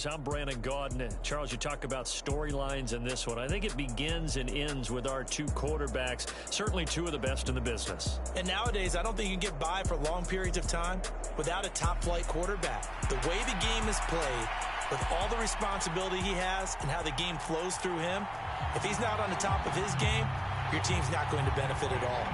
I'm Brandon Gaudin. Charles, you talk about storylines in this one. I think it begins and ends with our two quarterbacks, certainly two of the best in the business. And nowadays, I don't think you can get by for long periods of time without a top-flight quarterback. The way the game is played, with all the responsibility he has and how the game flows through him, if he's not on the top of his game, your team's not going to benefit at all.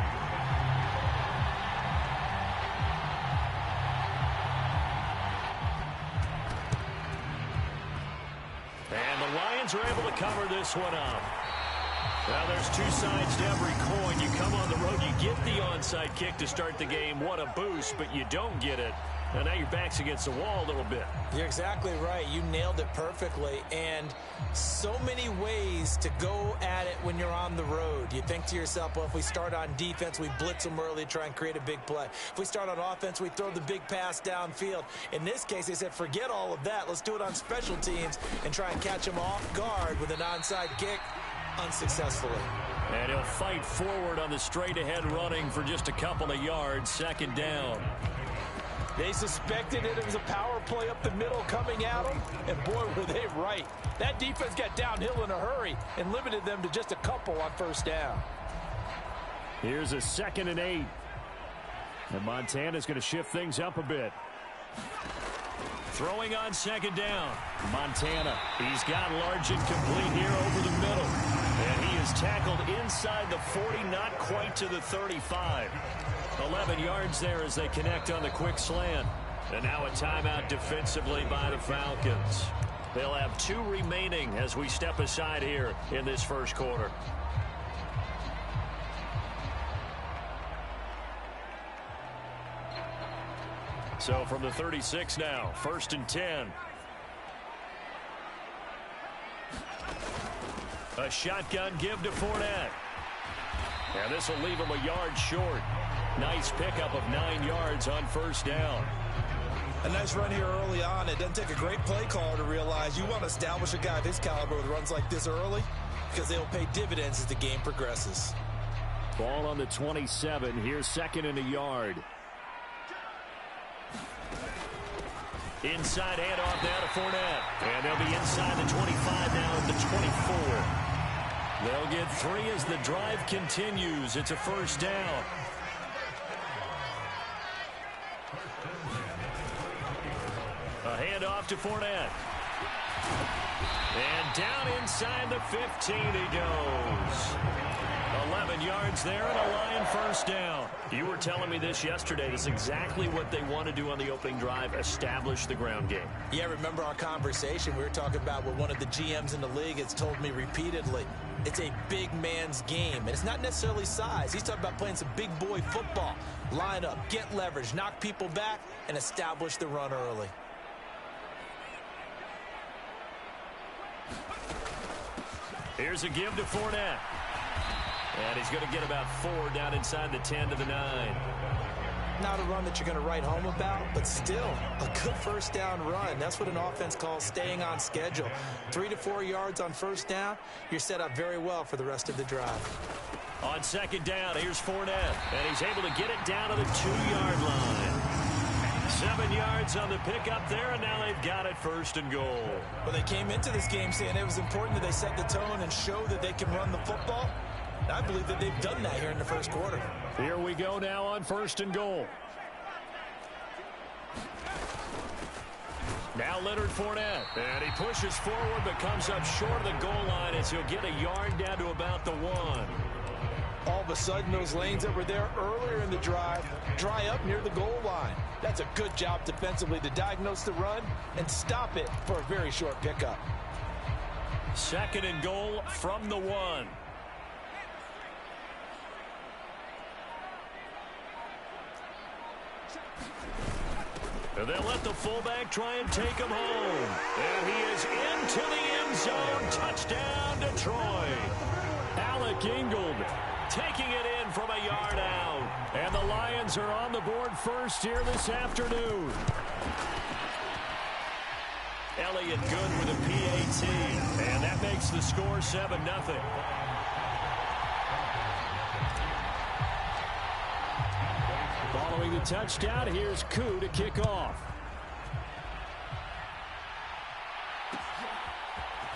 Are able to cover this one up. Well, there's two sides to every coin. You come on the road, you get the onside kick to start the game. What a boost, but you don't get it. And now your back's against the wall a little bit. You're exactly right. You nailed it perfectly. And so many ways to go at it when you're on the road. You think to yourself, well, if we start on defense, we blitz them early, try and create a big play. If we start on offense, we throw the big pass downfield. In this case, they said, forget all of that. Let's do it on special teams and try and catch them off guard with an onside kick unsuccessfully. And he'll fight forward on the straight-ahead running for just a couple of yards, second down. They suspected it was a power play up the middle coming at them, and boy, were they right. That defense got downhill in a hurry and limited them to just a couple on first down. Here's a 2nd and 8. And Montana's going to shift things up a bit. Throwing on 2nd down. Montana, he's got Largent complete here over the middle. And he is tackled inside the 40, not quite to the 35. 11 yards there as they connect on the quick slant. And now a timeout defensively by the Falcons. They'll have 2 remaining as we step aside here in this first quarter. So from the 36 now, 1st and 10. A shotgun give to Fournette. And this will leave him a yard short. Nice pickup of 9 yards on first down. A nice run here early on. It doesn't take a great play caller to realize you want to establish a guy of his caliber with runs like this early because they'll pay dividends as the game progresses. Ball on the 27. Here's 2nd and a yard. Inside handoff now to Fournette. And they'll be inside the 25 now at the 24. They'll get 3 as the drive continues. It's a first down. A handoff to Fournette. And down inside the 15 he goes. 11 yards there and a Lion first down. You were telling me this yesterday. This is exactly what they want to do on the opening drive, establish the ground game. Yeah, remember our conversation. We were talking about what one of the GMs in the league has told me repeatedly. It's a big man's game, and it's not necessarily size. He's talking about playing some big boy football. Line up, get leverage, knock people back, and establish the run early. Here's a give to Fournette. And he's going to get about 4 down inside the 10 to the 9. Not a run that you're going to write home about, but still a good first down run. That's what an offense calls staying on schedule. 3 to 4 yards on first down, you're set up very well for the rest of the drive. On 2nd down, here's Fournette. And he's able to get it down to the 2-yard line. 7 yards on the pickup there, and now they've got it 1st and goal. Well, they came into this game saying it was important that they set the tone and show that they can run the football. I believe that they've done that here in the first quarter. Here we go now on 1st and goal. Now Leonard Fournette. And he pushes forward but comes up short of the goal line as he'll get a yard down to about the 1. All of a sudden, those lanes that were there earlier in the drive dry up near the goal line. That's a good job defensively to diagnose the run and stop it for a very short pickup. 2nd and goal from the 1. And they'll let the fullback try and take him home. And he is into the end zone. Touchdown, Detroit. Alec Ingold taking it in from a yard out. And the Lions are on the board first here this afternoon. Elliott Good with a PAT. And that makes the score 7-0. Following the touchdown, here's Koo to kick off.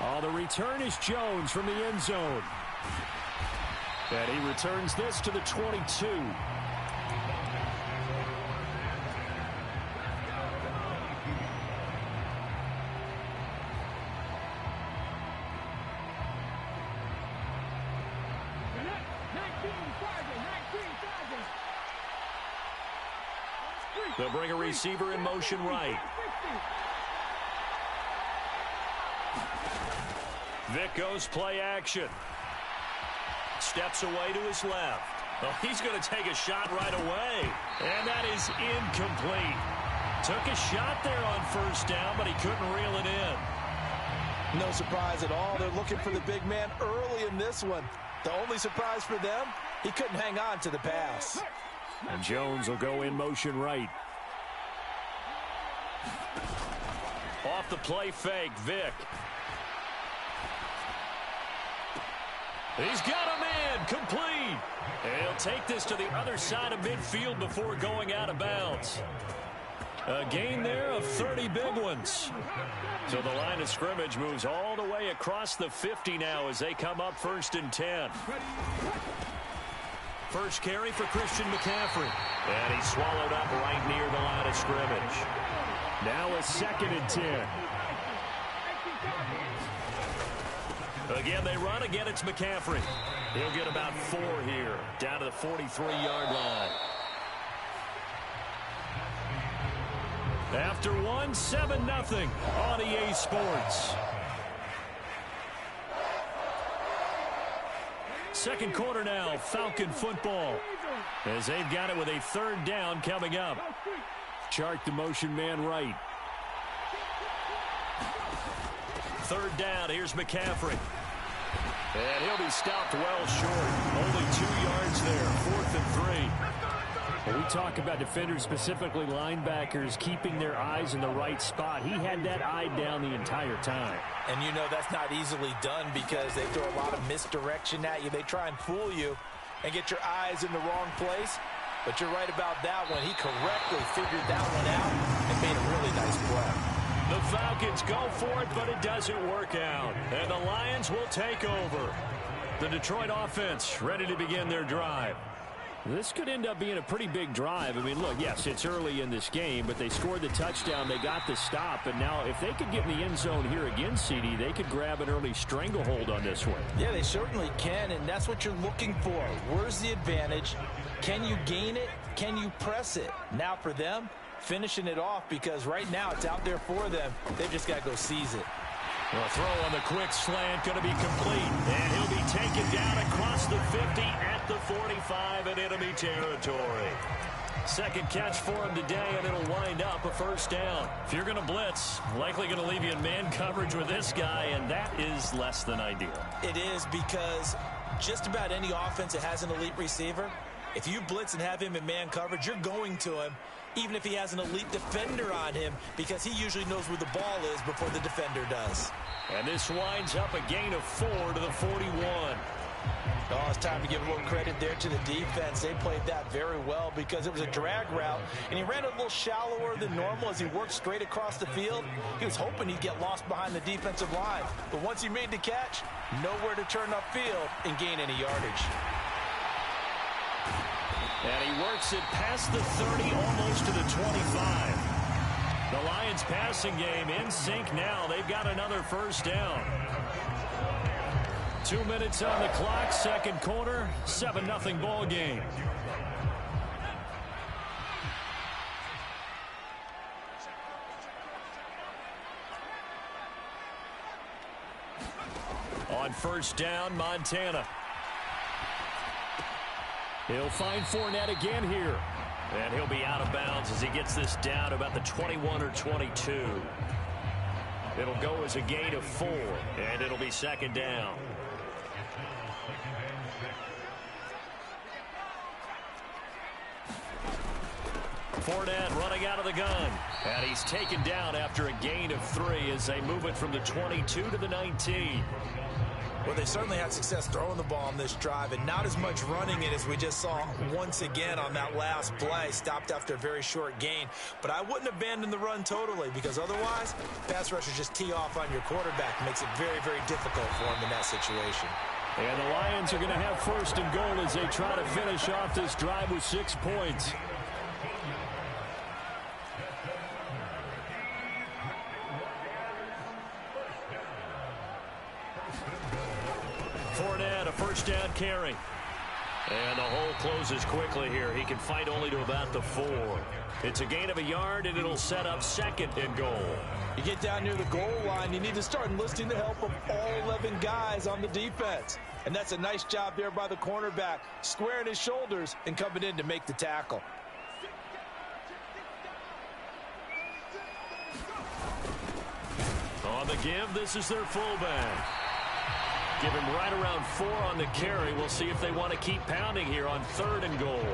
Oh, the return is Jones from the end zone. And he returns this to the 22. They'll bring a receiver in motion right. Vick goes play action. Steps away to his left. Oh, he's going to take a shot right away. And that is incomplete. Took a shot there on first down, but he couldn't reel it in. No surprise at all. They're looking for the big man early in this one. The only surprise for them, he couldn't hang on to the pass. And Jones will go in motion right. Off the play fake, Vick. He's got a man, complete. And he'll take this to the other side of midfield before going out of bounds. A gain there of 30 big ones. So the line of scrimmage moves all the way across the 50 now as they come up 1st and 10. First carry for Christian McCaffrey. And he's swallowed up right near the line of scrimmage. Now a 2nd and 10. Again, they run. Again, it's McCaffrey. He'll get about 4 here, down to the 43-yard line. After one, 7-0 on EA Sports. Second quarter now, Falcon football. As they've got it with a 3rd down coming up. Chark the motion man right. 3rd down, here's McCaffrey. And he'll be stopped well short. Only 2 yards there, 4th and 3. When we talk about defenders, specifically linebackers, keeping their eyes in the right spot, he had that eye down the entire time. And you know that's not easily done because they throw a lot of misdirection at you. They try and fool you and get your eyes in the wrong place. But you're right about that one. He correctly figured that one out and made a really nice play. The Falcons go for it, but it doesn't work out. And the Lions will take over. The Detroit offense ready to begin their drive. This could end up being a pretty big drive. I mean, look, yes, it's early in this game, but they scored the touchdown. They got the stop. And now if they could get in the end zone here again, CD, they could grab an early stranglehold on this one. Yeah, they certainly can, and that's what you're looking for. Where's the advantage? Can you gain it? Can you press it? Now for them, finishing it off because right now it's out there for them. They've just got to go seize it. A throw on the quick slant going to be complete. And he'll be taken down across the 50 at the 45 in enemy territory. Second catch for him today, and it'll wind up a 1st down. If you're going to blitz, likely going to leave you in man coverage with this guy, and that is less than ideal. It is because just about any offense that has an elite receiver, if you blitz and have him in man coverage, you're going to him, even if he has an elite defender on him, because he usually knows where the ball is before the defender does. And this winds up a gain of 4 to the 41. Oh, it's time to give a little credit there to the defense. They played that very well because it was a drag route, and he ran a little shallower than normal as he worked straight across the field. He was hoping he'd get lost behind the defensive line, but once he made the catch, nowhere to turn upfield and gain any yardage. And he works it past the 30, almost to the 25. The Lions passing game in sync now. They've got another 1st down. 2 minutes on the clock, second quarter, 7-0 ball game. On 1st down, Montana. He'll find Fournette again here. And he'll be out of bounds as he gets this down about the 21 or 22. It'll go as a gain of 4, and it'll be 2nd down. Fournette running out of the gun. And he's taken down after a gain of 3 as they move it from the 22 to the 19. Well, they certainly had success throwing the ball on this drive and not as much running it as we just saw once again on that last play. Stopped after a very short gain. But I wouldn't abandon the run totally because otherwise, pass rushers just tee off on your quarterback. Makes it very, very difficult for him in that situation. And the Lions are going to have first and goal as they try to finish off this drive with 6 points. Fournette, a first down carry. And the hole closes quickly here. He can fight only to about the 4. It's a gain of a yard, and it'll set up second and goal. You get down near the goal line, you need to start enlisting the help of all 11 guys on the defense. And that's a nice job there by the cornerback, squaring his shoulders and coming in to make the tackle. On the give, this is their fullback. Give him right around 4 on the carry. We'll see if they want to keep pounding here on 3rd and goal.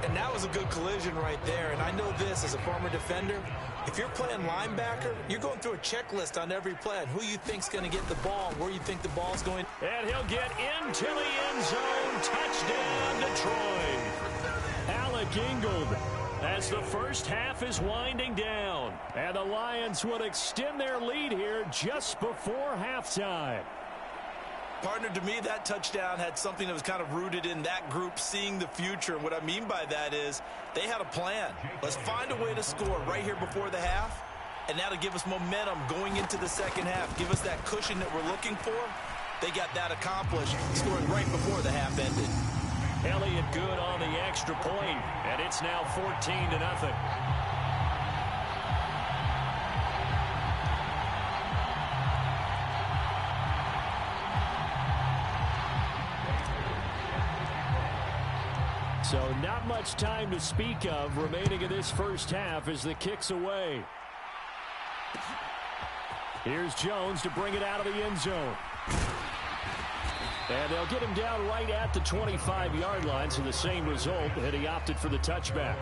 And that was a good collision right there. And I know this as a former defender. If you're playing linebacker, you're going through a checklist on every play on who you think's going to get the ball, where you think the ball's going. And he'll get into the end zone. Touchdown, Detroit. Alec Ingold as the first half is winding down. And the Lions would extend their lead here just before halftime. Partner, to me, that touchdown had something that was kind of rooted in that group seeing the future. And what I mean by that is they had a plan. Let's find a way to score right here before the half, and that'll give us momentum going into the second half. Give us that cushion that we're looking for. They got that accomplished, scoring right before the half ended. Elliott good on the extra point, and it's now 14-0. So not much time to speak of remaining in this first half as the kick's away. Here's Jones to bring it out of the end zone. And they'll get him down right at the 25-yard line, so the same result, and he opted for the touchback.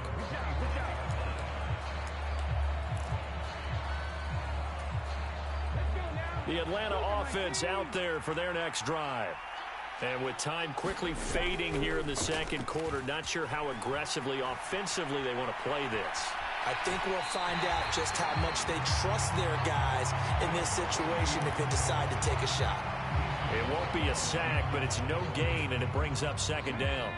The Atlanta offense out there for their next drive. And with time quickly fading here in the second quarter, not sure how aggressively, offensively they want to play this. I think we'll find out just how much they trust their guys in this situation if they decide to take a shot. It won't be a sack, but it's no gain, and it brings up second down.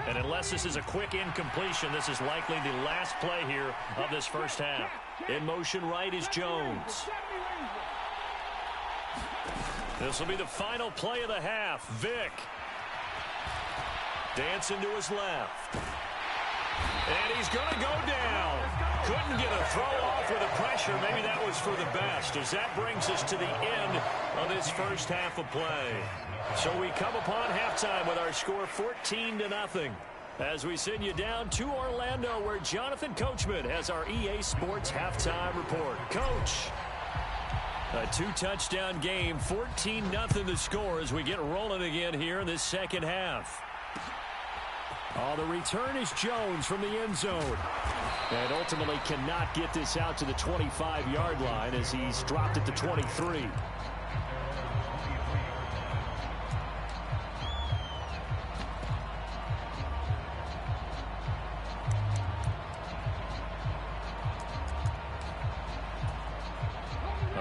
And unless this is a quick incompletion, this is likely the last play here of this first half. In motion right is Jones. This will be the final play of the half. Vick. Dancing to his left. And he's going to go down. Couldn't get a throw off with the pressure. Maybe that was for the best, as that brings us to the end of this first half of play. So we come upon halftime with our score 14-0. As we send you down to Orlando, where Jonathan Coachman has our EA Sports halftime report. Coach. A 2-touchdown game, 14-0 the score as we get rolling again here in this second half. Oh, the return is Jones from the end zone. And ultimately cannot get this out to the 25-yard line as he's dropped it to 23.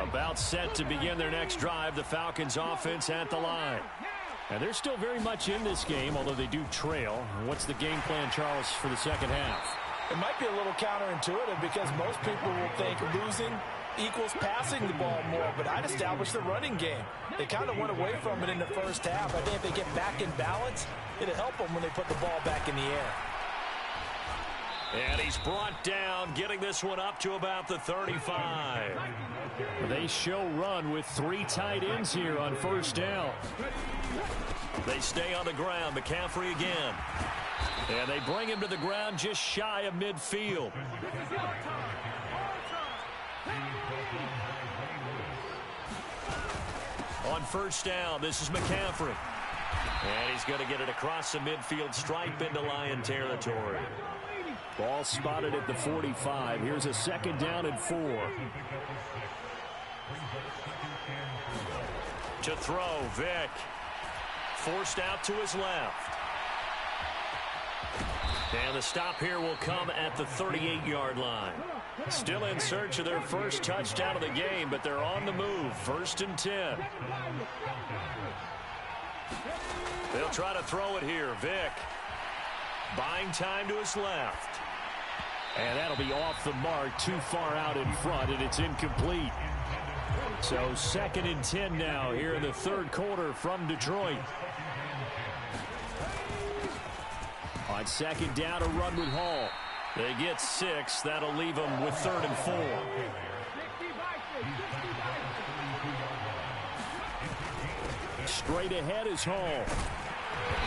About set to begin their next drive, the Falcons offense at the line. And they're still very much in this game, although they do trail. What's the game plan, Charles, for the second half? It might be a little counterintuitive because most people will think losing equals passing the ball more, but I'd establish the running game. They kind of went away from it in the first half. I think if they get back in balance, it'll help them when they put the ball back in the air. And he's brought down, getting this one up to about the 35. They show run with 3 tight ends here on first down. They stay on the ground. McCaffrey again. And they bring him to the ground just shy of midfield. On first down, this is McCaffrey. And he's going to get it across the midfield stripe into Lion territory. Ball spotted at the 45. Here's a 2nd down and 4. To throw, Vick. Forced out to his left. And the stop here will come at the 38-yard line. Still in search of their first touchdown of the game, but they're on the move. 1st and 10. They'll try to throw it here. Vick buying time to his left. And that'll be off the mark, too far out in front, and it's incomplete. So 2nd and 10 now here in the 3rd quarter from Detroit. On 2nd down, a run with Hall. They get 6. That'll leave them with 3rd and 4. Straight ahead is Hall.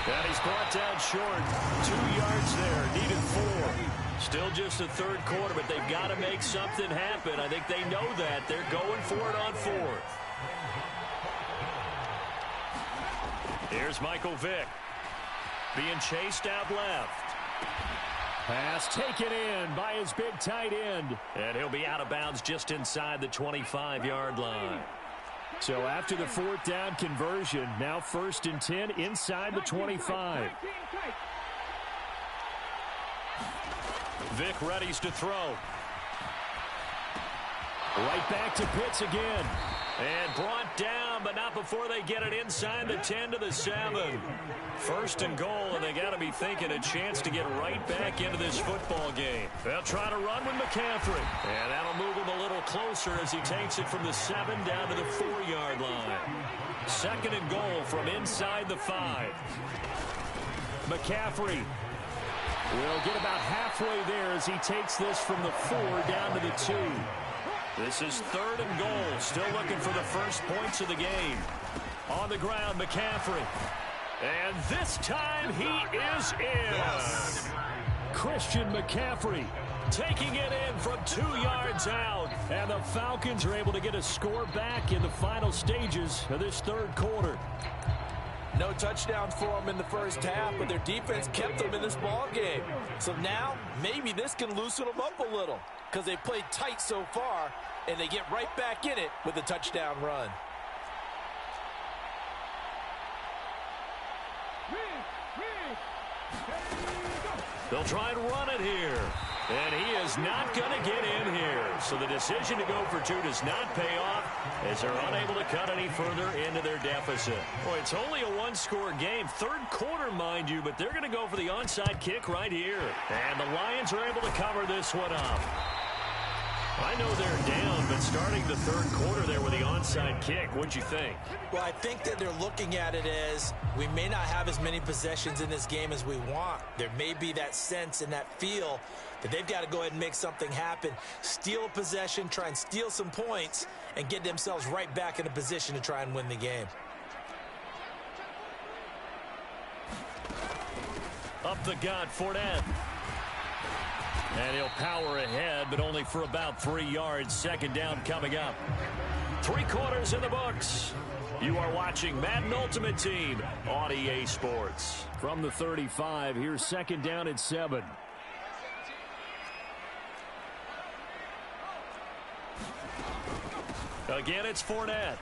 And he's brought down short. 2 yards there. Needed 4. Still just the 3rd quarter, but they've got to make something happen. I think they know that. They're going for it on 4th. Here's Michael Vick. Being chased out left. Pass taken in by his big tight end. And he'll be out of bounds just inside the 25-yard line. So after the 4th down conversion, now 1st and 10 inside the 25. Vick readies to throw. Right back to Pitts again. And brought down, but not before they get it inside the 10 to the 7. 1st and goal, and they got to be thinking a chance to get right back into this football game. They'll try to run with McCaffrey. And that'll move him a little closer as he takes it from the 7 down to the 4-yard line. 2nd and goal from inside the 5. McCaffrey will get about halfway there as he takes this from the 4 down to the 2. This is 3rd and goal. Still looking for the first points of the game. On the ground, McCaffrey. And this time he is in. Yes. Christian McCaffrey taking it in from 2 yards out. And the Falcons are able to get a score back in the final stages of this 3rd quarter. No touchdowns for them in the first half, but their defense kept them in this ball game. So now maybe this can loosen them up a little because they played tight so far, and they get right back in it with a touchdown run. They'll try and run it here. And he is not going to get in here. So the decision to go for 2 does not pay off as they're unable to cut any further into their deficit. Boy, it's only a 1-score game. 3rd quarter, mind you, but they're going to go for the onside kick right here. And the Lions are able to cover this one up. I know they're down, but starting the 3rd quarter there with the onside kick, what'd you think? Well, I think that they're looking at it as we may not have as many possessions in this game as we want. There may be that sense and that feel that they've got to go ahead and make something happen, steal a possession, try and steal some points, and get themselves right back in a position to try and win the game. Up the gut, Fournette. And he'll power ahead, but only for about 3 yards. 2nd down coming up. 3 quarters in the books. You are watching Madden Ultimate Team on EA Sports. From the 35, here's 2nd down and 7. Again, it's Fournette.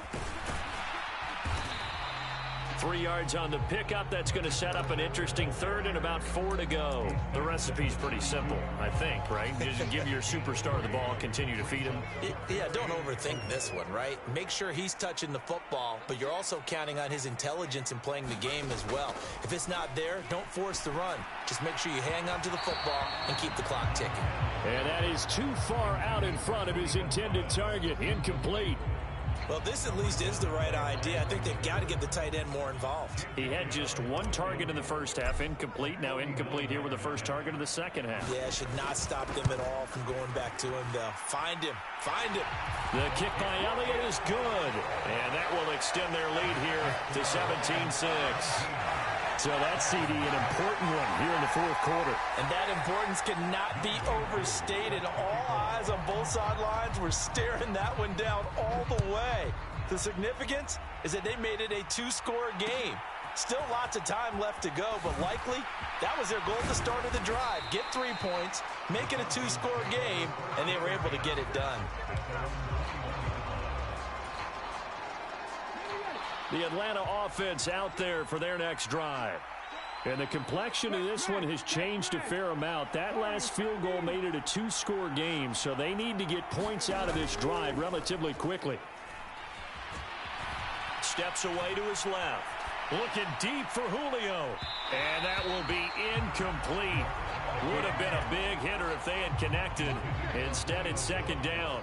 3 yards on the pickup. That's going to set up an interesting 3rd and about 4 to go. The recipe's pretty simple, I think, right? Just give your superstar the ball, continue to feed him. Yeah, don't overthink this one, right? Make sure he's touching the football, but you're also counting on his intelligence in playing the game as well. If it's not there, don't force the run. Just make sure you hang on to the football and keep the clock ticking. And that is too far out in front of his intended target. Incomplete. Well, this at least is the right idea. I think they've got to get the tight end more involved. He had just 1 target in the first half, incomplete. Now incomplete here with the first target of the second half. Yeah, should not stop them at all from going back to him, though. Find him. Find him. The kick by Elliott is good. And that will extend their lead here to 17-6. So that CD, an important one here in the 4th quarter. And that importance cannot be overstated. All eyes on both sidelines were staring that one down all the way. The significance is that they made it a 2-score game. Still lots of time left to go, but likely that was their goal at the start of the drive. Get 3 points, make it a 2-score game, and they were able to get it done. The Atlanta offense out there for their next drive. And the complexion of this one has changed a fair amount. That last field goal made it a 2-score game, so they need to get points out of this drive relatively quickly. Steps away to his left. Looking deep for Julio. And that will be incomplete. Would have been a big hitter if they had connected. Instead, it's second down.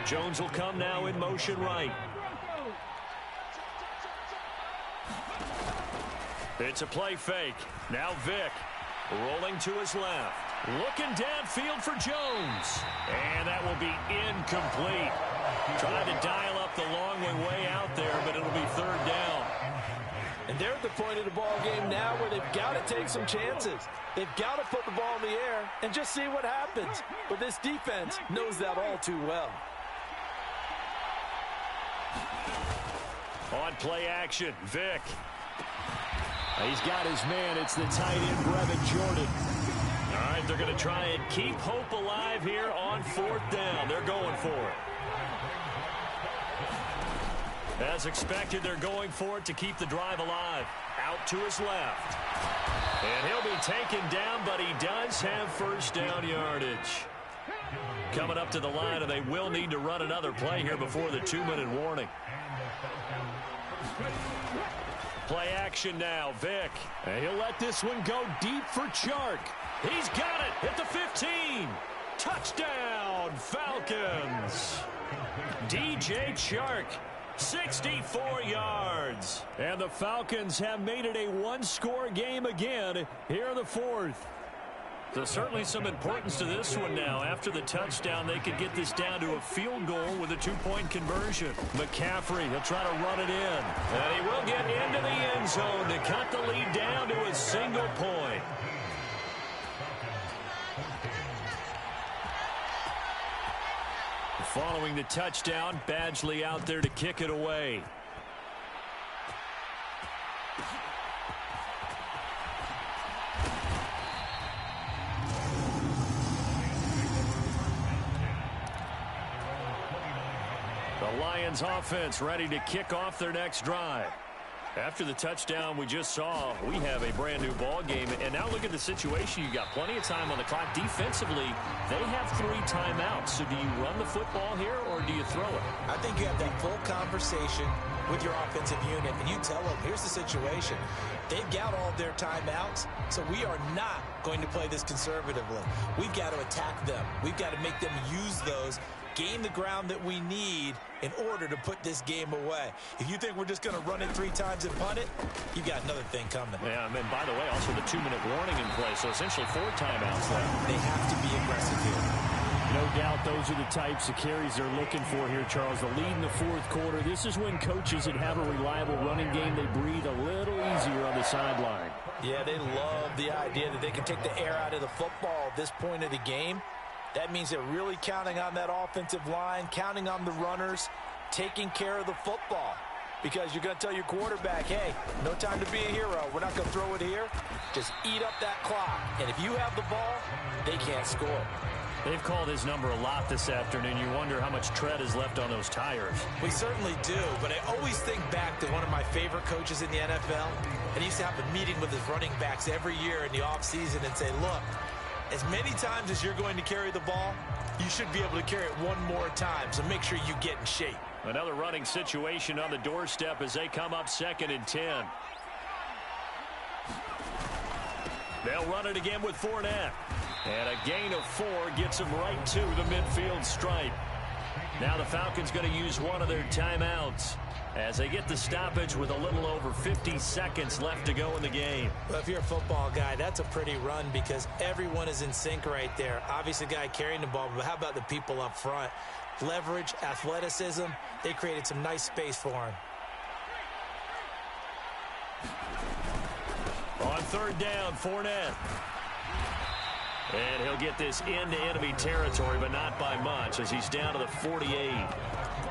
Jones will come now in motion right. It's a play fake. Now Vick rolling to his left. Looking downfield for Jones. And that will be incomplete. Trying to dial up the long way out there, but it'll be third down. And they're at the point of the ball game now where they've got to take some chances. They've got to put the ball in the air and just see what happens. But this defense knows that all too well. On play action, Vick. He's got his man. It's the tight end, Brevin Jordan. All right, they're going to try and keep hope alive here on fourth down. They're going for it. As expected, they're going for it to keep the drive alive. Out to his left. And he'll be taken down, but he does have first down yardage. Coming up to the line, and they will need to run another play here before the 2-minute warning. Play action now, Vick. And he'll let this one go deep for Chark. He's got it at the 15. Touchdown, Falcons. DJ Chark, 64 yards. And the Falcons have made it a 1-score game again here in the fourth. So certainly some importance to this one now. After the touchdown, they could get this down to a field goal with a 2-point conversion. McCaffrey, he'll try to run it in. And he will get into the end zone to cut the lead down to a single point. Following the touchdown, Badgley out there to kick it away. The Lions offense ready to kick off their next drive. After the touchdown we just saw, we have a brand new ball game. And now look at the situation. You got plenty of time on the clock. Defensively, they have 3 timeouts. So do you run the football here or do you throw it? I think you have that full conversation with your offensive unit, and you tell them, here's the situation. They've got all their timeouts, so we are not going to play this conservatively. We've got to attack them. We've got to make them use those, gain the ground that we need in order to put this game away. If you think we're just going to run it 3 times and punt it, you've got another thing coming. Yeah, and by the way, also the 2-minute warning in play, so essentially 4 timeouts left. They have to be aggressive here. No doubt those are the types of carries they're looking for here, Charles. The lead in the fourth quarter. This is when coaches that have a reliable running game, they breathe a little easier on the sideline. Yeah, they love the idea that they can take the air out of the football at this point of the game. That means they're really counting on that offensive line, counting on the runners, taking care of the football. Because you're going to tell your quarterback, hey, no time to be a hero. We're not going to throw it here. Just eat up that clock. And if you have the ball, they can't score. They've called his number a lot this afternoon. You wonder how much tread is left on those tires. We certainly do, but I always think back to one of my favorite coaches in the NFL. And he used to have a meeting with his running backs every year in the offseason and say, look, as many times as you're going to carry the ball, you should be able to carry it 1 more time, so make sure you get in shape. Another running situation on the doorstep as they come up 2nd and 10. They'll run it again with Fournette. And a gain of 4 gets them right to the midfield stripe. Now the Falcons going to use one of their timeouts as they get the stoppage with a little over 50 seconds left to go in the game. Well, if you're a football guy, that's a pretty run because everyone is in sync right there. Obviously, the guy carrying the ball, but how about the people up front? Leverage, athleticism, they created some nice space for him. On 3rd down, Fournette. And he'll get this into enemy territory, but not by much, as he's down to the 48.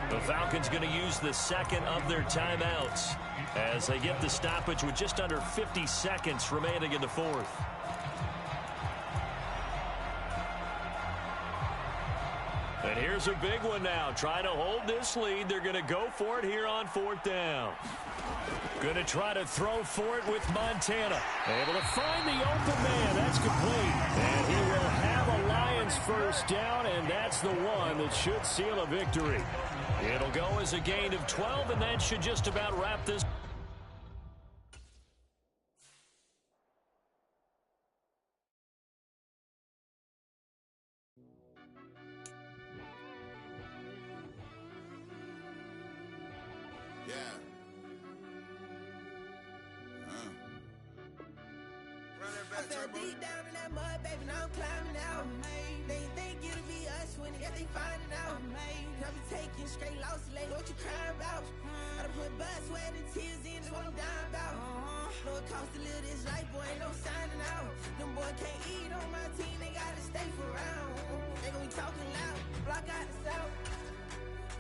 The Falcons going to use the second of their timeouts as they get the stoppage with just under 50 seconds remaining in the fourth. And here's a big one now. Trying to hold this lead. They're going to go for it here on fourth down. Going to try to throw for it with Montana. Able to find the open man. That's complete. And he will have a Lions first down, and that's the one that should seal a victory. It'll go as a gain of 12, and that should just about wrap this. Deep down in that mud, baby, now I'm climbing out. They think it'll be us when they find it out. I be taking straight losses, like what you crying about? I done put blood, sweat, and tears in, that's what I'm dying about. Know it costs to live this life, boy, ain't no signing out. Them boy can't eat on my team, they gotta stay for round. They gon' be talking loud, block out the south.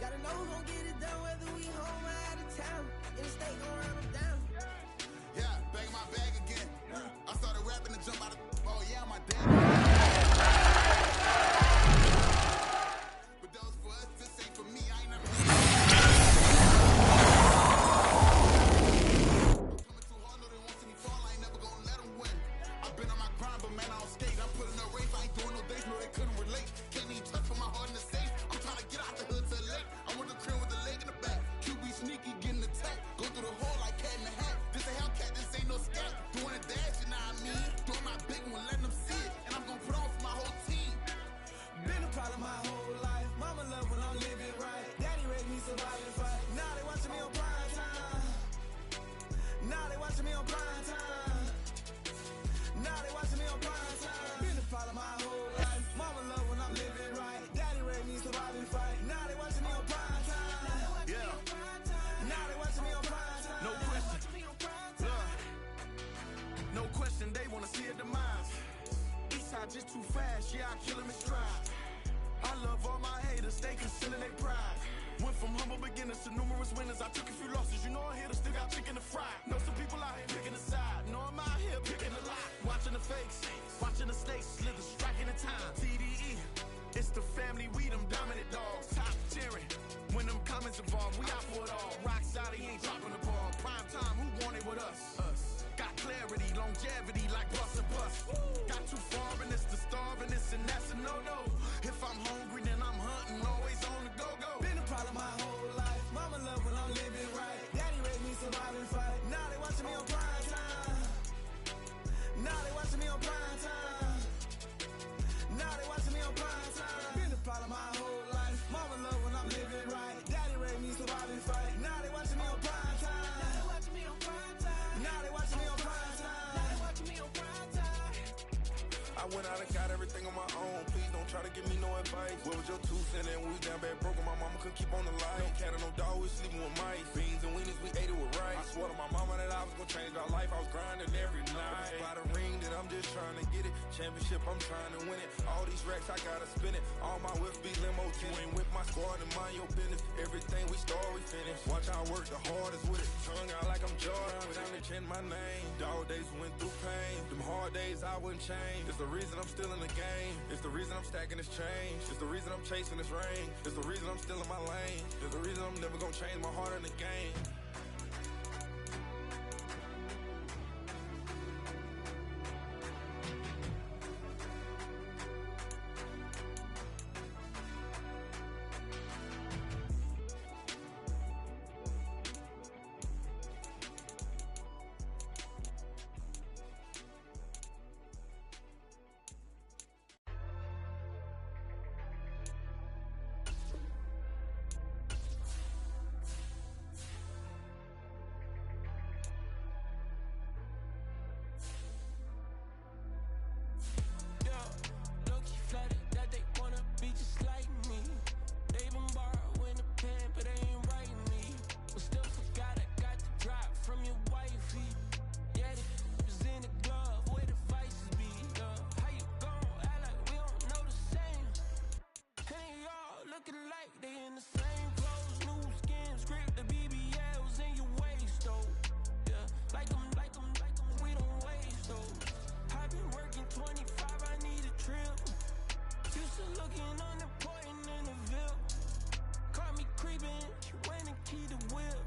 Gotta know who's gon' get it done, whether we home or out of town. In the state gon' run them down. Yeah, bag my bag again. I started rapping to jump out of. Oh yeah, my dad. But those for us, this ain't for me. I ain't never. I'm coming too hard, no they won't see me fall. I ain't never gonna let them win. I've been on my grind, but man I don't skate. I'm putting a race. I ain't doing no days, no they couldn't relate. Can't even touch for my heart in the safe. I'm trying to get out the hood to the lake. I'm with the crib with the leg in the back. QB sneaky, getting attacked. Go through the hole like cat in the hat. This a Hellcat, this ain't no scat. Doing a dash, you know what I mean? Doing my big one, letting them see it. And I'm gonna put on for my whole team. Been a problem my whole life. Mama love when I'm living right. Daddy raised me survive and fight. Now they watching me on prime time. Now they watching me on prime time. Now they watching me on prime time. Been a problem my whole life. Mama love when I'm living right. Daddy raised me survive and fight. Now they watching me on prime time. Yeah. Now they watching me on prime time. No question. No question, they wanna see a demise. Eastside just too fast, yeah, I kill him in stride. I love all my haters, they concealing their pride. Went from humble beginners to numerous winners. I took a few losses, you know I hit, still got chicken to fry. Know some people out here picking a side, know I'm out here picking a lot. Watching the fakes, watching the snakes slither, striking the time. TDE, it's the family, we them dominant dogs. Top cheering, when them comments involved, we out for it all. Rock side, he ain't dropping the ball. Prime time, who want it with us? Got clarity, longevity, like bust and bust. Got too far and it's the starving, this and that's a no-no. If I'm hungry, then I'm hunting, always on the go-go. Been a problem my whole life. Mama love when I'm living right. Daddy raised me survive and fight. Now they watching me on prime time. Now they watching me on prime time. Now they watching me on prime time. Been a problem my whole life. Mama love when I'm living right. Daddy raised me survive and fight. Now they watching me on prime time. Now they watching me on prime time. Now they watching me on prime time. Now they watching me on prime time. I went out and got everything on my own. Please don't try to give me no advice. What was your 2 cents and we down bad broke? My mama couldn't keep on the line. No cat and no dog, we sleeping with mice. Beans and weenies, we ate it with rice. I swore to my mama that I was gonna change our life. I was grinding every night. By the ring that I'm just trying to get it. Championship, I'm trying to win it. All these racks, I gotta spin it. All my whips be limo tinted. With my squad and mind your business. Everything we start, we finish. Watch I work the hardest with it. Tongue out like I'm Jordan. Without me change my name. Dog days went through pain. Them hard days I wouldn't change. It's the reason I'm still in the game. It's the reason I'm stacking this change. It's the reason I'm chasing this ring. It's the reason I'm still in my lane. It's the reason I'm never gonna change my heart in the game. in the same clothes, new skin, script, the BBLs in your waist, though. Yeah, like them, we don't waste, though. I've been working 25, I need a trip. Used to looking unimportant in the Ville. Caught me creeping, she went and keyed the whip.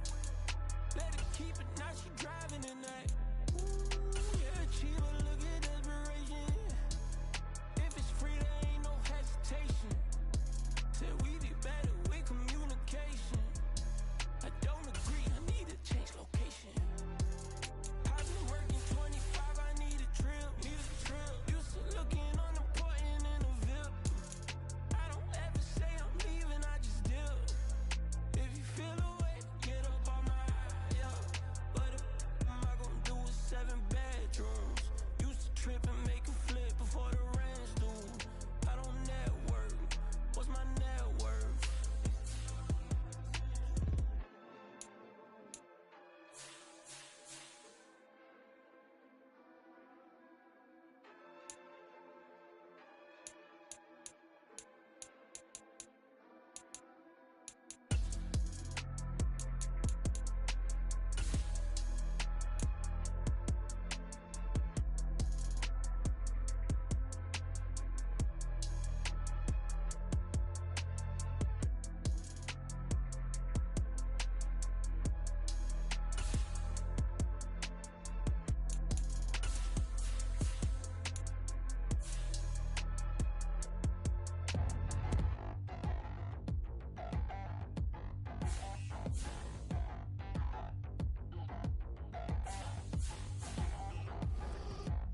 Let her keep it, now she driving tonight. Ooh, yeah, achiever, look at desperation. If it's free, there ain't no hesitation. Said we be better with communication. I don't agree, I need to change location. I've been working 25, I need a trip. Used to looking unimportant in the Ville. I don't ever say I'm leaving, I just dip. If you feel away, get up on my yeah. What am I gonna do with 7 bedrooms? Used to trip and make a flip before the rent's due. I don't network. What's my net worth?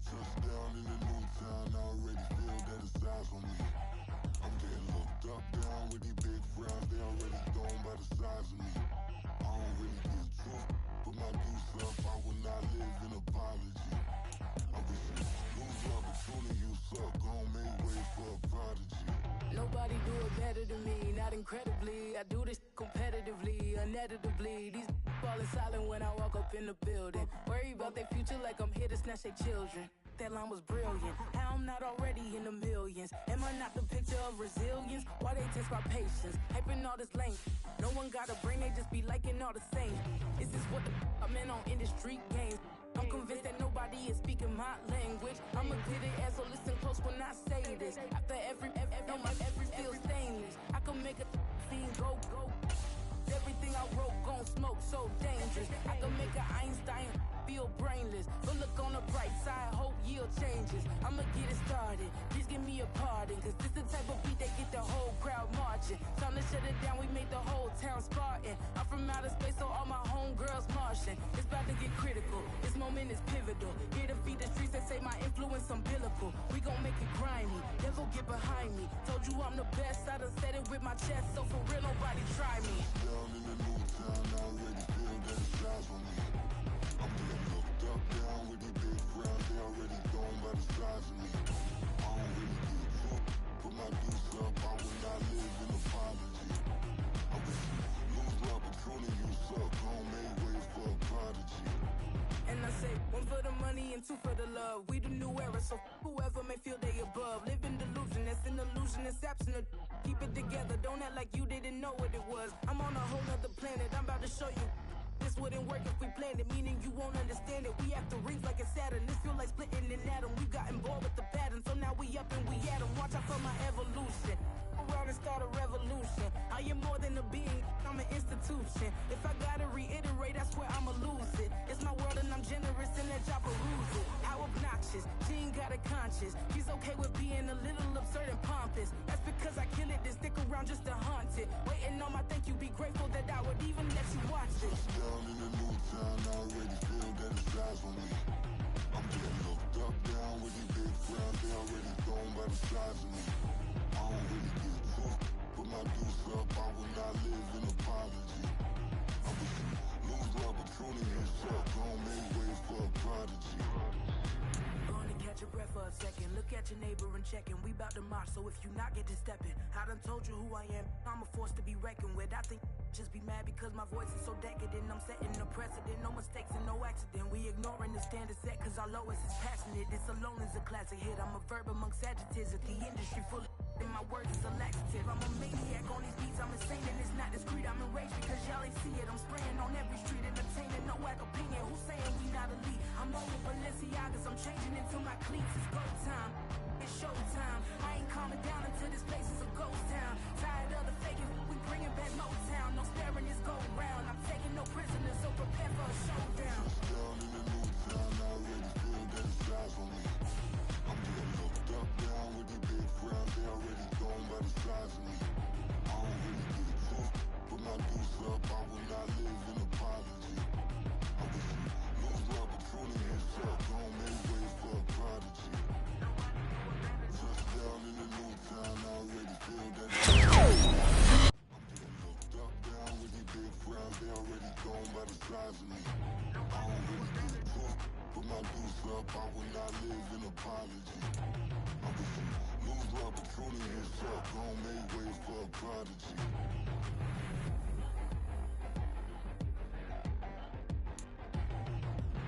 Touchdown in the new town, I already feel that it's eyes on me. I'm getting looked up, down with these big frowns, they already thrown by the size of me. I don't really get truth, but my deuce up, I will not live in apology. I wish you lose the opportunity, you suck, gon' make way for a prodigy. Nobody do it better than me, not incredibly. I do this competitively, uneditably. These falling silent when I walk up in the building. Worry about their future like I'm here to snatch their children. That line was brilliant. How I'm not already in the millions? Am I not the picture of resilience? Why they test my patience? Hyping all this length. No one got a brain, they just be liking all the same. Is this what the I'm in on industry games? I'm convinced that nobody is speaking my language. I'ma get it as so listen close when I say this. After every feel stainless. I can make a scene go. Everything I wrote gon' smoke, so dangerous. I can make an Einstein feel brainless. But look on the bright side, hope yield changes. I'ma get it started, please give me a pardon. Cause this the type of beat that get the whole crowd marching. Time to shut it down, we made the whole town Spartan. I'm from outer space, so all my homegirls Martian. It's about to get critical, this moment is pivotal. Here to feed the streets that say my influence umbilical. We gon' make it grimy, never get behind me. Told you I'm the best, I done said it with my chest. So for real, nobody try me. Down in the new town, I already feel that it's eyes on me. I'm getting looked up, down with these big crowds, they already thrown by the size of me. I don't really get truth, put my deuce up, I will not live in apology. I wish you lose the opportunity, you suck, gon' make way for a prodigy. And I say, 1 for the money and 2 for the love. We the new era, so whoever may feel they above. Live in delusion, that's an illusion, it's absent. Keep it together, don't act like you didn't know what it was. I'm on a whole nother planet, I'm about to show you. This wouldn't work if we planned it, meaning you won't understand it. We have to rings like a Saturn, this feel like splitting an atom. We got involved with the pattern, so now we up and we at 'em. Watch out for my evolution, around and start a revolution. I am more than a being, I'm an institution. If I gotta reiterate, that's where I'ma lose it. It's my world and I'm generous and let y'all peruse it. How obnoxious, she ain't got a conscience. She's okay with being a little absurd and pompous. That's because I kill it, then stick around just to haunt it. Waiting on my thank you, be grateful that I would even let you watch it. Down in the new town, I already feel that it's eyes on me. I'm getting looked up, down with these big crowds, they already thrown by the size of me. I don't really get truth, put my deuce up, I will not live in apology. I wish you lose the opportunity, you suck, gon' make way for a prodigy. Gonna catch your breath for a second. Look at your neighbor and check him. We bout the march, so if you not get to stepping, I done told you who I am. I'm a force to be reckoned with. I think just be mad because my voice is so decadent. I'm setting a precedent, no mistakes and no accident. We ignoring the standard set cause our lowest is passionate. This alone is a classic hit. I'm a verb amongst adjectives. At the industry full of and my words is a laxative. I'm a maniac on these beats. I'm insane and it's not discreet. I'm enraged because y'all ain't see it. I'm spraying on every street, entertaining, no whack opinion. Who's saying we not elite? I'm over Balenciagas. I'm changing into my cleats. It's go time. It's showtime. I ain't calming down until this place is a ghost town. Tired of the faking, we bringing back Motown. No sparing this go round. I'm taking no prisoners, so prepare for a showdown. Down in the new town, I already feel that it's eyes on me. I'm getting looked up, down with the big crowd. They already gone by the size of me. I don't really give a fuck. Put my deuce up, I will not live in apology. I wish you lose my patrolling yourself. Don't make way for a prodigy. Touchdown in the new town, I already feel that it's I'm getting looked up, down with the big crowd. They already gone by the size of me. I don't really give a fuck. Put my deuce up, I will not live in apology. I wish you lose my patrolling yourself. Don't make way for a prodigy.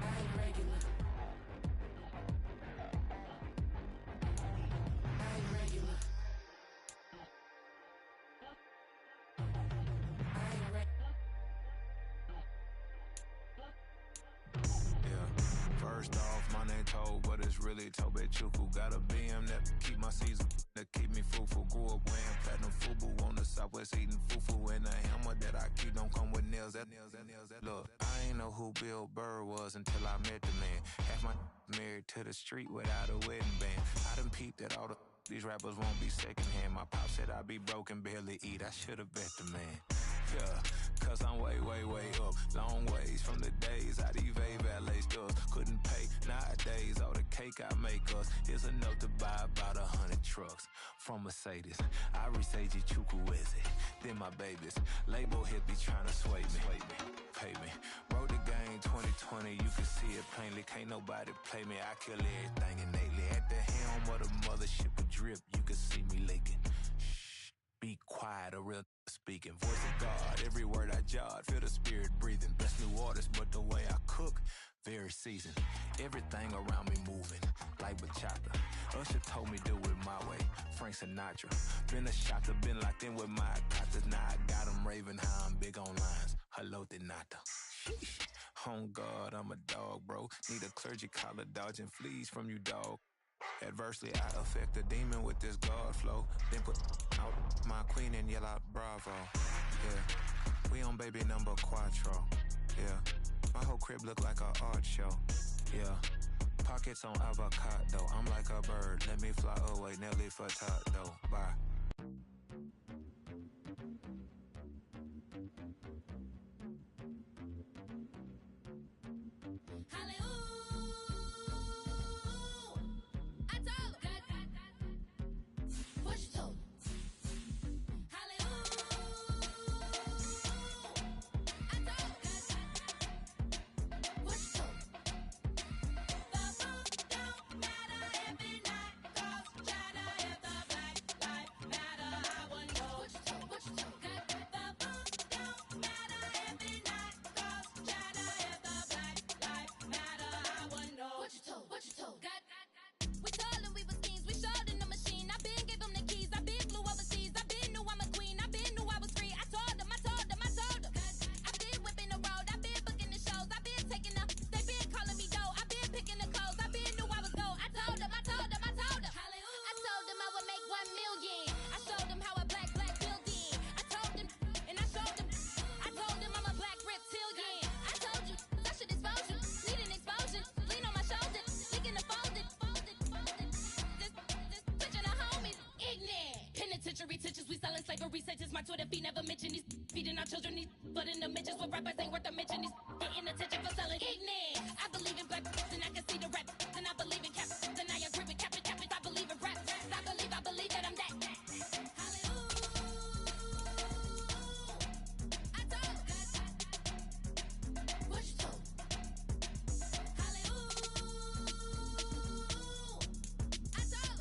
I ain't regular. I ain't regular. I ain't regular. Yeah. First off, my name Toe, but it's really Tobe Chuku. Got a BM that keep my season, that keep me fruitful. Grew up wearing platinum FUBU on the Southwest eating fufu. And the hammer that I keep don't come with nails. That look, I ain't know who Bill Burr was until I met the man. Half my married to the street without a wedding band. I done peeped that all these rappers won't be secondhand. My pop said I'd be broke and barely eat. I should've bet the man. Yeah, cause I'm way, way, way up. Long ways from the days I these valet stores couldn't pay. Nowadays, all the cake I make us is enough to buy about 100 trucks from Mercedes. I resage Chukwueze, then my babies. Label hit be trying to sway me, pay me. Wrote the game 2020, you can see it plainly. Can't nobody play me, I kill everything innately. At the helm of the mothership with drip, you can see me leaking. Shh, be quiet, a real speaking. Voice of God, every word I jot, feel the spirit breathing. Best new artist, but the way I cook, very seasoned. Everything around me moving, like bachata. Usher told me do it my way, Frank Sinatra. Been a shotter, been locked in with my cotters. Now I got them raving how I'm big on lines. Hello, Denata. Sheesh. On God, I'm a dog, bro. Need a clergy collar, dodging fleas from you, dog. Adversely, I affect the demon with this God flow. Then put out my queen and yell out bravo. Yeah, we on baby number quattro. Yeah, my whole crib look like a art show. Yeah, pockets on avocado. I'm like a bird, let me fly away. Nelly Furtado, bye. We selling slavery sentences. My Twitter feed never mention these feeding our children. These but in the mentions with rappers ain't worth a mention. These getting attention for selling ignorant. I believe in black and I can see the rap. And I believe in cap. And I agree with cap. I believe in rap. I believe that I'm that. I told what you told. I told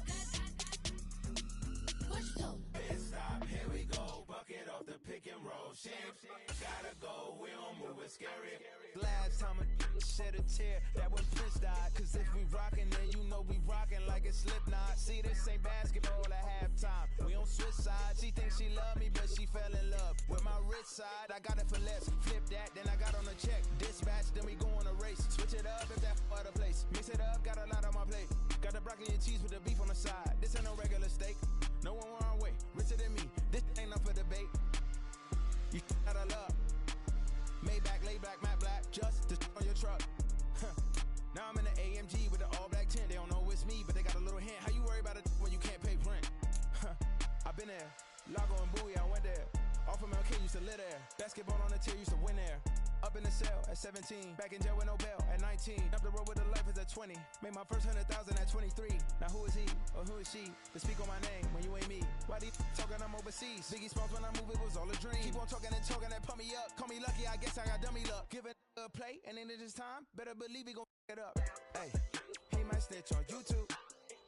Gotta go, we don't move it scary. Last time a shed a tear, that when Prince died. Cause if we rockin', then you know we rockin' like it's Slipknot. See, this ain't basketball at halftime. We on switch sides. She thinks she love me, but she fell in love with my rich side. I got it for less. Flip that, then I got on a check. Dispatch, then we go on a race. Switch it up if that other place. Mix it up, got a lot on my plate. Got the broccoli and cheese with the beef on the side. This ain't no regular steak. No one wrong way. Richer than me. This ain't up for debate. You out of love. Maybach, lay back, matte black, just to on your truck. Now I'm in the AMG with the all black tint. They don't know it's me, but they got a little hint. How you worry about it when you can't pay rent? I've been there. Lago and Bowie, I went there. Off of MLK, used to live there. Basketball on the tier, used to win there. Up in the cell at 17. Back in jail with no bail at 19. Up the road with a life is at 20. Made my first 100,000 at 23. Now who is he or who is she to speak on my name when you ain't me? Why these talking I'm overseas? Biggie Smalls when I move it was all a dream. Keep on talking and pump me up. Call me lucky, I guess I got dummy luck. Give it a play and then it's time. Better believe he gon' it up. Hey, he might snitch on YouTube.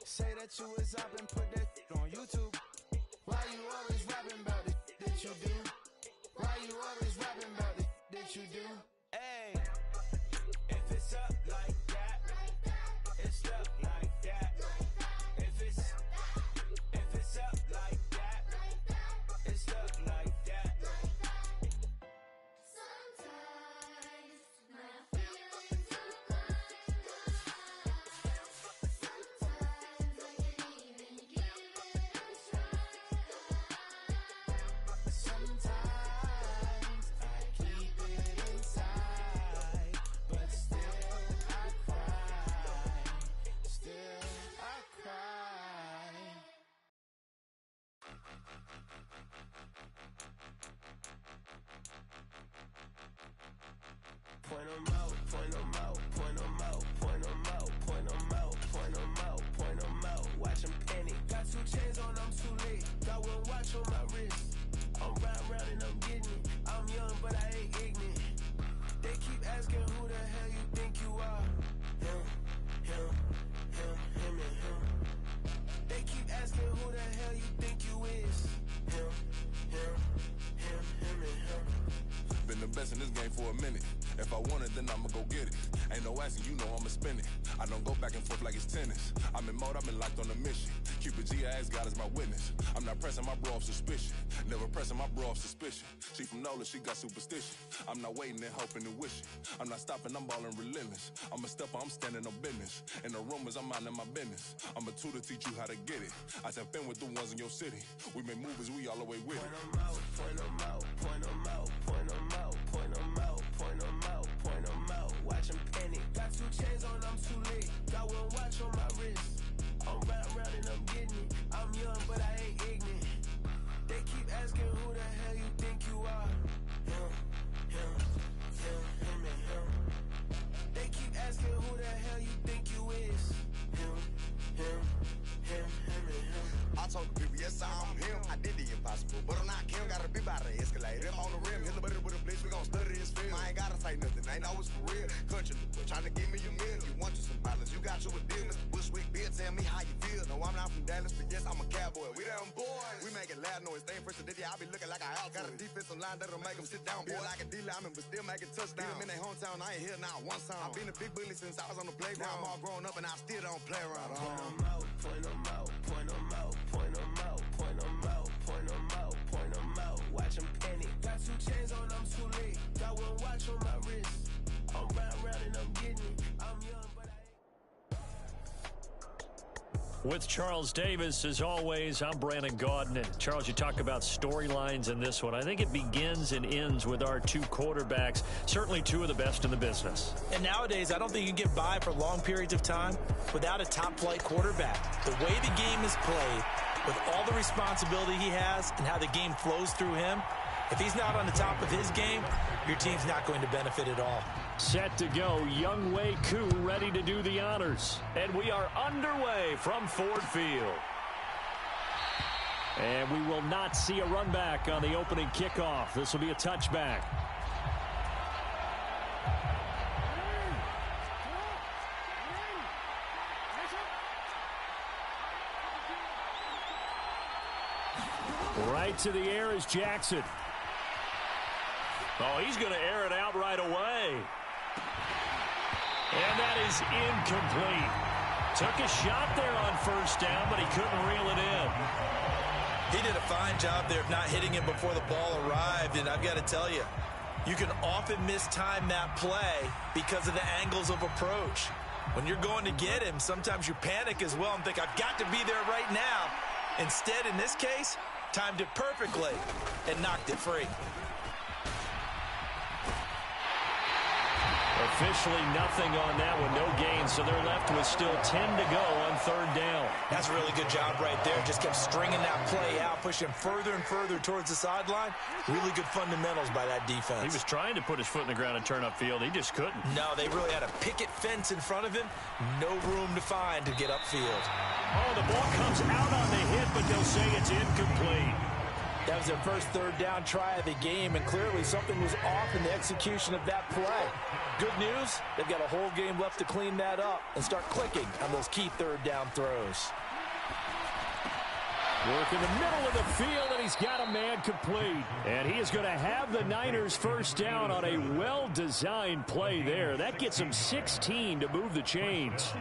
Say that you was up and put that on YouTube. Why you always rapping about the that you do? Why you always rapping about the that you do? Hey, If it's up like that, it's up like that. If it's up like that, it's up like that. Sometimes my feelings are blind. Sometimes I can't even give it a try. sometimes I keep it inside, but still I cry. Still I cry. Point 'em out, point 'em out, point 'em out, point 'em out, point 'em out, point 'em out, point 'em out. Watch 'em panic. Got 2 chains on, I'm too late. Got 1 watch on my wrist. I'm round and I'm getting it. I'm young, but I ain't ignorant. They keep asking who the hell you think you are. Him, him, him, him, and him. They keep asking who the hell you think you is. Him, him, him, him, and him. Been the best in this game for a minute. If I want it, then I'ma go get it. Ain't no asking, you know I'ma spin it. I don't go back and forth like it's tennis. I'm in mode, I've been locked on a mission. Cupid G, I ask God as my witness. I'm not pressing my bro off suspicion. Never pressing my bro off suspicion. She from Nola, she got superstition. I'm not waiting and hoping and wishing. I'm not stopping, I'm balling relentless. I'm a stepper, I'm standing on business. In the rumors, I'm minding my business. I'm a tutor, teach you how to get it. I tap in with the ones in your city. We make movies, we all the way with it. Point 'em out, point 'em out, point 'em out, point 'em out, point 'em out, point 'em out, point 'em out. Watch 'em panic. Got 2 chains on, I'm too late. Got 1 watch on my wrist. I'm round and I'm getting it. I'm young, but I ain't ignorant. They keep asking who the hell you think you are. Him, him, him, him, and him. They keep asking who the hell you think you is. Him, him, him, him, and him. I told the people, yes, I'm him. I did the impossible, but I'm not Kim. Gotta be by the escalator. On the rim, hit the butter with a blitz. We gon' study this film. I ain't gotta say nothing. Ain't always for real. Country, trying to give me a meal. You want you some violence. You got you a deal. Mr. Bushwick, Bill, tell me how you feel. No, I'm not from Dallas, but yes, I'm a cowboy. We them boys. We making loud noise. Staying fresh to this, I be looking like a house. Got a defensive line that'll make them sit down. Boy, like a D-lineman, but still making touchdowns. Beat them in their hometown. I ain't here now one time. I've been a big bully since I was on the playground. I'm all grown up and I still don't play around. Point 'em out, point 'em out, point 'em out, point 'em out, point 'em out, point 'em out, point 'em out. Watch 'em panic. Got 2 chains on, I'm too late. Got 1 watch on my wrist. I'm round and I'm getting it. I'm young, but I ain't. With Charles Davis, as always, I'm Brandon Gaudin. And Charles, you talk about storylines in this one. I think it begins and ends with our 2 quarterbacks, certainly 2 of the best in the business. And nowadays, I don't think you can get by for long periods of time without a top-flight quarterback. The way the game is played, with all the responsibility he has and how the game flows through him, if he's not on the top of his game, your team's not going to benefit at all. Set to go, Younghoe Koo ready to do the honors. And we are underway from Ford Field. And we will not see a run back on the opening kickoff. This will be a touchback. Right to the air is Jackson. Oh, he's going to air it out right away. And that is incomplete. Took a shot there on first down, but he couldn't reel it in. He did a fine job there of not hitting it before the ball arrived, and I've got to tell you, you can often mistime that play because of the angles of approach. When you're going to get him, sometimes you panic as well and think, I've got to be there right now. Instead, in this case, timed it perfectly and knocked it free. Officially nothing on that one, no gain, so they're left with still 10 to go on third down. That's a really good job right there. Just kept stringing that play out, pushing further and further towards the sideline. Really good fundamentals by that defense. He was trying to put his foot in the ground and turn upfield. He just couldn't. No, they really had a picket fence in front of him. No room to find to get upfield. Oh, the ball comes out on the hit, but they'll say it's incomplete. That was their first third down try of the game, and clearly something was off in the execution of that play. Good news, they've got a whole game left to clean that up and start clicking on those key third down throws. Work in the middle of the field, and he's got a man complete. And he is going to have the Niners first down on a well-designed play there. That gets him 16 to move the chains.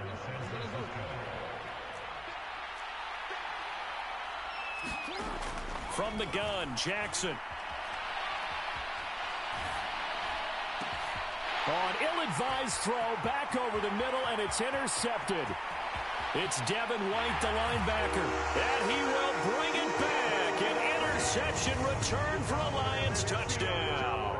From the gun, Jackson. On ill-advised throw, back over the middle, and it's intercepted. It's Devin White, the linebacker, and he will bring it back. An interception return for a Lions touchdown.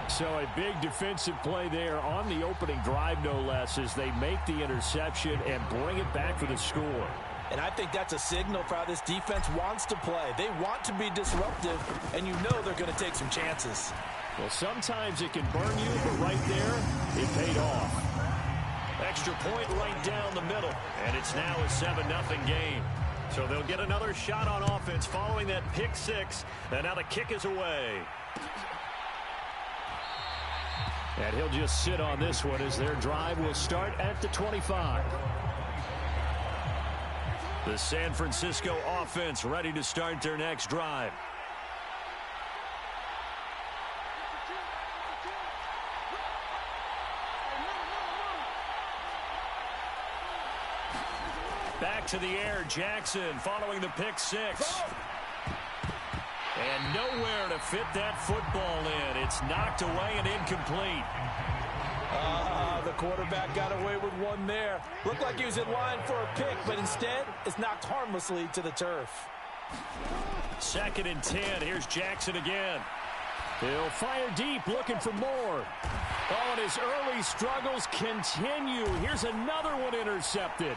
So a big defensive play there on the opening drive, no less, as they make the interception and bring it back for the score. And I think that's a signal for how this defense wants to play. They want to be disruptive, and you know they're going to take some chances. Well, sometimes it can burn you, but right there, it paid off. Extra point right down the middle, and it's now a 7-0 game. So they'll get another shot on offense following that pick six, and now the kick is away. And he'll just sit on this one as their drive will start at the 25. The San Francisco offense ready to start their next drive. Back to the air, Jackson following the pick six. And nowhere to fit that football in. It's knocked away and incomplete. The quarterback got away with one there. Looked like he was in line for a pick, but instead, it's knocked harmlessly to the turf. 2nd and 10. Here's Jackson again. He'll fire deep, looking for more. Oh, and his early struggles continue. Here's another one intercepted.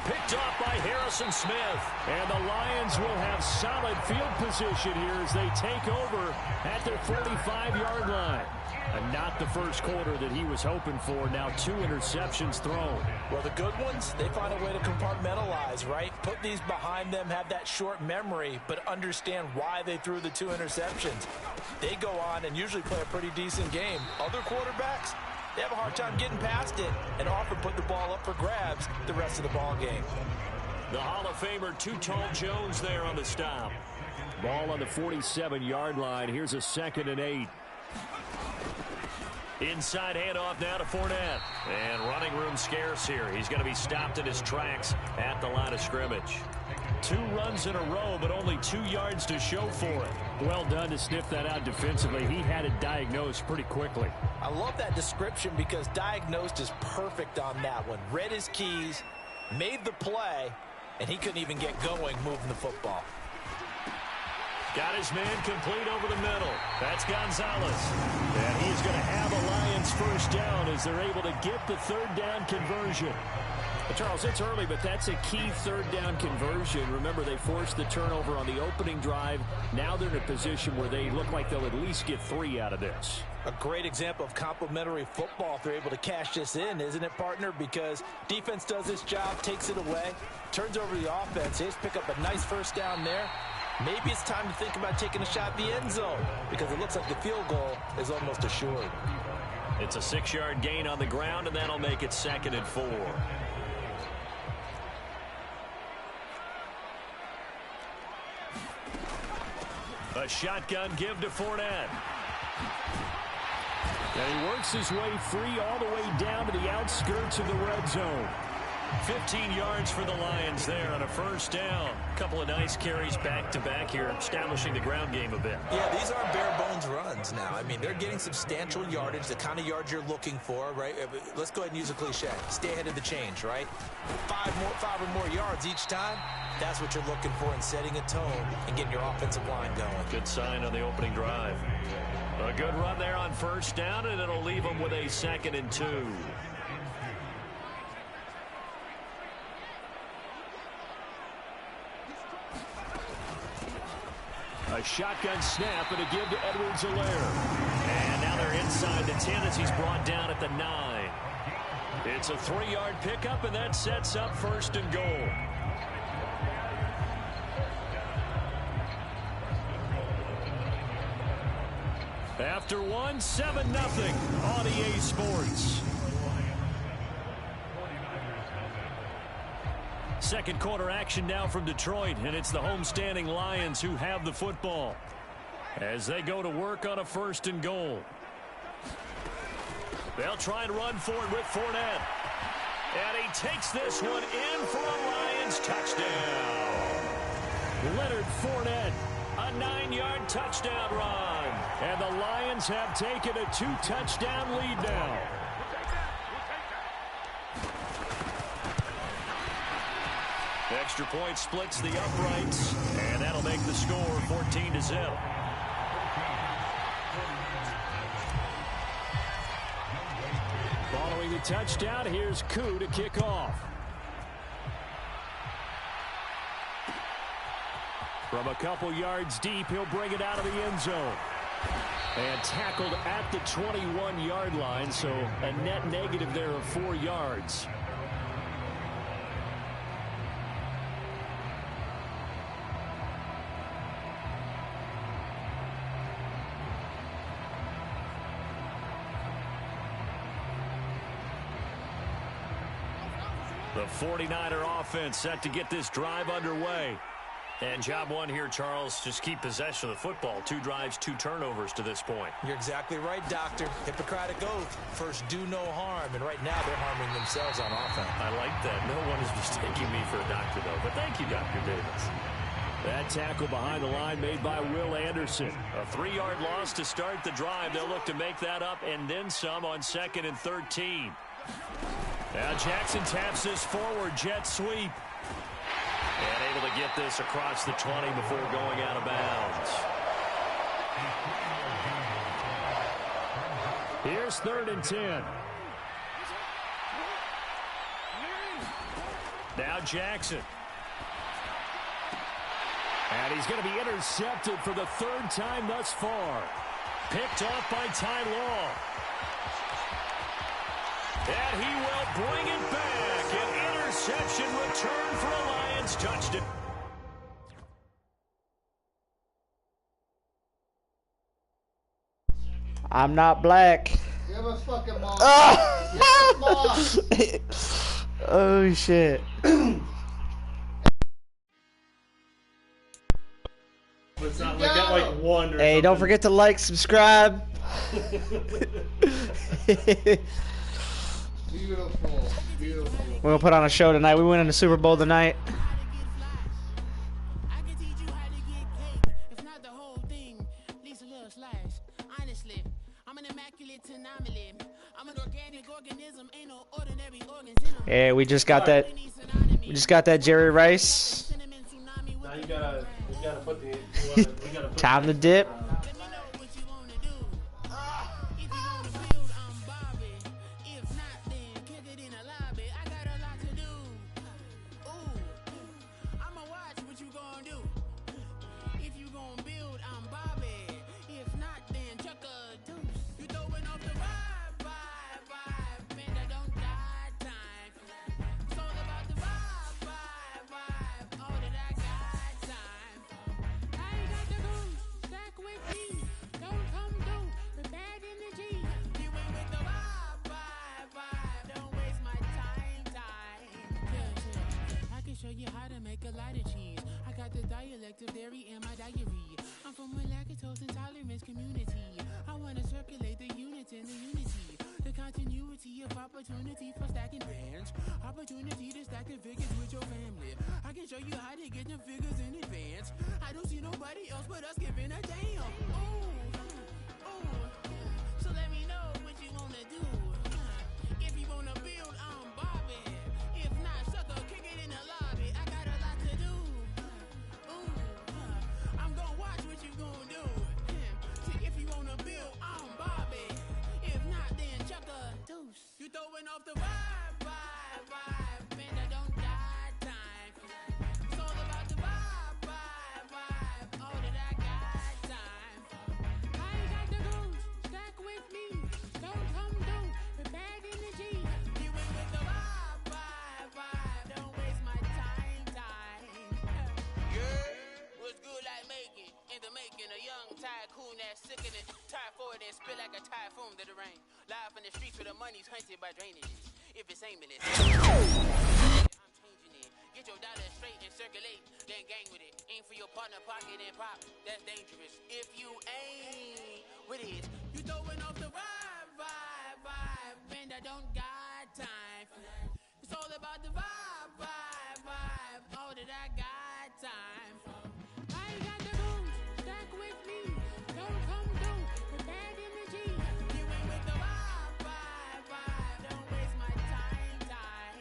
Picked off by Harrison Smith. And the Lions will have solid field position here as they take over at their 45-yard line. And not the first quarter that he was hoping for. Now 2 interceptions thrown. Well, the good ones, they find a way to compartmentalize, right? Put these behind them, have that short memory, but understand why they threw the 2 interceptions. They go on and usually play a pretty decent game. Other quarterbacks, they have a hard time getting past it and often put the ball up for grabs the rest of the ball game. The Hall of Famer, Too Tall Jones there on the stop. Ball on the 47-yard line. Here's a 2nd and 8. Inside handoff now to Fournette. And running room scarce here. He's going to be stopped in his tracks at the line of scrimmage. 2 runs in a row, but only 2 yards to show for it. Well done to sniff that out defensively. He had it diagnosed pretty quickly. I love that description because diagnosed is perfect on that one. Read his keys, made the play, and he couldn't even get going moving the football. Got his man complete over the middle. That's Gonzalez. And he's going to have a Lions first down as they're able to get the 3rd down conversion. Well, Charles, it's early, but that's a key 3rd down conversion. Remember, they forced the turnover on the opening drive. Now they're in a position where they look like they'll at least get 3 out of this. A great example of complementary football if they're able to cash this in, isn't it, partner? Because defense does its job, takes it away, turns over the offense. They just pick up a nice first down there. Maybe it's time to think about taking a shot at the end zone because it looks like the field goal is almost assured. It's a 6-yard gain on the ground, and that'll make it 2nd and 4. A shotgun give to Fournette. And he works his way free all the way down to the outskirts of the red zone. 15 yards for the Lions there on a first down. A couple of nice carries back-to-back here, establishing the ground game a bit. Yeah, these aren't bare-bones runs now. I mean, they're getting substantial yardage, the kind of yards you're looking for, right? Let's go ahead and use a cliche. Stay ahead of the change, right? Five or more yards each time. That's what you're looking for in setting a tone and getting your offensive line going. Good sign on the opening drive. A good run there on first down, and it'll leave them with a 2nd and 2. A shotgun snap and a give to Edwards-Helaire. And now they're inside the 10 as he's brought down at the 9. It's a 3-yard pickup, and that sets up 1st and goal. After 1, 7-0 on EA Sports. Second quarter action now from Detroit, and it's the homestanding Lions who have the football as they go to work on a 1st and goal. They'll try and run for it with Fournette. And he takes this one in for a Lions touchdown. Leonard Fournette, a 9-yard touchdown run. And the Lions have taken a 2-touchdown lead now. Extra point splits the uprights, and that'll make the score 14-0. Following the touchdown, here's Koo to kick off. From a couple yards deep, he'll bring it out of the end zone. And tackled at the 21-yard line, so a net negative there of 4 yards. The 49er offense set to get this drive underway. And job one here, Charles, just keep possession of the football. 2 drives, 2 turnovers to this point. You're exactly right, Doctor. Hippocratic oath. First, do no harm. And right now, they're harming themselves on offense. I like that. No one is mistaking me for a doctor, though. But thank you, Dr. Davis. That tackle behind the line made by Will Anderson. A 3-yard loss to start the drive. They'll look to make that up and then some on 2nd and 13. Now Jackson taps this forward jet sweep. And able to get this across the 20 before going out of bounds. Here's 3rd and 10. Now Jackson. And he's going to be intercepted for the 3rd time thus far. Picked off by Ty Law. And he will bring it back. An interception return for a Lions touchdown. I'm not black. Give us fucking mom. Oh, oh shit. It's not like that, like one. Or hey, something. Don't forget to like, subscribe. Beautiful, beautiful. We're gonna put on a show tonight. We went in the Super Bowl tonight. Yeah, we just got that. We just got that Jerry Rice. Now you gotta put the. Time to dip. Dairy in my diary. I'm from a lactose intolerance community. I wanna show you how to get them figures in advance. I don't see nobody else but us giving a damn. Ooh, ooh. So let me know what you wanna do. If you wanna build, I'm Bobby. If not, sucker, kick it in the lobby. I got a lot to do. Ooh, I'm gonna watch what you gonna do. See, if you wanna build, I'm Bobby. If not, then chuck a deuce. You throwing off the vibe, vibe, vibe. Man, I don't die time. It's all about the vibe, vibe, vibe. All that I got time. I ain't got the goose, stack with me. Don't come through with bad energy. You ain't with the vibe, vibe, vibe. Don't waste my time, time. Yeah, what's good like making? In the making, a young tycoon that's sickening. Tire forward and spit like a typhoon to the rain. Live in the streets where the money's hunted by drainages. If it's aimless, I'm changing it. Get your dollar straight and circulate, then gang with it. Aim for your partner, pocket and pop. That's dangerous. If you ain't with it, you throwing off the vibe, vibe, vibe. Man, I don't got time. It's all about the vibe, vibe, vibe. All that I got time. I ain't got the goons, stack with me. Don't come through with bad energy. You ain't with the vibe, vibe, vibe. Don't waste my time, time.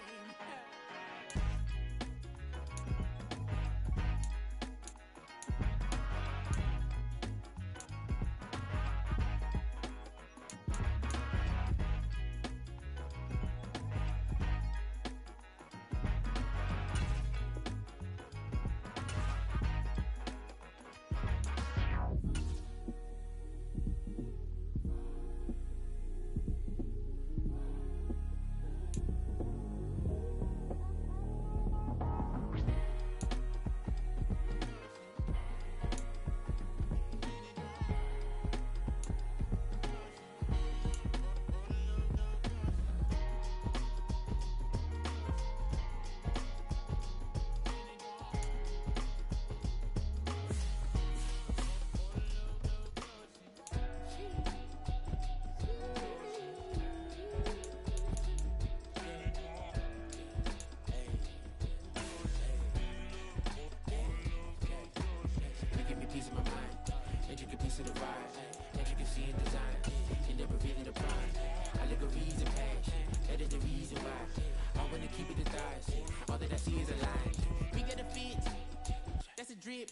Drip,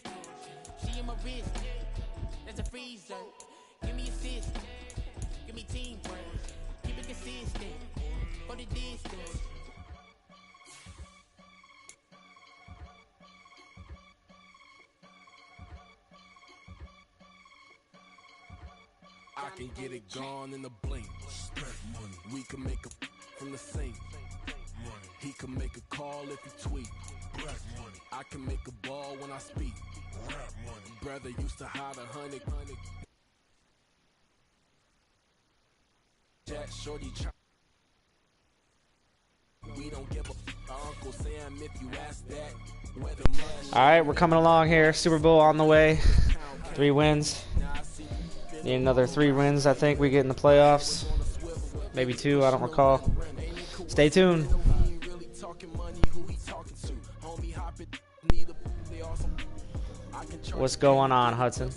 she in my wrist, that's a freezer. Give me assist, give me teamwork, keep it consistent, for the distance. I can get it gone in a blink. We can make a from the sink. He can make a call if he tweet. I can make a ball when I speak. Brother used to hide 100. Jack Shorty we don't give a Uncle Sam if you ask that. All right, we're coming along here. Super Bowl on the way. 3 wins. Need another 3 wins. I think we get in the playoffs. Maybe 2. I don't recall. Stay tuned. What's going on, Hudson?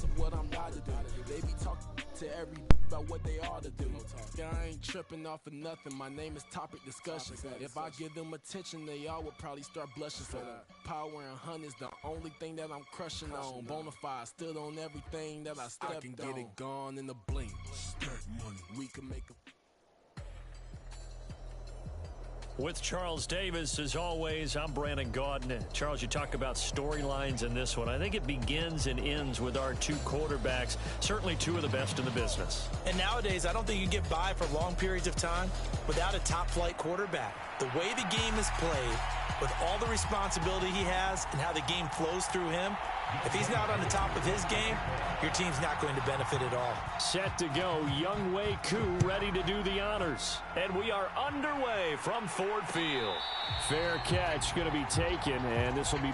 I ain't tripping off of nothing. My name is Topic Discussion. If I give them attention, they all would probably start blushing. So power and hunt is the only thing that I'm crushing on. Bonafide stood on everything that I stepped on. I can get it gone in a blink. We can make a With Charles Davis, as always, I'm Brandon Gaudin. Charles, you talk about storylines in this one. I think it begins and ends with our 2 quarterbacks, certainly 2 of the best in the business. And nowadays, I don't think you get by for long periods of time without a top-flight quarterback. The way the game is played, with all the responsibility he has and how the game flows through him, if he's not on the top of his game, your team's not going to benefit at all. Set to go, Younghoe Koo ready to do the honors. And we are underway from Ford Field. Fair catch going to be taken, and this will be...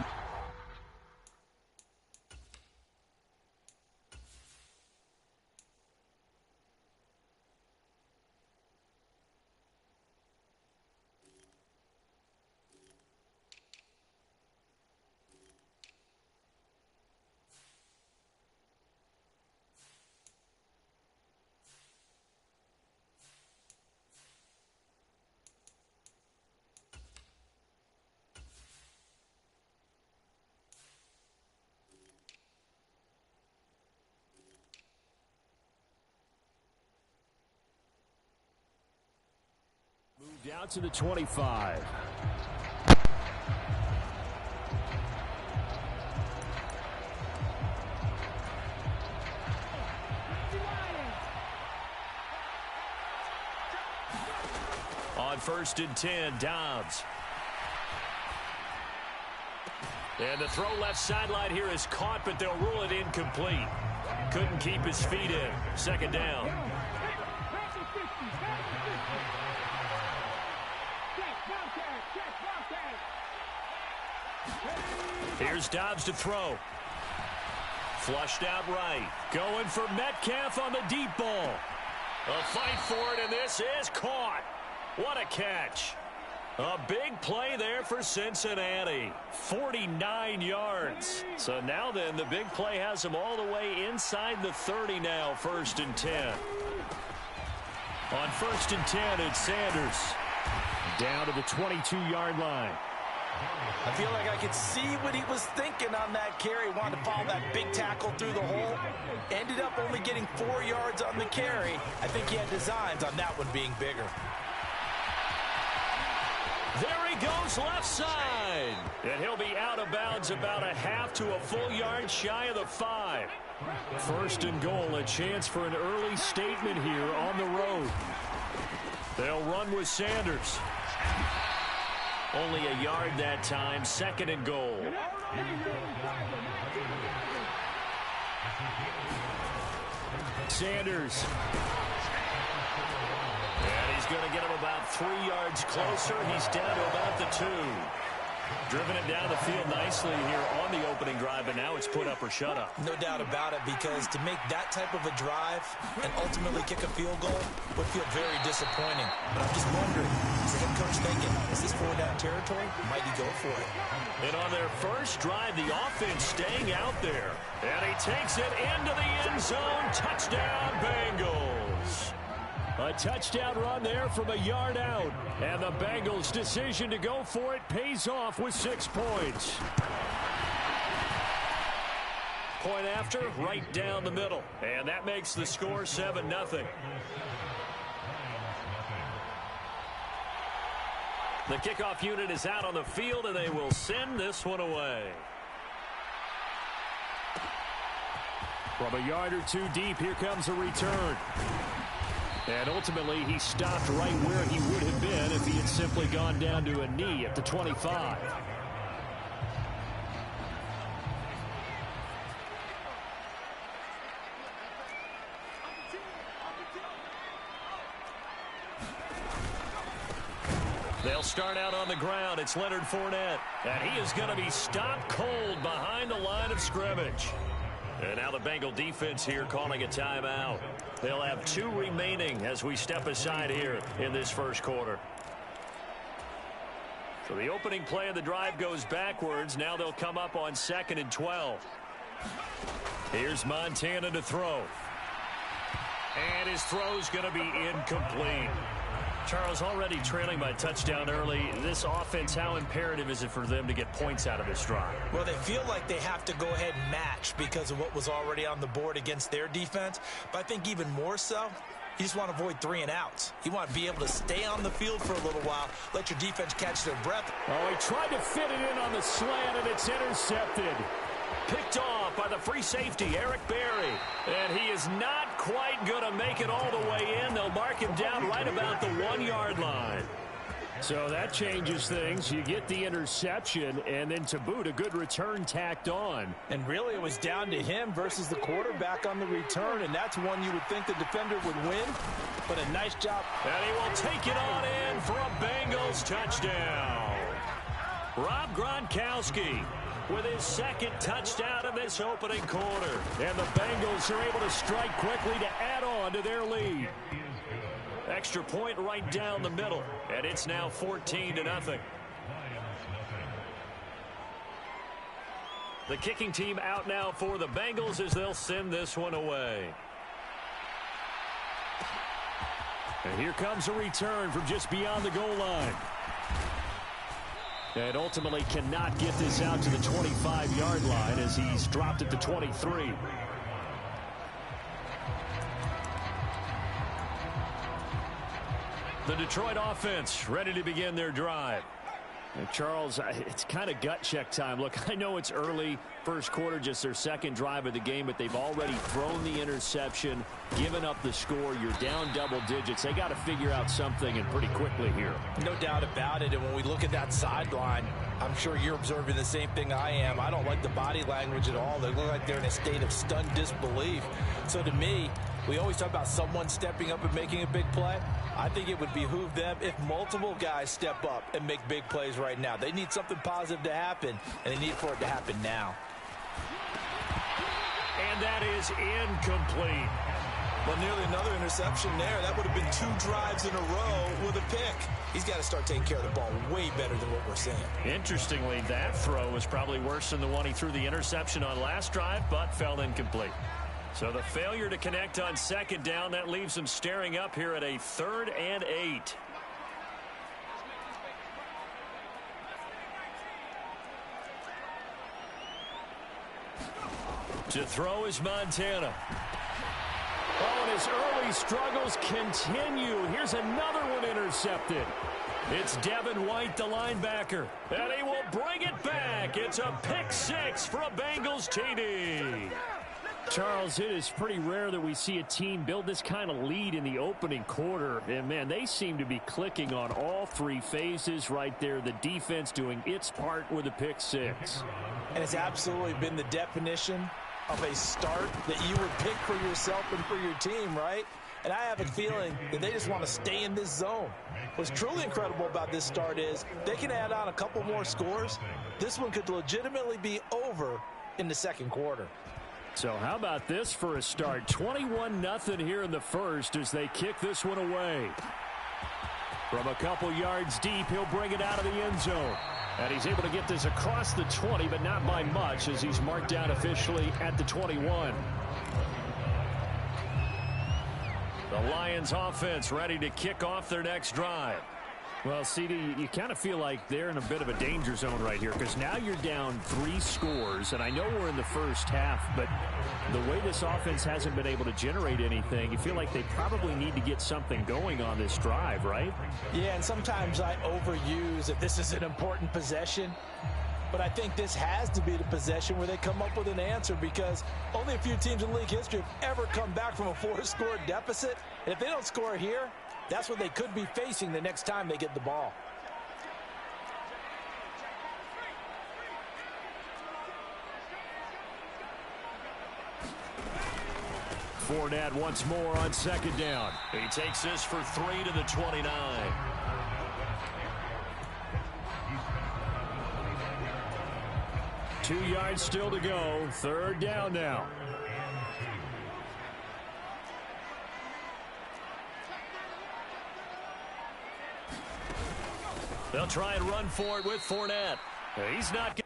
Down to the 25. On 1st and 10, Dobbs. And the throw left sideline here is caught, but they'll rule it incomplete. Couldn't keep his feet in. 2nd down. Here's Dobbs to throw. Flushed out right. Going for Metcalf on the deep ball. A fight for it, and this is caught. What a catch. A big play there for Cincinnati. 49 yards. So now then, the big play has them all the way inside the 30 now, 1st and 10. On 1st and 10, it's Sanders. Down to the 22-yard line. I feel like I could see what he was thinking on that carry. Wanted to follow that big tackle through the hole. Ended up only getting 4 yards on the carry. I think he had designs on that one being bigger. There he goes left side. And he'll be out of bounds about a half to a full yard shy of the 5. 1st and goal, a chance for an early statement here on the road. They'll run with Sanders. Only a yard that time, 2nd and goal. Sanders. And he's going to get him about 3 yards closer. He's down to about the 2. Driven it down the field nicely here on the opening drive, but now it's put up or shut up. No doubt about it, because to make that type of a drive and ultimately kick a field goal would feel very disappointing. But I'm just wondering, is the head coach thinking, is this 4-down territory? Might he go for it? And on their first drive, the offense staying out there. And he takes it into the end zone. Touchdown, Bengals. A touchdown run there from a yard out. And the Bengals' decision to go for it pays off with 6 points. Point after, right down the middle. And that makes the score 7-0. The kickoff unit is out on the field, and they will send this one away. From a yard or 2 deep, here comes a return. And ultimately, he stopped right where he would have been if he had simply gone down to a knee at the 25. They'll start out on the ground. It's Leonard Fournette. And he is going to be stopped cold behind the line of scrimmage. And now the Bengal defense here calling a timeout. They'll have 2 remaining as we step aside here in this first quarter. So the opening play of the drive goes backwards. Now they'll come up on 2nd and 12. Here's Montana to throw. And his throw's going to be incomplete. Charles, already trailing by touchdown early. This offense, how imperative is it for them to get points out of this drive? Well, they feel like they have to go ahead and match because of what was already on the board against their defense. But I think even more so, you just want to avoid 3 and outs. You want to be able to stay on the field for a little while, let your defense catch their breath. Oh, he tried to fit it in on the slant, and it's intercepted. Picked off by the free safety, Eric Berry. And he is not quite going to make it all the way in. They'll mark him down right about the 1-yard line. So that changes things. You get the interception, and then to boot, a good return tacked on. And really, it was down to him versus the quarterback on the return, and that's one you would think the defender would win. But a nice job. And he will take it on in for a Bengals touchdown. Rob Gronkowski with his 2nd touchdown of this opening quarter. And the Bengals are able to strike quickly to add on to their lead. Extra point right down the middle. And it's now 14-0. The kicking team out now for the Bengals as they'll send this one away. And here comes a return from just beyond the goal line. And ultimately cannot get this out to the 25-yard line as he's dropped at the 23. The Detroit offense ready to begin their drive. And Charles, it's kind of gut check time. Look, I know it's early, first quarter, just their second drive of the game, but they've already thrown the interception, given up the score. You're down double digits. They got to figure out something, and pretty quickly here. No doubt about it. And when we look at that sideline, I'm sure you're observing the same thing I am. I don't like the body language at all. They look like they're in a state of stunned disbelief. So to me, we always talk about someone stepping up and making a big play. I think it would behoove them if multiple guys step up and make big plays right now. They need something positive to happen, and they need for it to happen now. And that is incomplete. Well, nearly another interception there. That would have been 2 drives in a row with a pick. He's got to start taking care of the ball way better than what we're seeing. Interestingly, that throw was probably worse than the one he threw the interception on last drive, but fell incomplete. So the failure to connect on second down, that leaves them staring up here at a 3rd and 8. To throw is Montana. Oh, and his early struggles continue. Here's another one intercepted. It's Devin White, the linebacker, and he will bring it back. It's a pick 6 for a Bengals TD. Charles, it is pretty rare that we see a team build this kind of lead in the opening quarter. And, man, they seem to be clicking on all 3 phases right there. The defense doing its part with a pick 6. And it's absolutely been the definition of a start that you would pick for yourself and for your team, right? And I have a feeling that they just want to stay in this zone. What's truly incredible about this start is they can add on a couple more scores. This one could legitimately be over in the second quarter. So how about this for a start? 21-0 here in the first as they kick this one away. From a couple yards deep, he'll bring it out of the end zone. And he's able to get this across the 20, but not by much as he's marked down officially at the 21. The Lions offense ready to kick off their next drive. Well, CD, you kind of feel like they're in a bit of a danger zone right here because now you're down 3 scores, and I know we're in the first half, but the way this offense hasn't been able to generate anything, you feel like they probably need to get something going on this drive, right? Yeah, and sometimes I overuse if this is an important possession, but I think this has to be the possession where they come up with an answer because only a few teams in league history have ever come back from a 4-score deficit, and if they don't score here, that's what they could be facing the next time they get the ball. Fournette once more on second down. He takes this for 3 to the 29. Two yards still to go. Third down now. They'll try and run for it with Fournette. He's not going.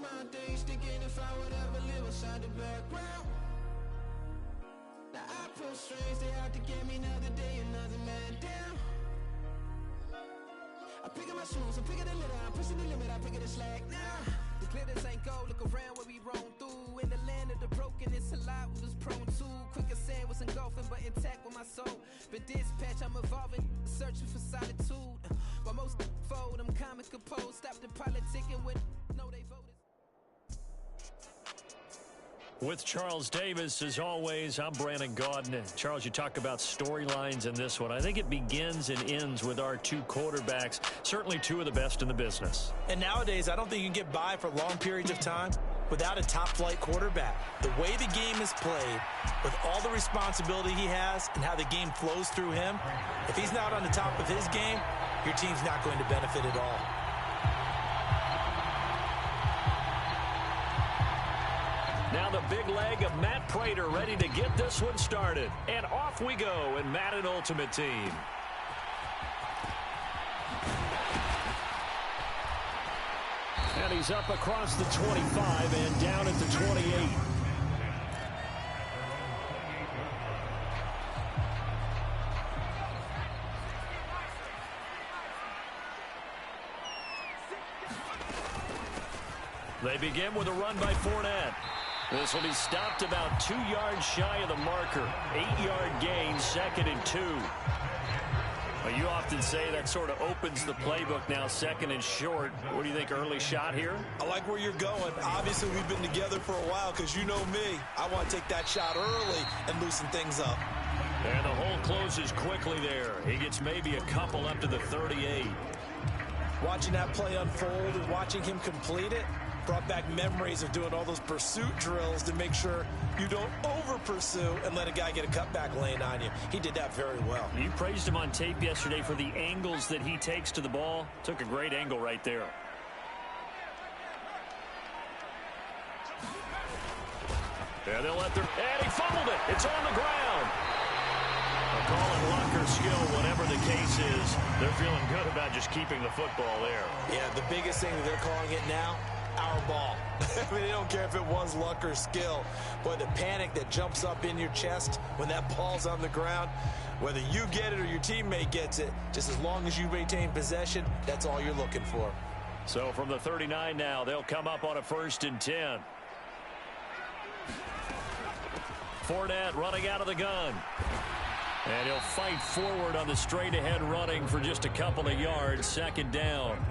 My days thinking if I would ever live inside the background. Now I pull strings, they out to get me another day, another man down. I pick up my shoes, I'm picking the litter, I'm pushing the limit, I pick it a slack now. The glitters ain't gold, look around where we roam through. In the land of the broken, it's a lot we was prone to. Quicker sand was engulfing, but intact with my soul. But dispatch, I'm evolving, searching for solitude. While most fold, I'm comic composed. Stop the politicking with no, they voted. With Charles Davis, as always, I'm Brandon Gaudin. Charles, you talk about storylines in this one. I think it begins and ends with our two quarterbacks, certainly two of the best in the business. And nowadays, I don't think you can get by for long periods of time without a top-flight quarterback. The way the game is played, with all the responsibility he has and how the game flows through him, if he's not on the top of his game, your team's not going to benefit at all. Now the big leg of Matt Prater ready to get this one started. And off we go in Madden Ultimate Team. And he's up across the 25 and down at the 28. They begin with a run by Fournette. This will be stopped about 2 yards shy of the marker. 8-yard gain, 2nd and 2. Well, you often say that sort of opens the playbook now, 2nd and short. What do you think, early shot here? I like where you're going. Obviously, we've been together for a while because you know me. I want to take that shot early and loosen things up. And the hole closes quickly there. He gets maybe a couple up to the 38. Watching that play unfold and watching him complete it brought back memories of doing all those pursuit drills to make sure you don't over-pursue and let a guy get a cutback lane on you. He did that very well. You praised him on tape yesterday for the angles that he takes to the ball. Took a great angle right there. And they'll let their... And he fumbled it. It's on the ground. A call it luck or skill, whatever the case is. They're feeling good about just keeping the football there. Yeah, the biggest thing that they're calling it now, our ball. I mean, they don't care if it was luck or skill. Boy, the panic that jumps up in your chest when that ball's on the ground, whether you get it or your teammate gets it, just as long as you maintain possession, that's all you're looking for. So from the 39 now, they'll come up on a 1st and 10. Fournette running out of the gun. And he'll fight forward on the straight-ahead running for just a couple of yards, 2nd down.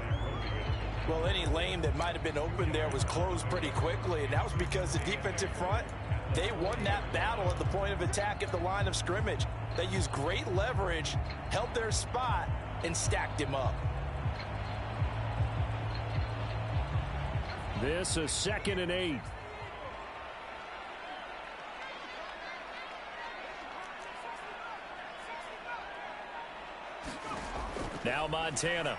Well, any lane that might have been open there was closed pretty quickly, and that was because the defensive front, they won that battle at the point of attack at the line of scrimmage. They used great leverage, held their spot, and stacked him up. This is 2nd and 8. Now Montana.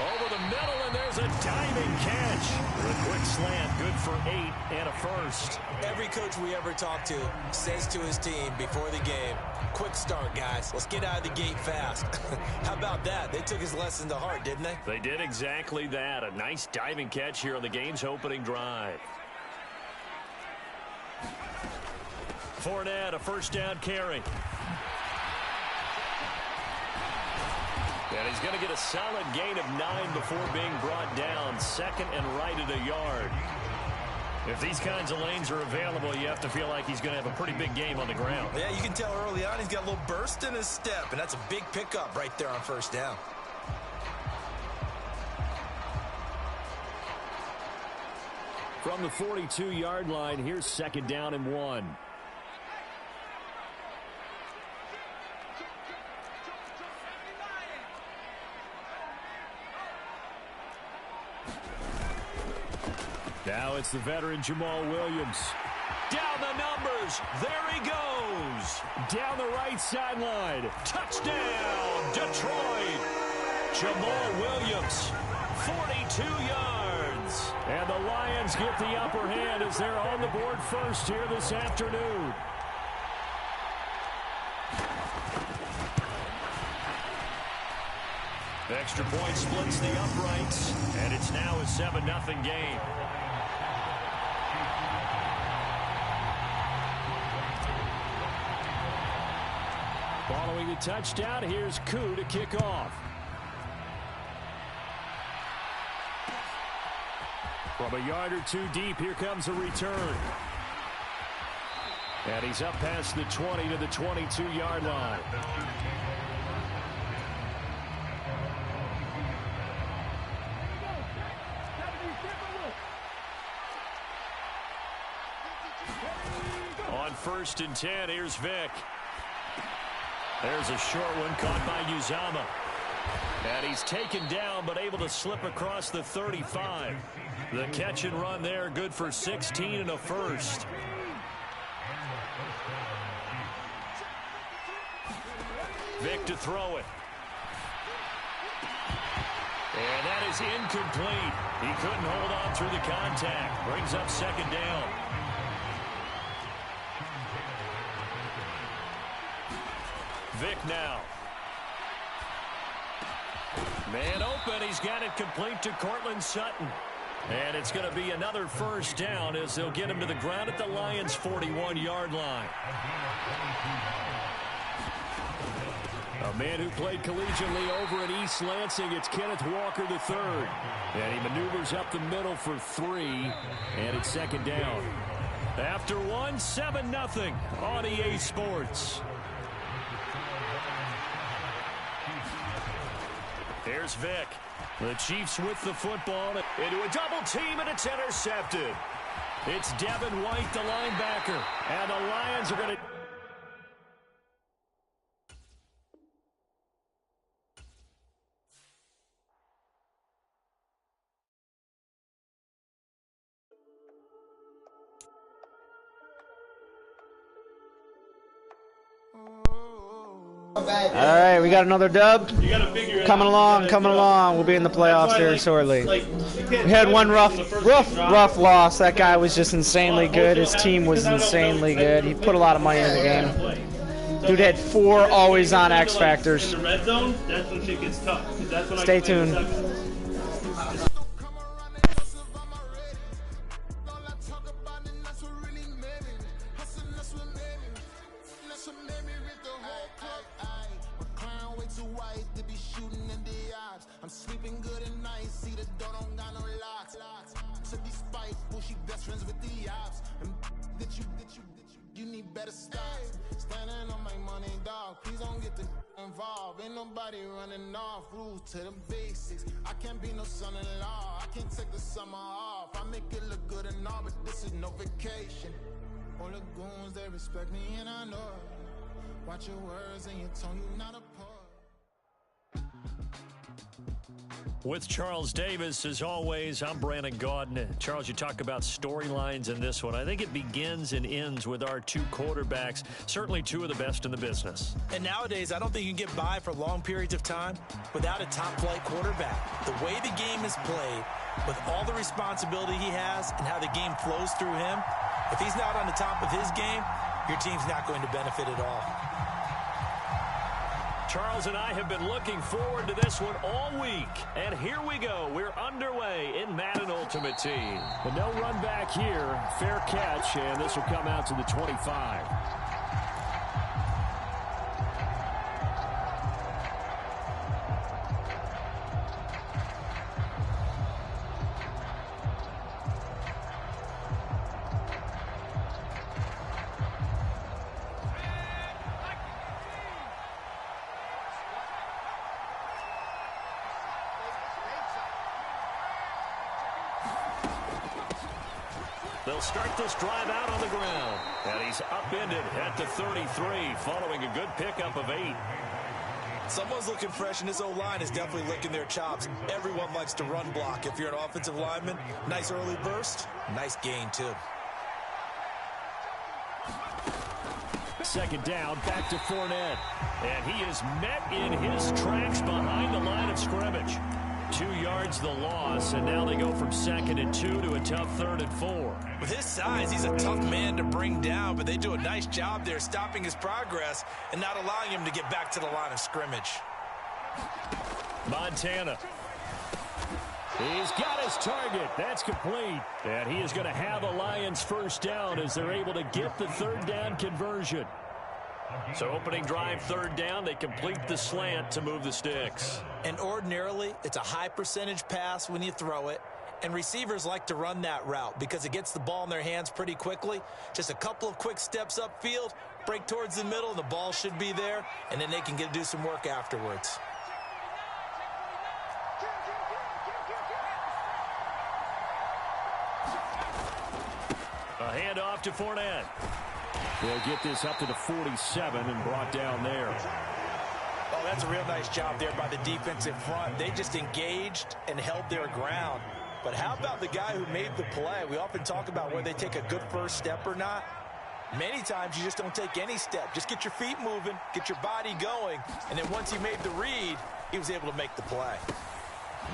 Over the middle, and there's a diving catch. A quick slant, good for 8 and a 1st. Every coach we ever talk to says to his team before the game, quick start, guys. Let's get out of the gate fast. How about that? They took his lesson to heart, didn't they? They did exactly that. A nice diving catch here on the game's opening drive. Fournette, a 1st down carry. And he's going to get a solid gain of 9 before being brought down. 2nd and right at a yard. If these kinds of lanes are available, you have to feel like he's going to have a pretty big game on the ground. Yeah, you can tell early on he's got a little burst in his step, and that's a big pickup right there on 1st down. From the 42-yard line, here's 2nd down and 1. Now it's the veteran Jamal Williams. Down the numbers. There he goes. Down the right sideline. Touchdown, Detroit. Jamal Williams, 42 yards. And the Lions get the upper hand as they're on the board first here this afternoon. The extra point splits the uprights, and it's now a 7-0 game. Following the touchdown, here's Koo to kick off. From a yard or two deep, here comes a return. And he's up past the 20 to the 22-yard line. 1st and 10. Here's Vick. There's a short one caught by Uzomah. And he's taken down but able to slip across the 35. The catch and run there, good for 16 and a first. Vick to throw it. And that is incomplete. He couldn't hold on through the contact. Brings up 2nd down. Vick now. Man open. He's got it complete to Cortland Sutton. And it's going to be another 1st down as they'll get him to the ground at the Lions' 41-yard line. A man who played collegiately over at East Lansing, it's Kenneth Walker III. And he maneuvers up the middle for 3, and it's 2nd down. After 1, 7-0 on EA Sports. Here's Vick. The Chiefs with the football into a double team, and it's intercepted. It's Devin White, the linebacker. And the Lions are going to... All right, we got another dub. Coming along. We'll be in the playoffs here shortly. We had one rough loss. That guy was just insanely good. His team was insanely good. He put a lot of money in the game. Dude had 4 always-on X Factors. In the red zone, that's when shit gets tough. That's when Stay tuned. I'm sleeping good at night, see the door don't got no locks. To be spiteful, she best friends with the ops. And that you need better stocks. Standing on my money, dog, please don't get the involved. Ain't nobody running off, rules to the basics. I can't be no son-in-law, I can't take the summer off. I make it look good and all, but this is no vacation. All the goons, they respect me and I know it. Watch your words and your tone, you not a poet. With Charles Davis, as always, I'm Brandon Gaudin. Charles, you talk about storylines in this one. I think it begins and ends with our 2 quarterbacks, certainly 2 of the best in the business. And nowadays, I don't think you can get by for long periods of time without a top-flight quarterback. The way the game is played, with all the responsibility he has and how the game flows through him, if he's not on the top of his game, your team's not going to benefit at all. Charles and I have been looking forward to this one all week. And here we go. We're underway in Madden Ultimate Team. But no run back here. Fair catch, and this will come out to the 25. They'll start this drive out on the ground. And he's upended at the 33 following a good pickup of 8. Someone's looking fresh, and this O-line is definitely licking their chops. Everyone likes to run block. If you're an offensive lineman, nice early burst, nice gain, too. 2nd down, back to Fournette. And he is met in his tracks behind the line of scrimmage. 2 yards the loss, and now they go from 2nd and 2 to a tough 3rd and 4. With his size, he's a tough man to bring down, but they do a nice job there stopping his progress and not allowing him to get back to the line of scrimmage. Montana. He's got his target. That's complete. And he is going to have a Lions 1st down as they're able to get the 3rd down conversion. So opening drive, 3rd down, they complete the slant to move the sticks. And ordinarily, it's a high percentage pass when you throw it. And receivers like to run that route because it gets the ball in their hands pretty quickly. Just a couple of quick steps upfield, break towards the middle, and the ball should be there. And then they can do some work afterwards. A handoff to Fournette. They'll get this up to the 47 and brought down there. Oh, that's a real nice job there by the defensive front. They just engaged and held their ground. But how about the guy who made the play? We often talk about whether they take a good first step or not. Many times you just don't take any step. Just get your feet moving, get your body going, and then once he made the read, he was able to make the play.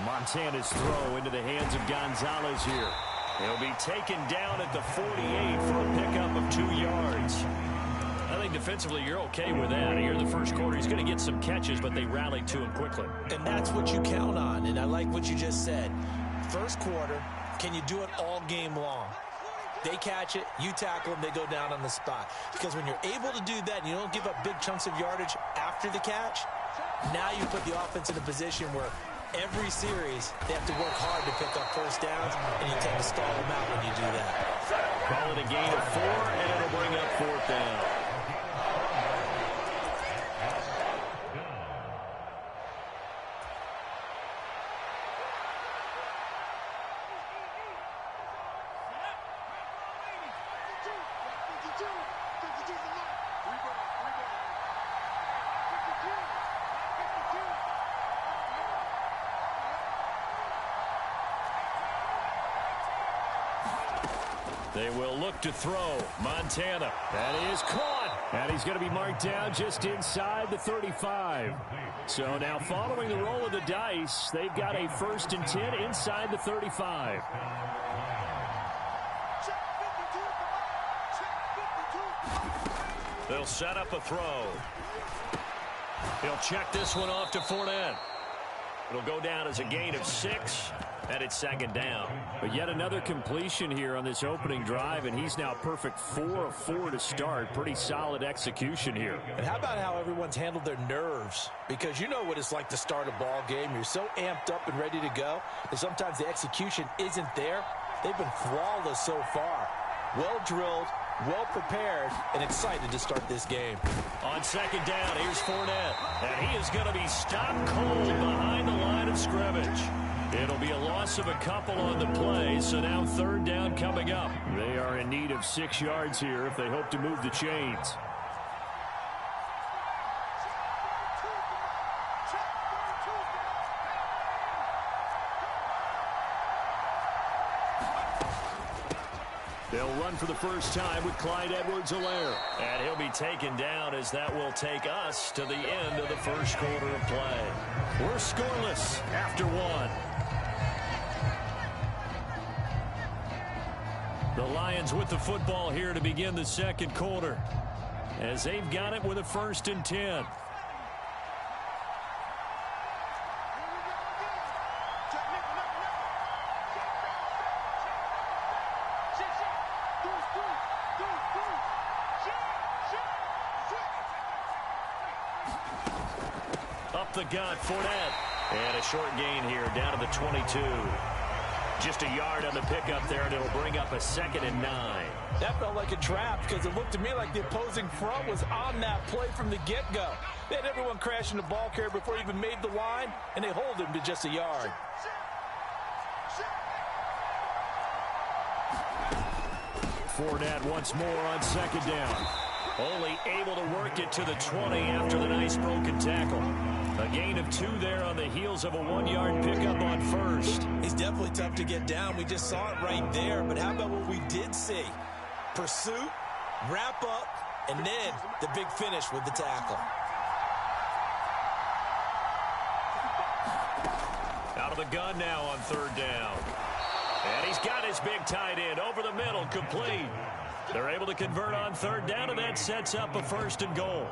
Montana's throw into the hands of Gonzalez here. He'll be taken down at the 48 for a pickup of 2 yards. I think defensively you're okay with that. Here in the first quarter, he's going to get some catches, but they rallied to him quickly. And that's what you count on, and I like what you just said. First quarter, can you do it all game long? They catch it, you tackle them, they go down on the spot. Because when you're able to do that and you don't give up big chunks of yardage after the catch, now you put the offense in a position where every series they have to work hard to pick up first downs, and you tend to stall them out when you do that. Call it a gain of 4, and it'll bring up 4th down. They will look to throw. Montana. That is caught. And he's going to be marked down just inside the 35. So now following the roll of the dice, they've got a 1st and 10 inside the 35. They'll set up a throw. He'll check this one off to Fournette. It'll go down as a gain of 6. And it's 2nd down. But yet another completion here on this opening drive, and he's now perfect 4 of 4 to start. Pretty solid execution here. And how about how everyone's handled their nerves? Because you know what it's like to start a ball game. You're so amped up and ready to go that sometimes the execution isn't there. They've been flawless so far. Well drilled, well prepared, and excited to start this game. On 2nd down, here's Fournette. And he is going to be stopped cold behind the line of scrimmage. It'll be a loss of a couple on the play, so now 3rd down coming up. They are in need of 6 yards here if they hope to move the chains. They'll run for the first time with Clyde Edwards-Helaire. And he'll be taken down as that will take us to the end of the first quarter of play. We're scoreless after 1. The Lions with the football here to begin the second quarter, as they've got it with a 1st and 10. Up the gut, Fournette. And a short gain here down to the 22. Just a yard on the pickup there, and it'll bring up a 2nd and 9. That felt like a trap because it looked to me like the opposing front was on that play from the get-go. They had everyone crashing the ball carrier before he even made the line, and they hold him to just a yard. Fournette once more on 2nd down. Only able to work it to the 20 after the nice broken tackle. A gain of 2 there on the heels of a 1-yard pickup on 1st. He's definitely tough to get down. We just saw it right there. But how about what we did see? Pursuit, wrap up, and then the big finish with the tackle. Out of the gun now on 3rd down. And he's got his big tight end over the middle, complete. They're able to convert on 3rd down, and that sets up a 1st and goal.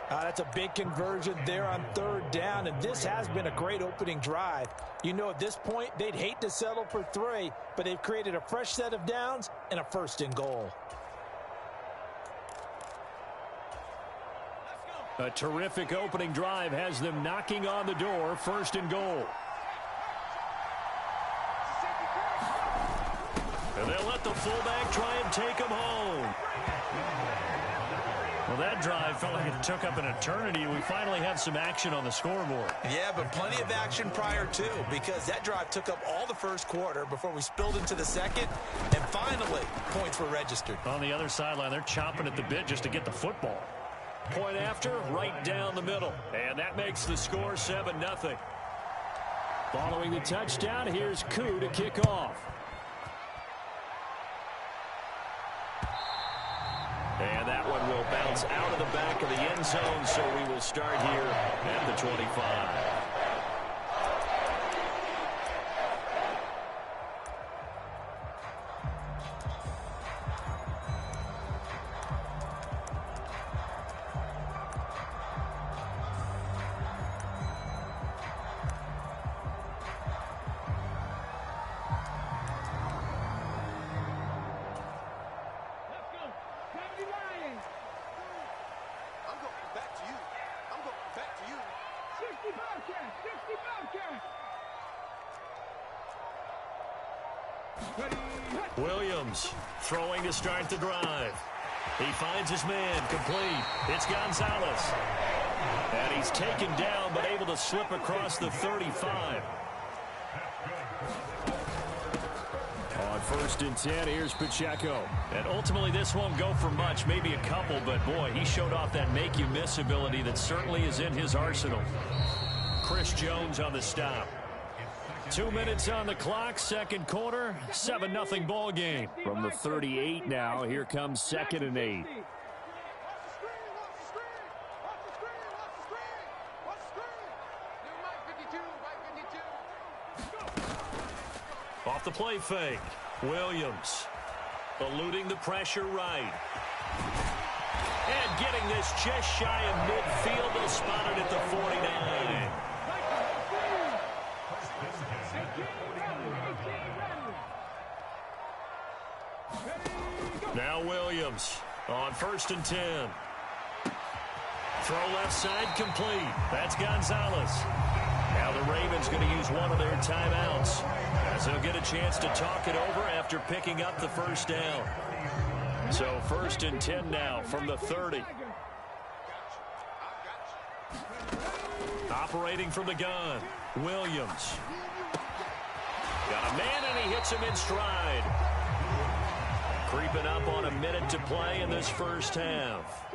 That's a big conversion there on 3rd down, and this has been a great opening drive. You know, at this point, they'd hate to settle for 3, but they've created a fresh set of downs and a 1st and goal. A terrific opening drive has them knocking on the door, 1st and goal. And they'll let the fullback try and take him home. Well, that drive felt like it took up an eternity. We finally have some action on the scoreboard. Yeah, but plenty of action prior to, because that drive took up all the first quarter before we spilled into the second, and finally, points were registered. On the other sideline, they're chomping at the bit just to get the football. Point after, right down the middle. And that makes the score 7-0. Following the touchdown, here's Koo to kick off. And that one will bounce out of the back of the end zone, so we will start here at the 25. Williams throwing to start the drive. He finds his man complete. It's Gonzalez. And he's taken down but able to slip across the 35. On 1st and 10, here's Pacheco. And ultimately this won't go for much, maybe a couple, but boy, he showed off that make-you-miss ability that certainly is in his arsenal. Chris Jones on the stop. 2 minutes on the clock, second quarter, 7-0 ball game. From the 38 now, here comes 2nd and 8. Off the play fake, Williams eluding the pressure right. And getting this just shy of midfield, they'll spot it at the 49. Now Williams on 1st and 10. Throw left side complete. That's Gonzalez. Now the Ravens going to use one of their timeouts as they'll get a chance to talk it over after picking up the first down. So 1st and 10 now from the 30. Operating from the gun, Williams. Got a man and he hits him in stride. Creeping up on a minute to play in this first half.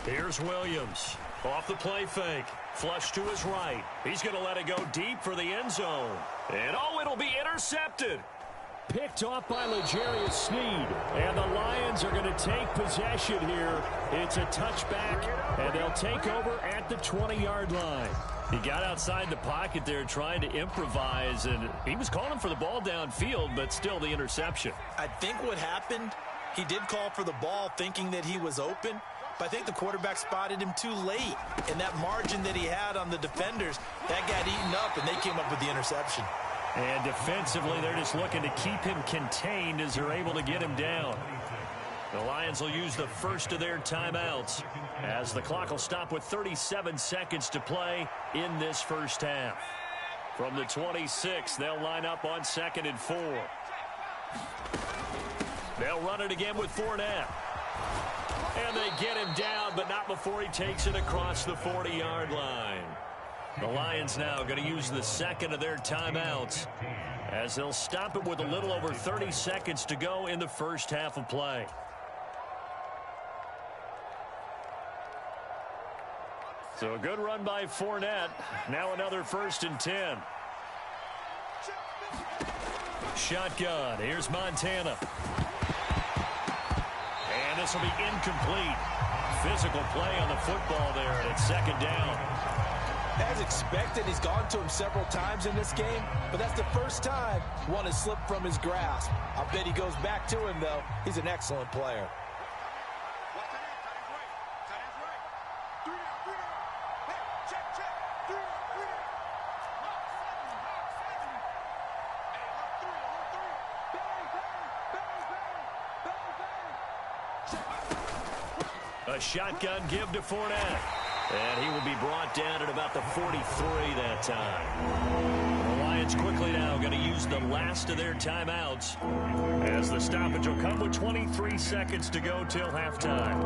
Here's Williams. Off the play fake. Flush to his right. He's going to let it go deep for the end zone. And oh, it'll be intercepted. Picked off by L'Jarius Sneed. And the Lions are going to take possession here. It's a touchback, and they'll take over at the 20-yard line. He got outside the pocket there trying to improvise, and he was calling for the ball downfield, but still the interception. I think what happened, he did call for the ball thinking that he was open, but I think the quarterback spotted him too late. And that margin that he had on the defenders, that got eaten up, and they came up with the interception. And defensively, they're just looking to keep him contained as they're able to get him down. The Lions will use the first of their timeouts as the clock will stop with 37 seconds to play in this first half. From the 26, they'll line up on 2nd and 4. They'll run it again with Fournette. And they get him down, but not before he takes it across the 40-yard line. The Lions now going to use the second of their timeouts as they'll stop it with a little over 30 seconds to go in the first half of play. So a good run by Fournette. Now another 1st and 10. Shotgun. Here's Montana. And this will be incomplete. Physical play on the football there, and it's 2nd down. As expected, he's gone to him several times in this game, but that's the first time one has slipped from his grasp. I bet he goes back to him, though. He's an excellent player. A shotgun give to Fournette. And he will be brought down at about the 43 that time. The defense quickly now going to use the last of their timeouts as the stoppage will come with 23 seconds to go till halftime.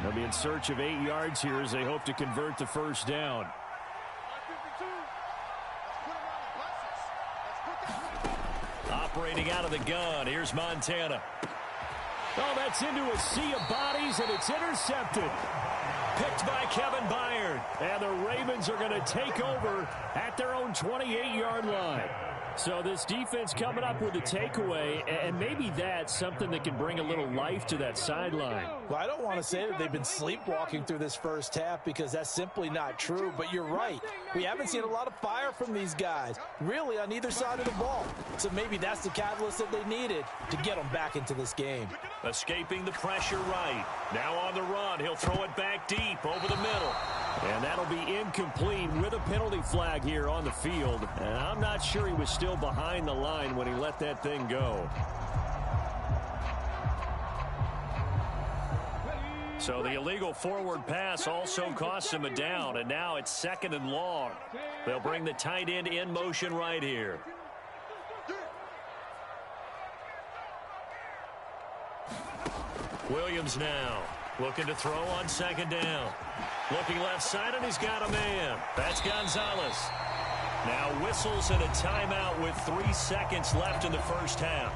They'll be in search of 8 yards here as they hope to convert the first down. Operating out of the gun, here's Montana. Oh, that's into a sea of bodies, and it's intercepted. Picked by Kevin Byard. And the Ravens are going to take over at their own 28-yard line. So this defense coming up with a takeaway, and maybe that's something that can bring a little life to that sideline. Well, I don't want to say that they've been sleepwalking through this first half because that's simply not true, but you're right. We haven't seen a lot of fire from these guys, really, on either side of the ball. So maybe that's the catalyst that they needed to get them back into this game. Escaping the pressure right. Now on the run. He'll throw it back deep over the middle. And that'll be incomplete with a penalty flag here on the field. And I'm not sure he was still behind the line when he let that thing go. So the illegal forward pass also costs him a down. And now it's 2nd and long. They'll bring the tight end in motion right here. Williams now looking to throw on 2nd down. Looking left side, and he's got a man. That's Gonzalez. Now whistles and a timeout with 3 seconds left in the first half.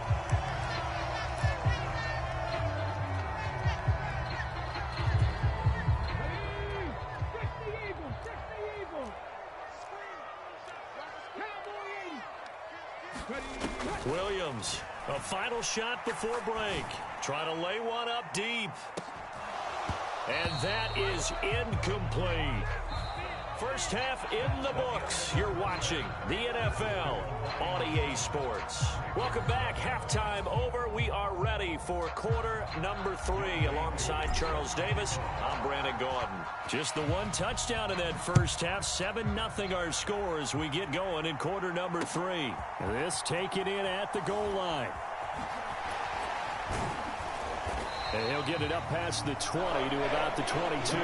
Williams, a final shot before break. Trying to lay one up deep. And that is incomplete. First half in the books. You're watching the NFL on EA Sports. Welcome back. Halftime over. We are ready for quarter number 3. Alongside Charles Davis, I'm Brandon Gordon. Just the one touchdown in that first half. 7-0 our score as we get going in quarter number 3. This taken in at the goal line. And he'll get it up past the 20 to about the 22.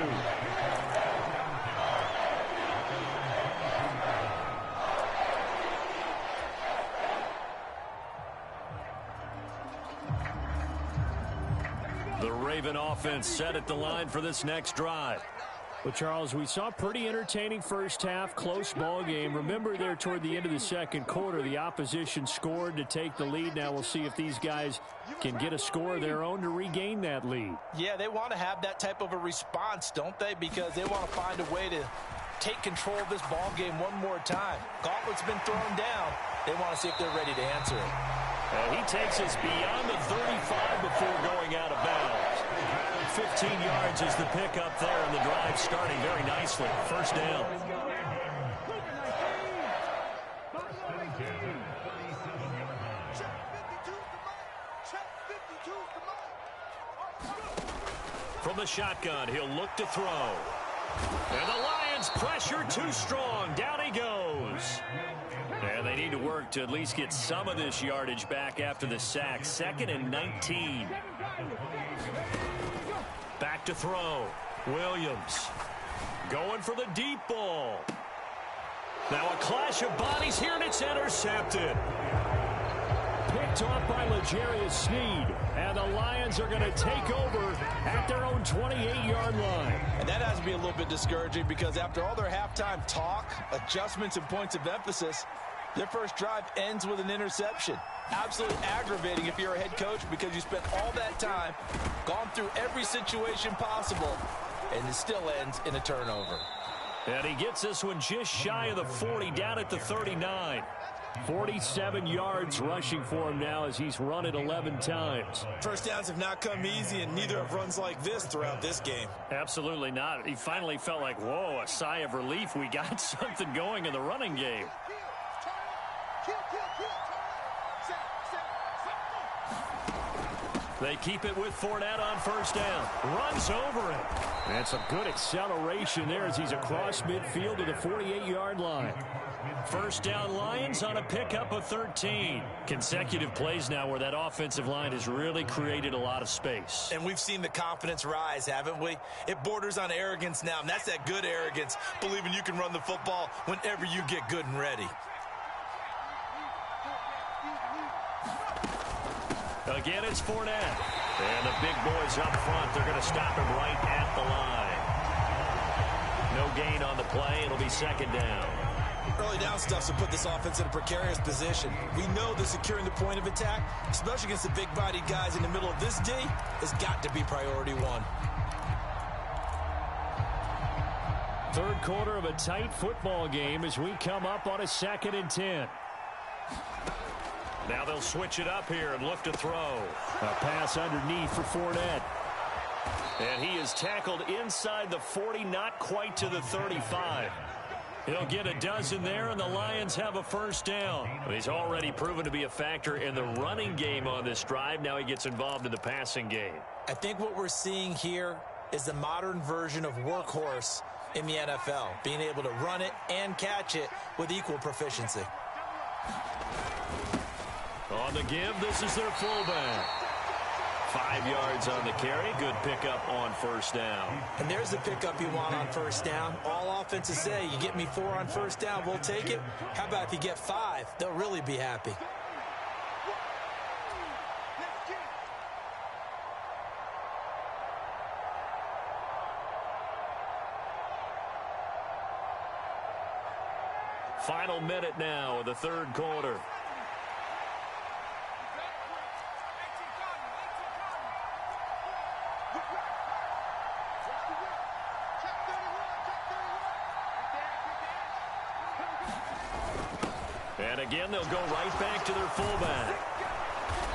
The Raven offense set at the line for this next drive. Well, Charles, we saw a pretty entertaining first half, close ball game. Remember there toward the end of the second quarter, the opposition scored to take the lead. Now we'll see if these guys can get a score of their own to regain that lead. Yeah, they want to have that type of a response, don't they? Because they want to find a way to take control of this ball game one more time. Gauntlet's been thrown down. They want to see if they're ready to answer it. And he takes us beyond the 35 before going out of bounds. 15 yards is the pickup there, and the drive starting very nicely. First down. From the shotgun, he'll look to throw. And the Lions pressure too strong. Down he goes. And they need to work to at least get some of this yardage back after the sack. 2nd and 19. Back to throw. Williams going for the deep ball. Now a clash of bodies here, and it's intercepted. Picked off by L'Jarius Sneed. And the Lions are going to take over at their own 28-yard line. And that has to be a little bit discouraging because after all their halftime talk, adjustments, and points of emphasis, their first drive ends with an interception. Absolutely aggravating if you're a head coach because you spent all that time, gone through every situation possible, and it still ends in a turnover. And he gets this one just shy of the 40, down at the 39. 47 yards rushing for him now as he's run it 11 times. First downs have not come easy, and neither have runs like this throughout this game. Absolutely not. He finally felt like, whoa, a sigh of relief. We got something going in the running game. They keep it with Fournette on first down. Runs over it. And some good acceleration there as he's across midfield to the 48-yard line. First down Lions on a pickup of 13. Consecutive plays now where that offensive line has really created a lot of space. And we've seen the confidence rise, haven't we? It borders on arrogance now, and that's that good arrogance, believing you can run the football whenever you get good and ready. Again, it's Fournette. And the big boys up front, they're going to stop him right at the line. No gain on the play. It'll be second down. Early down stuff to put this offense in a precarious position. We know that securing the point of attack, especially against the big-bodied guys in the middle of this D, has got to be priority one. Third quarter of a tight football game as we come up on a 2nd and 10. Now they'll switch it up here and look to throw. A pass underneath for Fournette. And he is tackled inside the 40, not quite to the 35. He'll get a dozen there, and the Lions have a first down. He's already proven to be a factor in the running game on this drive. Now he gets involved in the passing game. I think what we're seeing here is the modern version of workhorse in the NFL, being able to run it and catch it with equal proficiency. On the give, this is their fullback. 5 yards on the carry. Good pickup on first down. And there's the pickup you want on first down. All offenses say, you get me 4 on first down, we'll take it. How about if you get 5? They'll really be happy. Final minute now of the third quarter. And again, they'll go right back to their fullback.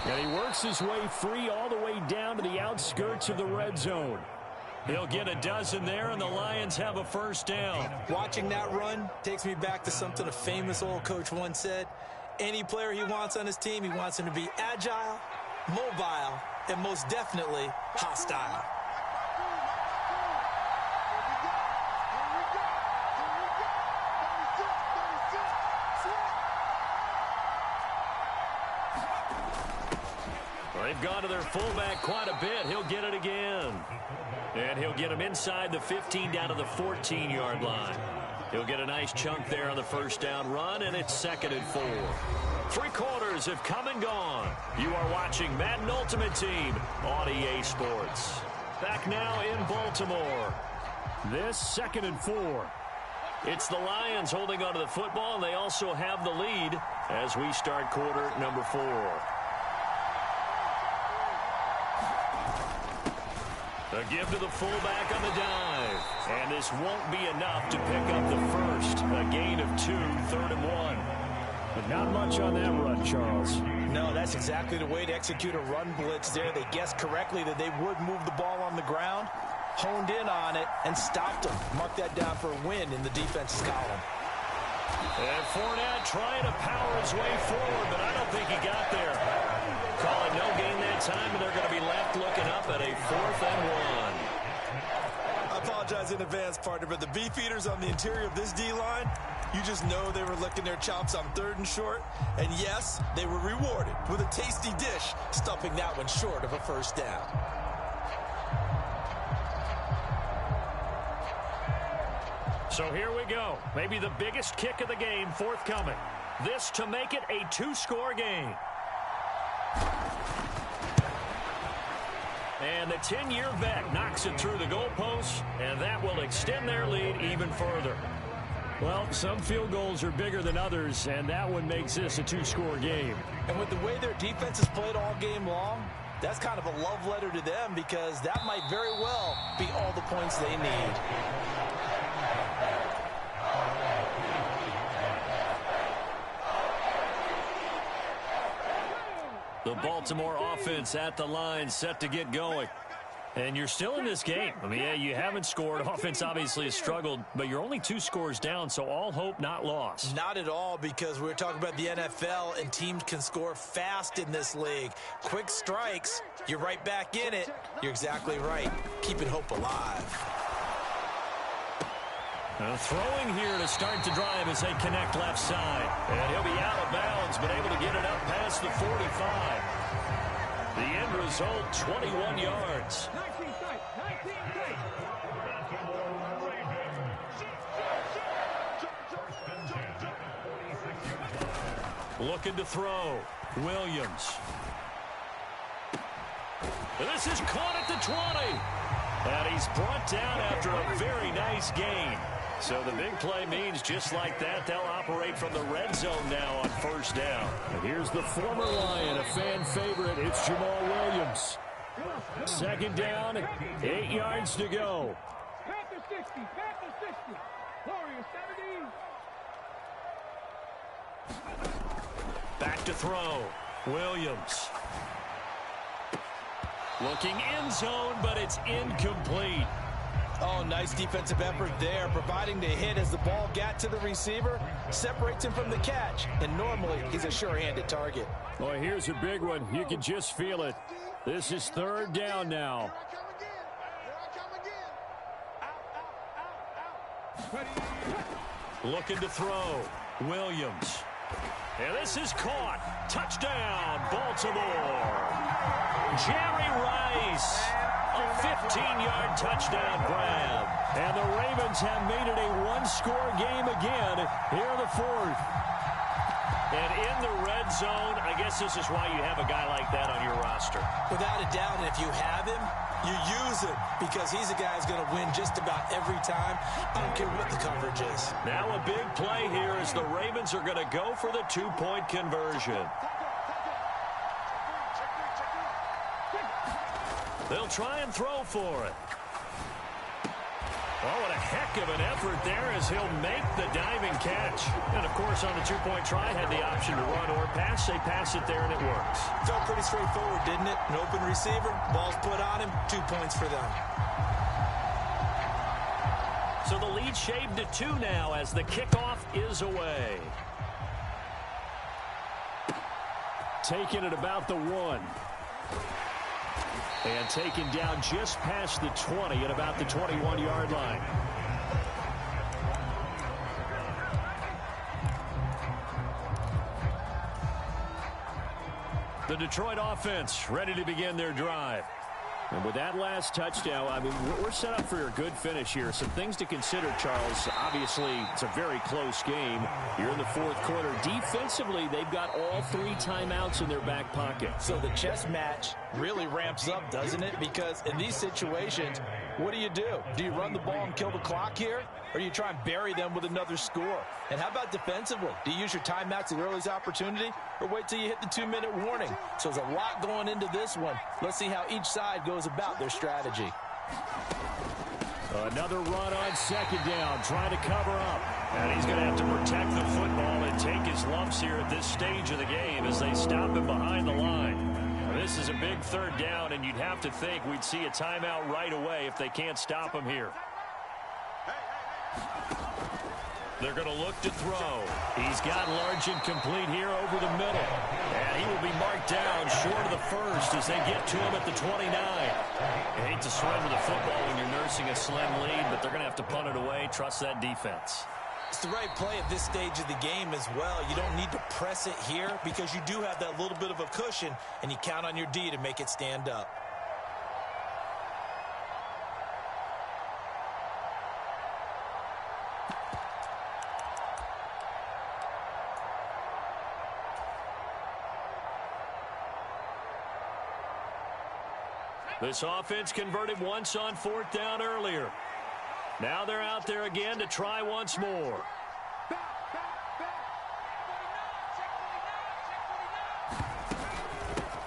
And he works his way free all the way down to the outskirts of the red zone. He'll get a dozen there, and the Lions have a first down. Watching that run takes me back to something a famous old coach once said. Any player he wants on his team, he wants him to be agile, mobile, and most definitely hostile. They've gone to their fullback quite a bit. He'll get it again. And he'll get him inside the 15 down to the 14-yard line. He'll get a nice chunk there on the first down run, and it's 2nd and 4. 3 quarters have come and gone. You are watching Madden Ultimate Team on EA Sports. Back now in Baltimore. This 2nd and 4. It's the Lions holding onto the football, and they also have the lead as we start quarter number 4. A give to the fullback on the dive. And this won't be enough to pick up the first. A gain of 2, 3rd and 1. But not much on that run, Charles. No, that's exactly the way to execute a run blitz there. They guessed correctly that they would move the ball on the ground, honed in on it, and stopped them. Mark that down for a win in the defense's column. And Fournette trying to power his way forward, but I don't think he got there. Call it no gain that time, and they're going to be left looking up at a 4th and 1. I apologize in advance, partner, but the beefeaters on the interior of this D-line, you just know they were licking their chops on 3rd and short. And yes, they were rewarded with a tasty dish, stuffing that one short of a first down. So here we go. Maybe the biggest kick of the game forthcoming. This to make it a 2-score game. And the 10-year vet knocks it through the goalpost, and that will extend their lead even further. Well, some field goals are bigger than others, and that one makes this a 2-score game. And with the way their defense has played all game long, that's kind of a love letter to them because that might very well be all the points they need. The Baltimore offense at the line set to get going. And you're still in this game. I mean, yeah, you haven't scored. Offense obviously has struggled, but you're only 2 scores down, so all hope not lost. Not at all, because we're talking about the NFL, and teams can score fast in this league. Quick strikes, you're right back in it. You're exactly right. Keeping hope alive. Throwing here to start the drive as they connect left side. And he'll be out of bounds, but able to get it up past the 45. The end result, 21 yards. Looking to throw. Williams. This is caught at the 20. And he's brought down after a very nice gain. So the big play means just like that, they'll operate from the red zone now on first down. And here's the former Lion, a fan favorite. It's Jamal Williams. Second down, 8 yards to go. Panther 60, Panther 60. Warriors 70. Back to throw. Williams. Looking end zone, but it's incomplete. Oh, nice defensive effort there, providing the hit as the ball got to the receiver, separates him from the catch, and normally he's a sure-handed target. Boy, here's a big one. You can just feel it. This is third down now. Looking to throw. Williams. And this is caught. Touchdown, Baltimore. Jerry Rice. A 15-yard touchdown grab. And the Ravens have made it a one-score game again here in the fourth. And in the red zone, I guess this is why you have a guy like that on your roster. Without a doubt, and if you have him, you use him because he's a guy who's going to win just about every time. I don't care what the coverage is. Now a big play here as the Ravens are going to go for the two-point conversion. They'll try and throw for it. Oh, what a heck of an effort there as he'll make the diving catch. And, of course, on the two-point try, had the option to run or pass. They pass it there, and it works. Felt pretty straightforward, didn't it? An open receiver, ball's put on him, 2 points for them. So the lead shaved to 2 now as the kickoff is away. Taking it about the 1. And taken down just past the 20 at about the 21-yard line. The Detroit offense ready to begin their drive. And with that last touchdown, I mean, we're set up for a good finish here. Some things to consider, Charles. Obviously, it's a very close game. You're in the fourth quarter. Defensively, they've got all 3 timeouts in their back pocket. So the chess match really ramps up, doesn't it? Because in these situations, what do? Do you run the ball and kill the clock here? Or do you try and bury them with another score? And how about defensively? Do you use your timeouts at earliest opportunity? Or wait till you hit the 2-minute warning? So there's a lot going into this one. Let's see how each side goes about their strategy. Another run on second down, trying to cover up. And he's going to have to protect the football and take his lumps here at this stage of the game as they stop him behind the line. This is a big third down, and you'd have to think we'd see a timeout right away if they can't stop him here. They're going to look to throw. He's got Largent complete here over the middle. And he will be marked down short of the first as they get to him at the 29. You hate to surrender the football when you're nursing a slim lead, but they're going to have to punt it away. Trust that defense. It's the right play at this stage of the game as well. You don't need to press it here because you do have that little bit of a cushion, and you count on your D to make it stand up. This offense converted once on fourth down earlier. Now they're out there again to try once more.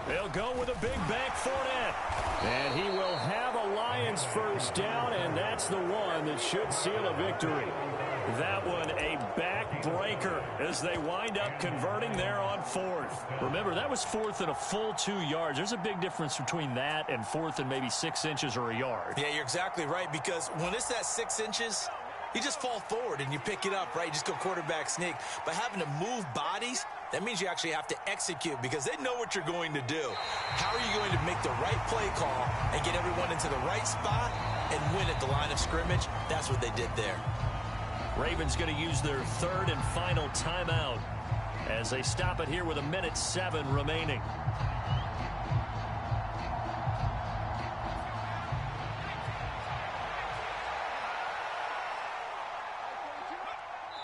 They'll go with a big bank Fournette. And he will have a Lions first down, and that's the one that should seal a victory. That one a backbreaker as they wind up converting there on 4th. Remember, that was 4th and a full 2 yards. There's a big difference between that and 4th and maybe 6 inches or a yard. Yeah, you're exactly right, because when it's at 6 inches, you just fall forward and you pick it up, right? You just go quarterback sneak. But having to move bodies, that means you actually have to execute because they know what you're going to do. How are you going to make the right play call and get everyone into the right spot and win at the line of scrimmage? That's what they did there. Ravens going to use their 3rd and final timeout as they stop it here with 1:07 remaining.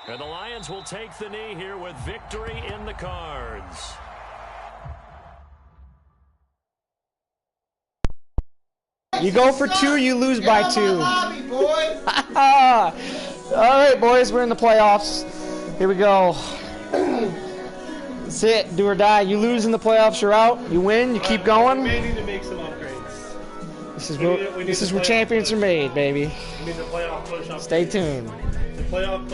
And the Lions will take the knee here with victory in the cards. You go for 2, you lose by 2. All right, boys, we're in the playoffs. Here we go. That's it, do or die. You lose in the playoffs, you're out. You win, you keep going. We need to make some upgrades. This is where champions are made, baby. We need the playoff push up. Stay tuned. The playoff.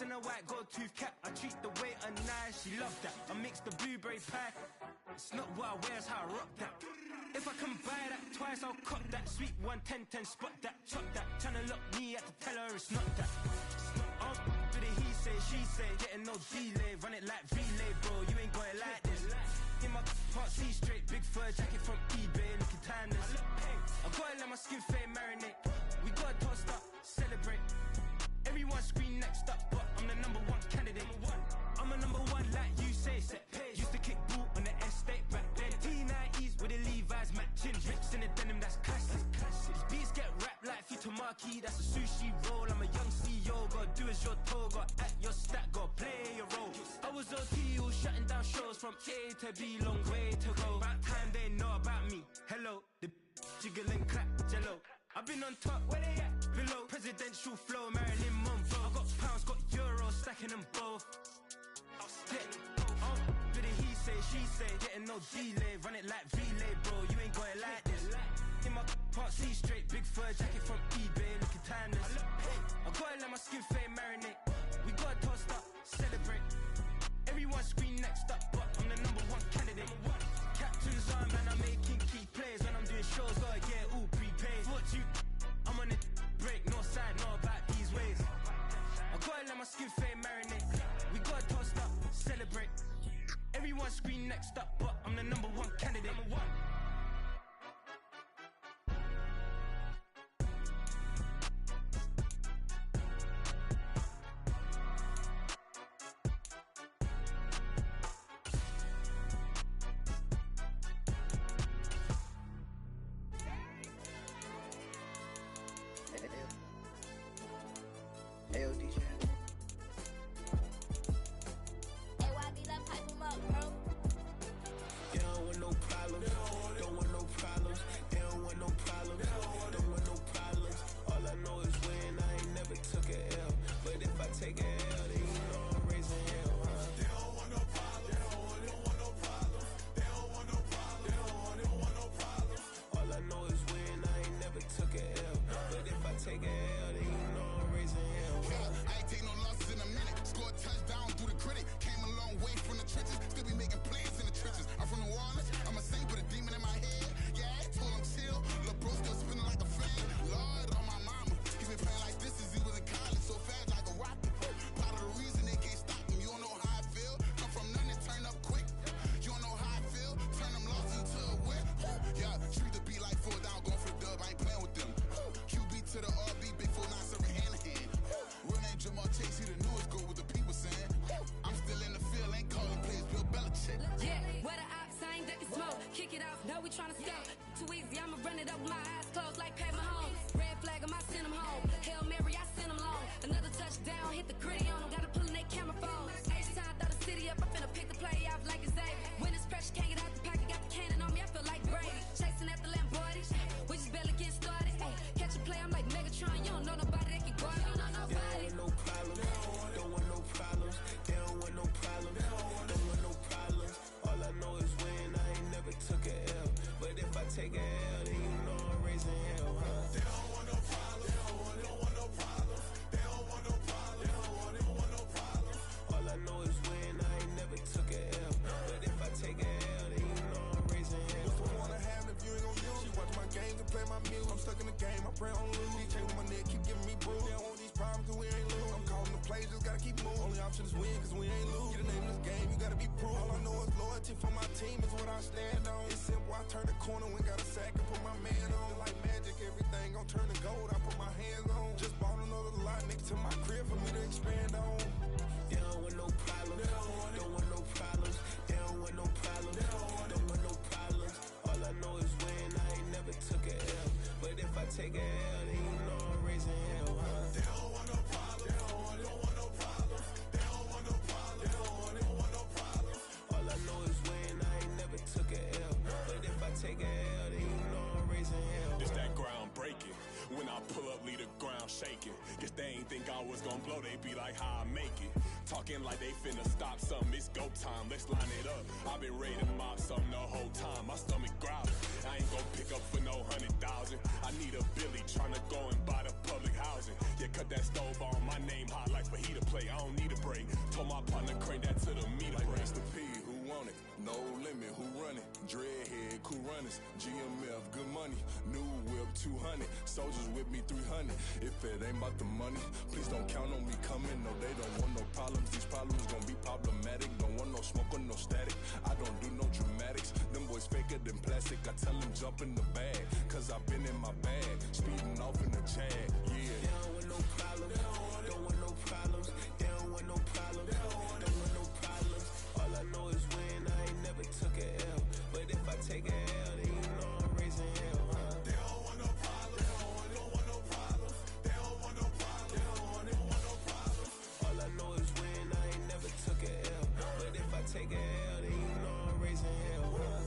And a white gold tooth cap. I treat the waiter nice, she loved that. I mix the blueberry pie. It's not what I wear, it's how I rock that. If I can buy that twice, I'll cut that. Sweet 110, spot that, chop that. Tryna look me at the teller, it's not that. But he say, she say, getting no delay. Run it like relay, bro, you ain't got it like this. In my part C straight, big fur jacket from eBay, looking timeless. I gotta let my skin fade marinate. We gotta toast up, celebrate. Everyone scream next up, but I'm the #1 candidate. I'm a #1 like you say, set pace. Used to kick boot on the estate back then. T90s with the Levi's matching. Rips in the denim, that's classic. Beats get wrapped like Futamaki, that's a sushi roll. I'm a young CEO, gotta do as you're told. Gotta act your stat, gotta play your role. I was OT, all shutting down shows from A to B, long way to go. About time they know about me. Hello, the jiggle and clap, jello. I've been on top, where they at? Below, presidential flow, Marilyn Monroe. I got pounds, got euros, stacking them both. But he say, she say, getting no delay. Run it like relay, bro, you ain't got it like this. In my part C straight, big fur jacket from eBay, looking timeless. I gotta let my skin fade marinate. We gotta toast up, celebrate. Everyone scream next up, but I'm the #1 candidate. Captain's on, man, I'm making key plays. When I'm doing shows, gotta get all prepaid. I'm on it, break, no side, no about these ways. I gotta let my skin fade marinate. We gotta toast up, celebrate. Everyone scream next up, but I'm the #1 candidate. play my music. I'm stuck in the game, I pray on lose. DJ with my neck, keep giving me bruise. They don't want these problems, cause we ain't lose. I'm calling the plays, just gotta keep moving. Only option is win, cause we ain't lose. Get a name in this game, you gotta be proof. All I know is loyalty for my team is what I stand on. It's simple, I turn the corner when got a sack and put my man on. Like magic, everything gon' turn to gold, I put my hands on. Just bought another lot next to my crib for me to expand on. They don't want no problems, don't want no problems. They don't want no problems, don't want no problems. All I know is win, I ain't never took a L. But if I take a L, then you know I'm raising hell, huh? They don't want no problems, they don't want no problems. They don't want no problems, they don't want no problems. All I know is win, I ain't never took a L. But if I take a L, then you know I'm raising hell. It's that ground breaking. When I pull up, leave the ground shaking. Guess they ain't think I was gonna blow, they be like, how I make it. Talking like they finna stop something, it's go time, let's line it up. I've been ready to mob something the whole time, my stomach growling. I ain't gon' pick up for no 100,000. I need a Billy tryna go and buy the public housing. Yeah, cut that stove on, my name hot like fajita play. I don't need a break. Told my partner crank that to the meter like break. Mr. P, who want it? No limit, who run it? Dreadhead, cool runners, GMF, good money. New whip, 200. Soldiers with me, 300. If it ain't about the money, please don't count on me coming. No, they don't want no problems. These problems gon' be problematic. Don't want no smoke or no static. I don't do no dramatics. Them boys faker than plastic. I tell them jump in the bag, cause I've been in my bag. Speeding off in the Jag, yeah. They don't want no problems, don't want no problems. They don't want no problems, don't want no problems. All I know is win, I ain't never took a L. But if I take a L, then you know I'm raising hell, huh? They don't want no problems, don't want no problems. They don't want no problems, they don't want no problems. All I know is win, I ain't never took a L. But if I take a L, then you know I'm raising hell, huh?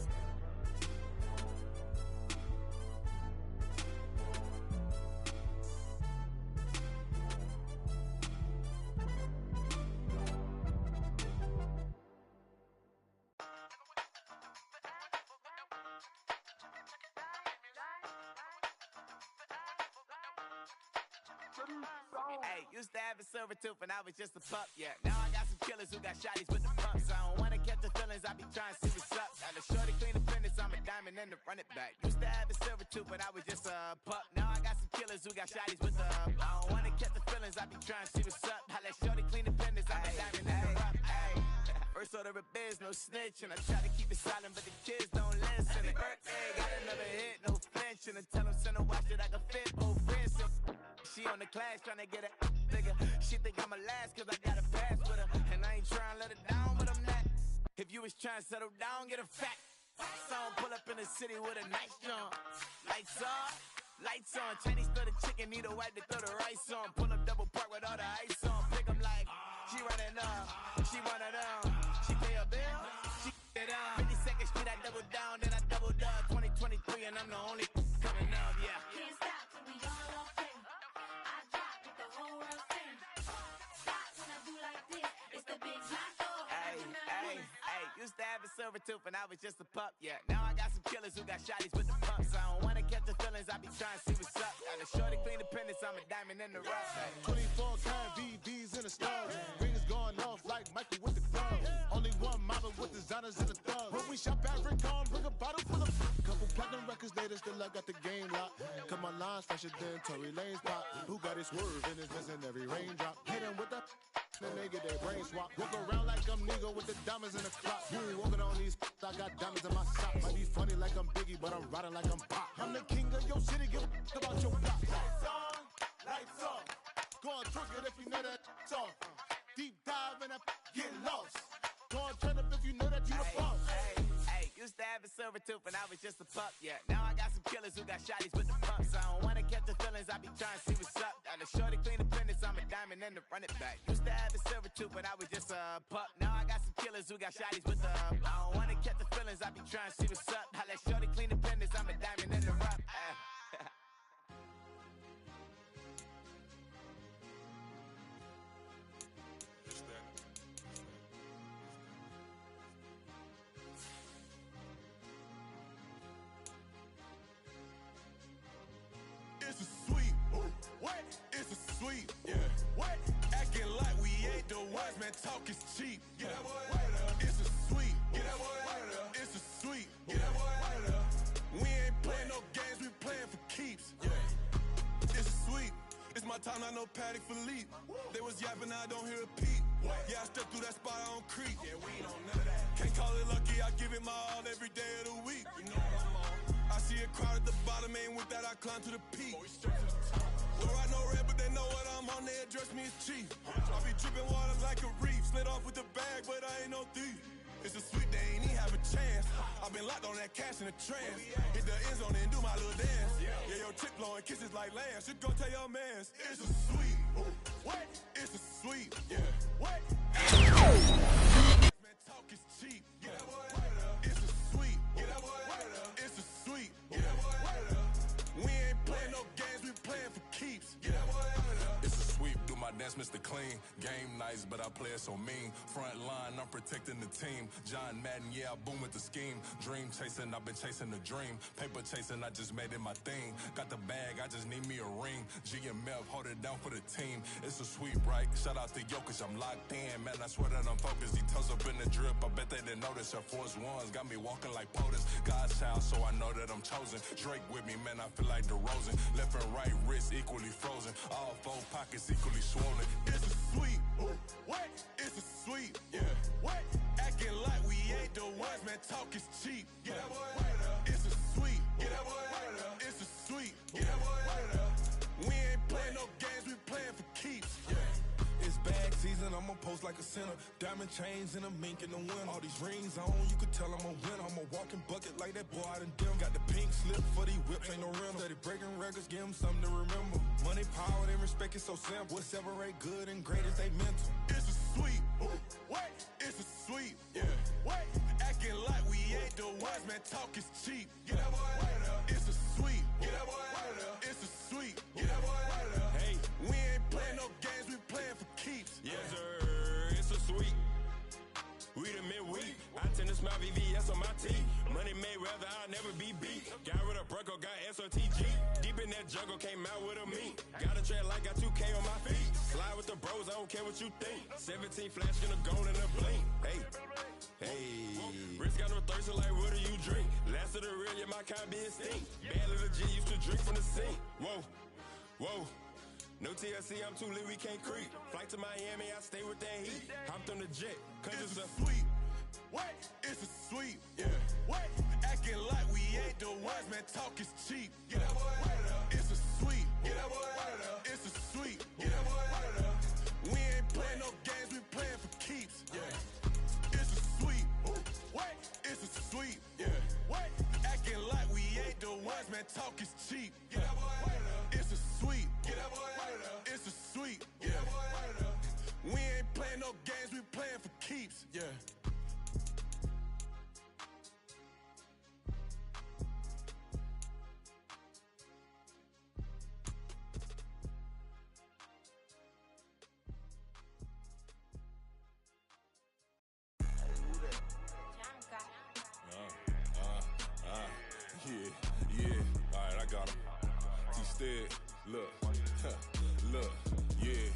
Hey, used to have a silver tooth and I was just a pup, yeah. Now I got some killers who got shotties with the pumps. I don't wanna catch the feelings, I be trying to see what's up. Got a shorty clean the fitness, I'm a diamond and to run it back. Used to have a silver tooth but I was just a pup. Now I got some killers who got shotties with the I don't wanna catch the feelings, I be trying to see what's up. I let shorty clean the fitness, I'm a diamond and to run it. First order of biz, no snitch, and I try to keep it silent, but the kids don't listen. And birthday, got another hit, no flinch, and I tell them send a watch that I can fit both wrists. She on the class trying to get a nigga. She think I'm a last cause I got a pass with her, and I ain't trying to let her down, but I'm not. If you was trying to settle down, get a fat. Song pull up in the city with a nice jump. Lights on, Chinese throw the chicken, need a wipe to throw the rice on. Pull up double park with all the ice on. Pick 'em like, she running up, she one of them. She pay a bill, she it up. 52nd Street, I double down, then I doubled up. 2023, and I'm the only coming up, yeah. Can't stop till we all off in. I drop with the whole world sing. Stop when I do like this. It's the big Maco. Hey, used to have a silver tooth and I was just a pup, yeah. Now I got some killers who got shotties with the pumps. I don't wanna catch the feelings, I be trying to see what's up. Got a shorty clean the pendants, I'm a diamond in the rough. 24 kind VVs in the stars. Rings going off like Michael with the glove. Only one model with designers in the thug. When we shop at Rincon, bring a bottle full of couple platinum records later, still I got the game locked. Cause my lines fresher than Tory Lane's pop. Who got his swerve and his missing every raindrop. Hit him with the then they get their brain swap. Walk around like I'm nigga with the diamonds in the clock. You ain't walking on these, I got diamonds in my socks. Might be funny like I'm Biggie, but I'm riding like I'm Pop. I'm the king of your city, give a about your block. Lights on. Go on, trick it if you know that song. Deep dive and get lost. Go on, turn up if you know that you the boss. Hey, used to have a silver tooth and I was just a pup, yeah. Now I got some killers who got shotties with the pumps. I don't wanna catch the feelings, I be trying to see what's up. Got a shorty clean the pendants, I'm a diamond and to run it back. Used to have a silver tooth but I was just a pup. Now I got some killers who got shotties with the I don't wanna catch the feelings, I be trying to see what's up. I let shorty clean the pendants, I'm a diamond in the rough. It's a sweet, what? It's a sweet, yeah. What? Acting like we ain't the ones, man. Talk is cheap. Get that boy out of there. It's a sweet, get that boy out of there. It's a sweet, get that boy out of there. We ain't playing no games, we playing for keeps. Yeah, it's sweet. It's my time, I know Patek Philippe. They was yapping, I don't hear a peep. Yeah, I step through that spot, I don't creep. Yeah, we don't know that. Can't call it lucky, I give it my all every day of the week. You know what I'm on. I see a crowd at the bottom, and with that I climb to the peak. Don't ride no red, but they know what I'm on, they address me as chief. I be dripping water like a reef. Slid off with the bag, but I ain't no thief. It's a sweet, they ain't even have a chance. I've been locked on that cash in a trance. Hit the end zone and do my little dance. Yeah, your chick blowing kisses like Lance. You go tell your mans. It's a sweet. What? It's a sweet. Yeah. What? Man, talk is cheap. Get that boy right up. It's a sweet. Get that boy right up. It's a sweet. Get that boy right up. We ain't playing no games, we playing for keeps. Get that boy right up. It's a sweep, do my dance, Mr. Clean. Game nice, but I play it so mean. Front line, I'm protecting the team. John Madden, yeah, I boom with the scheme. Dream chasing, I've been chasing the dream. Paper chasing, I just made it my thing. Got the bag, I just need me a ring. G and Mel, hold it down for the team. It's a sweep, right? Shout out to Jokic, I'm locked in. Man, I swear that I'm focused. He toes up in the drip, I bet they didn't notice. Air Force Ones got me walking like POTUS. God's child, so I know that I'm chosen. Drake with me, man, I feel like DeRozan. Left and right wrist equally frozen. All four pockets equally swollen. It's a sweet. What? It's a sweet. Yeah. What? Acting like we ain't the ones, man. Talk is cheap. Get that boy right up. It's a sweet. Get that boy right up. It's a sweet. Get that boy right up. We ain't playing no games, we playing for keeps. Yeah. It's bag season, I'ma post like a sinner. Diamond chains and a mink in the wind. All these rings on, you could tell I'm a winner. I'm a walking bucket like that boy out in dim. Got the pink slip for these whips, ain't no rental. Steady breaking records, give them something to remember. Money, power, and respect is so simple. What separate good and great is they mental. It's a sweet. What? It's a sweet. Yeah. What? Acting like we ain't the ones, man. Talk is cheap. Get that boy right up. It's a sweet. Get that boy right up. It's a sweet. Get that boy right up. Hey, we ain't playing no games, we playing for keeps. Yes, sir. It's a sweet. We the midweek. I tend to smile VVS on my teeth. Money made rather I'll never be beat. Got rid of Bronco, got SOTG. Deep in that jungle, came out with a meat. Got a track like got 2K on my feet. Slide with the bros, I don't care what you think. 17 flash in a gold and a blink. Hey, hey. Wrist got no thirst, like what do you drink? Last of the real, yeah, my kind be extinct. Bad little G used to drink from the sink. Whoa, whoa. No TLC, I'm too lit, we can't creep. Flight to Miami, I stay with that heat. Hopped on the jet, cause it's a sweet. What? It's a sweet. Yeah. What? Acting like we ain't the ones, man. Talk is cheap. Get that boy right up. It's a sweet. Get that boy right up. It's a sweet. Get that boy right up. We ain't playing no games, we playing for keeps. Yeah. It's a sweet. What? It's a sweet. Yeah. What? Acting like we ain't the ones, man. Talk is cheap. Get that boy right up. It's a sweet. Get that boy right up. It's a sweet. Get that boy right up. We ain't playing no games, we playing for keeps. Yeah. Yeah, alright, I got him. T-Stead, look, look, yeah.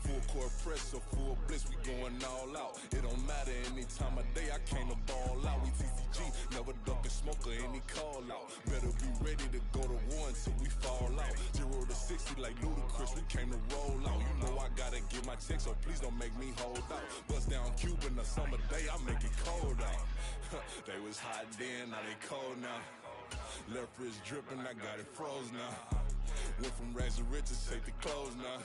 Full court press, so full blitz, we going all out. It don't matter any time of day, I came to ball out. We TCG, never duck a smoker, any call out. Better be ready to go to war until we fall out. 0 to 60 like Ludacris, we came to roll out. You know I gotta get my check, so please don't make me hold out. Bust down Cuban a summer day, I make it cold out. They was hot then, now they cold now. Left wrist dripping, I got it froze now. Went from rags to riches, take the clothes now.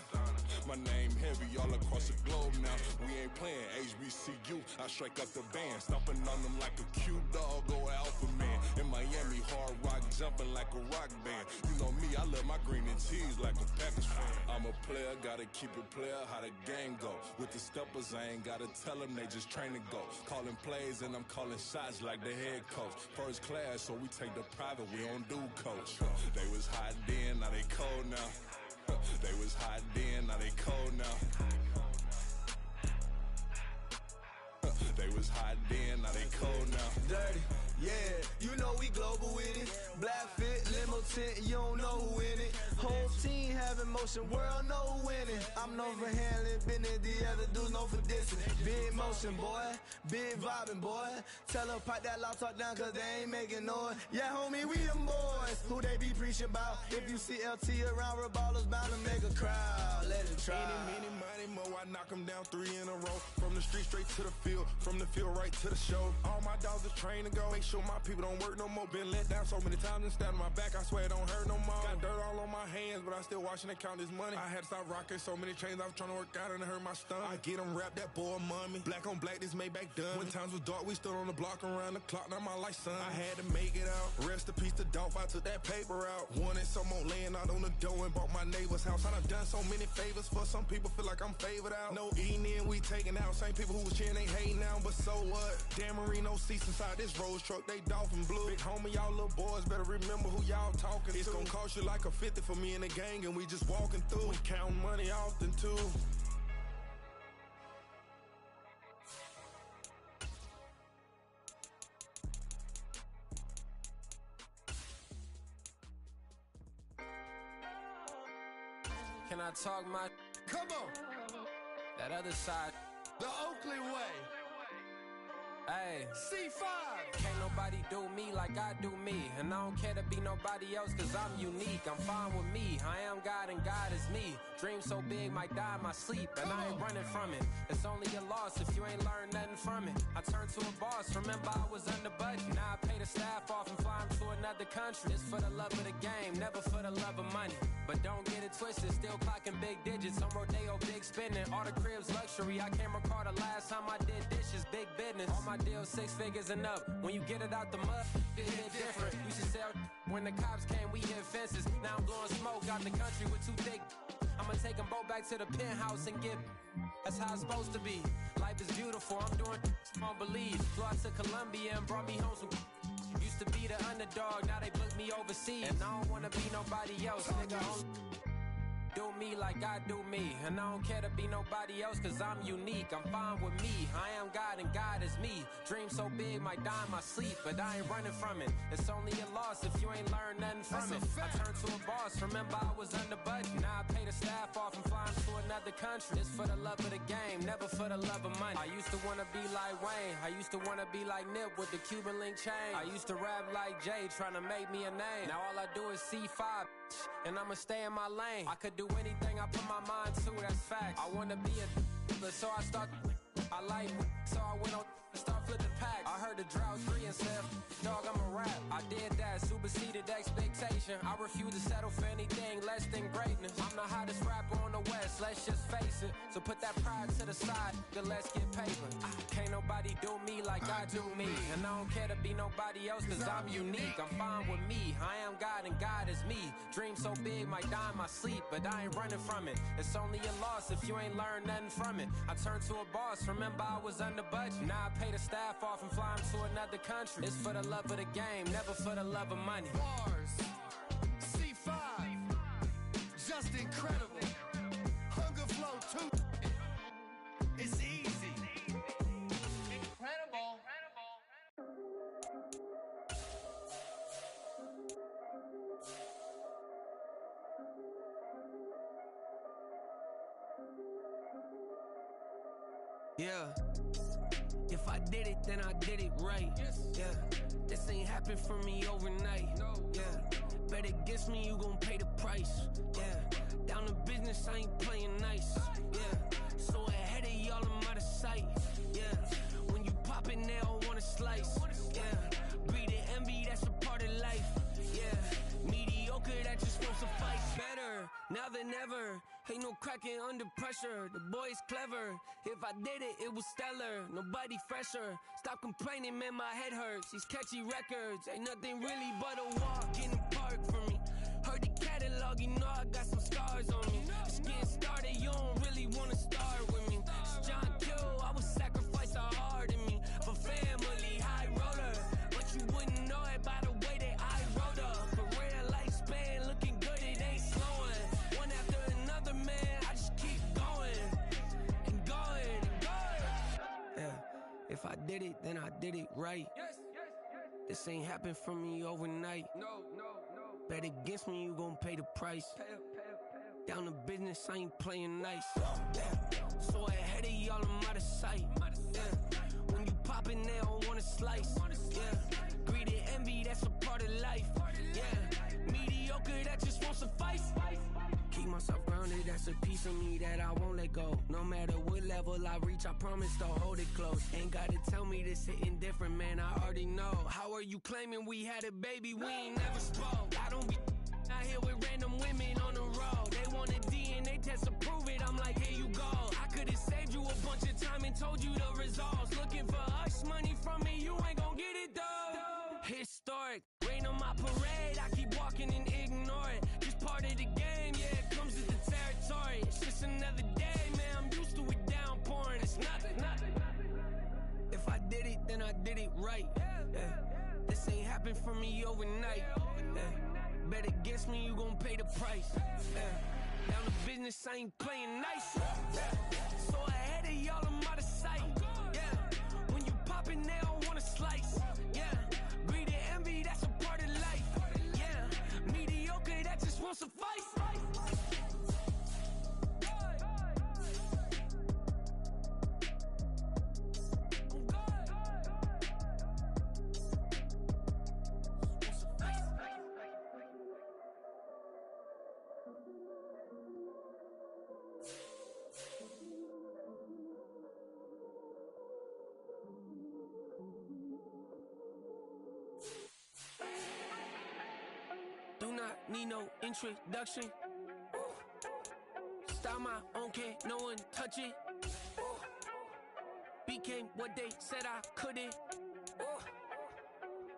My name heavy all across the globe now. We ain't playing HBCU, I strike up the band. Stomping on them like a Q dog or Alpha Man. In Miami, hard rock jumping like a rock band. You know me, I love my green and cheese like a Packers fan. I'm a player, gotta keep it player, how the game go. With the steppers, I ain't gotta tell them, they just train to go. Calling plays and I'm calling shots like the head coach. First class, so we take the private, we don't do coach. They was hot then, now they cold now. They was hot then, now they cold now. They was hot then, now they cold now. Dirty, yeah, you know we global with it. Black fit, limo tint, you don't know who in it. Whole team have emotion, world no winning. I'm known for handling business, the other dudes known for dissing. Big motion, boy, big vibing, boy. Tell her pipe that loud talk down, cause they ain't making noise. Yeah, homie, we them boys, who they be preaching about. If you see LT around, Reballers bound to make a crowd. Let it try. Many, money, mo, I knock them down 3 in a row. From the street straight to the field, from the field right to the show. All my dogs are trained to go. Make sure my people don't work no more. Been let down so many times and stabbed on my back. I swear it don't hurt no more. Got dirt all on my hands, but I still watching and count this money. I had to stop rocking so many chains. I was trying to work out and it hurt my stomach. I get them wrapped, that boy mommy. Black on black, this Maybach done. When times was dark, we stood on the block around the clock. Now my life, son. I had to make it out. Rest in peace to Dolph. I took that paper out. Wanted some more laying out on the dough and bought my neighbor's house. I done done so many favors for some people. Feel like I'm favored out. No eating in, we taking out. Same people who was cheering, they hating now. But so what? Dan Marino seats inside this Rolls truck. They Dolphin blue. Big homie, y'all little boys better remember who y'all talking to. It's gonna cost you like a 50 for me and the gang, and we just walking through. We counting money often too. Can I talk my? Come on. That other side. The Oakley way. Hey. C5. Can't nobody do me like I do me. And I don't care to be nobody else cause I'm unique. I'm fine with me. I am God and God is me. Dream so big might die in my sleep. And I ain't running from it. It's only a loss if you ain't learned nothing from it. I turned to a boss. Remember I was under budget. Now I pay the staff off and fly them to another country. It's for the love of the game, never for the love of money. But don't get it twisted, still clocking big digits. On Rodeo, big spending. All the cribs luxury. I can't recall the last time I did dishes, big business. All my deals 6 figures and up. When you get it out the mud, it hit different. Used to sell when the cops came, we hit fences. Now I'm blowing smoke out the country with 2 thick. I'ma take them both back to the penthouse and get. That's how it's supposed to be. Life is beautiful, I'm doing won't believe. Flew out to Colombia and brought me home some. Used to be the underdog, now they book me overseas. And I don't wanna be nobody else, nigga. Do me like I do me. And I don't care to be nobody else cause I'm unique. I'm fine with me. I am God and God is me. Dream so big might die in my sleep, but I ain't running from it. It's only a loss if you ain't learned nothing from it. I turned to a boss, remember I was under budget. Now I pay the staff off and fly them to another country. It's for the love of the game, never for the love of money. I used to wanna be like Wayne. I used to wanna be like Nip with the Cuban link chain. I used to rap like Jay, trying to make me a name. Now all I do is C5, and I'ma stay in my lane. I could do anything I put my mind to, that's facts. I wanna be a so I start. I like so I went on start flipping packs. I heard the drought 3 and said, dog, I'm a rap. I did that, superseded expectation. I refuse to settle for anything less than greatness. I'm the hottest rapper on the West, let's just face it. So put that pride to the side, then let's get paper. Can't nobody do me like I do me. And I don't care to be nobody else cause I'm unique. I'm fine with me, I am God and God is me. Dream so big might die in my sleep, but I ain't running from it. It's only a loss if you ain't learned nothing from it. I turned to a boss, remember I was under budget. Now I pay the staff off and fly them to another country. It's for the love of the game, never for the love of money. Bars. C5. Just incredible. Hunger Flow 2. It's easy. Incredible. Yeah. If I did it, then I did it right. Yeah. This ain't happened for me overnight. Yeah. Bet against me, you gon' pay the price. Yeah. Down to business, I ain't playing nice. Yeah. So ahead of y'all, I'm out of sight. Yeah. When you pop it, they don't wanna slice. Yeah. Greed and envy, that's a part of life. Yeah. Mediocre, that just won't suffice. Better, now than ever. Ain't no cracking under pressure. The boy's clever. If I did it, it was stellar. Nobody fresher. Stop complaining, man, my head hurts. These catchy records ain't nothing really but a walk in the park for me. Heard the catalog, you know I got some stars on me. Just getting started, you don't really wanna start with me. It's John Kill, I would sacrifice a heart in me for family, high roller. But you wouldn't know it by the way that I wrote up. Career lifespan looking good, it ain't slowing. One after another, man, I just keep going and going and going. Yeah, if I did it, then I did it right. This ain't happened for me overnight. No. Bet against me, you gon' pay the price. Down to business, I ain't playing nice. So ahead of y'all, I'm out of sight. When you poppin', they don't wanna slice. Greed and envy, that's a part of life. Mediocre, that just won't suffice. Keep myself grounded, that's a piece of me that I won't let go. No matter what level I reach, I promise to hold it close. Ain't gotta tell me this hitting different, man, I already know. How are you claiming we had a baby, we ain't never spoke? I don't be out here with random women on the road. They want a DNA test to prove it, I'm like, here you go. I could've saved you a bunch of time and told you the results. Looking for hush money from me, you ain't gon' get it though. Historic, rain on my parade, I keep walking and ignore it. Just part of the game, yeah, it comes with the territory. It's just another day, man, I'm used to it downpouring. It's nothing. If I did it, then I did it right. This ain't happened for me overnight. Bet against me, you gon' pay the price. Down to business, I ain't playing nice. So ahead of y'all, I'm out of sight. When you poppin', they don't wanna slice. Greed and envy, that's a part of life. Mediocre, that just won't suffice. Do not need no introduction. Style my own, can't no one touch it. Became what they said I couldn't.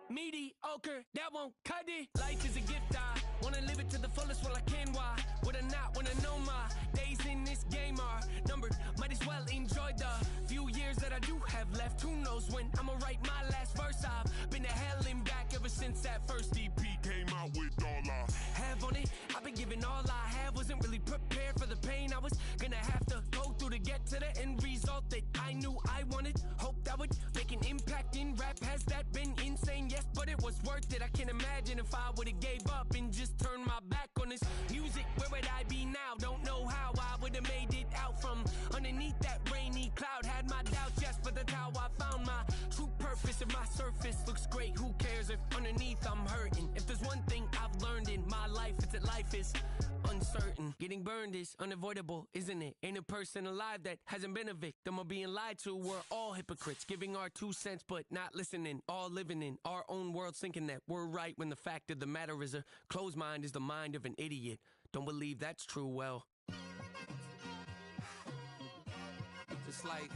Mediocre, that won't cut it. Life is a gift, I wanna live it to the fullest while I can. Why would I not wanna know my days in this game are numbered? Might as well enjoy the few years that I do have left. Who knows when I'ma write my last verse? I've been to hell and back ever since that first EP came out with all I have on it. I've been giving all I have, wasn't really prepared for the pain I was gonna have to go through to get to the end result that I knew I wanted. Hoped I would make an impact in rap. Has that been insane? Yes, but it was worth it. I can't imagine if I would've gave up and just turned my back on this music. Where would I be now? Don't know how I would've made it out from underneath that rainy cloud. Had my doubts, yes, but that's how I found my true purpose. If my surface looks great, who cares if underneath I'm hurting? If there's one thing I've learned in my life, it's that life is uncertain. Getting burned is unavoidable, isn't it? Ain't a person alive that hasn't been a victim of being lied to. We're all hypocrites, giving our 2 cents but not listening. All living in our own world, thinking that we're right when the fact of the matter is a closed mind is the mind of an idiot. Don't believe that's true, well. Just like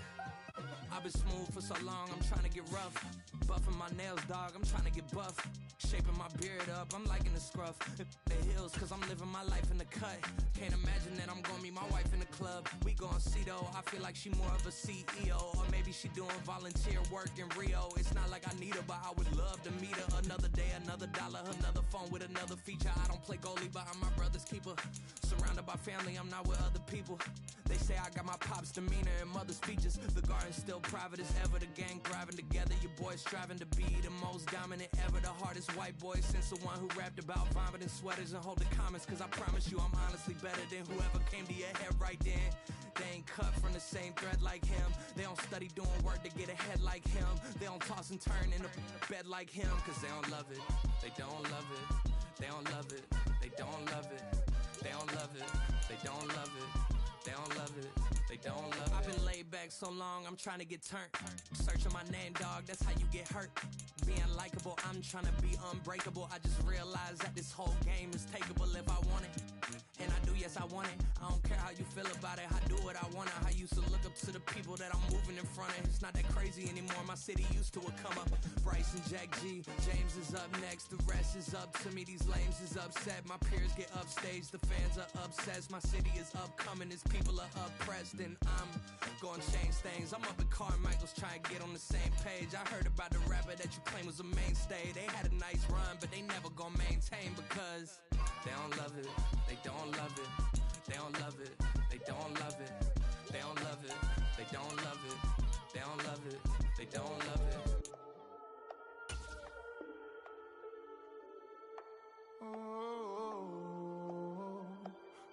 I've been smooth for so long, I'm trying to get rough. Buffing my nails, dog, I'm trying to get buff. Shaping my beard up, I'm liking the scruff. The hills, cause I'm living my life in the cut. Can't imagine that I'm gonna meet my wife in the club. We gon' see though, I feel like she more of a CEO. Or maybe she doing volunteer work in Rio. It's not like I need her, but I would love to meet her. Another day, another dollar, another phone with another feature. I don't play goalie, but I'm my brother's keeper. Surrounded by family, I'm not with other people. They say I got my pop's demeanor and mother's features. The garden's still private as ever, the gang thriving together. Your boys striving to be the most dominant ever. The hardest white boy since the one who rapped about vomiting sweaters and holding comments. Cause I promise you I'm honestly better than whoever came to your head right then. They ain't cut from the same thread like him. They don't study doing work to get ahead like him. They don't toss and turn in the bed like him. Cause they don't love it, they don't love it. They don't love it, they don't love it. They don't love it, they don't love it. They don't love it, they don't love it. I've been laid back so long, I'm trying to get turned. Searching my name, dog, that's how you get hurt. Being likable, I'm trying to be unbreakable. I just realized that this whole game is takeable if I want it. And I do, yes, I want it. I don't care how you feel about it, I do what I want it. I used to look up to the people that I'm moving in front of. It's not that crazy anymore, my city used to it come up. Bryce and Jack G, James is up next. The rest is up to me, these lames is upset. My peers get upstaged, the fans are obsessed. My city is upcoming, its people are oppressed. And I'm gonna change things. I'm up at Carmichael's trying to get on the same page. I heard about the rapper that you claim was a mainstay. They had a nice run, but they never gonna maintain because they don't love it, they don't love it, they don't love it, they don't love it, they don't love it, they don't love it, they don't love it, they don't love it. Oh,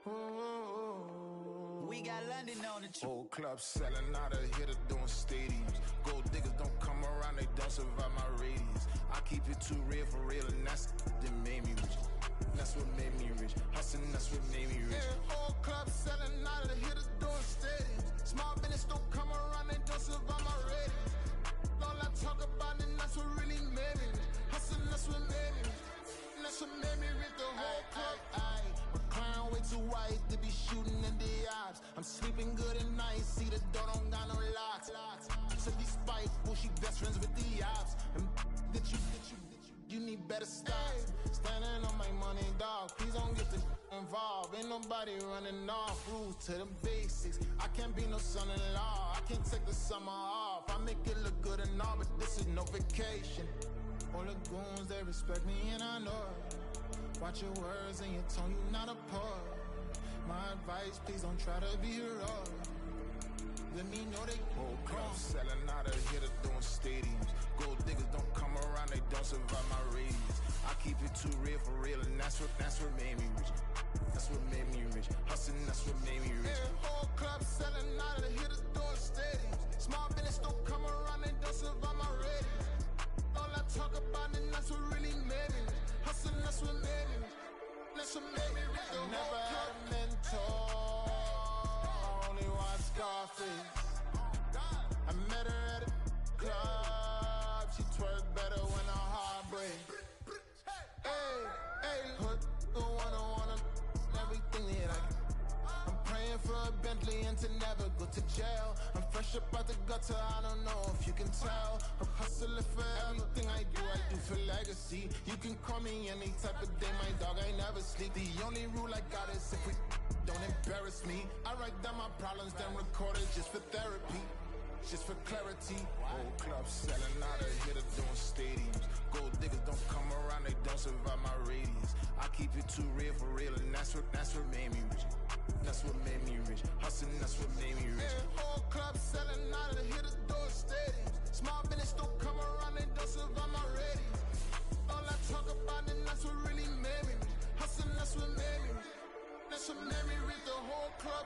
oh, oh. we got London on the trip. Whole club selling out of hitter doing stadiums. Gold diggers don't come around, they don't survive my radius. I keep it too real for real, and that's that made me rich. That's what made me rich. Hustling, that's what made me rich. Yeah, whole club selling out of the hitters doing stadiums. Small business don't come around, they don't survive my radius. All I talk about, and that's what really made me rich. Hustling, that's what made me rich. And that's what made me rich. The whole club. McLaren way too white to be shooting in the eyes. I'm sleeping good at night, see the door don't got no locks. To be spiteful, she best friends with the ops. And that you need better stops. Standing on my money, dog. Please don't get the involved. Ain't nobody running off. Rules to the basics. I can't be no son-in-law. I can't take the summer off. I make it look good and all, but this is no vacation. All the goons, they respect me and I know it. Watch your words and your tone, you not a part. My advice, please don't try to be heroic. Let me know they whole club selling out of hitter doing stadiums. Gold diggers don't come around, they don't survive my radius. I keep it too real for real, and that's what made me rich. That's what made me rich. Hustling, that's what made me rich. Yeah, whole club selling out of the hitters doing stadiums. Small business don't come around, they don't survive my radius. All I talk about, and that's what really made me rich. Hustling, that's what made me rich. That's what made me rich. I never had a mentor. Only one Scarface. I met her at a club. She twerk better when her heart breaks. Hey, put the one everything that I can. I'm praying for a Bentley and to never go to jail. I'm fresh up out the gutter, I don't know if you can tell. I'm hustling for everything I do for legacy. You can call me any type of day, my dog, I never sleep. The only rule I got is if we don't embarrass me. I write down my problems, then record it just for therapy. Just for clarity. Whole club selling out of hitter doing stadiums. Gold diggers don't come around, they don't survive my radius. I keep it too real for real, and that's what made me rich. That's what made me rich. Hustling, that's what made me rich. Yeah, whole club selling out of the hitters doing stadiums. Small business don't come around, they don't survive my radius. All I talk about, and that's what really made me rich. Hustling, that's what made me rich. That's what made me rich. The whole club.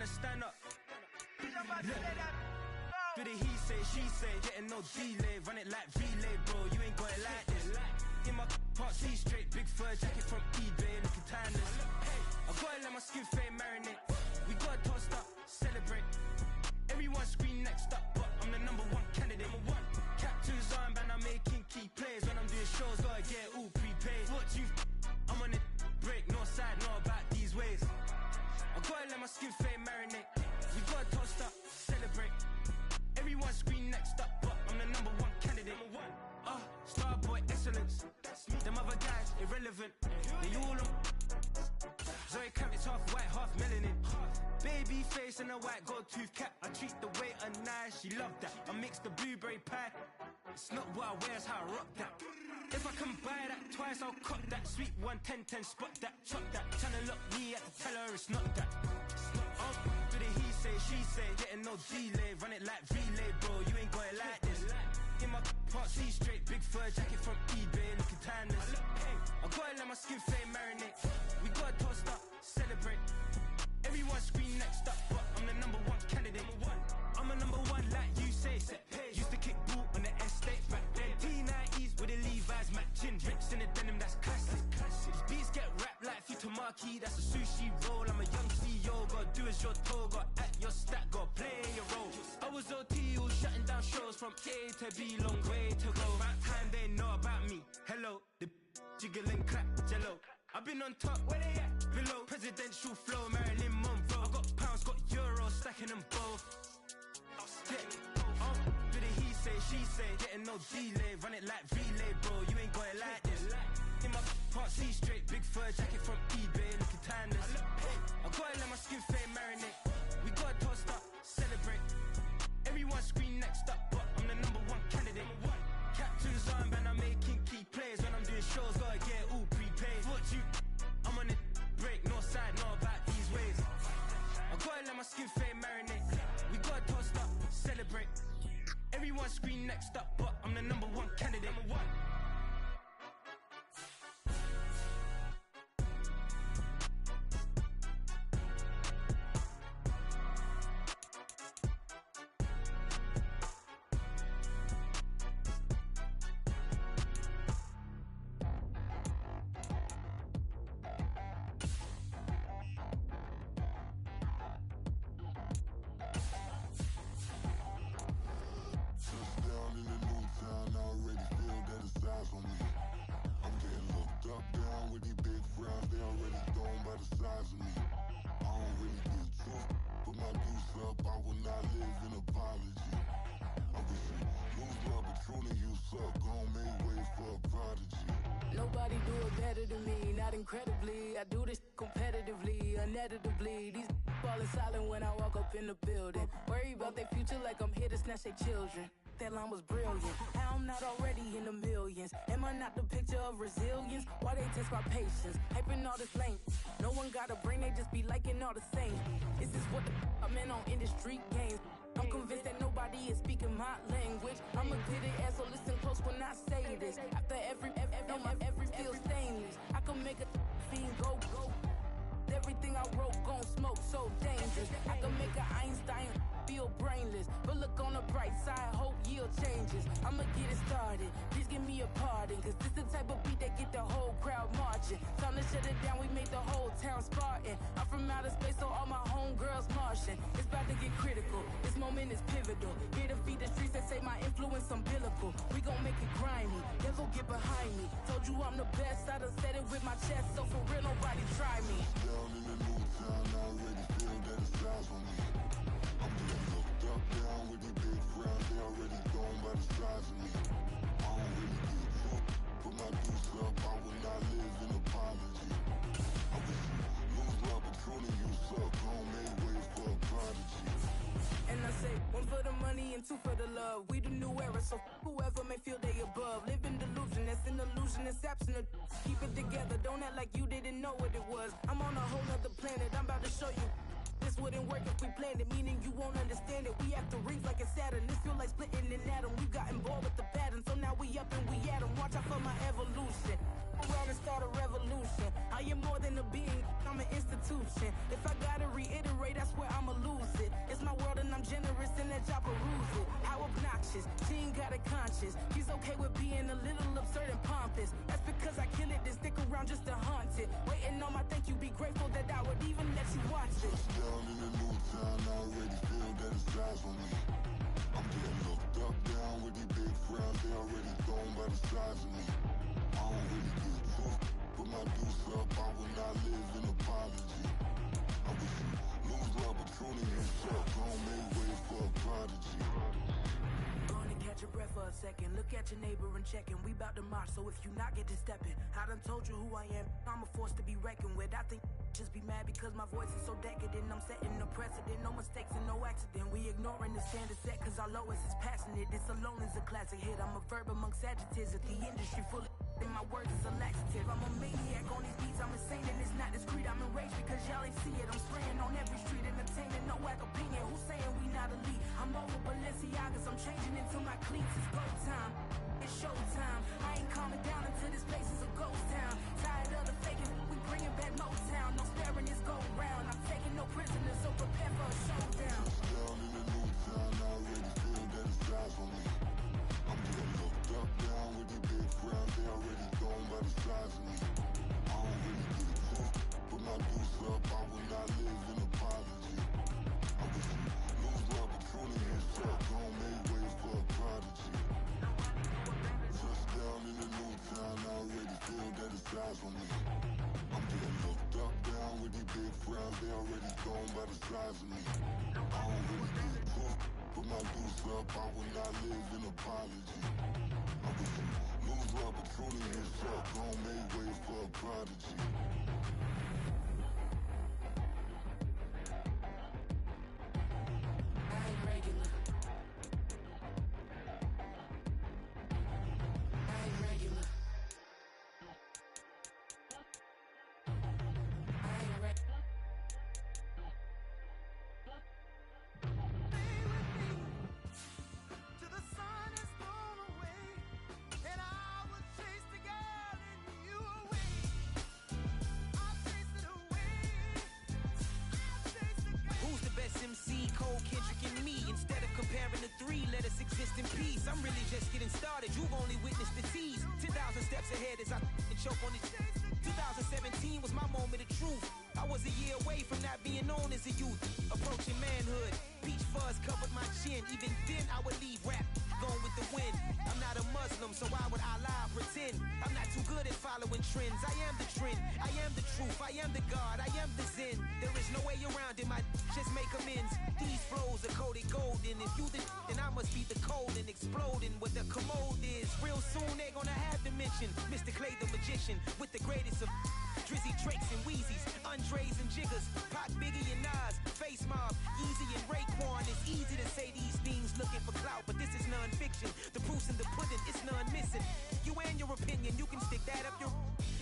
Stand up. Do the he say, she say, getting no delay, run it like relay, bro. You ain't got it like this. In my part C straight, big fur jacket from eBay, looking timeless. I gotta let my skin fade marinate. We gotta toast up, celebrate. Everyone scream next up, but I'm the number one candidate. Captain's armband, I'm making key plays. When I'm doing shows, gotta get all prepaid. What you I'm on it, break, no side, no about these ways. I gotta let my skin fade marinate. We gotta toast up, celebrate. Everyone scream next up, but I'm the number one candidate. Starboy excellence. Them other guys irrelevant. They all on. Zoe Kravitz half white, half melanin. Baby face and a white gold tooth cap. I treat the waiter nice, she love that. I mix the blueberry pie. It's not what I wear, it's how I rock that. If I can buy that twice, I'll cut that. Sweet 110, spot that, chop that. Tryna lock me at the tell her it's not that. Do the he say, she say, getting no delay, run it like relay, bro. You ain't got it like this. In my part C straight, big fur jacket from eBay, looking timeless. I gotta let my skin fade marinate. We gotta toast up, celebrate. Everyone scream next up, but I'm the number one candidate. I'm a number one like you say. Used to kick ball on the estate back then. T90s with the Levi's matching. Drinks in the denim, that's classic. These beats get wrapped like Futamaki, that's a sushi roll. I'm a young CEO, gotta do as you're told. Gotta act your stat, gotta play your role. I was OT, all shutting down shows from A to B, long way to go. Right time, they know about me. Hello, the jiggle and clap, jello. I've been on top, where they at? Below, presidential flow, Marilyn Monroe. I got pounds, got euros, stacking them both. Yeah. Do the he say, she say, getting no delay, run it like relay, bro. You ain't got it like this. In my part C straight, big fur jacket from eBay, looking timeless. I gotta let my skin fade marinate. We gotta toast up, celebrate. Everyone scream next up, but I'm the number one candidate. Captain's armband, I'm making key plays when I'm next up, but I'm the number one candidate. Number one. Touchdown in the new town, I already feel that it's eyes on me. I'm getting looked up, down with these big frowns, they already thrown by the size of me. I don't really give two, put my deuce up, I will not live in apology. I wish you lose love, but truly you suck, gon' make way for a prodigy. Nobody do it better than me, not incredibly. I do this competitively, uneditably. These falling silent when I walk up in the building. Worry about their future like I'm here to snatch their children. That line was brilliant. How I'm not already in the millions. Am I not the picture of resilience? Why they test my patience? Hyping all this lame. No one got a brain, they just be liking all the same. Is this what the I'm in on industry games? I'm convinced that nobody is speaking my language. I'ma get it as so listen close when I say this. After every feel stainless. I can make a fiend go. Everything I wrote gon' smoke so dangerous. I can make an Einstein feel brainless. But look on the bright side, hope yield changes. I'ma get it started, please give me a pardon. Cause this the type of beat that get the whole crowd marching. Time to shut it down, we made the whole town Spartan. I'm from outer space, so all my homegirls Martian. It's about to get critical, this moment is pivotal. Here to feed the streets that say my influence umbilical. We gon' make it grimy, never get behind me. Told you I'm the best, I done said it with my chest. So for real, nobody try me. Down in the new town, I already feel that it's eyes on me. I'm getting looked up, down with these big frowns, they already thrown by the size of me. I don't really give two, put my deuce up, I will not live in apology. I wish you lose love, but truly you suck, gon' make way for a prodigy. And I say, one for the money and two for the love. We the new era, so whoever may feel they above. Live in delusion, that's an illusion, that's absent. Keep it together, don't act like you didn't know what it was. I'm on a whole nother planet, I'm about to show you. This wouldn't work if we planned it, meaning you won't understand it. We have to rings like a Saturn, this feel like splitting an atom. We got involved with the pattern, so now we up and we at 'em. Watch out for my evolution. Around and start a revolution. I am more than a being, I'm an institution. If I gotta reiterate, I swear I'ma lose it. It's my world and I'm generous and that job peruse it. How obnoxious, she ain't got a conscience. She's okay with being a little absurd and pompous. That's because I kill it, then stick around just to haunt it. Waiting on my thank you, be grateful that I would even let you watch it. Down in the new town, I already feel that it's eyes on me. I'm getting looked up, down with these big frowns, they already thrown by the size of me. I don't really give two, put my deuce up, I will not live in apology. I wish you lose love, but truly you suck, gon' make way for a prodigy. Gonna catch your breath for a second. Look at your neighbor and check in. We bout to march, so if you not get to stepping, I done told you who I am. I'm a force to be reckoned with. I think just be mad because my voice is so decadent. I'm setting a precedent, no mistakes and no accident. We ignoring the standard set cause our lowest is passionate. This alone is a classic hit. I'm a verb amongst adjectives. If the industry full of and my words is a laxative. I'm a maniac on these beats, I'm insane and it's not discreet. I'm enraged because y'all ain't see it. I'm spraying on every street, entertaining, no whack opinion. Who's saying we not elite? I'm over Balenciagas, I'm changing into my cleats. It's go time, it's showtime. I ain't calming down until this place is a ghost town. Tired of the faking, we bringing back Motown. No sparing this go round. I'm taking no prisoners, so prepare for a showdown. Down in the new town, I already feel that it's eyes on me. I'm getting looked up, down with these big frowns, they already thrown by the size of me. I don't really give two, put my deuce up, I will not live in apology. I wish you lose love, but truly you suck, gon' make way for a prodigy. Touchdown in the new town, I already feel that it's eyes on me. I'm getting looked up, down with these big frowns, they already thrown by the size of me. I don't really give two, put my deuce up, I will not live in apology. I wish you lose love, but truly you suck, gon' make way for a prodigy. I ain't regular. I ain't regular. I ain't regular. To the sun is going Cole, Kendrick, and me. Instead of comparing the three, let us exist in peace. I'm really just getting started. You've only witnessed the tease. 10,000 steps ahead as I choke on it. 2017 was my moment of truth. I was a year away from not being known as a youth. Approaching manhood. Peach fuzz covered my chin. Even then I would leave rap going with the wind. I'm not a Muslim, so why would I lie or pretend? I'm not too good at following trends. I am the trend. I am the truth. I am the God. I am the Zen. There is no way around it. My just make amends. These flows are coated golden. If you the then I must be the cold and exploding. What the commode is. Real soon they gonna have to mention Mr. Clay the magician with the greatest of Drizzy, Drakes, and Wheezies, Andres and Jiggers, Pac, Biggie, and Nas, Face Mob, Easy and Raekwon. It's easy to say these things looking for clout, but this is non-fiction. The proof's in the pudding, it's none missing. You and your opinion, you can stick that up your...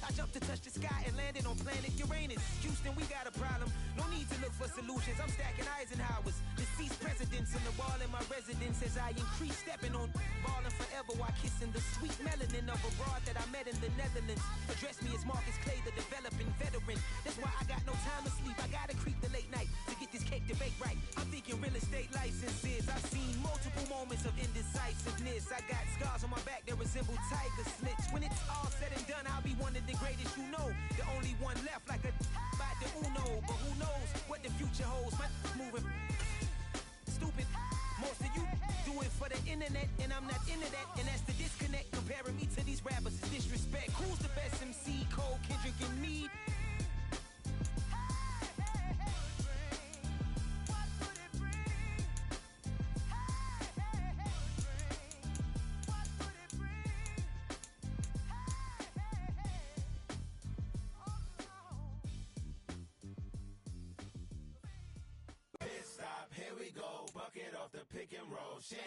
I jumped to touch the sky and landed on planet Uranus. Houston, we got a problem. No need to look for solutions. I'm stacking Eisenhowers. Deceased presidents on the wall in my residence as I increase stepping on balling forever while kissing the sweet melanin of a broad that I met in the Netherlands. Address me as Marcus Clay, the developing veteran. That's why I got no time to sleep. I gotta creep the late night to get this cake debate right. I'm thinking real estate licenses. I've seen multiple moments of indecisiveness. I got scars on my back that resemble tiger slits. When it's all said and done, I'll be one of the greatest you know. The only one left like a by the Uno. But who knows what the future holds? My moving stupid. Most of you do it for the internet, and I'm not into that. And that's the disconnect. Comparing me to these rappers is disrespect. Who's the best MC? Cole, Kendrick, and me? Here we go, bucket off the pick and roll. Shit,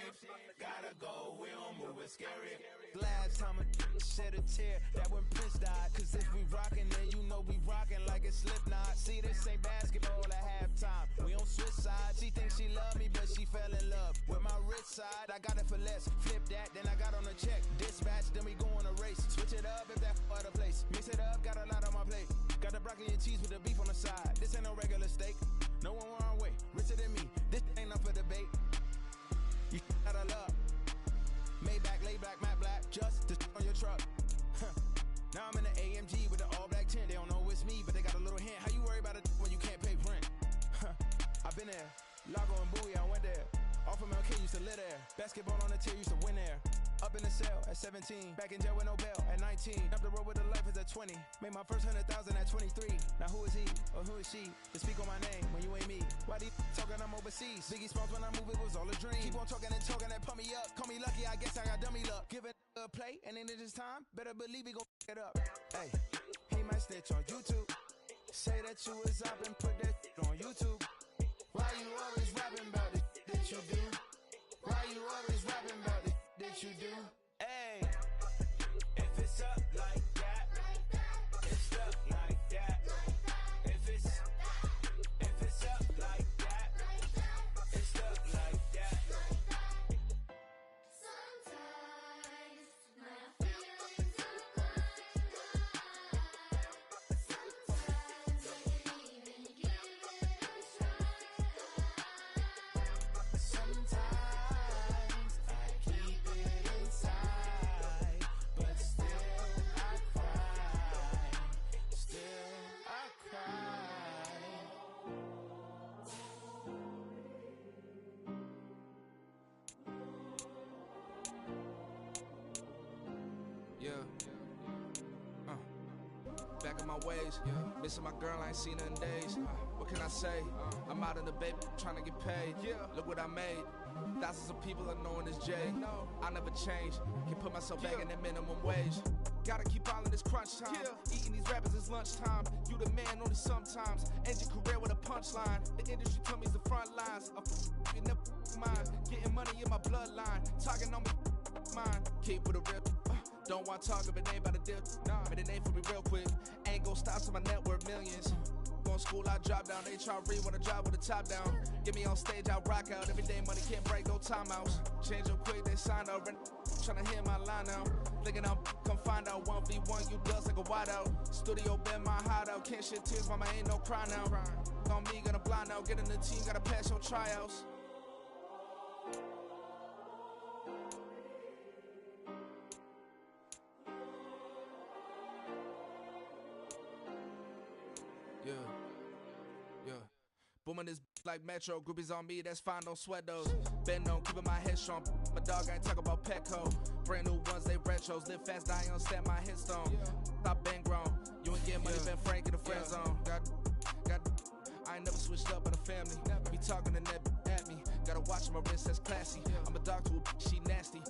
gotta go, we don't move it scary. Last time a shed a tear, that when Prince died. Cause if we rockin', then you know we rockin' like a Slipknot. See, this ain't basketball at halftime. We on switch sides. She thinks she love me, but she fell in love with my rich side. I got it for less. Flip that, then I got on a check. Dispatch, then we go on a race. Switch it up if that other place. Mix it up, got a lot on my plate. Got the broccoli and cheese with the beef on the side. This ain't no regular steak. No one wrong way, richer than me. This ain't up for debate. You out of luck. Maybach, lay back, matte black, just to on your truck. Now I'm in the AMG with the all black tint. They don't know it's me, but they got a little hint. How you worry about it when you can't pay rent? I've been there. Lago and Bowie, I went there. Off of MLK, used to live there. Basketball on the tier, used to win there. Up in the cell at 17. Back in jail with no bail at 19. Up the road with a life is at 20. Made my first 100,000 at 23. Now who is he or who is she to speak on my name when you ain't me? Why these talking I'm overseas? Biggie Smalls when I move it was all a dream. Keep on talking and talking and pump me up. Call me lucky, I guess I got dummy luck. Give it a play and then it is time. Better believe we gon' it up. Hey, he might snitch on YouTube. Say that you was up and put that on YouTube. Why you always rapping about it that you do? Why you always rapping about it that you do? Hey, if it's up like that, it's up like that. If it's up like that, it's up like that. Sometimes my feelings are blind. Sometimes I can't even give it a try. Sometimes I keep it inside, but still I cry. Still I cry. Yeah. Back in my ways, missing my girl, I ain't seen her in days. What can I say? I'm out in the baby, trying to get paid. Look what I made. Thousands of people are knowing this Jay. I never change. Can put myself back in that minimum wage. Gotta keep all in this crunch time. Eating these rappers is lunchtime. You the man only sometimes. End your career with a punchline. The industry told me it's the front lines. You never mind. Getting money in my bloodline. Talking on me, mine. Keep with a real. Don't want to talk if it ain't about a deal. But it ain't for me real quick. Ain't gon' stop so my net worth millions. Going school, I drop down. HRE wanna drive with the top down. Get me on stage, I rock out. Every day money can't break, no timeouts. Change up quick, they sign up. Tryna hear my line now. Thinking I'm come find out 1v1, you dust like a wideout. Studio been my hideout. Can't shed tears, mama ain't no cry now. On me, gonna blind out. Get in the team, gotta pass your tryouts. Yeah. Booming this like Metro. Groupies on me, that's fine, don't sweat those. Been on, keeping my head strong. My dog ain't talk about Petco. Brand new ones, they retros. Live fast, I ain't stand my headstone. Stop been grown. You ain't getting money, been frank in the friend zone. I ain't never switched up on the family. Be talking to that at me. Gotta watch my wrist, that's classy. I'm a dog to a she nasty.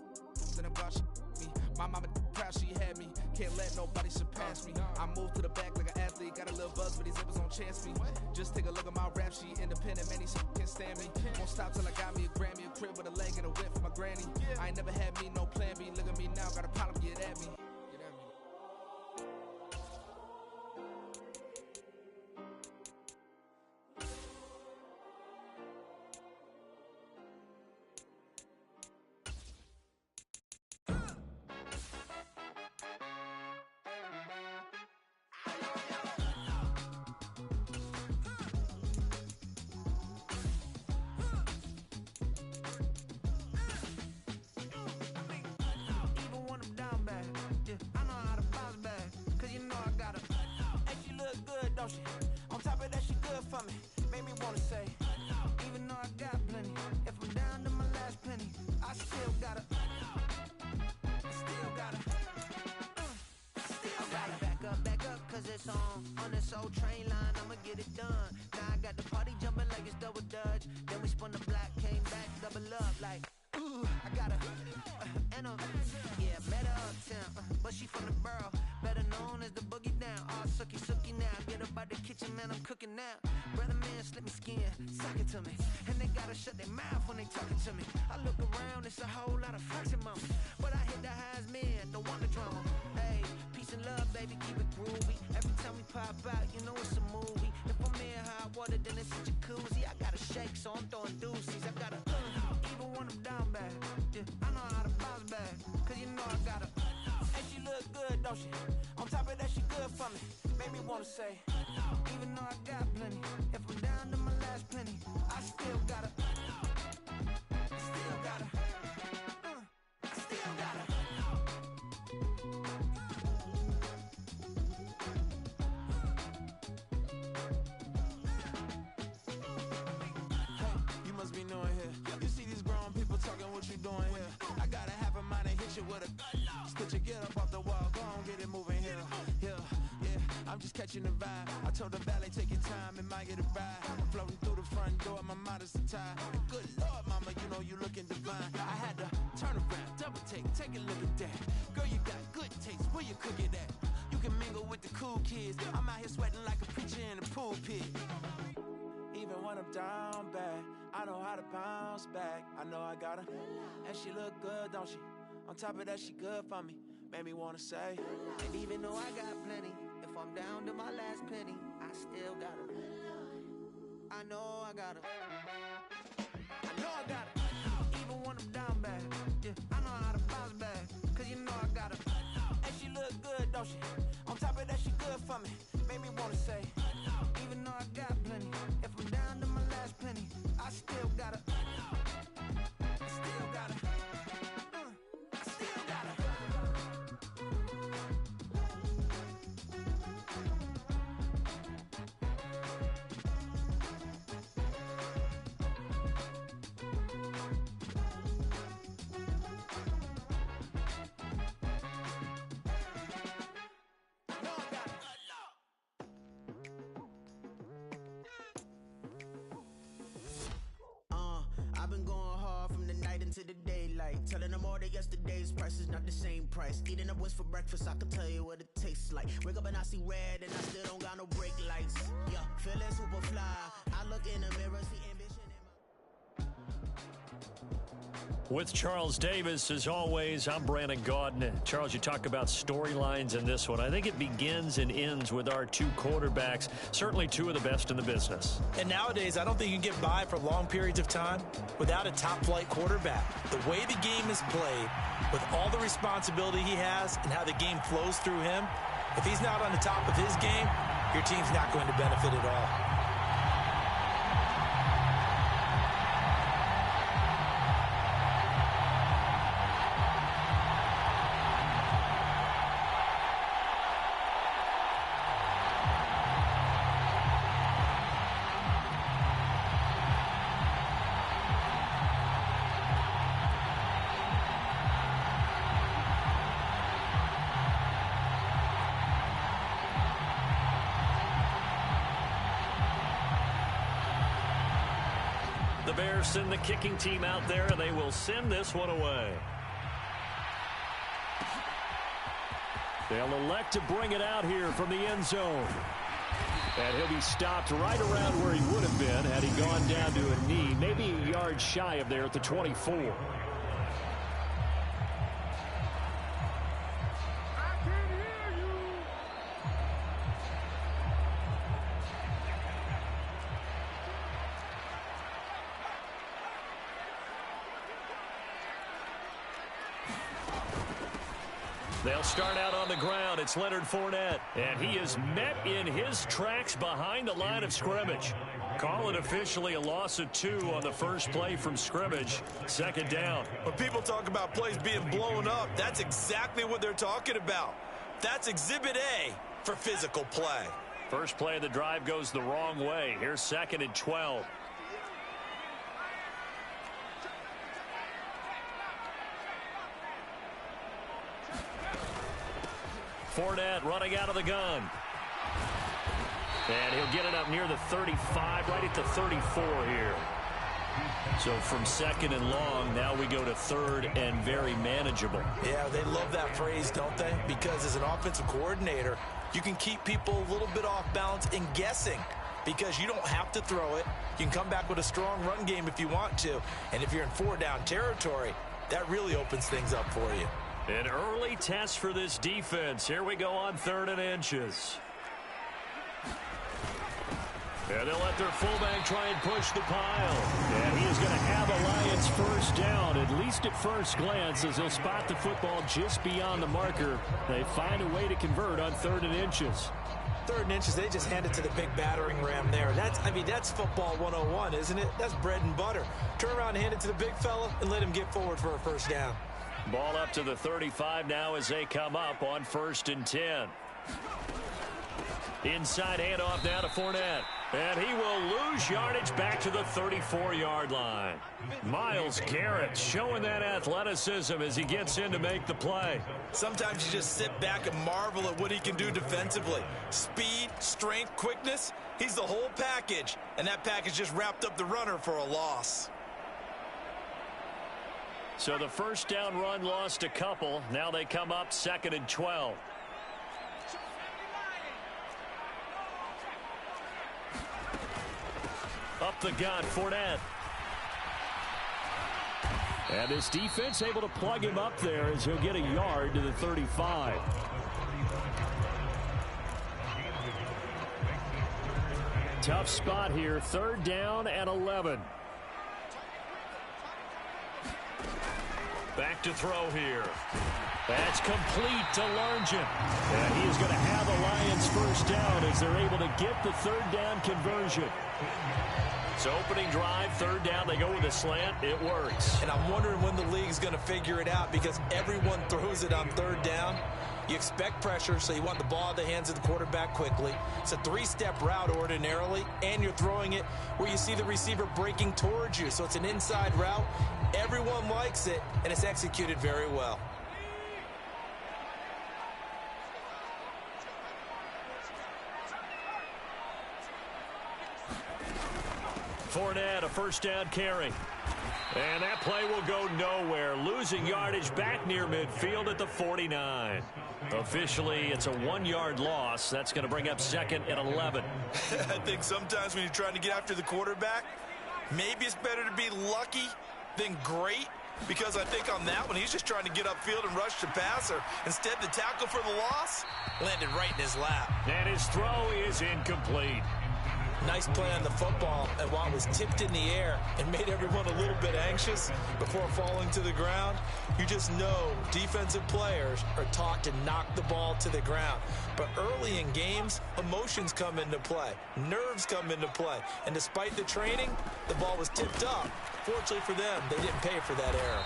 Then about she me. My mama proud she had me. Can't let nobody surpass me. I moved to the back like an athlete. Got a little buzz, but these zippers on chance me. Just take a look at my rap sheet. Independent, man, these can't stand me. Won't stop till I got me a Grammy, a crib with a leg and a whip for my granny. I ain't never had me no plan B. Look at me now, got a problem, get at me. On top of that, she good for me. Made me wanna say, even though I got plenty, if I'm down to my last penny, I still gotta back up, cause it's on this old train line, I'ma get it done. Now I got the party jumping like it's double dutch. Then we spun the block, came back, double up like, ooh, I got a, met her uptown, but she from the borough, better known as the boogie down. All sucky now, get up out the kitchen, man, I'm cooking now. Brother man, slip me skin, suck it to me. And they gotta shut their mouth when they talking to me. I look around, it's a whole lot of flexing mama, but I hit the highs, man, don't want the drama. Hey, peace and love, baby, keep it groovy. Every time we pop out, you know it's a movie. If I'm in hot water, then it's a jacuzzi. I gotta shake, so I'm throwing deuces. I gotta, even when I'm down bad, I know how to bounce back, cause you know I gotta. And she look good, don't she? On top of that, she good for me. Made me wanna say, even though I got plenty, if I'm down to my last penny, I still gotta. What you doing here? I got a half a mind to hit you with a stitch you, get up off the wall, go on, get it moving here. Yeah, I'm just catching the vibe. I told the valet, take your time, it might get a ride. I'm floating through the front door, my mind is a tie. Good Lord, mama, you know you looking divine. I had to turn around, double take a look at that. Girl, you got good taste, where you cook it at? You can mingle with the cool kids. I'm out here sweating like a preacher in a pulpit. Even when I'm down bad, I know how to bounce back. I know I gotta. And she look good, don't she? On top of that, she good for me. Made me wanna say. And even though I got plenty, if I'm down to my last penny, I still gotta. I know I gotta. I know I gotta. Even when I'm down bad, I know how to bounce back, cause you know I gotta. And she look good, don't she? On top of that, she good for me. Made me wanna say. Even though I got plenty, if I'm down to my last penny, I still gotta. I still gotta. I still gotta. I've been going hard from the night into the daylight, telling them all that yesterday's price is not the same price. Eating up what's for breakfast, I can tell you what it tastes like. Wake up and I see red and I still don't got no brake lights. Yeah, feeling super fly. I look in the mirror, see ambition in my With Charles Davis, as always, I'm Brandon Gaudin. Charles, you talk about storylines in this one. I think it begins and ends with our two quarterbacks, certainly two of the best in the business. And nowadays, I don't think you can get by for long periods of time without a top-flight quarterback. The way the game is played, with all the responsibility he has and how the game flows through him, if he's not on the top of his game, your team's not going to benefit at all. The Bears send the kicking team out there, and they will send this one away. They'll elect to bring it out here from the end zone. And he'll be stopped right around where he would have been had he gone down to a knee, maybe a yard shy of there at the 24. They'll start out on the ground. It's Leonard Fournette. And he is met in his tracks behind the line of scrimmage. Call it officially a loss of 2 on the first play from scrimmage. Second down. When people talk about plays being blown up, that's exactly what they're talking about. That's Exhibit A for physical play. First play of the drive goes the wrong way. Here's 2nd and 12. Fournette running out of the gun. And he'll get it up near the 35, right at the 34 here. So from 2nd and long, now we go to 3rd and very manageable. Yeah, they love that phrase, don't they? Because as an offensive coordinator, you can keep people a little bit off balance and guessing because you don't have to throw it. You can come back with a strong run game if you want to. And if you're in 4-down territory, that really opens things up for you. An early test for this defense. Here we go on 3rd and inches. And they'll let their fullback try and push the pile. And he is going to have a Lions first down, at least at first glance, as he'll spot the football just beyond the marker. They find a way to convert on 3rd and inches. 3rd and inches, they just hand it to the big battering ram there. That's football 101, isn't it? That's bread and butter. Turn around and hand it to the big fella and let him get forward for a first down. Ball up to the 35 now as they come up on 1st and 10. Inside handoff now to Fournette. And he will lose yardage back to the 34-yard line. Myles Garrett showing that athleticism as he gets in to make the play. Sometimes you just sit back and marvel at what he can do defensively. Speed, strength, quickness, he's the whole package. And that package just wrapped up the runner for a loss. So the first down run lost a couple. Now they come up 2nd and 12. Up the gun, Fournette. And this defense able to plug him up there as he'll get a yard to the 35. Tough spot here. 3rd down and 11. Back to throw here. That's complete to Largent. And he is going to have a Lions first down as they're able to get the 3rd down conversion. So opening drive, 3rd down, they go with a slant. It works. And I'm wondering when the league's going to figure it out because everyone throws it on 3rd down. You expect pressure, so you want the ball in the hands of the quarterback quickly. It's a 3-step route ordinarily, and you're throwing it where you see the receiver breaking towards you. So it's an inside route. Everyone likes it, and it's executed very well. Fournette, a first down carry. And that play will go nowhere. Losing yardage back near midfield at the 49. Officially, it's a 1-yard loss. That's going to bring up 2nd and 11. I think sometimes when you're trying to get after the quarterback, maybe it's better to be lucky than great. Because I think on that one, he's just trying to get upfield and rush the passer. Instead, the tackle for the loss landed right in his lap. And his throw is incomplete. Nice play on the football, and while it was tipped in the air and made everyone a little bit anxious before falling to the ground, you just know defensive players are taught to knock the ball to the ground. But early in games, emotions come into play. Nerves come into play. And despite the training, the ball was tipped up. Fortunately for them, they didn't pay for that error.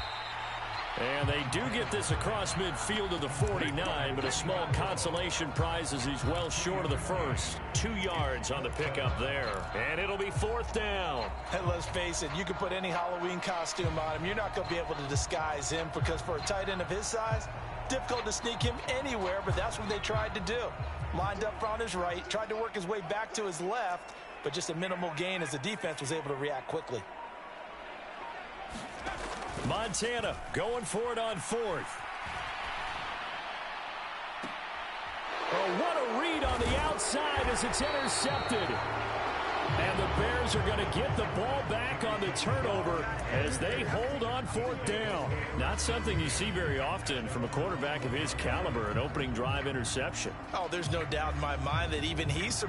And they do get this across midfield of the 49, but a small consolation prize as he's well short of the first. 2 yards on the pickup there. And it'll be 4th down. And let's face it, you can put any Halloween costume on him. You're not going to be able to disguise him because for a tight end of his size, difficult to sneak him anywhere, but that's what they tried to do. Lined up on his right, tried to work his way back to his left, but just a minimal gain as the defense was able to react quickly. Montana going for it on 4th. Oh, what a read on the outside as it's intercepted. And the Bears are going to get the ball back on the turnover as they hold on 4th down. Not something you see very often from a quarterback of his caliber, an opening drive interception. Oh, there's no doubt in my mind that even he's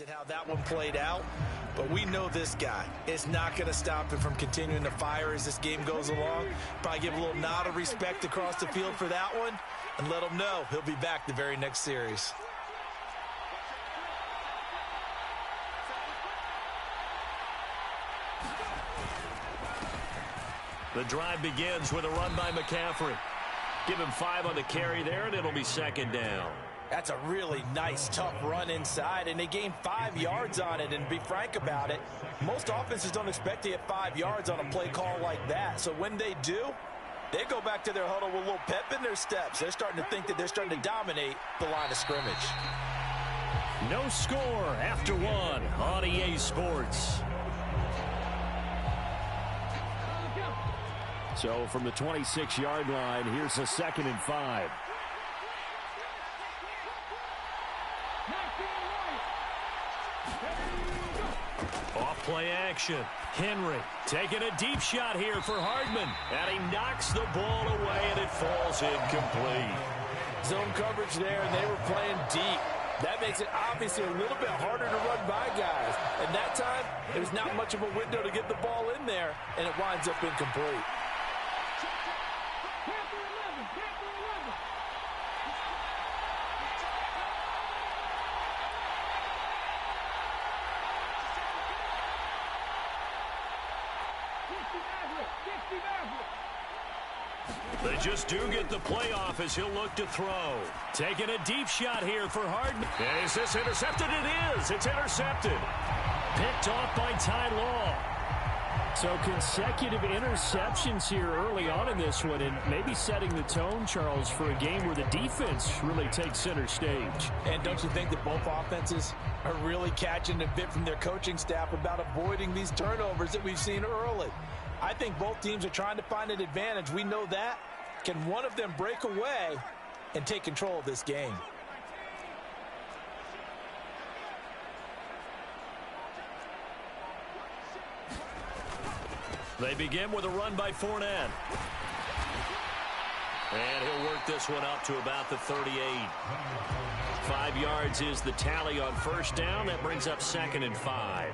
at how that one played out, but we know this guy is not going to stop him from continuing to fire as this game goes along. Probably give a little nod of respect across the field for that one and let him know he'll be back the very next series. The drive begins with a run by McCaffrey. Give him 5 on the carry there, and it'll be 2nd down. That's a really nice, tough run inside, and they gained 5 yards on it. And to be frank about it, most offenses don't expect to get 5 yards on a play call like that. So when they do, they go back to their huddle with a little pep in their steps. They're starting to think that they're starting to dominate the line of scrimmage. No score after 1 on EA Sports. So from the 26-yard line, here's a 2nd and 5. Off play action. Henry taking a deep shot here for Hardman. And he knocks the ball away, and it falls incomplete. Zone coverage there, and they were playing deep. That makes it obviously a little bit harder to run by guys. And that time, there's not much of a window to get the ball in there, and it winds up incomplete. They just do get the playoff as he'll look to throw. Taking a deep shot here for Hardman. And is this intercepted? It is. It's intercepted. Picked off by Ty Law. So consecutive interceptions here early on in this one, and maybe setting the tone, Charles, for a game where the defense really takes center stage. And don't you think that both offenses are really catching a bit from their coaching staff about avoiding these turnovers that we've seen early? I think both teams are trying to find an advantage. We know that. Can one of them break away and take control of this game? They begin with a run by Fournette. And he'll work this one up to about the 38. 5 yards is the tally on 1st down. That brings up 2nd and 5.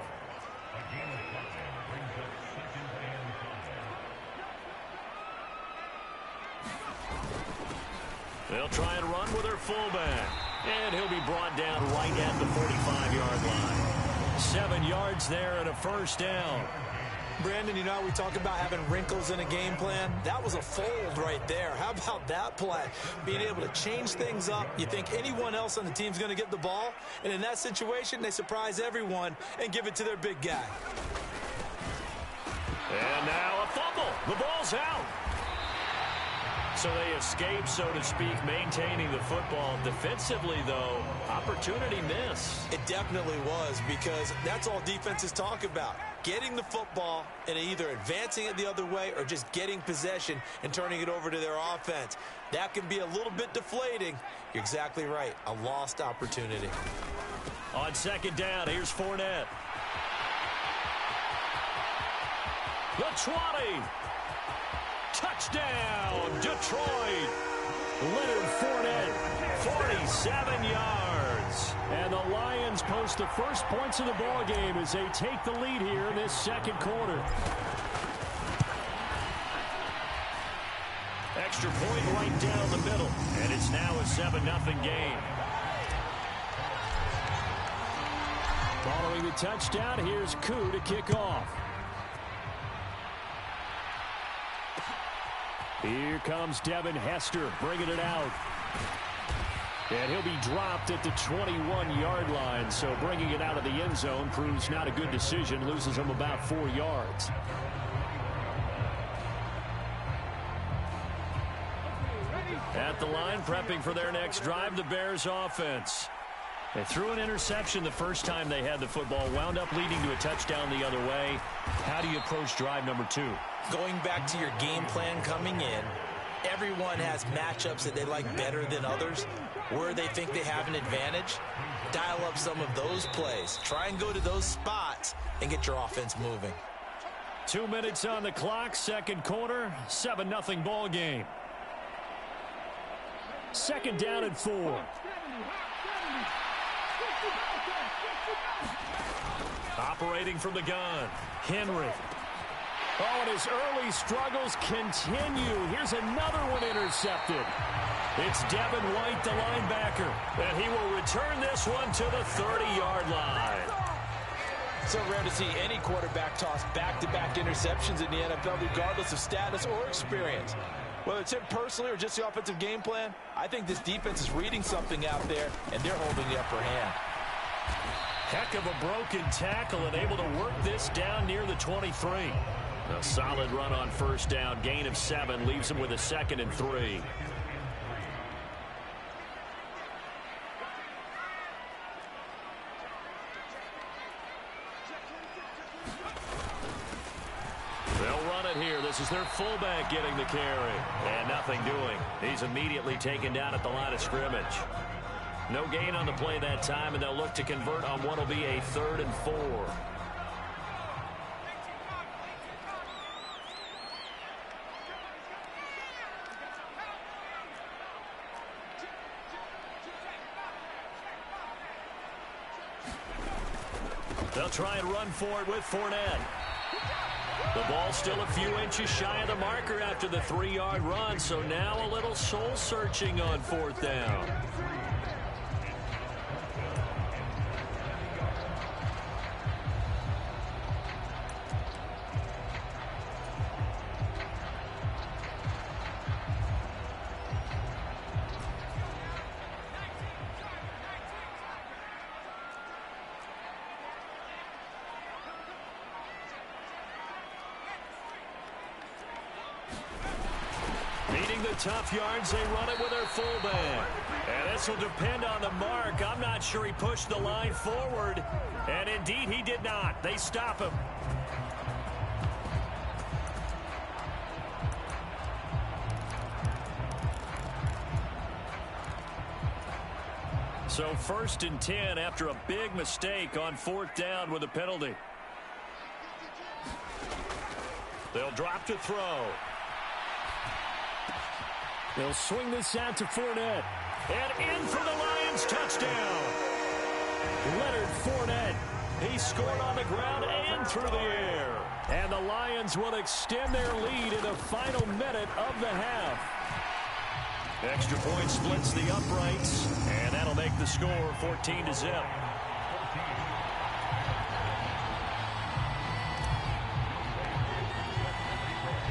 They'll try and run with their fullback. And he'll be brought down right at the 45-yard line. 7 yards there and a 1st down. Brandon, you know how we talk about having wrinkles in a game plan? That was a fold right there. How about that play? Being able to change things up. You think anyone else on the team's going to get the ball? And in that situation, they surprise everyone and give it to their big guy. And now a fumble. The ball's out. So they escape, so to speak, maintaining the football. Defensively, though, opportunity miss. It definitely was, because that's all defenses talk about. Getting the football and either advancing it the other way or just getting possession and turning it over to their offense. That can be a little bit deflating. You're exactly right. A lost opportunity. On second down, here's Fournette. The 20. Touchdown, Detroit. Leonard Fournette, 47 yards. And the Lions post the first points of the ball game as they take the lead here in this second quarter. Extra point right down the middle. And it's now a 7-0 game. Following the touchdown, here's Koo to kick off. Here comes Devin Hester bringing it out. And he'll be dropped at the 21-yard line. So bringing it out of the end zone proves not a good decision. Loses him about 4 yards. At the line, prepping for their next drive, the Bears offense. They threw an interception the first time they had the football, wound up leading to a touchdown the other way. How do you approach drive number 2? Going back to your game plan coming in, everyone has matchups that they like better than others, where they think they have an advantage. Dial up some of those plays. Try and go to those spots and get your offense moving. 2 minutes on the clock, second quarter, 7-0 ball game. Second down and 4. Operating from the gun, Henry. Oh, and his early struggles continue. Here's another one intercepted. It's Devin White, the linebacker, and he will return this one to the 30-yard line. So rare to see any quarterback toss back-to-back interceptions in the NFL, regardless of status or experience. Whether it's him personally or just the offensive game plan, I think this defense is reading something out there, and they're holding the upper hand. Heck of a broken tackle and able to work this down near the 23. A solid run on first down. Gain of 7 leaves him with a 2nd and 3. They'll run it here. This is their fullback getting the carry. And nothing doing. He's immediately taken down at the line of scrimmage. No gain on the play that time, and they'll look to convert on what will be a 3rd and 4. They'll try and run for it with Fournette. The ball still a few inches shy of the marker after the 3-yard run, so now a little soul-searching on 4th down. Tough yards, they run it with their fullback. And this will depend on the mark. I'm not sure he pushed the line forward. And indeed, he did not. They stop him. So 1st and 10 after a big mistake on 4th down with a penalty. They'll drop to throw. They'll swing this out to Fournette. And in for the Lions touchdown. Leonard Fournette. He scored on the ground and through the air. And the Lions will extend their lead in the final minute of the half. Extra point splits the uprights. And that'll make the score 14-0.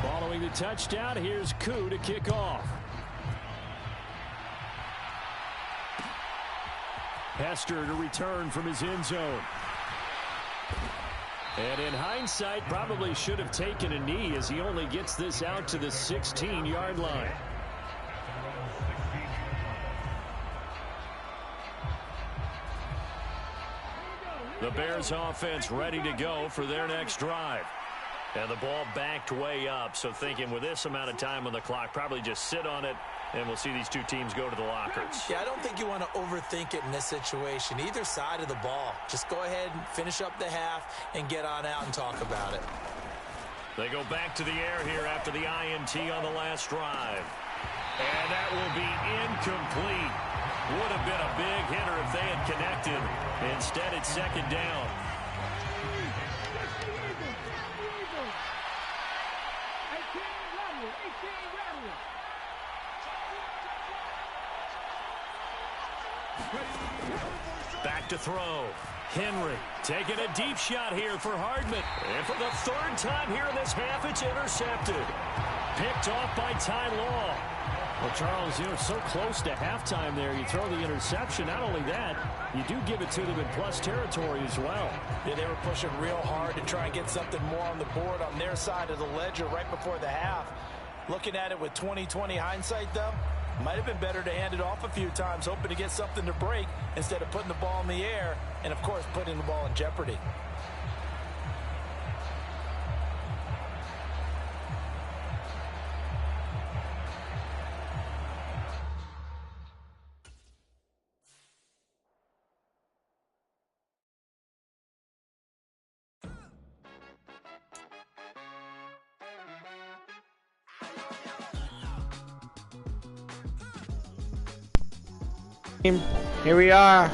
Following the touchdown, here's Koo to kick off. Hester to return from his end zone. And in hindsight, probably should have taken a knee as he only gets this out to the 16-yard line. The Bears offense ready to go for their next drive. And the ball backed way up, so thinking with this amount of time on the clock, probably just sit on it, and we'll see these two teams go to the lockers. Yeah, I don't think you want to overthink it in this situation. Either side of the ball. Just go ahead and finish up the half and get on out and talk about it. They go back to the air here after the INT on the last drive. And that will be incomplete. Would have been a big hitter if they had connected. Instead, it's second down. Back to throw. Henry taking a deep shot here for Hardman. And for the third time here in this half, it's intercepted. Picked off by Ty Law. Well, Charles, you're so close to halftime there. You throw the interception. Not only that, you do give it to them in plus territory as well. Yeah, they were pushing real hard to try and get something more on the board on their side of the ledger right before the half. Looking at it with 20/20 hindsight, though, might have been better to hand it off a few times, hoping to get something to break instead of putting the ball in the air and, of course, putting the ball in jeopardy. Here we are,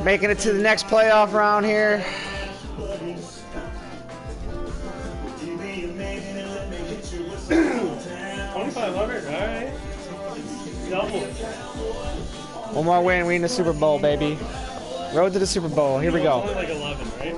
making it to the next playoff round here. $2,500, all right. Double. One more win, we in the Super Bowl, baby. Road to the Super Bowl. Here we go. Only like 11, right?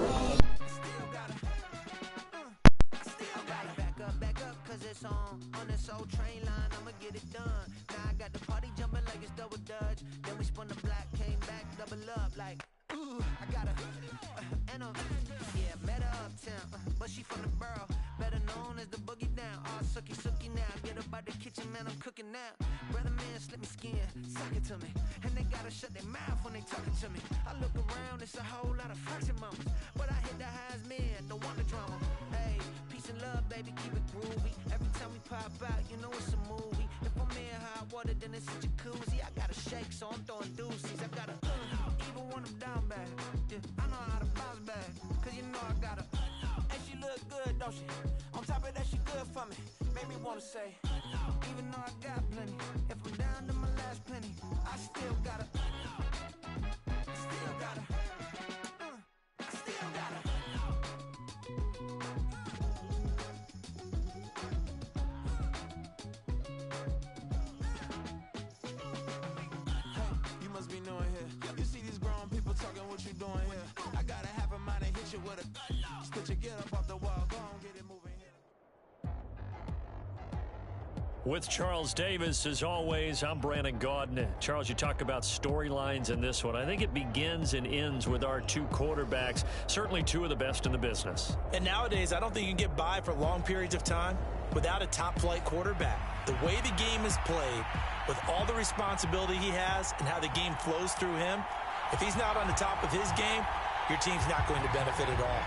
With Charles Davis, as always, I'm Brandon Gaudin. Charles, you talk about storylines in this one. I think it begins and ends with our two quarterbacks, certainly two of the best in the business. And nowadays, I don't think you can get by for long periods of time without a top-flight quarterback. The way the game is played, with all the responsibility he has and how the game flows through him, if he's not on the top of his game, your team's not going to benefit at all.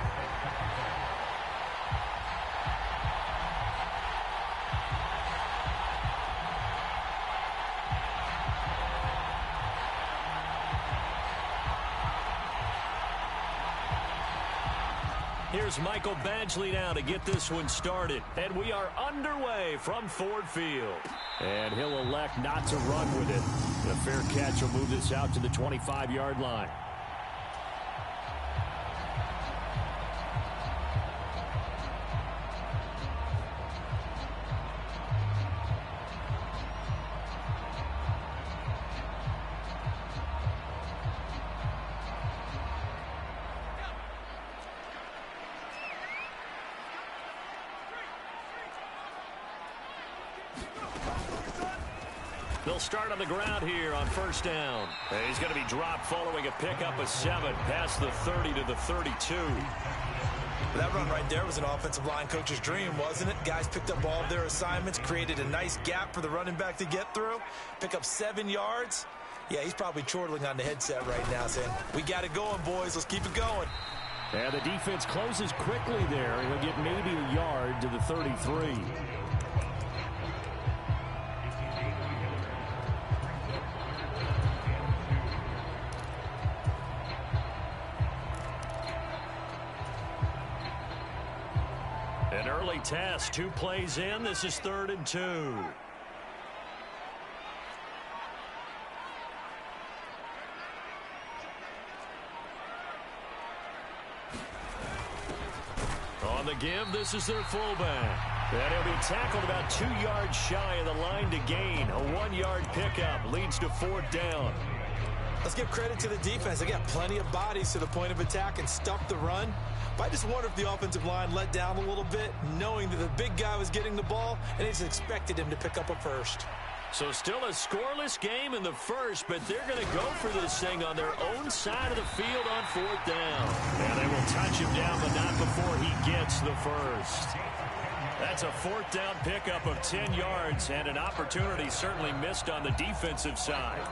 Here's Michael Badgley now to get this one started. And we are underway from Ford Field. And he'll elect not to run with it. A fair catch will move this out to the 25-yard line. They'll start on the ground here on first down. And he's going to be dropped following a pickup of 7 past the 30 to the 32. That run right there was an offensive line coach's dream, wasn't it? Guys picked up all of their assignments, created a nice gap for the running back to get through, pick up 7 yards. Yeah, he's probably chortling on the headset right now saying, we got it going, boys. Let's keep it going. And the defense closes quickly there. He'll get maybe a yard to the 33. An early test, 2 plays in. This is 3rd and 2. On the give, this is their fullback. And he'll be tackled about 2 yards shy of the line to gain. A 1-yard pickup leads to 4th down. Let's give credit to the defense. They got plenty of bodies to the point of attack and stuffed the run. But I just wonder if the offensive line let down a little bit, knowing that the big guy was getting the ball, and they just expected him to pick up a first. So still a scoreless game in the first, but they're going to go for this thing on their own side of the field on 4th down. And they will touch him down, but not before he gets the first. That's a 4th down pickup of 10 yards, and an opportunity certainly missed on the defensive side.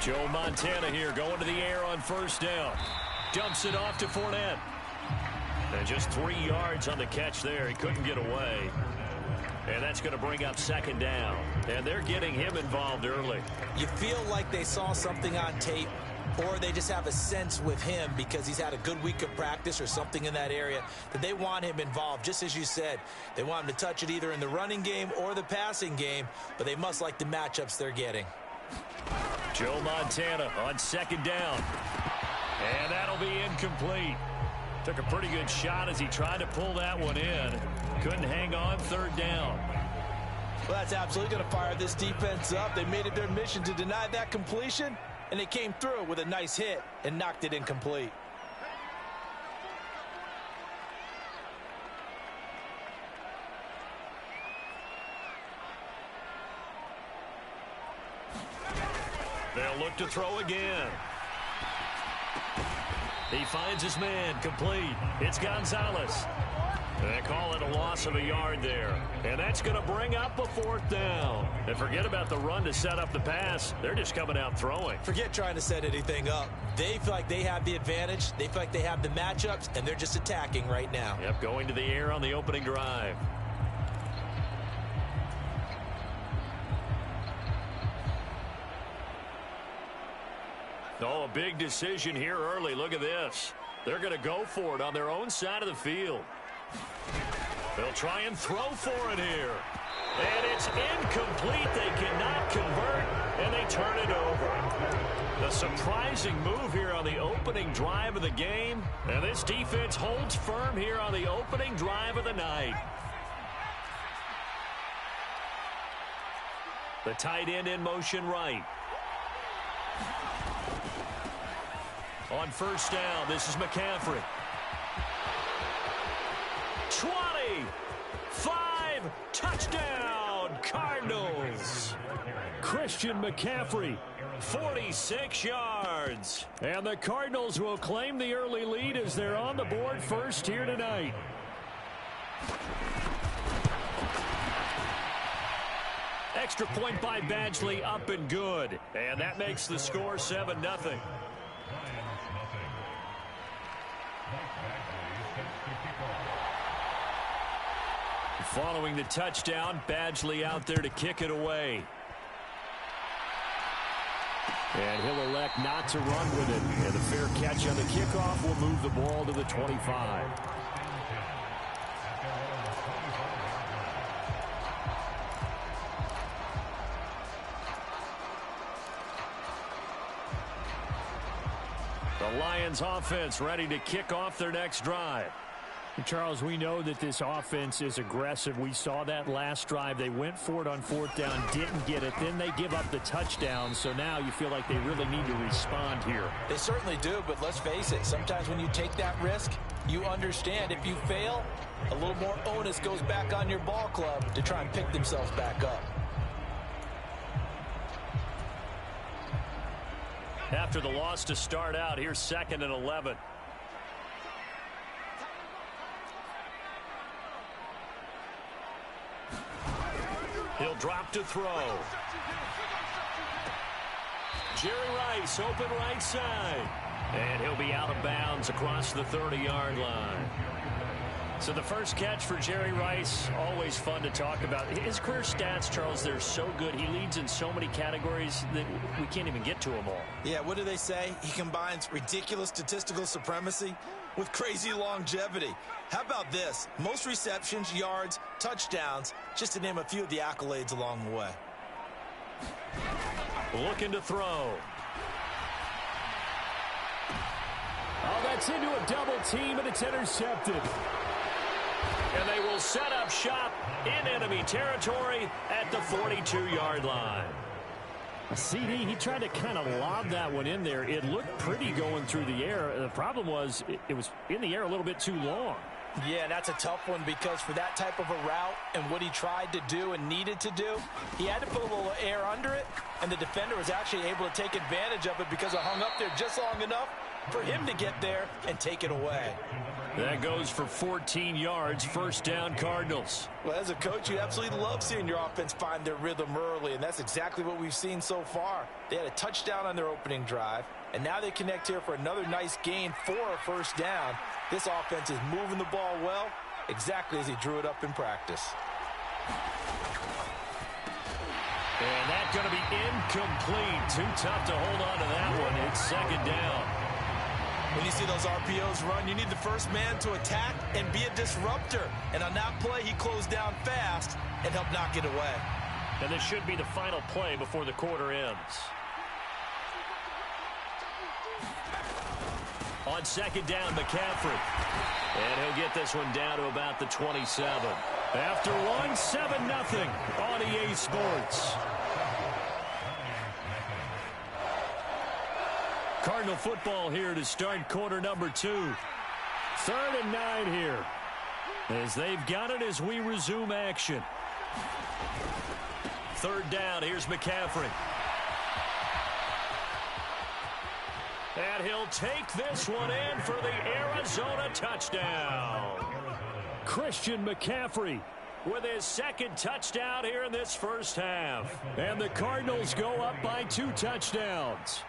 Joe Montana here going to the air on first down. Dumps it off to Fournette. And just 3 yards on the catch there. He couldn't get away. And that's going to bring up 2nd down. And they're getting him involved early. You feel like they saw something on tape, or they just have a sense with him because he's had a good week of practice or something in that area that they want him involved. Just as you said, they want him to touch it either in the running game or the passing game, but they must like the matchups they're getting. Joe Montana on 2nd down. And that'll be incomplete. Took a pretty good shot as he tried to pull that one in. Couldn't hang on 3rd down. Well, that's absolutely going to fire this defense up. They made it their mission to deny that completion, and they came through with a nice hit and knocked it incomplete. They'll look to throw again. He finds his man, complete. It's Gonzalez. They call it a loss of a yard there. And that's going to bring up a 4th down. And forget about the run to set up the pass. They're just coming out throwing. Forget trying to set anything up. They feel like they have the advantage. They feel like they have the matchups, and they're just attacking right now. Yep, going to the air on the opening drive. Oh, a big decision here early. Look at this. They're going to go for it on their own side of the field. They'll try and throw for it here. And it's incomplete. They cannot convert, and they turn it over. A surprising move here on the opening drive of the game. And this defense holds firm here on the opening drive of the night. The tight end in motion right. On first down, this is McCaffrey. 20, 5, touchdown, Cardinals. Christian McCaffrey, 46 yards. And the Cardinals will claim the early lead as they're on the board first here tonight. Extra point by Badgley, up and good. And that makes the score 7-0. Following the touchdown, Badgley out there to kick it away. And he'll elect not to run with it. And the fair catch on the kickoff will move the ball to the 25. The Lions offense ready to kick off their next drive. Charles, we know that this offense is aggressive. We saw that last drive. They went for it on 4th down, didn't get it. Then they give up the touchdown. So now you feel like they really need to respond here. They certainly do, but let's face it. Sometimes when you take that risk, you understand if you fail, a little more onus goes back on your ball club to try and pick themselves back up. After the loss to start out, here's 2nd and 11. He'll drop to throw. Jerry Rice, open right side. And he'll be out of bounds across the 30-yard line. So the first catch for Jerry Rice, always fun to talk about. His career stats, Charles, they're so good. He leads in so many categories that we can't even get to them all. Yeah, what do they say? He combines ridiculous statistical supremacy with crazy longevity. How about this? Most receptions, yards, touchdowns, just to name a few of the accolades along the way. Looking to throw. Oh, that's into a double team, and it's intercepted. And they will set up shop in enemy territory at the 42-yard line. CD, he tried to kind of lob that one in there. It looked pretty going through the air. The problem was it was in the air a little bit too long. Yeah, that's a tough one because for that type of a route and what he tried to do and needed to do, he had to put a little air under it, and the defender was actually able to take advantage of it because it hung up there just long enough for him to get there and take it away. That goes for 14 yards, 1st down Cardinals. Well, as a coach, you absolutely love seeing your offense find their rhythm early, and that's exactly what we've seen so far. They had a touchdown on their opening drive, and now they connect here for another nice gain for a 1st down. This offense is moving the ball well, exactly as he drew it up in practice. And that's going to be incomplete. Too tough to hold on to that one. It's 2nd down. When you see those RPOs run, you need the first man to attack and be a disruptor. And on that play, he closed down fast and helped knock it away. And this should be the final play before the quarter ends. On 2nd down, McCaffrey. And he'll get this one down to about the 27. After one, 7-0 on EA Sports. Cardinal football here to start quarter number 2. 3rd and 9 here. As they've got it as we resume action. 3rd down, here's McCaffrey. And he'll take this one in for the Arizona touchdown. Christian McCaffrey with his 2nd touchdown here in this 1st half. And the Cardinals go up by 2 touchdowns.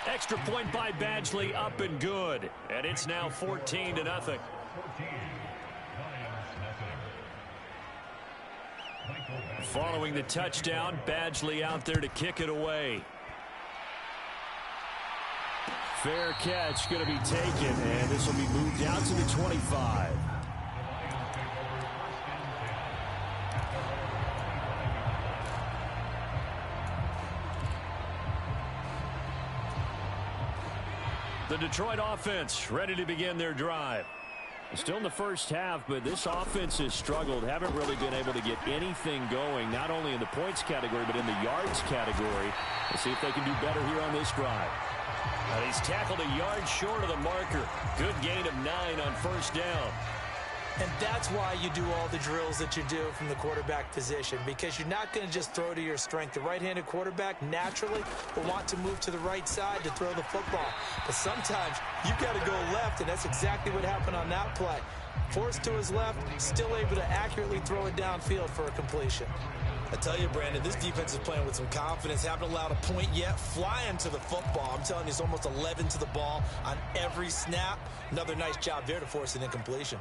Extra point by Badgley, up and good. And it's now 14-0. Following the touchdown, Badgley out there to kick it away. Fair catch going to be taken, and this will be moved out to the 25. The Detroit offense ready to begin their drive. Still in the 1st half, but this offense has struggled. Haven't really been able to get anything going, not only in the points category, but in the yards category. Let's see if they can do better here on this drive. He's tackled a yard short of the marker. Good gain of 9 on 1st down. And that's why you do all the drills that you do from the quarterback position, because you're not going to just throw to your strength. The right-handed quarterback naturally will want to move to the right side to throw the football. But sometimes you've got to go left, and that's exactly what happened on that play. Forced to his left, still able to accurately throw it downfield for a completion. I tell you, Brandon, this defense is playing with some confidence. Haven't allowed a point yet. Flying to the football. I'm telling you, it's almost 11 to the ball on every snap. Another nice job there to force an incompletion.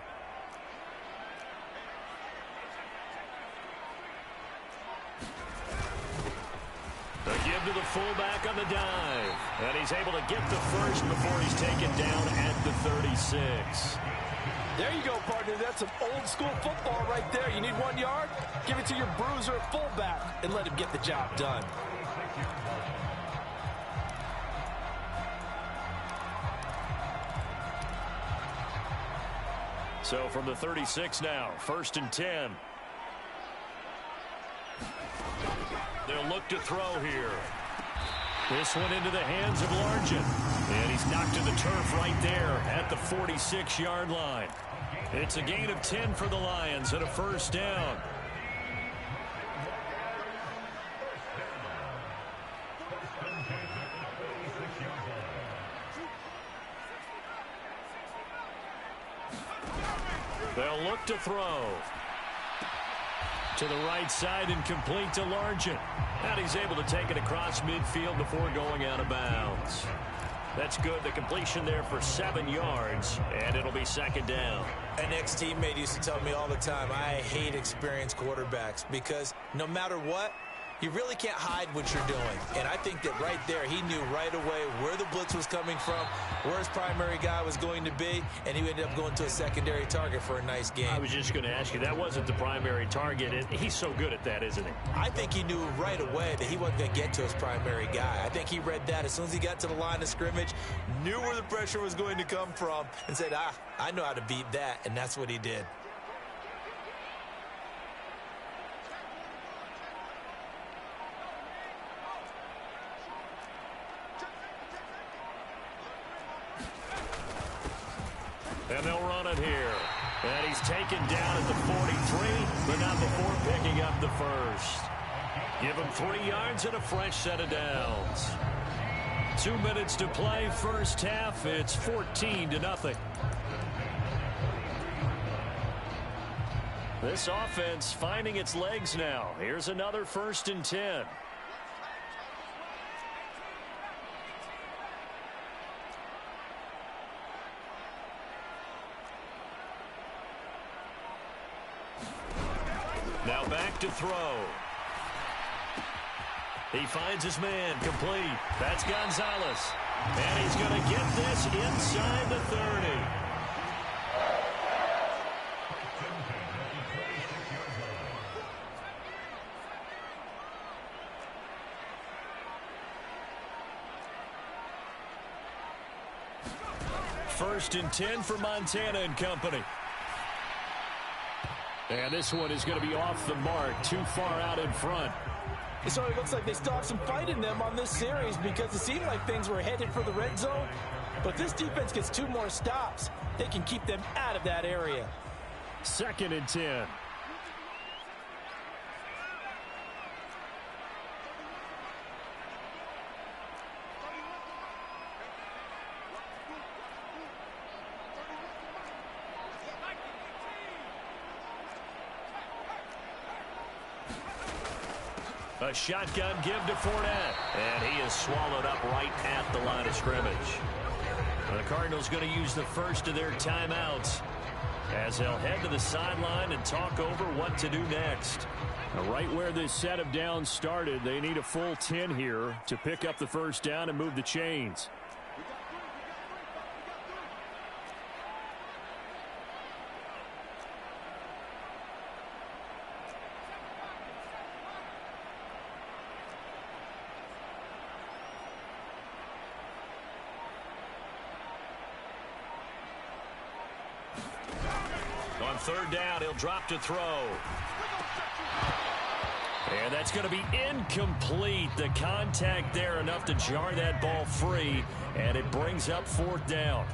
The give to the fullback on the dive. And he's able to get the first before he's taken down at the 36. There you go, partner. That's some old-school football right there. You need 1 yard? Give it to your bruiser at fullback and let him get the job done. So from the 36 now, 1st and 10. They'll look to throw here. This one into the hands of Largent. And he's knocked to the turf right there at the 46-yard line. It's a gain of 10 for the Lions and a 1st down. They'll look to throw. To the right side and complete to Largent. And he's able to take it across midfield before going out of bounds. That's good. The completion there for 7 yards, and it'll be 2nd down. An ex-teammate used to tell me all the time, I hate experienced quarterbacks because no matter what, you really can't hide what you're doing. And I think that right there, he knew right away where the blitz was coming from, where his primary guy was going to be, and he ended up going to a secondary target for a nice game. I was just going to ask you, that wasn't the primary target. He's so good at that, isn't he? I think he knew right away that he wasn't going to get to his primary guy. I think he read that as soon as he got to the line of scrimmage, knew where the pressure was going to come from, and said, I know how to beat that, and that's what he did. And they'll run it here. And he's taken down at the 43, but not before picking up the first. Give him 3 yards and a fresh set of downs. 2 minutes to play, first half. It's 14-0. This offense finding its legs now. Here's another 1st and 10. Now back to throw. He finds his man, complete. That's Gonzalez. And he's going to get this inside the 30. First and 10 for Montana and company. And this one is going to be off the mark, too far out in front. It sort of looks like they still have some fight in them on this series because it seemed like things were headed for the red zone. But this defense gets 2 more stops. They can keep them out of that area. 2nd and 10. A shotgun give to Fournette. And he is swallowed up right at the line of scrimmage. The Cardinals going to use the first of their timeouts as they'll head to the sideline and talk over what to do next. Right where this set of downs started, they need a full 10 here to pick up the first down and move the chains. On 3rd down, he'll drop to throw. And that's going to be incomplete. The contact there enough to jar that ball free, and it brings up 4th down.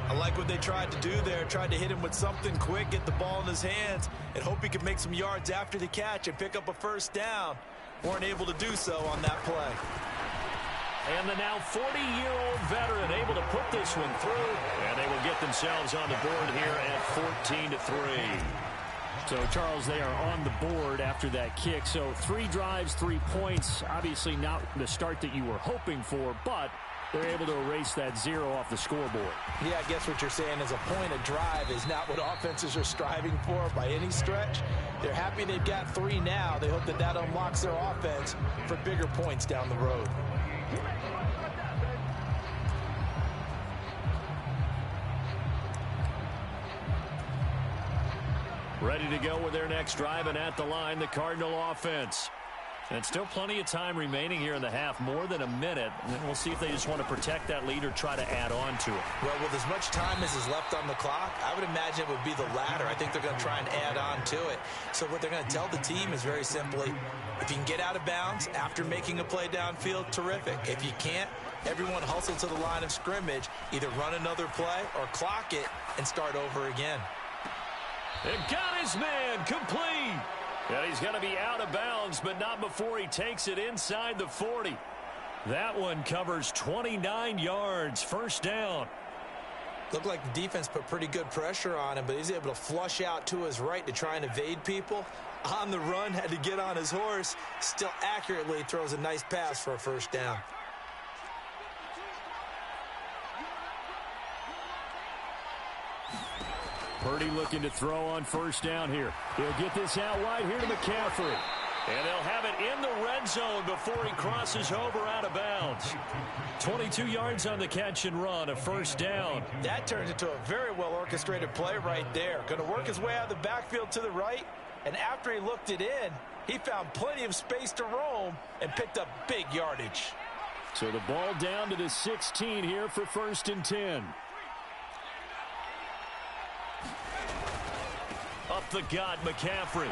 I like what they tried to do there. Tried to hit him with something quick, get the ball in his hands, and hope he could make some yards after the catch and pick up a first down. Weren't able to do so on that play. And the now 40-year-old veteran able to put this one through. And they will get themselves on the board here at 14-3. So, Charles, they are on the board after that kick. So 3 drives, 3 points. Obviously not the start that you were hoping for, but they're able to erase that 0 off the scoreboard. Yeah, I guess what you're saying is a point of drive is not what offenses are striving for by any stretch. They're happy they've got 3 now. They hope that that unlocks their offense for bigger points down the road. Ready to go with their next drive, and at the line, the Cardinal offense. And still plenty of time remaining here in the half, more than a minute. And we'll see if they just want to protect that lead or try to add on to it. Well, with as much time as is left on the clock, I would imagine it would be the latter. I think they're going to try and add on to it. So what they're going to tell the team is very simply, if you can get out of bounds after making a play downfield, terrific. If you can't, everyone hustle to the line of scrimmage, either run another play or clock it and start over again. And got his man complete. And he's going to be out of bounds, but not before he takes it inside the 40. That one covers 29 yards, first down. Looked like the defense put pretty good pressure on him, but he's able to flush out to his right to try and evade people. On the run, had to get on his horse. Still accurately throws a nice pass for a first down. Purdy looking to throw on first down here. He'll get this out wide here to McCaffrey. And they'll have it in the red zone before he crosses over out of bounds. 22 yards on the catch and run, a first down. That turns into a very well-orchestrated play right there. Going to work his way out of the backfield to the right, and after he looked it in, he found plenty of space to roam and picked up big yardage. So the ball down to the 16 here for first and 10. Up the gut, McCaffrey.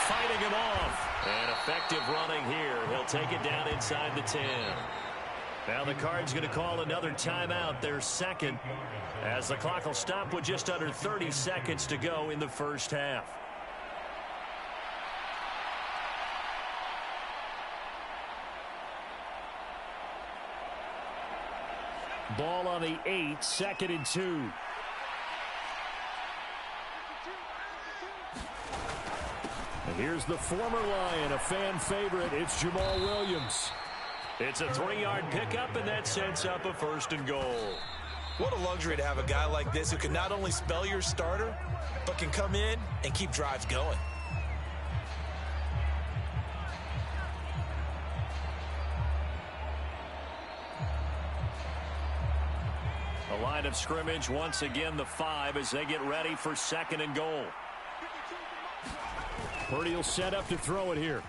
Fighting him off. And effective running here. He'll take it down inside the 10. Now the Cards going to call another timeout, their second, as the clock will stop with just under 30 seconds to go in the first half. Ball on the 8, 2nd and 2. And here's the former Lion, a fan favorite. It's Jamal Williams. It's a 3-yard pickup, and that sets up a first and goal. What a luxury to have a guy like this who can not only spell your starter, but can come in and keep drives going. The line of scrimmage, once again, the 5 as they get ready for second and goal. Purdy will set up to throw it here.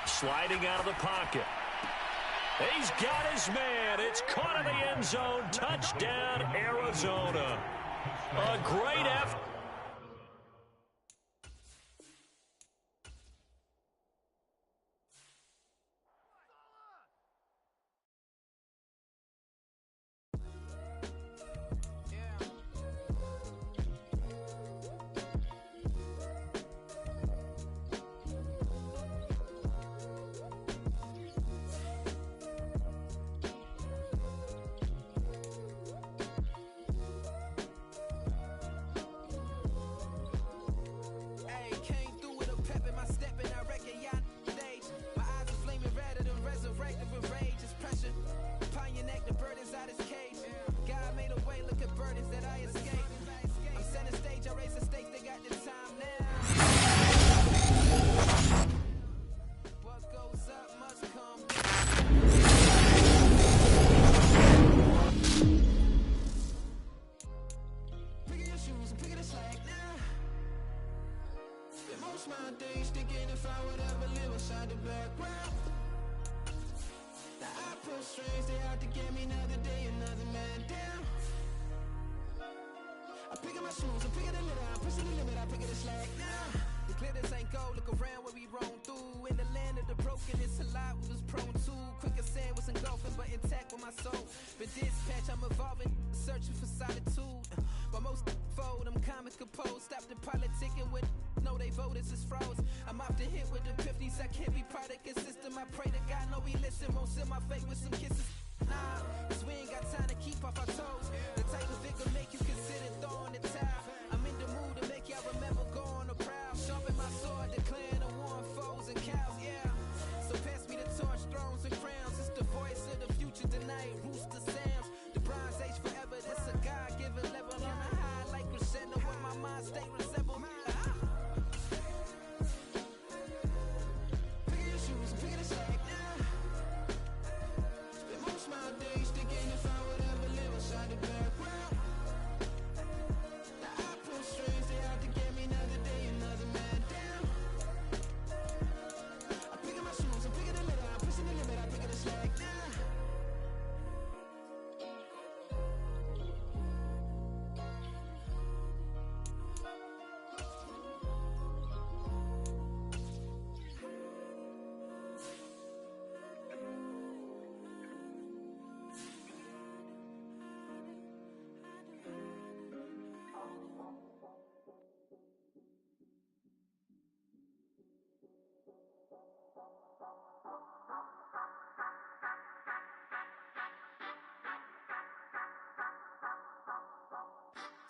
Sliding out of the pocket. He's got his man. It's caught in the end zone. Touchdown, Arizona. A great effort.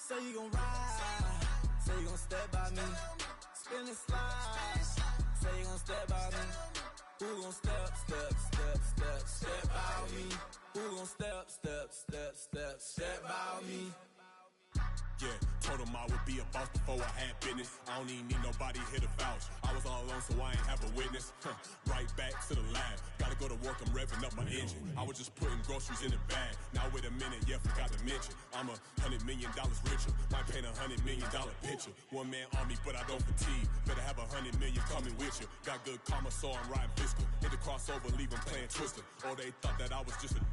Say you gon' ride, say you gon' step by me. Spin and slide, say you gon' step by me. Who gon' step by me? Who gon' step by me? Yeah, told him I would be a boss before I had business. I don't even need nobody here to vouch. I was all alone, so I ain't have a witness. Right back to the lab. Gotta go to work, I'm revving up my engine. I was just putting groceries in the bag. Now wait a minute, yeah, forgot to mention. I'm $100 million richer. Might paint $100 million picture. One man army, but I don't fatigue. Better have 100 million coming with you. Got good karma, so I'm riding fiscal. Hit the crossover, leave them playing Twister. Or they thought that I was just a...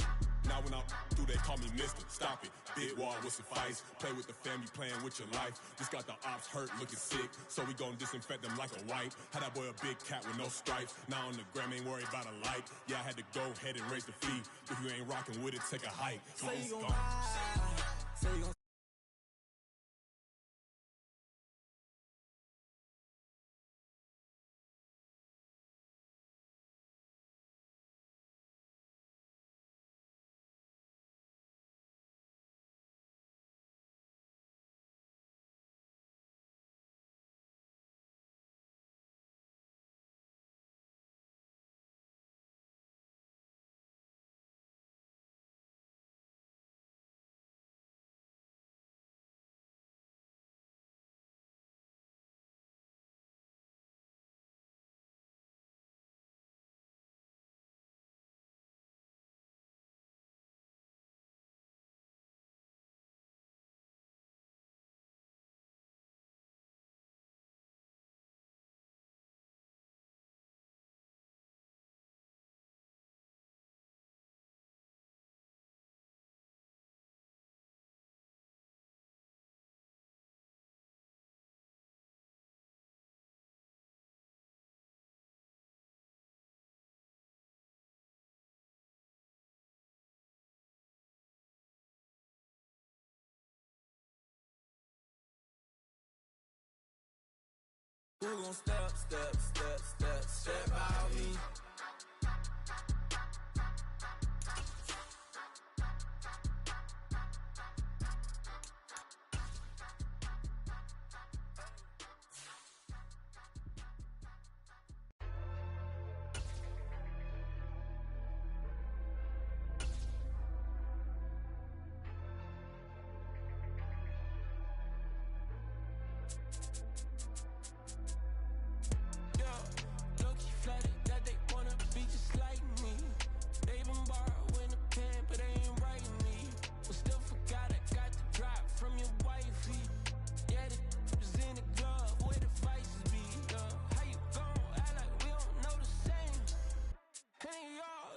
Now when I do, they call me Mister. Stop it. Big wall will suffice. Play with the family, playing with your life. Just got the ops hurt, looking sick. So we gon' disinfect them like a wipe. Had that boy a big cat with no stripes. Now on the gram, ain't worried about a light. Yeah, I had to go ahead and raise the fee. If you ain't rocking with it, take a hike. Say you gon' ride, say you gon' Who gon' step by me?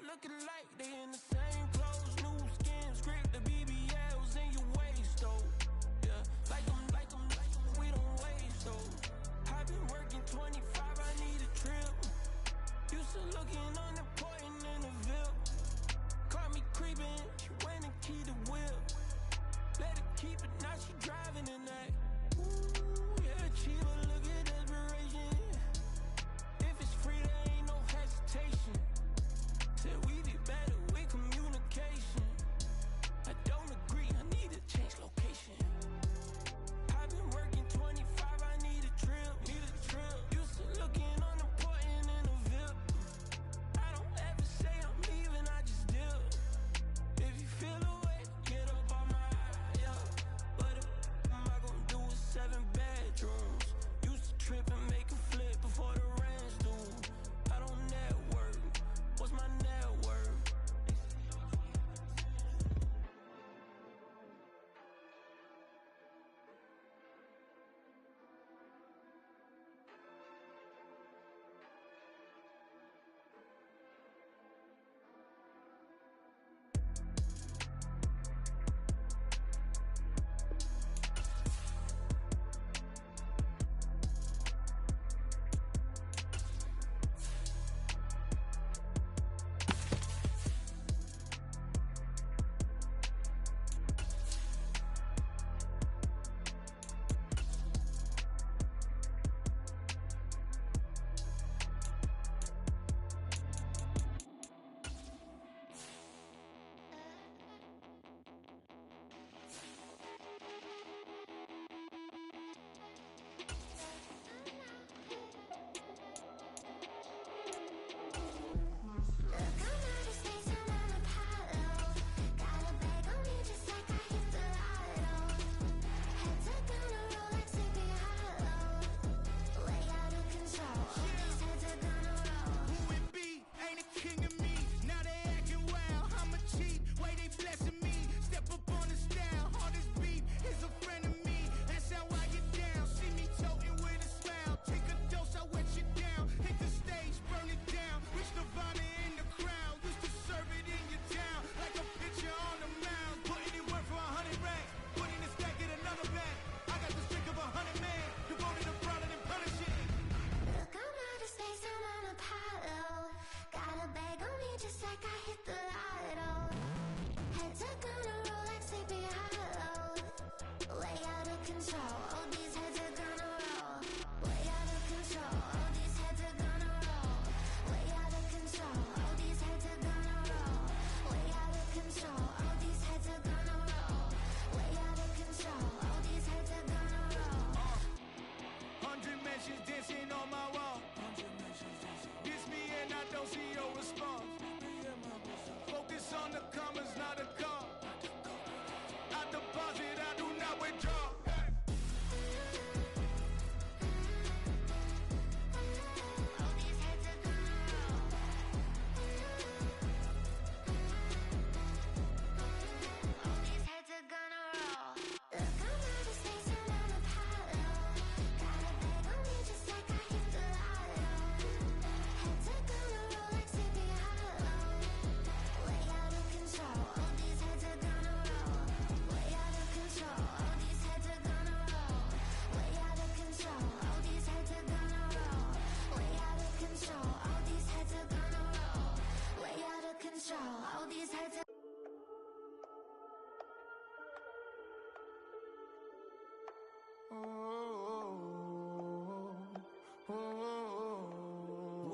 Looking like they in the same clothes, new skin, script, the BBLs in your waist, though. Yeah, like them, we don't waste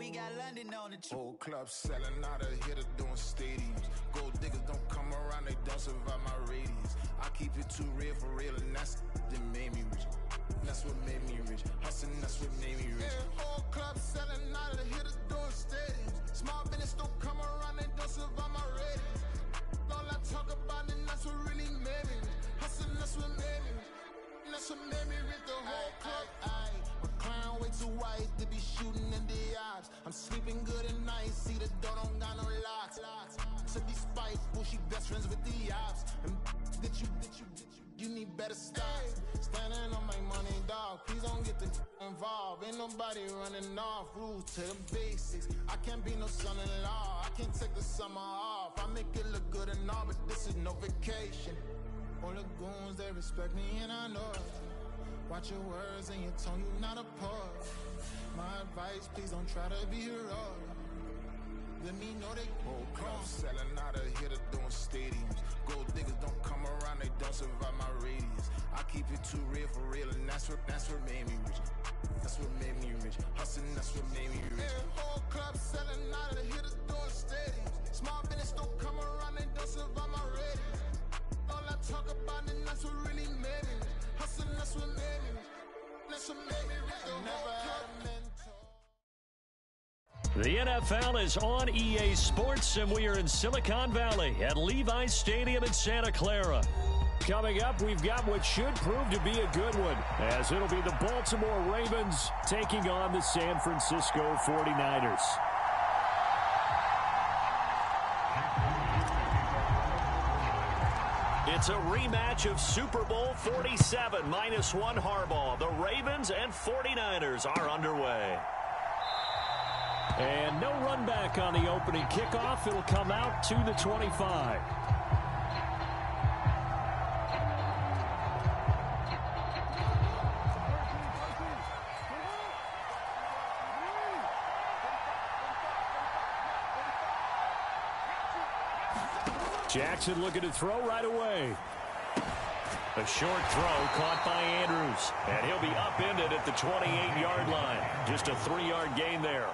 we got London on the Whole club selling out of hitter doing stadiums. Gold diggers don't come around, they don't survive my radius. I keep it too real for real, and that's that made me rich. That's what made me rich. Hustling, that's what made me rich. Yeah, whole club selling out of the hitters doing stadiums. Small business don't come around, they don't survive my radius. All I talk about, and that's what really made me rich. Hustling, that's what made me rich. That's what made me rich. The whole club. My crown way too white to be shooting in the eyes. I'm sleeping good at night. See the door don't got no locks. To be spiteful, she best friends with the ops. And that you need better stop. Standing on my money, dog. Please don't get the involved. Ain't nobody running off. Rules to the basics. I can't be no son-in-law. I can't take the summer off. I make it look good and all, but this is no vacation. All the goons, they respect me and I know it. Watch your words and your tone, you not a poet. My advice, please don't try to be heroic. Let me know they whole club selling out of hitter doing stadiums. Gold diggers don't come around, they don't survive my radius. I keep it too real for real, and that's what made me rich. That's what made me rich. Hustling, that's what made me rich. Yeah, whole club selling out of hitters doing stadiums. Small business don't come around, they don't survive my radius. All I talk about, and that's what really made me rich. Hustling, that's what made me rich. That's what made me rich. The whole club. The NFL is on EA Sports, and we are in Silicon Valley at Levi's Stadium in Santa Clara. Coming up, we've got what should prove to be a good one, as it'll be the Baltimore Ravens taking on the San Francisco 49ers. It's a rematch of Super Bowl 47, -1 Harbaugh. The Ravens and 49ers are underway. And no run back on the opening kickoff. It'll come out to the 25. Jackson looking to throw right away. A short throw caught by Andrews. And he'll be upended at the 28-yard line. Just a 3-yard gain there.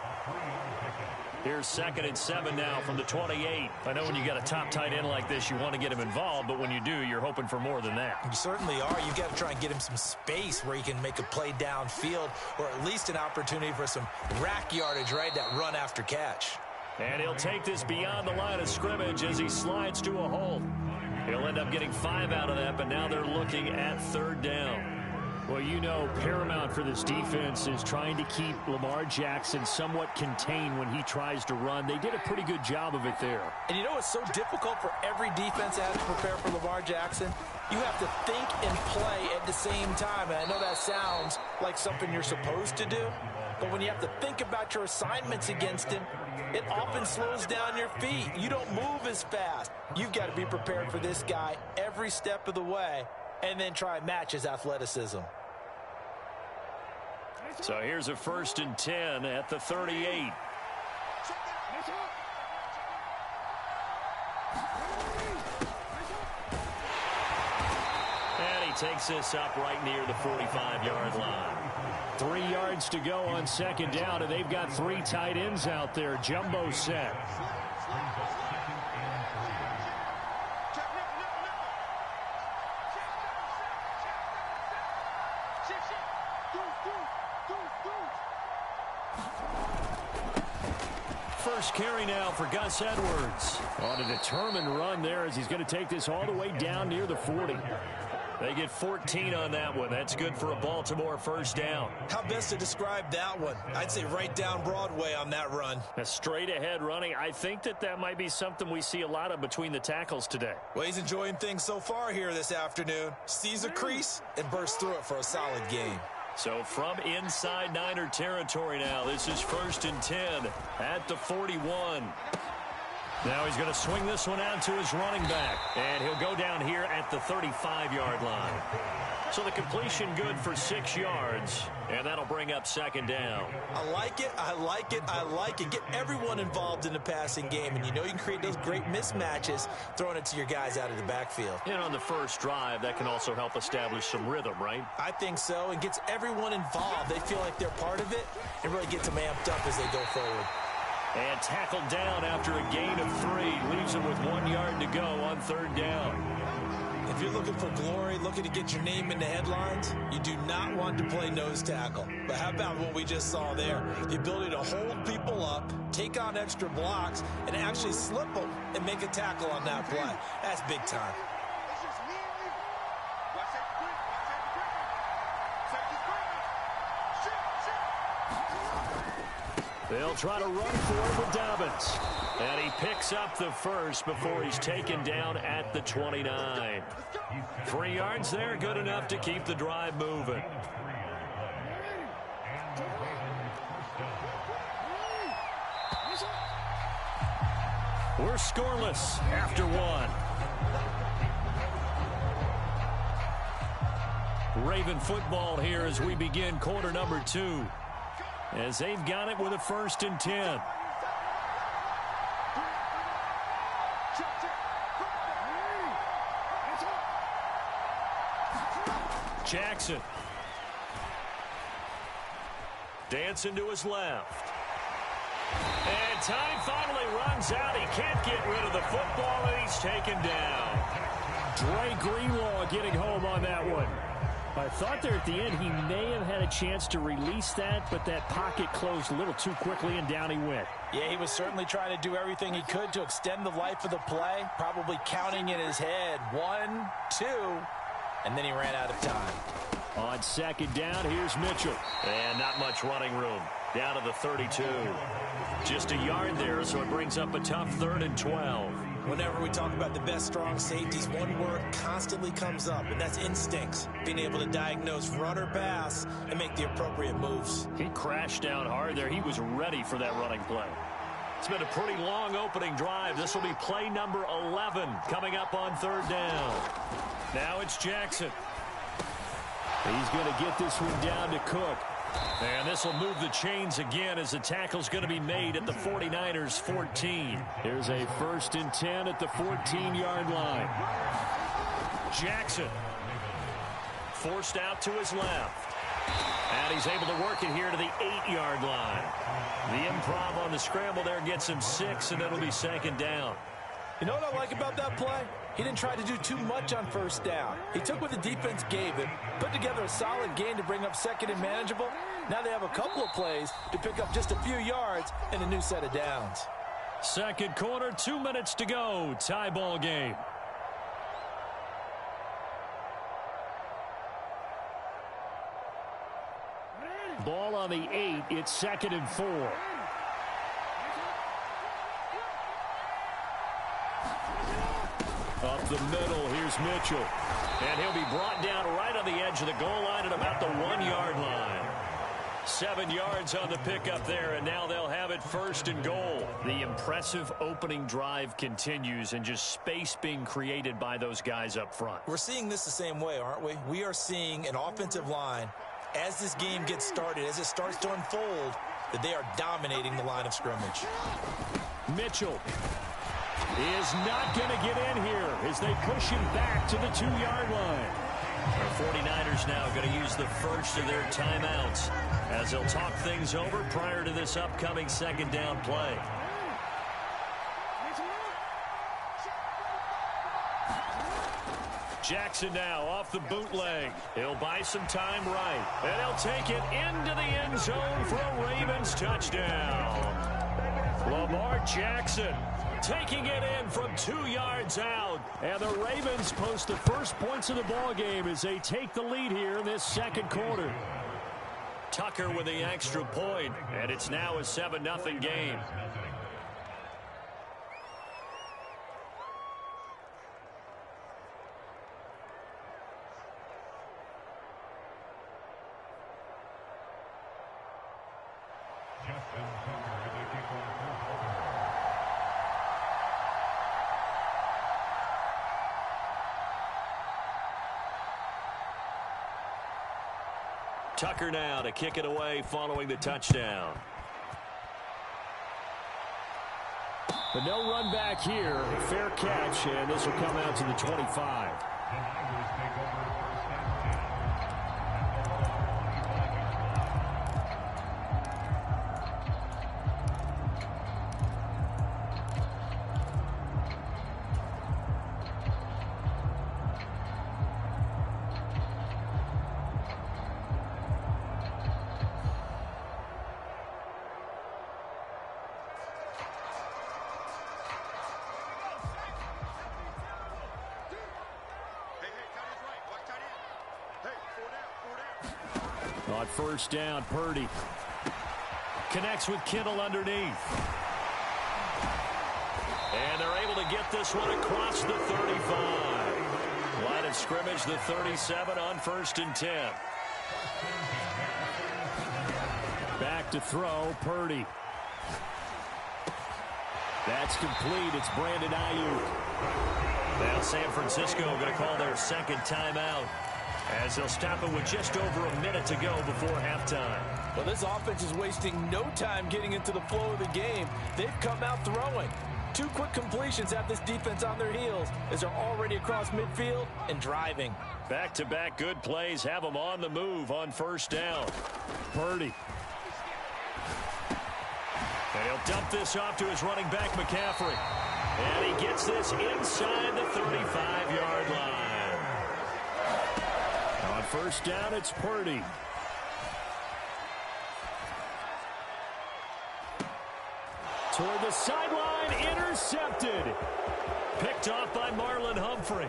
Here's 2nd and 7 now from the 28. I know when you got a top tight end like this, you want to get him involved, but when you do, you're hoping for more than that. You certainly are. You've got to try and get him some space where he can make a play downfield, or at least an opportunity for some rack yardage, right? That run after catch. And he'll take this beyond the line of scrimmage as he slides to a hole. He'll end up getting 5 out of that, but now they're looking at 3rd down. Well, you know, paramount for this defense is trying to keep Lamar Jackson somewhat contained when he tries to run. They did a pretty good job of it there. And you know what's so difficult for every defense as to prepare for Lamar Jackson? You have to think and play at the same time. And I know that sounds like something you're supposed to do, but when you have to think about your assignments against him, it often slows down your feet. You don't move as fast. You've got to be prepared for this guy every step of the way, and then try and match his athleticism. So here's a 1st and 10 at the 38. And he takes this up right near the 45-yard line. 3 yards to go on 2nd down, and they've got 3 tight ends out there. Jumbo set. First carry now for Gus Edwards. On a determined run there as he's going to take this all the way down near the 40. They get 14 on that one. That's good for a Baltimore 1st down. How best to describe that one? I'd say right down Broadway on that run. A straight ahead running. I think that might be something we see a lot of between the tackles today. Well, he's enjoying things so far here this afternoon. Sees a crease and bursts through it for a solid gain. So from inside Niner territory now, this is 1st and 10 at the 41. Now he's going to swing this one out to his running back. And he'll go down here at the 35-yard line. So the completion good for 6 yards, and that'll bring up second down. I like it, I like it, I like it. Get everyone involved in the passing game, and you know you can create those great mismatches throwing it to your guys out of the backfield. And on the first drive, that can also help establish some rhythm, right? I think so, and gets everyone involved. They feel like they're part of it, and really gets them amped up as they go forward. And tackled down after a gain of 3. Leaves him with 1 yard to go on third down. If you're looking for glory, looking to get your name in the headlines, you do not want to play nose tackle. But how about what we just saw there? The ability to hold people up, take on extra blocks, and actually slip them and make a tackle on that play. That's big time. They'll try to run for it with Dobbins. And he picks up the first before he's taken down at the 29. 3 yards there, good enough to keep the drive moving. We're scoreless after 1. Raven football here as we begin quarter number 2. As they've got it with a 1st and 10. Jackson. Dancing to his left. And time finally runs out. He can't get rid of the football, and he's taken down. Dre Greenlaw getting home on that one. I thought there at the end he may have had a chance to release that, but that pocket closed a little too quickly, and down he went. Yeah, he was certainly trying to do everything he could to extend the life of the play, probably counting in his head 1, 2, and then he ran out of time. On second down, here's Mitchell. And not much running room. Down to the 32. Just a yard there, so it brings up a tough 3rd and 12. Whenever we talk about the best strong safeties, one word constantly comes up, and that's instincts. Being able to diagnose run or pass and make the appropriate moves. He crashed down hard there. He was ready for that running play. It's been a pretty long opening drive. This will be play number 11 coming up on 3rd down. Now it's Jackson. He's going to get this one down to Cook. And this will move the chains again as the tackle's going to be made at the 49ers 14. Here's a 1st and 10 at the 14-yard line. Jackson forced out to his left. And he's able to work it here to the 8-yard line. The improv on the scramble there gets him 6, and it'll be 2nd down. You know what I like about that play? He didn't try to do too much on 1st down. He took what the defense gave him, put together a solid gain to bring up 2nd and manageable. Now they have a couple of plays to pick up just a few yards and a new set of downs. Second quarter, 2 minutes to go. Tie ball game. Ball on the 8. It's 2nd and 4. Up the middle, here's Mitchell. And he'll be brought down right on the edge of the goal line at about the 1-yard line. 7 yards on the pickup there, and now they'll have it 1st and goal. The impressive opening drive continues, and just space being created by those guys up front. We're seeing this the same way, aren't we? We are seeing an offensive line, as this game gets started, as it starts to unfold, that they are dominating the line of scrimmage. Mitchell is not going to get in here as they push him back to the 2-yard line. The 49ers now going to use the first of their timeouts as they'll talk things over prior to this upcoming 2nd down play. Jackson now off the bootleg. He'll buy some time right. And he'll take it into the end zone for a Ravens touchdown. Lamar Jackson taking it in from 2 yards out. And the Ravens post the first points of the ball game as they take the lead here in this 2nd quarter. Tucker with the extra point, and it's now a 7-0 game. Tucker now to kick it away following the touchdown. But no run back here. Fair catch, and this will come out to the 25. On first down, Purdy connects with Kittle underneath. And they're able to get this one across the 35. Line of scrimmage, the 37 on 1st and 10. Back to throw, Purdy. That's complete. It's Brandon Ayuk. Now San Francisco going to call their second timeout, as they'll stop it with just over a minute to go before halftime. Well, this offense is wasting no time getting into the flow of the game. They've come out throwing. 2 quick completions have this defense on their heels as they're already across midfield and driving. Back-to-back good plays have them on the move on first down. Purdy. And he'll dump this off to his running back, McCaffrey. And he gets this inside the 35-yard line. On first down, it's Purdy. Toward the sideline, intercepted. Picked off by Marlon Humphrey.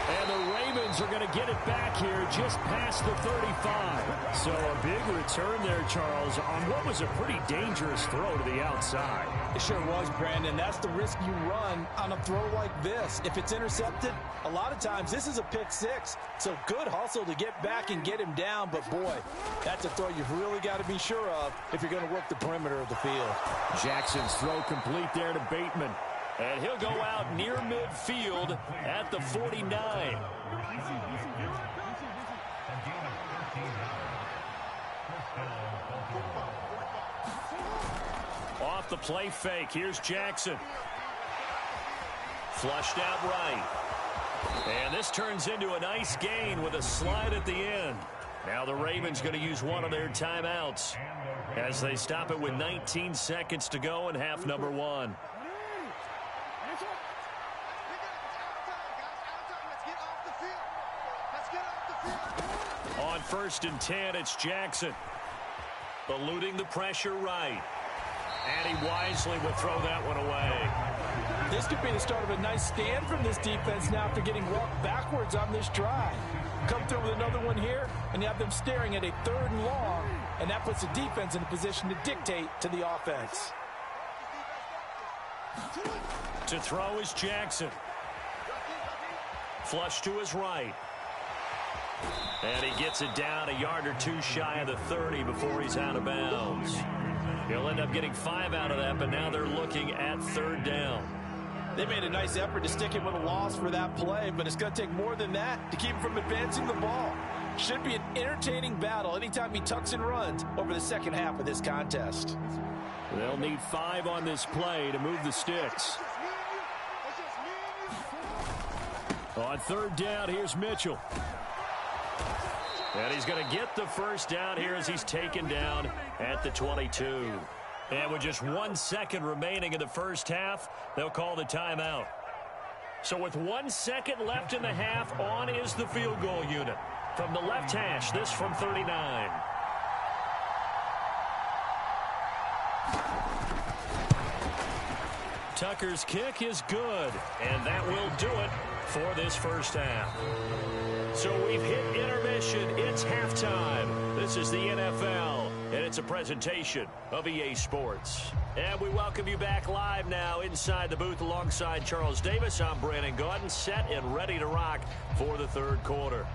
And the Ravens are going to get it back here just past the 35. So a big return there, Charles, on what was a pretty dangerous throw to the outside. It sure was, Brandon. That's the risk you run on a throw like this. If it's intercepted, a lot of times this is a pick six. So good hustle to get back and get him down. But, boy, that's a throw you've really got to be sure of if you're going to work the perimeter of the field. Jackson's throw complete there to Bateman. And he'll go out near midfield at the 49. Off the play fake. Here's Jackson. Flushed out right. And this turns into a nice gain with a slide at the end. Now the Ravens going to use one of their timeouts as they stop it with 19 seconds to go in half number 1. On 1st and 10, it's Jackson. Eluding the pressure right. And he wisely would throw that one away. This could be the start of a nice stand from this defense now after getting walked backwards on this drive. Come through with another one here, and you have them staring at a 3rd and long, and that puts the defense in a position to dictate to the offense. To throw is Jackson. Flush to his right. And he gets it down a yard or 2 shy of the 30 before he's out of bounds. He'll end up getting 5 out of that, but now they're looking at 3rd down. They made a nice effort to stick him with a loss for that play, but it's going to take more than that to keep him from advancing the ball. Should be an entertaining battle anytime he tucks and runs over the second half of this contest. They'll need 5 on this play to move the sticks. On 3rd down, here's Mitchell. And he's going to get the first down here as he's taken down at the 22. And with just 1 second remaining in the first half, they'll call the timeout. So with 1 second left in the half, on is the field goal unit. From the left hash, this from 39. Tucker's kick is good, and that will do it for this first half. So we've hit intermission. It's halftime. This is the NFL, and it's a presentation of EA Sports. And we welcome you back live now inside the booth alongside Charles Davis. I'm Brandon Gaudin, set and ready to rock for the 3rd quarter.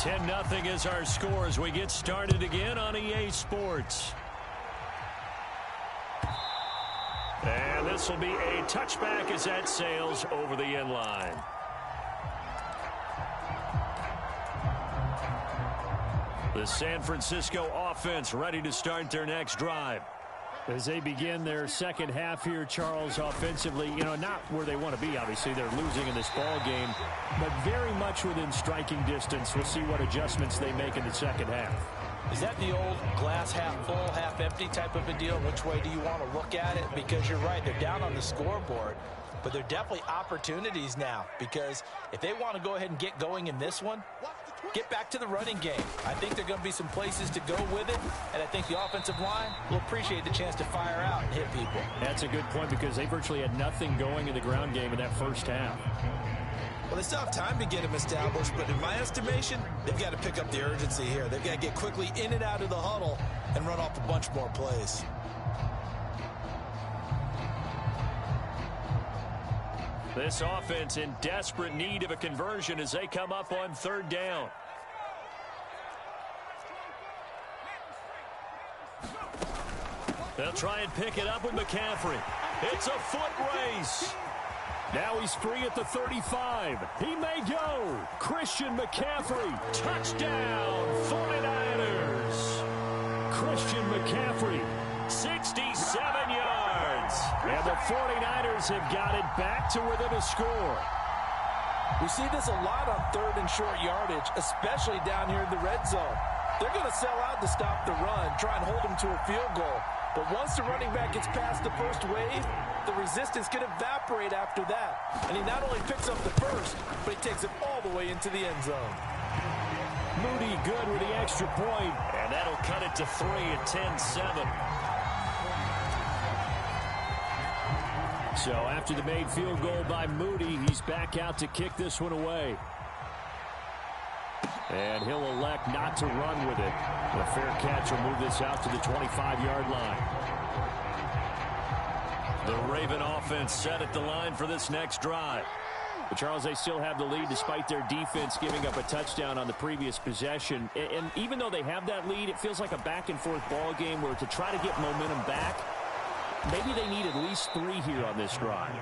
10-0 is our score as we get started again on EA Sports. And this will be a touchback as that sails over the end line. The San Francisco offense ready to start their next drive. As they begin their second half here, Charles, offensively, not where they want to be, obviously. They're losing in this ball game, but very much within striking distance. We'll see what adjustments they make in the second half. Is that the old glass half full, half empty type of a deal? Which way do you want to look at it? Because you're right, they're down on the scoreboard, but they're definitely opportunities now, because if they want to go ahead and get going in this one, get back to the running game. I think there are going to be some places to go with it, and I think the offensive line will appreciate the chance to fire out and hit people. That's a good point, because they virtually had nothing going in the ground game in that first half. Well, they still have time to get them established, but in my estimation, they've got to pick up the urgency here. They've got to get quickly in and out of the huddle and run off a bunch more plays. This offense in desperate need of a conversion as they come up on third down. They'll try and pick it up with McCaffrey. It's a foot race. Now he's free at the 35. He may go. Christian McCaffrey, touchdown, 49ers. Christian McCaffrey, 67 yards. And the 49ers have got it back to within a score. We see this a lot on third and short yardage, especially down here in the red zone. They're going to sell out to stop the run, try and hold them to a field goal. But once the running back gets past the first wave, the resistance can evaporate after that. And he not only picks up the first, but he takes it all the way into the end zone. Moody good with the extra point, and that'll cut it to 3 at 10-7. So after the made field goal by Moody, he's back out to kick this one away. And he'll elect not to run with it. A fair catch will move this out to the 25-yard line. The Raven offense set at the line for this next drive. But Charles, they still have the lead despite their defense giving up a touchdown on the previous possession. And even though they have that lead, it feels like a back-and-forth ball game where to try to get momentum back, maybe they need at least 3 here on this drive.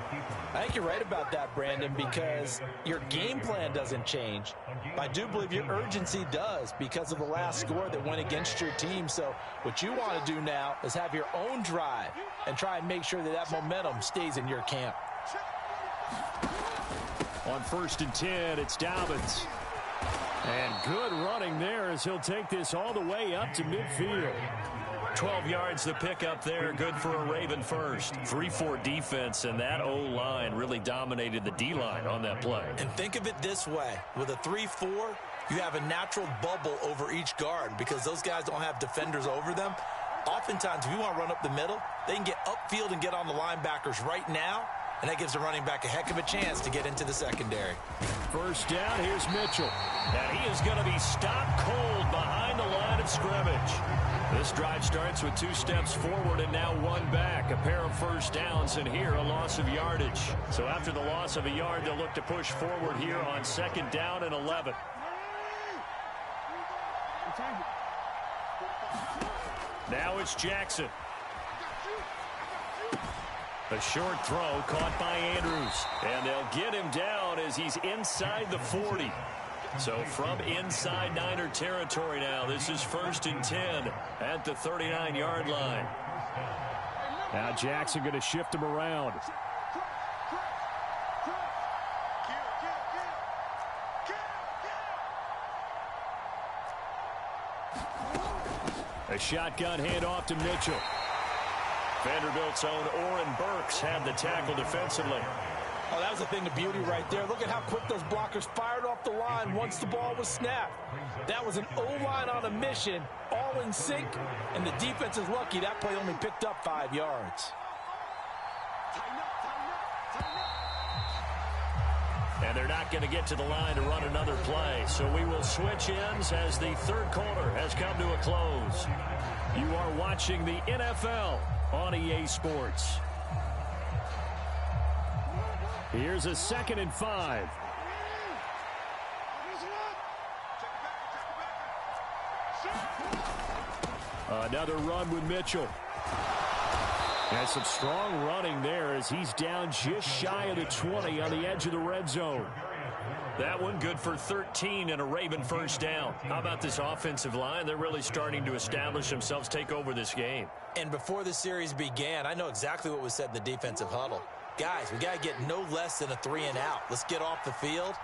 I think you're right about that, Brandon, because your game plan doesn't change. I do believe your urgency does because of the last score that went against your team. So what you want to do now is have your own drive and try and make sure that that momentum stays in your camp. On 1st and 10, it's Dobbins. And good running there as he'll take this all the way up to midfield. 12 yards the pickup there. Good for a Raven first. 3-4 defense, and that O-line really dominated the D-line on that play. And think of it this way. With a 3-4, you have a natural bubble over each guard because those guys don't have defenders over them. Oftentimes, if you want to run up the middle, they can get upfield and get on the linebackers right now, and that gives the running back a heck of a chance to get into the secondary. First down, here's Mitchell. And he is going to be stopped cold behind the line of scrimmage. This drive starts with 2 steps forward and now 1 back. A pair of first downs, and here a loss of yardage. So after the loss of a yard, they'll look to push forward here on 2nd down and 11. Now it's Jackson. A short throw caught by Andrews. And they'll get him down as he's inside the 40. So from inside Niner territory now, this is 1st and 10 at the 39-yard line. Now Jackson going to shift him around. A shotgun handoff to Mitchell. Vanderbilt's own Oren Burks had the tackle defensively. Oh, that was a thing of beauty right there. Look at how quick those blockers fired off the line once the ball was snapped. That was an O-line on a mission, all in sync, and the defense is lucky that play only picked up 5 yards. And they're not going to get to the line to run another play, so we will switch ends as the third quarter has come to a close. You are watching the NFL on EA Sports. Here's a 2nd and 5. Another run with Mitchell. And some strong running there as he's down just shy of the 20 on the edge of the red zone. That one good for 13 and a Raven first down. How about this offensive line? They're really starting to establish themselves, take over this game. And before the series began, I know exactly what was said in the defensive huddle. Guys, we got to get no less than a 3-and-out. Let's get off the field.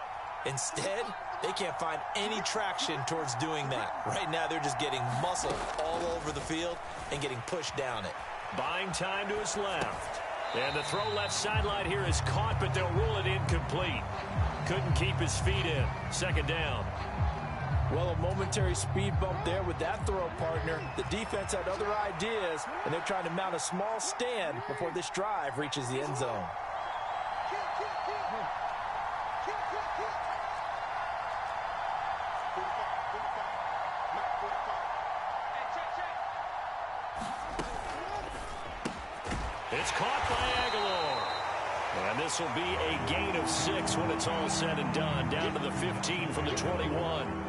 Instead, they can't find any traction towards doing that. Right now, they're just getting muscled all over the field and getting pushed down it. Buying time to his left. And the throw left sideline here is caught, but they'll rule it incomplete. Couldn't keep his feet in. Second down. Well, a momentary speed bump there with that throw, partner. The defense had other ideas, and they're trying to mount a small stand before this drive reaches the end zone. It's caught by Aguilar. And this will be a gain of 6 when it's all said and done. Down to the 15 from the 21.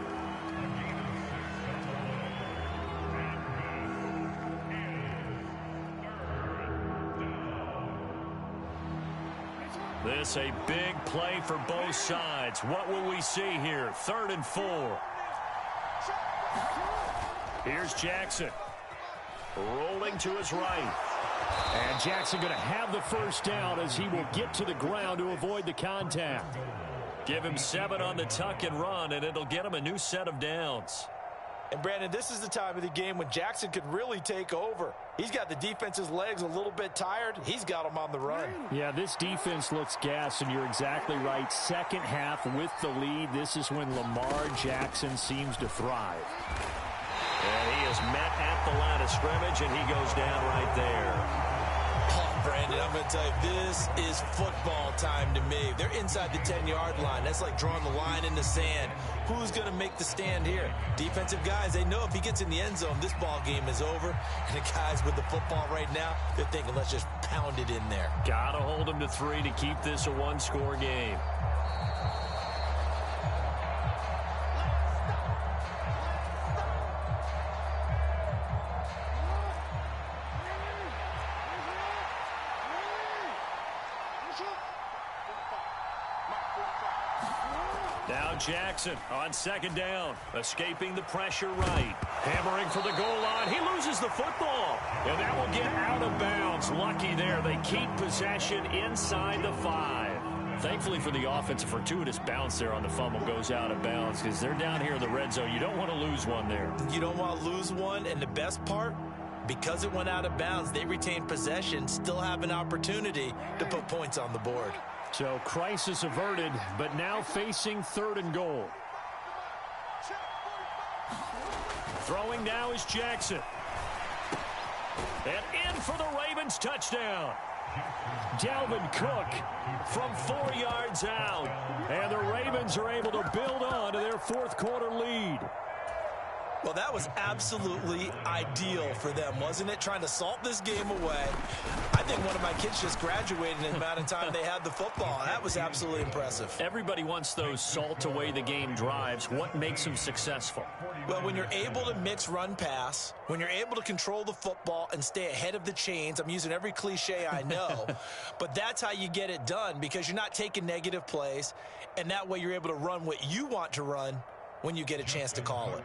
This a big play for both sides. What will we see here? 3rd and 4. Here's Jackson. Rolling to his right. And Jackson going to have the first down as he will get to the ground to avoid the contact. Give him 7 on the tuck and run, and it'll get him a new set of downs. And, Brandon, this is the time of the game when Jackson could really take over. He's got the defense's legs a little bit tired. He's got them on the run. Yeah, this defense looks gassed, and you're exactly right. Second half with the lead, this is when Lamar Jackson seems to thrive. And he is met at the line of scrimmage, and he goes down right there. Oh, Brandon, I'm going to tell you, this is football time to me. They're inside the 10-yard line. That's like drawing the line in the sand. Who's going to make the stand here? Defensive guys, they know if he gets in the end zone, this ball game is over. And the guys with the football right now, they're thinking, let's just pound it in there. Got to hold him to 3 to keep this a one-score game. Now Jackson on second down, escaping the pressure right. Hammering for the goal line. He loses the football, and that will get out of bounds. Lucky there. They keep possession inside the 5. Thankfully for the offense, a fortuitous bounce there on the fumble goes out of bounds because they're down here in the red zone. You don't want to lose one there. You don't want to lose one, and the best part, because it went out of bounds, they retain possession, still have an opportunity to put points on the board. So crisis averted, but now facing 3rd and goal. Throwing now is Jackson. And in for the Ravens touchdown. Dalvin Cook from 4 yards out. And the Ravens are able to build on to their 4th quarter lead. Well, that was absolutely ideal for them, wasn't it? Trying to salt this game away. I think one of my kids just graduated in the amount of time they had the football. That was absolutely impressive. Everybody wants those salt away the game drives. What makes them successful? Well, when you're able to mix run pass, when you're able to control the football and stay ahead of the chains, I'm using every cliche I know, but that's how you get it done because you're not taking negative plays, and that way you're able to run what you want to run when you get a chance to call it.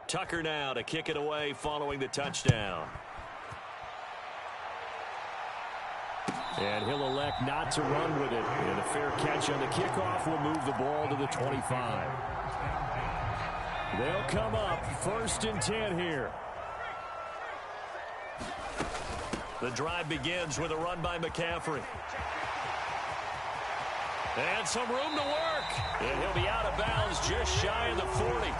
Tucker now to kick it away following the touchdown. And he'll elect not to run with it. And a fair catch on the kickoff will move the ball to the 25. They'll come up 1st and 10 here. The drive begins with a run by McCaffrey. And some room to work. And he'll be out of bounds just shy of the 40.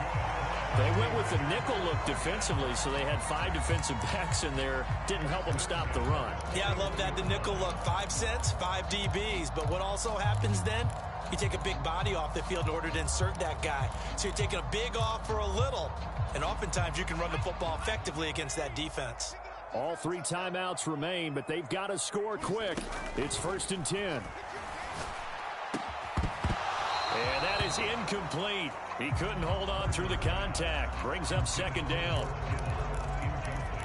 They went with the nickel look defensively, so they had 5 defensive backs in there. Didn't help them stop the run. Yeah, I love that, the nickel look. 5 cents, 5 DBs. But what also happens then? You take a big body off the field in order to insert that guy. So you're taking a big off for a little. And oftentimes you can run the football effectively against that defense. All 3 timeouts remain, but they've got to score quick. It's 1st and 10. And that is incomplete. He couldn't hold on through the contact. Brings up 2nd down.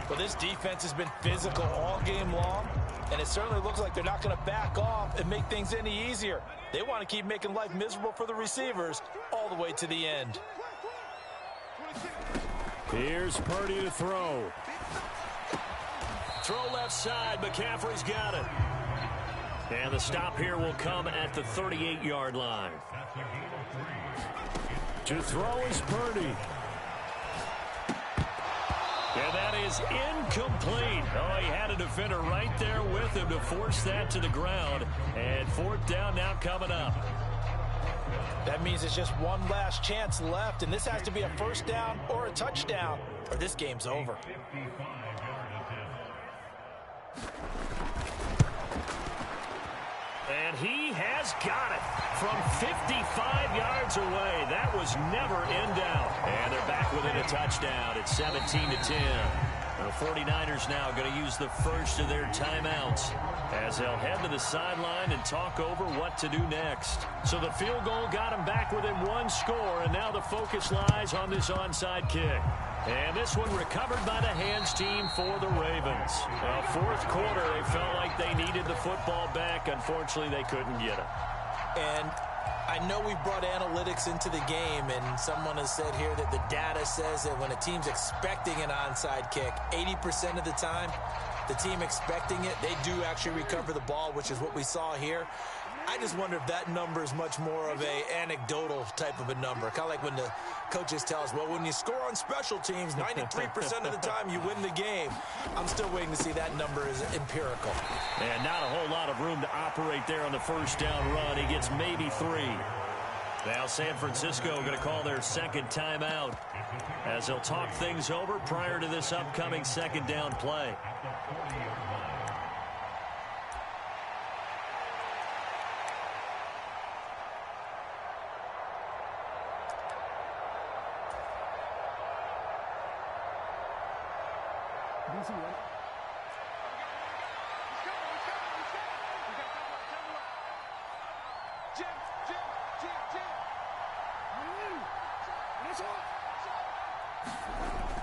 Well, this defense has been physical all game long, and it certainly looks like they're not going to back off and make things any easier. They want to keep making life miserable for the receivers all the way to the end. Here's Purdy to throw. Throw left side. McCaffrey's got it. And the stop here will come at the 38-yard line. To throw is Purdy. And that is incomplete. Oh, he had a defender right there with him to force that to the ground. And 4th down now coming up. That means it's just one last chance left, and this has to be a 1st down or a touchdown, or this game's over. And he has got it from 55 yards away. That was never in doubt. And they're back within a touchdown. It's 17-10. The 49ers now going to use the first of their timeouts as they'll head to the sideline and talk over what to do next. So the field goal got them back within 1 score, and now the focus lies on this onside kick. And this one recovered by the hands team for the Ravens. 4th quarter, they felt like they needed the football back. Unfortunately, they couldn't get it. And I know we've brought analytics into the game, and someone has said here that the data says that when a team's expecting an onside kick, 80% of the time, the team expecting it, they do actually recover the ball, which is what we saw here. I just wonder if that number is much more of a anecdotal type of a number. Kind of like when the coaches tell us, well, when you score on special teams, 93% of the time you win the game. I'm still waiting to see that number is empirical. And not a whole lot of room to operate there on the 1st down run. He gets maybe 3. Now San Francisco going to call their 2nd timeout as they'll talk things over prior to this upcoming 2nd down play.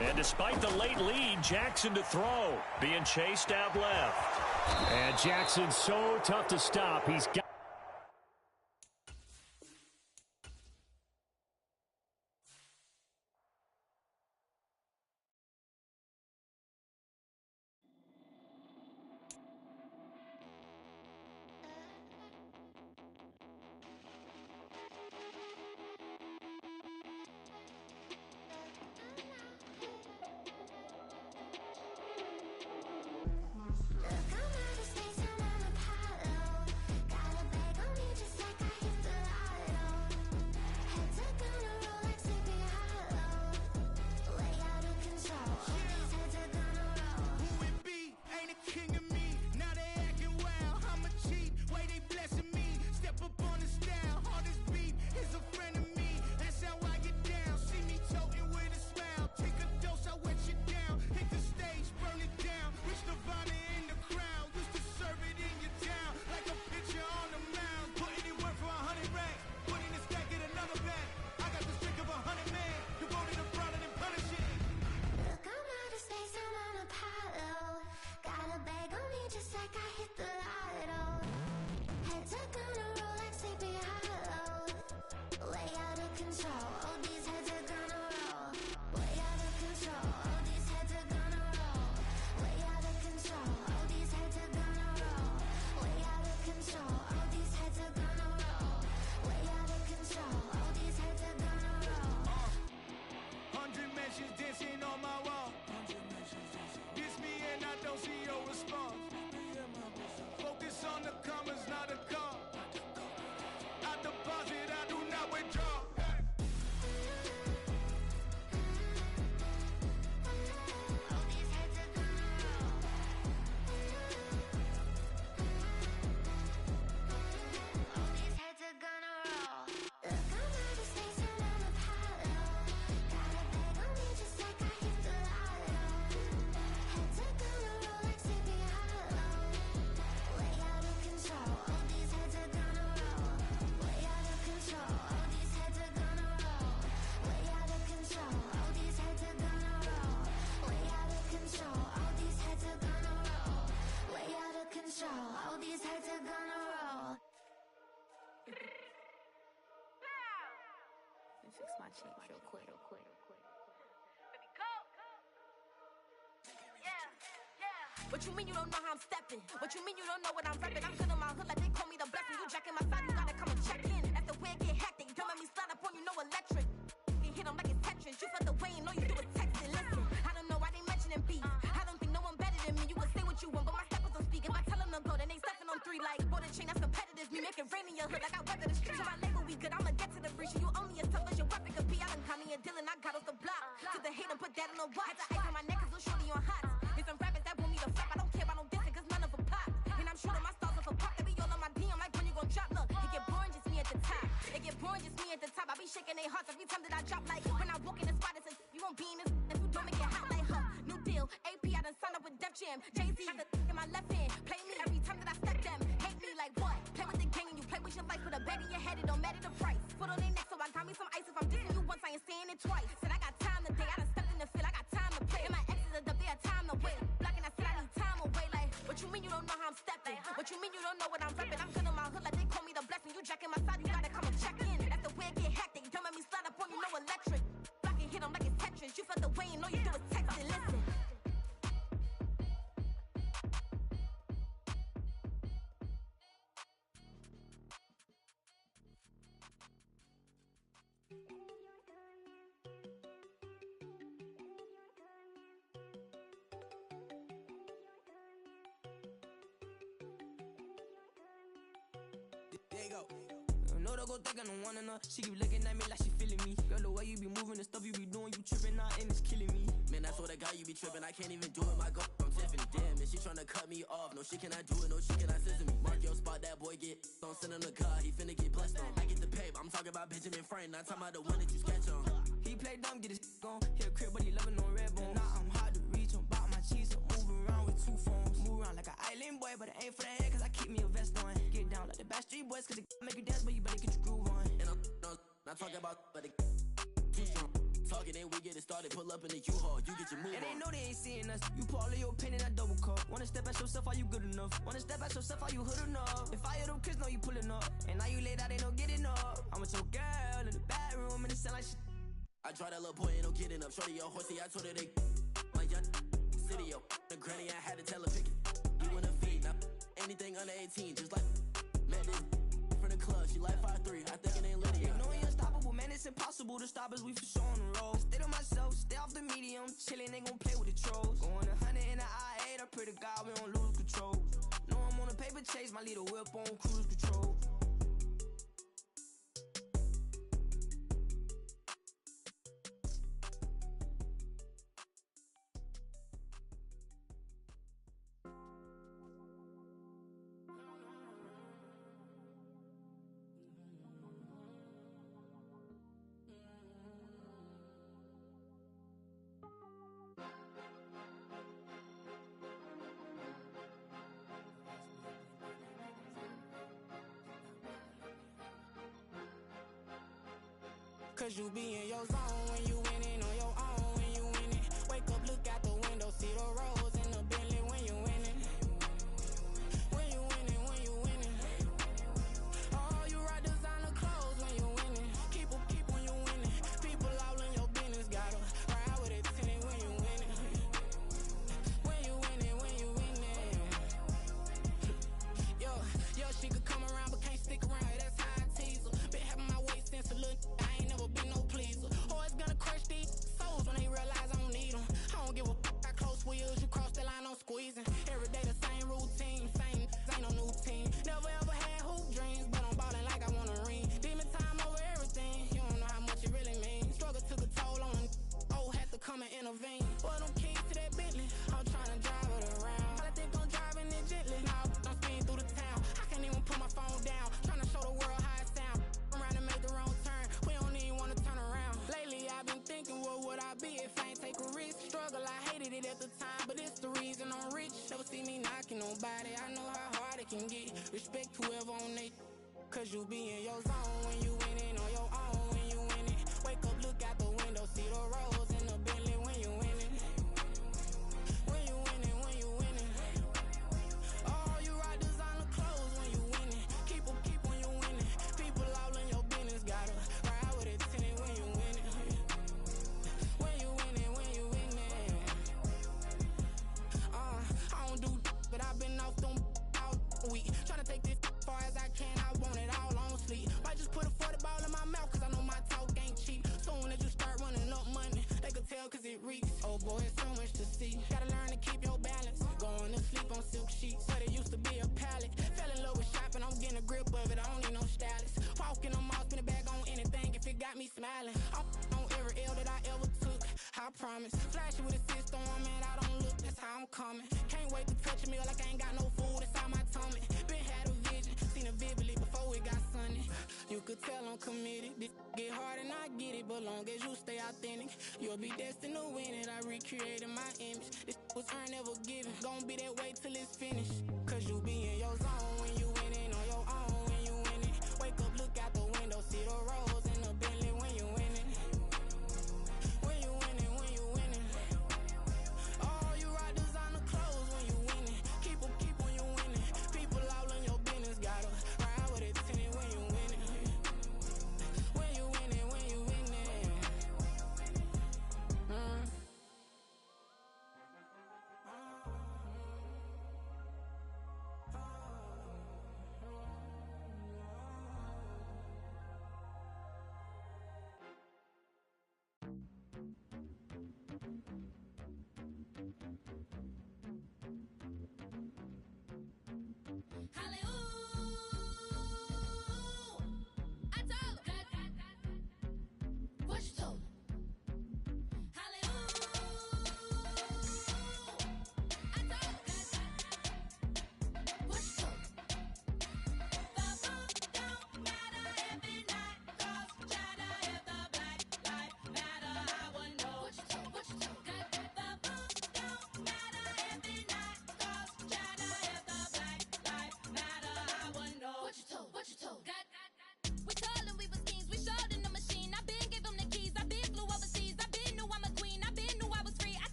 And despite the late lead, Jackson to throw. Being chased out left. And Jackson's so tough to stop. He's got... and fix my cheeks real quick. What you mean you don't know how I'm stepping? What you mean you don't know what I'm repping? I'm good in my hood like they call me the blessing. You jacking my side, you gotta come and check in. That's the way it get hectic. Don't make me slide up on you, no electric. You hit them like it's Tetris. You felt the way and know you do it texting. Listen, I don't know why they mentioning beef. I don't think no one better than me. You can say what you want, but my steppers don't speak. If I tell them to go, then they stepping on 3 like border chain. That's competitive. Me make it rain in your hood like I weather the street. So my label we good. I'ma get to the breach. You only as tough as your weapon could be. I done call me a Dylan. I got off the block. To the hate and put that on the watch. Had the ice on my neck 'cause little shorty on hot. It's some rappers that want me to flop. I don't care about no dissing 'cause none of them pop. And I'm shooting my stars off a pop. They be all on my DM like when you gon' drop. Look, it get boring just me at the top. It get boring just me at the top. I be shaking their hearts every time that I drop. Like when I walk in the spot, it says you won't be in this if you don't make it hot like her. New deal, AP. I done signed up with Def Jam. Jay-Z got the in my left hand. Play me every time that I step them. Hate me like what? Play with the gang and you play with your life. Put a bet in your head, it don't matter the price. Put on their neck, so I got me some ice. If I'm dissing you once, I ain't saying it twice. Said I got time today. I done stepped in the field. I got time to play. And my exes are up, they had time to wait. Blocking, I said I need time away. Like, what you mean you don't know how I'm stepping? What you mean you don't know what I'm repping? I'm good in my hood like they call me the blessing. You jacking my side, you gotta come and check in. That's the way it get hectic. Don't make me slide up on you, no electric. Blocking, hit them like it's Tetris. You felt the way and know you do it texting. Listen. There you go. No, don't go think I don't wanna know. She keep looking at me like she feeling me. Girl, the way you be moving, the stuff you be doing, you tripping out and it's killing me. Man, that's what I got, you be tripping. I can't even do it, my girl. I'm Tiffany. Damn, and she tryna cut me off. No shit, can I do it? No shit, can I scissor me? Mark your spot, that boy get. Don't send him the car, he finna get blessed on. I get the paper, I'm talking about Benjamin Franklin. Not talking about the one that you sketch on. He play dumb, get his gone. Hit a crib, but he loving on red bone. Now I'm hard to reach, I'm bout my cheese. I'm moving around with 2 phones. Move around like an island boy, but it ain't for the head, 'cause I keep me a vest on. Get down like the Backstreet Boys, 'cause it make you dance, but you better get your groove on. And I'm not talking about, but it too strong. Talking, then we get it started. Pull up in the U-Haul, you get your move And they on. know they ain't seeing us. You pull all of your pen in that double cup. Wanna step at yourself, are you good enough? Wanna step at yourself, are you hood enough? If I hear them kids, know you pulling up. And now you laid out, they don't get enough. I'm with your girl in the bedroom, and it sound like shit. I try that little boy, ain't no getting up. Shorty, your horsey, I told her they my young city, yo. The granny, I had to tell her pick it. You wanna feed, now anything under 18, just like met this from the club. She like 5'3", I think it ain't Lydia. You know we unstoppable, man, it's impossible to stop us, we for sure on the road. Stay to myself, stay off the medium, chillin', ain't gon' play with the trolls. Going 100 in the I-8, I pray to God we don't lose control. Know I'm on a paper chase, my little whip on cruise control. Cause you be in your zone when you winning on your own when you winning. Wake up, look out the window, see the rose in the Bentley when you winning. When you winning, when you winning. Oh, you rock designer clothes when you winning. Keep when you winning. People all in your business, gotta ride with it tinted when you winning. When you winning, when you winning. Yo, she could come around but can't stick around, that's how I tease her. Been having my waist since a little, I ain't never been no pleaser. Always gonna crush these souls when they realize I don't need them. I don't give a fuck, I close wheels, you cross the line, I'm squeezing. Every day the same routine, same, ain't no new team. Never ever had hoop dreams, but I'm ballin' like I want a ring. Demon time over everything, you don't know how much it really means. Struggle took a toll on them, oh, had to come and intervene. Boy, them keys to that Bentley, I'm tryna drive it around. I think I'm driving it gently, now I'm speeding through the town. I can't even put my phone down, tryna show the world how it sound. Around and make the wrong turn, we don't even wanna turn around. Lately I've been thinking, what would I be if I ain't take a risk? Struggle, I hated it at the time, but it's the reason I'm rich. Never see me knocking nobody, I know how hard it can get. Respect whoever on they, cause you be in your zone when you winning on your own when you winning. Wake up, look out the window, see the rose in the Bentley when you winning. When you winning, when you winning. Oh, you rock designer clothes when you winning. Keep when you winning. People all in your business, gotta ride with it tinted when you smiling. I'm on every L that I ever took, I promise. Flashy with a system on, man, I don't look, that's how I'm coming. Can't wait to touch a meal like I ain't got no food inside my tummy. Been had a vision, seen it vividly before it got sunny. You could tell I'm committed. This get hard and I get it, but long as you stay authentic, you'll be destined to win it. I recreated my image. This was earned, never given. Gonna be that way till it's finished. Cause you be in your zone when you winning on your own when you winning. Wake up, look out the window, see the rose in the Bentley when you winning. When you winning, when you winning. Oh, you rock designer clothes when you winning. Keep when you winning. People all in your business, gotta ride with it tinted when you winning. When you winning, when you winning.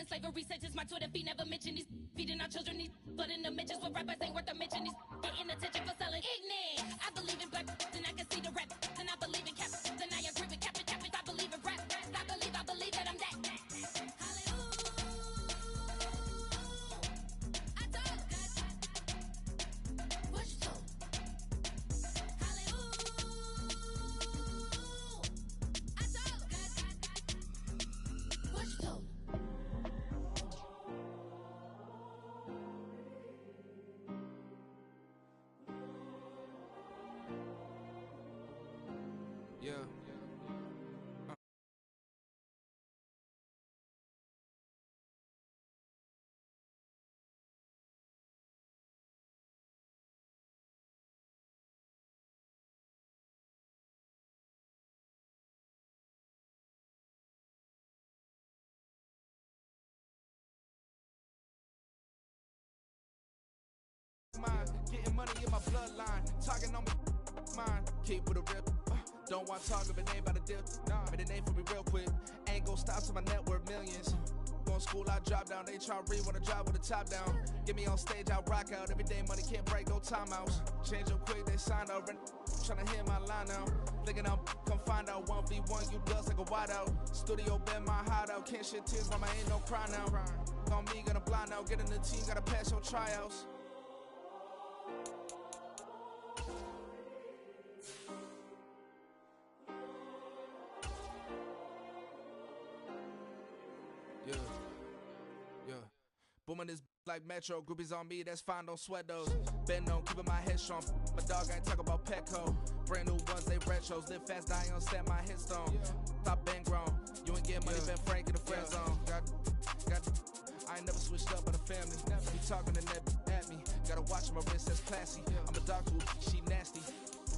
Slavery sentences, my Twitter feed never mention these feeding our children, these blood in the mentions. What rappers ain't worth a mention, these getting attention for selling ignorant. I believe in black, and I can see the rap, and I believe in cap, and I agree with cap, I believe in rap, I believe that I'm that. Yeah. Mine, getting money in my bloodline, talking on my mind, keep with a rip. Don't want to talk if it ain't about the deal. Made a name for me real quick. Ain't gon' stop till my net worth millions. Going school, I drop down. They try to read, wanna drive with the top down. Get me on stage, I rock out. Every day money can't break, no timeouts. Change up quick, they sign up. Tryna hit my line now. Thinking I'm come find out 1v1, you dust like a wideout. Studio been my hideout. Can't shed tears, mama ain't no cry now. On me, gonna blind out. Get in the team, gotta pass your tryouts. Yeah, yeah. Booming this like Metro. Groupies on me, that's fine, don't sweat those. Been on, keeping my head strong. My dog ain't talk about Petco. Brand new ones, they retros. Live fast, die on set, my headstone. Stop been grown. You ain't get money, been frank in the friend zone. I ain't never switched up on the family. Never be talking to net at me. Gotta watch my wrist, that's classy. I'm a dog too, she nasty.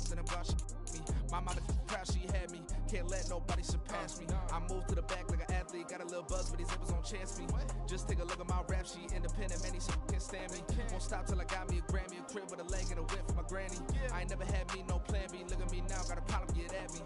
Then about she me. My mama proud she had me. Can't let nobody surpass me. I moved to the back like an athlete. Got a little buzz, but these zippers don't chance me. Just take a look at my rap sheet. Independent, many can't stand me. Won't stop till I got me a Grammy, a crib with a leg and a whip for my granny. I ain't never had me no plan B. Look at me now, got a problem, get at me.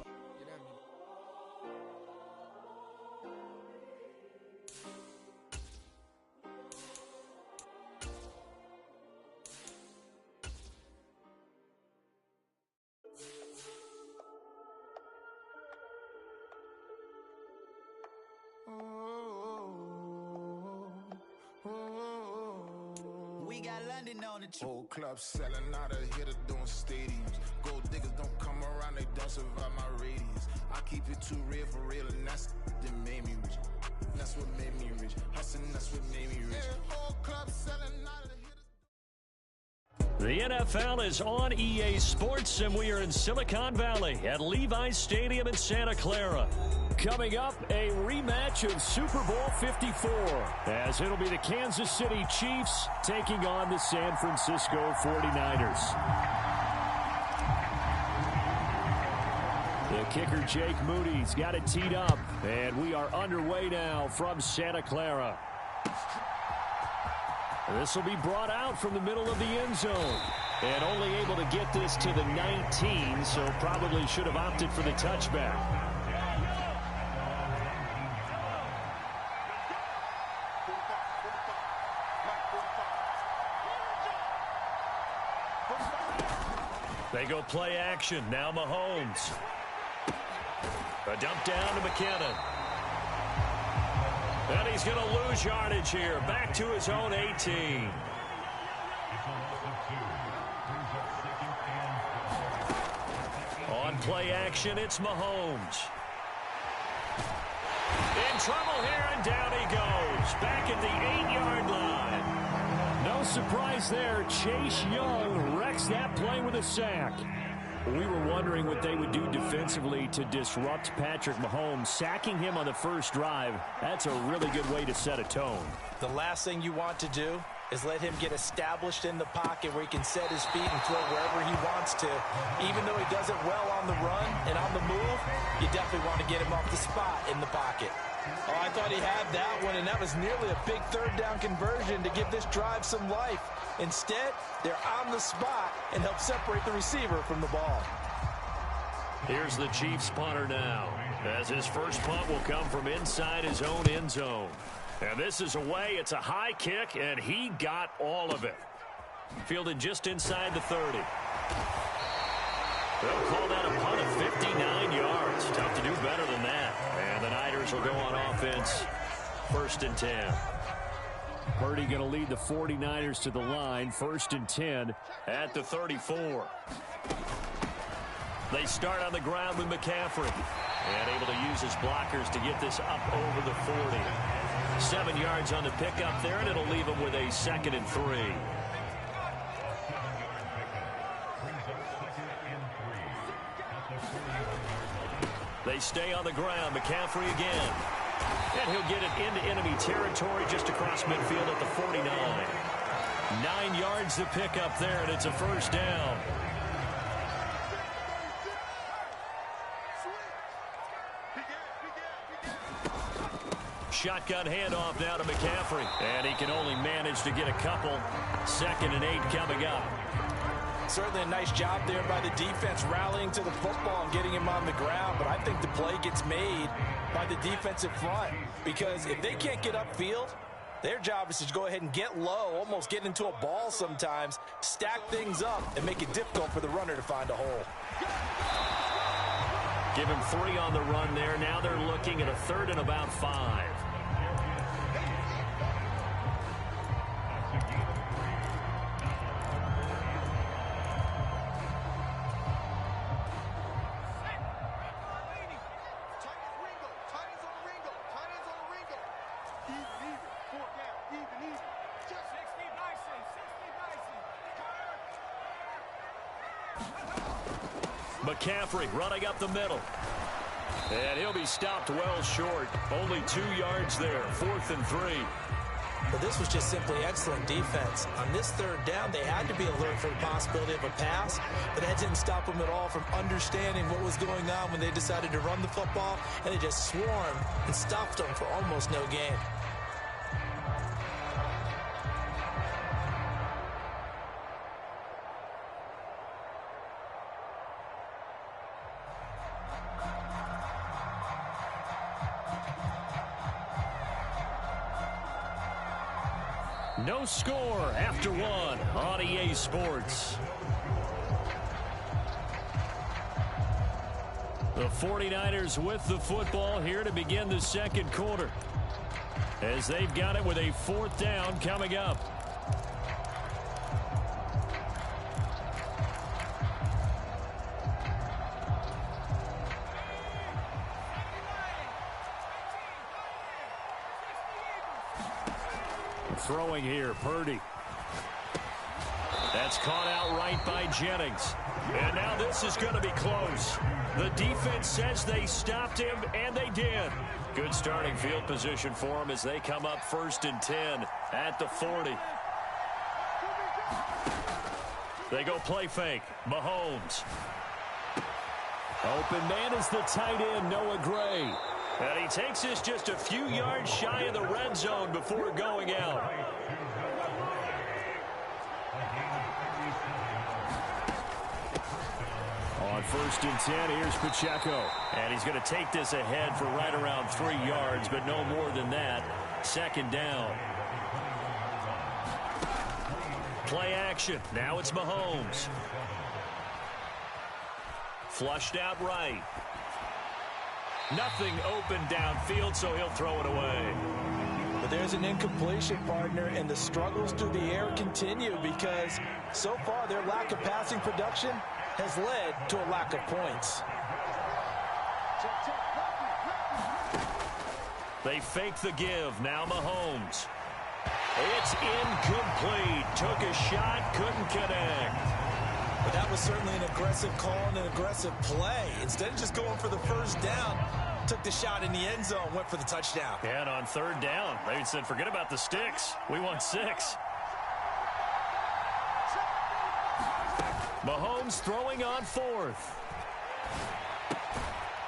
We got London on the trip. Whole club selling out of here to doing stadiums. Gold diggers don't come around, they don't survive my radius. I keep it too real for real, and that's that made me rich. That's what made me rich. Hustling, that's what made me rich. Whole club selling out of here. The NFL is on EA Sports, and we are in Silicon Valley at Levi's Stadium in Santa Clara. Coming up, a rematch of Super Bowl 54, as it'll be the Kansas City Chiefs taking on the San Francisco 49ers. The kicker, Jake Moody's got it teed up, and we are underway now from Santa Clara. This will be brought out from the middle of the end zone. And only able to get this to the 19, so probably should have opted for the touchback. They go play action. Now Mahomes. A dump down to McKinnon. And he's going to lose yardage here. Back to his own 18. On play action, it's Mahomes. In trouble here, and down he goes. Back at the 8-yard line. No surprise there. Chase Young wrecks that play with a sack. We were wondering what they would do defensively to disrupt Patrick Mahomes. Sacking him on the first drive, that's a really good way to set a tone. The last thing you want to do is let him get established in the pocket where he can set his feet and throw wherever he wants to. Even though he does it well on the run and on the move, you definitely want to get him off the spot in the pocket. Oh, I thought he had that one, and that was nearly a big third down conversion to give this drive some life. Instead, they're on the spot and help separate the receiver from the ball. Here's the Chiefs punter now, as his first punt will come from inside his own end zone. And this is away. It's a high kick, and he got all of it. Fielded just inside the 30. They'll call that a punt of 59 yards. Tough to do better than that. And the Niners will go on offense. 1st and 10. Purdy going to lead the 49ers to the line. 1st and 10 at the 34. They start on the ground with McCaffrey. And able to use his blockers to get this up over the 40. 7 yards on the pickup there, and it'll leave him with a 2nd and 3. They stay on the ground. McCaffrey again. And he'll get it into enemy territory just across midfield at the 49. 9 yards to pick up there, and it's a 1st down. Shotgun handoff now to McCaffrey. And he can only manage to get a couple. 2nd and 8 coming up. Certainly a nice job there by the defense rallying to the football and getting him on the ground. But I think the play gets made by the defensive front. Because if they can't get upfield, their job is to go ahead and get low, almost get into a ball sometimes, stack things up, and make it difficult for the runner to find a hole. Give him 3 on the run there. Now they're looking at a 3rd and about 5. McCaffrey running up the middle. And he'll be stopped well short. Only 2 yards there. 4th and 3. Well, this was just simply excellent defense. On this 3rd down, they had to be alert for the possibility of a pass, but that didn't stop them at all from understanding what was going on when they decided to run the football, and they just swarmed and stopped them for almost no gain. No score after 1 on EA Sports. The The 49ers with the football here to begin the second quarter, as they've got it with a 4th down coming up. Throwing here, Purdy. That's caught out right by Jennings. And now this is going to be close. The defense says they stopped him, and they did. Good starting field position for them as they come up 1st and 10 at the 40. They go play fake. Mahomes. Open man is the tight end, Noah Gray. And he takes this just a few yards shy of the red zone before going out. On 1st and 10, here's Pacheco. And he's going to take this ahead for right around 3 yards, but no more than that. 2nd down. Play action. Now it's Mahomes. Flushed out right. Nothing open downfield, so he'll throw it away. But there's an incompletion, partner, and the struggles through the air continue because so far their lack of passing production has led to a lack of points. They fake the give. Now Mahomes. It's incomplete. Took a shot, couldn't connect. But that was certainly an aggressive call and an aggressive play. Instead of just going for the 1st down, took the shot in the end zone, went for the touchdown. And on 3rd down, they said, forget about the sticks. We want 6. Mahomes throwing on 4th.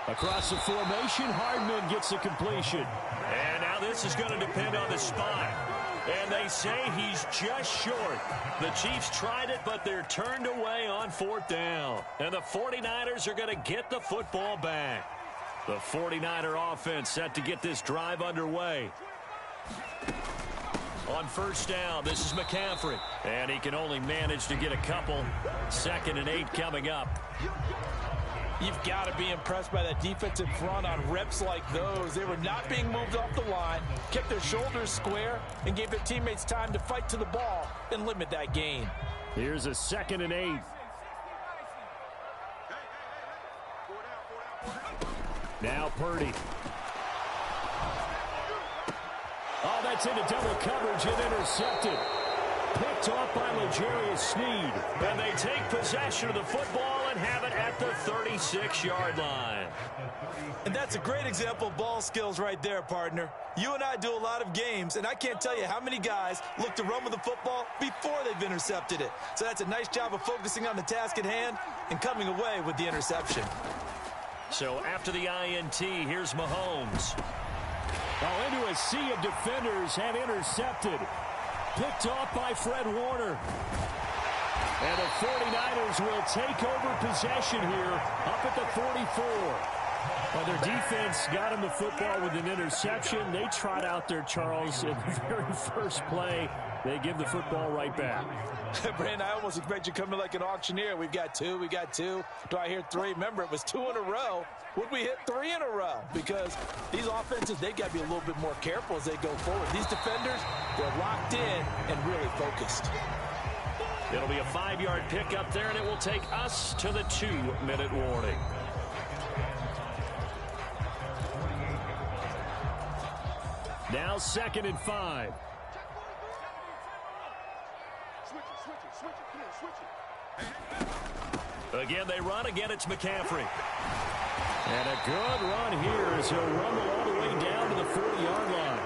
Across the formation, Hardman gets a completion. And now this is going to depend on the spot. And they say he's just short. The Chiefs tried it, but they're turned away on 4th down. And the 49ers are going to get the football back. The 49er offense set to get this drive underway. On 1st down, this is McCaffrey. And he can only manage to get a couple. 2nd and 8 coming up. You've got to be impressed by that defensive front on reps like those. They were not being moved off the line, kept their shoulders square, and gave their teammates time to fight to the ball and limit that gain. Here's a 2nd and 8. Now Purdy. Oh, that's into double coverage and intercepted. Picked off by L'Jarius Sneed. And they take possession of the football and have it at the 36-yard line. And that's a great example of ball skills right there, partner. You and I do a lot of games, and I can't tell you how many guys look to run with the football before they've intercepted it. So that's a nice job of focusing on the task at hand and coming away with the interception. So after the INT, here's Mahomes. Oh, into a sea of defenders and intercepted. Picked off by Fred Warner. And the 49ers will take over possession here up at the 44. Well, their defense got him the football with an interception. They trot out there, Charles, in the very first play. They give the football right back. Brandon, I almost expect you to come in like an auctioneer. We've got 2, we got 2. Do I hear 3? Remember, it was 2 in a row. Would we hit 3 in a row? Because these offenses, they got to be a little bit more careful as they go forward. These defenders, they're locked in and really focused. It'll be a 5-yard pickup there, and it will take us to the 2-minute warning. Now 2nd and 5. Again, they run. Again, it's McCaffrey. And a good run here as he'll rumble all the way down to the 40-yard line.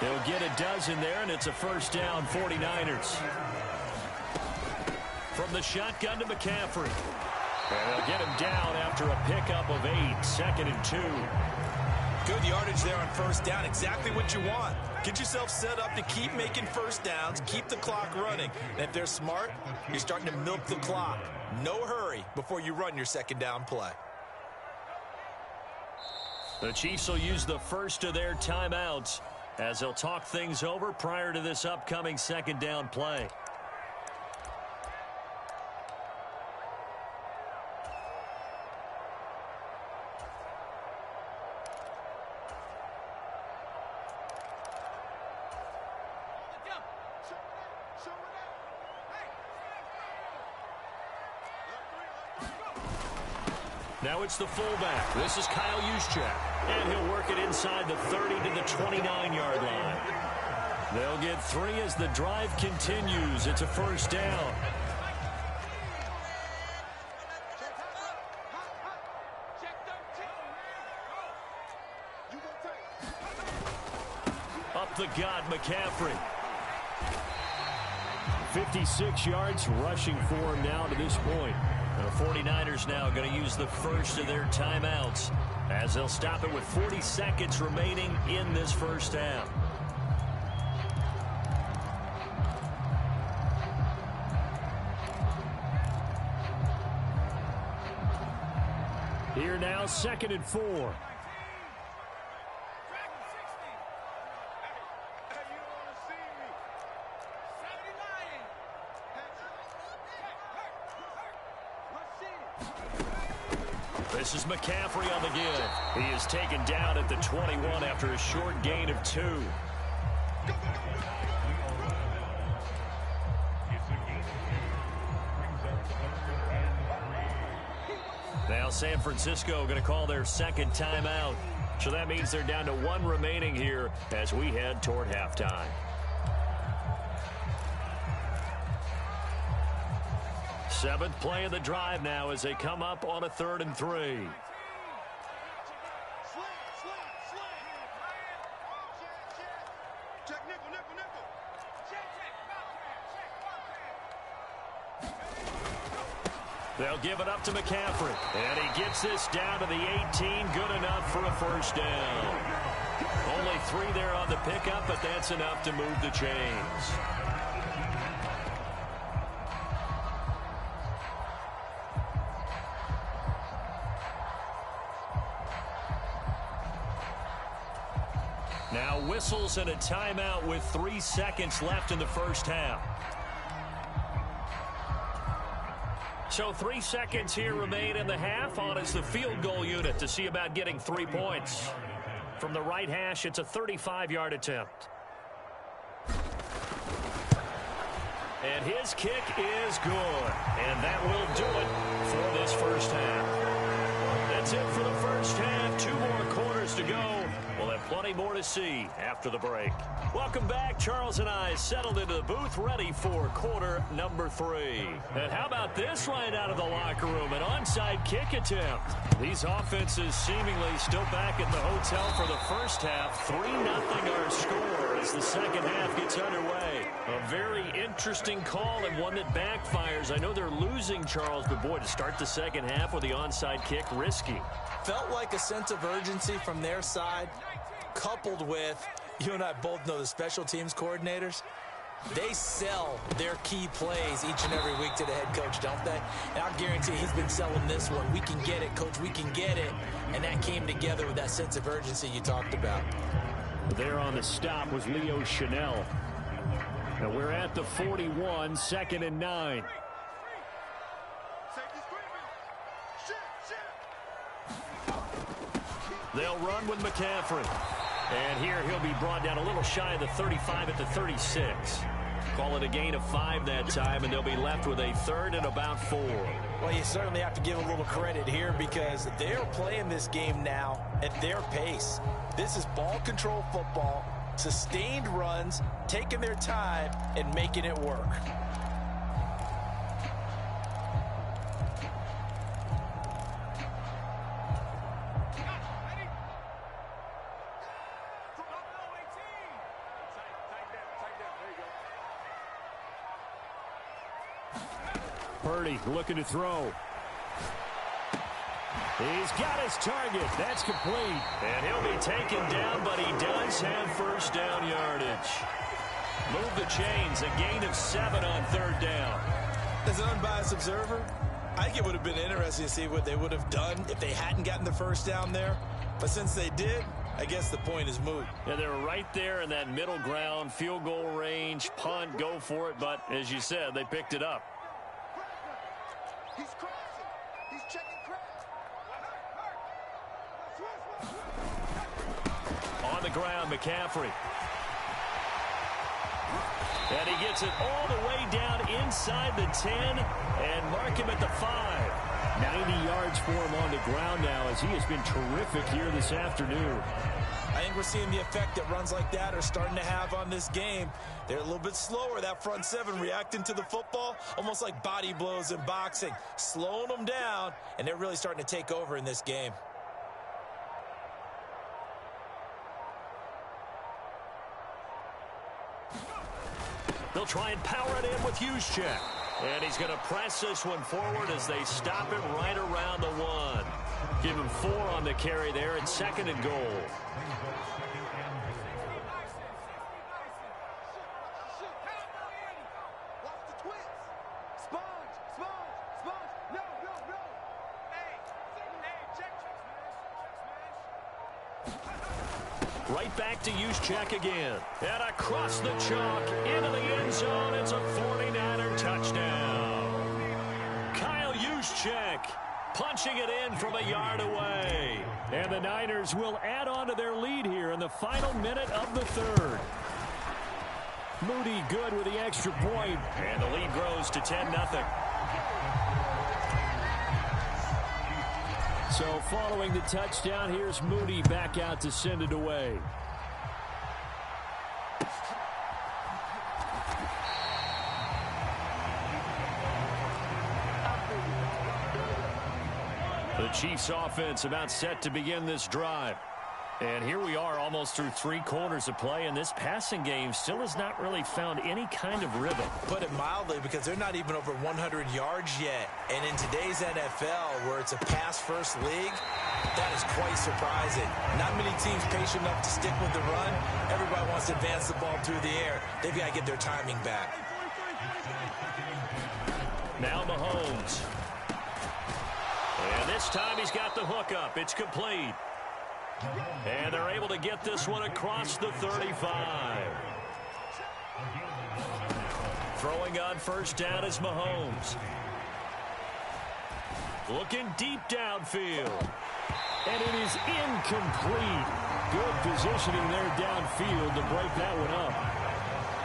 They'll get a dozen there, and it's a 1st down, 49ers. From the shotgun to McCaffrey. And they'll get him down after a pickup of 8, 2nd and 2. Good yardage there on 1st down. Exactly what you want. Get yourself set up to keep making 1st downs, keep the clock running. And if they're smart, you're starting to milk the clock. No hurry before you run your 2nd down play. The Chiefs will use the first of their timeouts as they'll talk things over prior to this upcoming 2nd down play. Now it's the fullback. This is Kyle Juszczyk. And he'll work it inside the 30 to the 29-yard line. They'll get 3 as the drive continues. It's a first down. Up the gut, McCaffrey. 56 yards rushing for him now to this point. The 49ers now going to use the first of their timeouts as they'll stop it with 40 seconds remaining in this first half. Here now, 2nd and 4. This is McCaffrey on the give. He is taken down at the 21 after a short gain of 2. Now San Francisco going to call their 2nd timeout. So that means they're down to 1 remaining here as we head toward halftime. Seventh play of the drive now as they come up on a 3rd and 3. They'll give it up to McCaffrey. And he gets this down to the 18. Good enough for a first down. Only 3 there on the pickup, but that's enough to move the chains. Now whistles and a timeout with 3 seconds left in the first half. So 3 seconds here remain in the half. On is the field goal unit to see about getting 3 points. From the right hash, it's a 35-yard attempt. And his kick is good. And that will do it for this first half. That's it for the first half. 2 more quarters to go. We'll have plenty more to see after the break. Welcome back. Charles and I settled into the booth, ready for quarter number 3. And how about this right out of the locker room? An onside kick attempt. These offenses seemingly still back at the hotel for the first half. 3-0 our score as the second half gets underway. A very interesting call and one that backfires. I know they're losing, Charles, but boy, to start the second half with the onside kick, risky. Felt like a sense of urgency from their side, coupled with, you and I both know the special teams coordinators, they sell their key plays each and every week to the head coach, don't they? And I'll guarantee he's been selling this one. We can get it, coach, we can get it. And that came together with that sense of urgency you talked about. There on the stop was Leo Chanel. Now we're at the 41, 2nd and 9. They'll run with McCaffrey. And here he'll be brought down a little shy of the 35 at the 36. Call it a gain of 5 that time, and they'll be left with a 3rd and about 4. Well, you certainly have to give a little credit here because they're playing this game now at their pace. This is ball control football, sustained runs, taking their time, and making it work. Purdy looking to throw. He's got his target. That's complete. And he'll be taken down, but he does have first down yardage. Move the chains. A gain of 7 on 3rd down. As an unbiased observer, I think it would have been interesting to see what they would have done if they hadn't gotten the first down there. But since they did, I guess the point is moot. Yeah, they were right there in that middle ground, field goal range, punt, go for it. But as you said, they picked it up. He's crossing. He's checking crash. On the ground, McCaffrey. And he gets it all the way down inside the 10 and mark him at the 5. 90 yards for him on the ground now as he has been terrific here this afternoon. I think we're seeing the effect that runs like that are starting to have on this game. They're a little bit slower, that front seven, reacting to the football, almost like body blows in boxing, slowing them down, and they're really starting to take over in this game. They'll try and power it in with Juszczyk. And he's going to press this one forward as they stop it right around the 1. Give him 4 on the carry there. It's 2nd and goal. Right back to Juszczyk again. And across the chalk, into the end zone. It's a 49er touchdown. Kyle Juszczyk punching it in from a yard away. And the Niners will add on to their lead here in the final minute of the 3rd. Moody good with the extra point. And the lead grows to 10-0. So following the touchdown, here's Moody back out to send it away. The Chiefs offense about set to begin this drive. And here we are almost through 3 quarters of play, and this passing game still has not really found any kind of rhythm. Put it mildly, because they're not even over 100 yards yet. And in today's NFL, where it's a pass-first league, that is quite surprising. Not many teams patient enough to stick with the run. Everybody wants to advance the ball through the air. They've got to get their timing back. Now Mahomes. And this time he's got the hook up. It's complete. And they're able to get this one across the 35. Throwing on first down is Mahomes. Looking deep downfield. And it is incomplete. Good positioning there downfield to break that one up.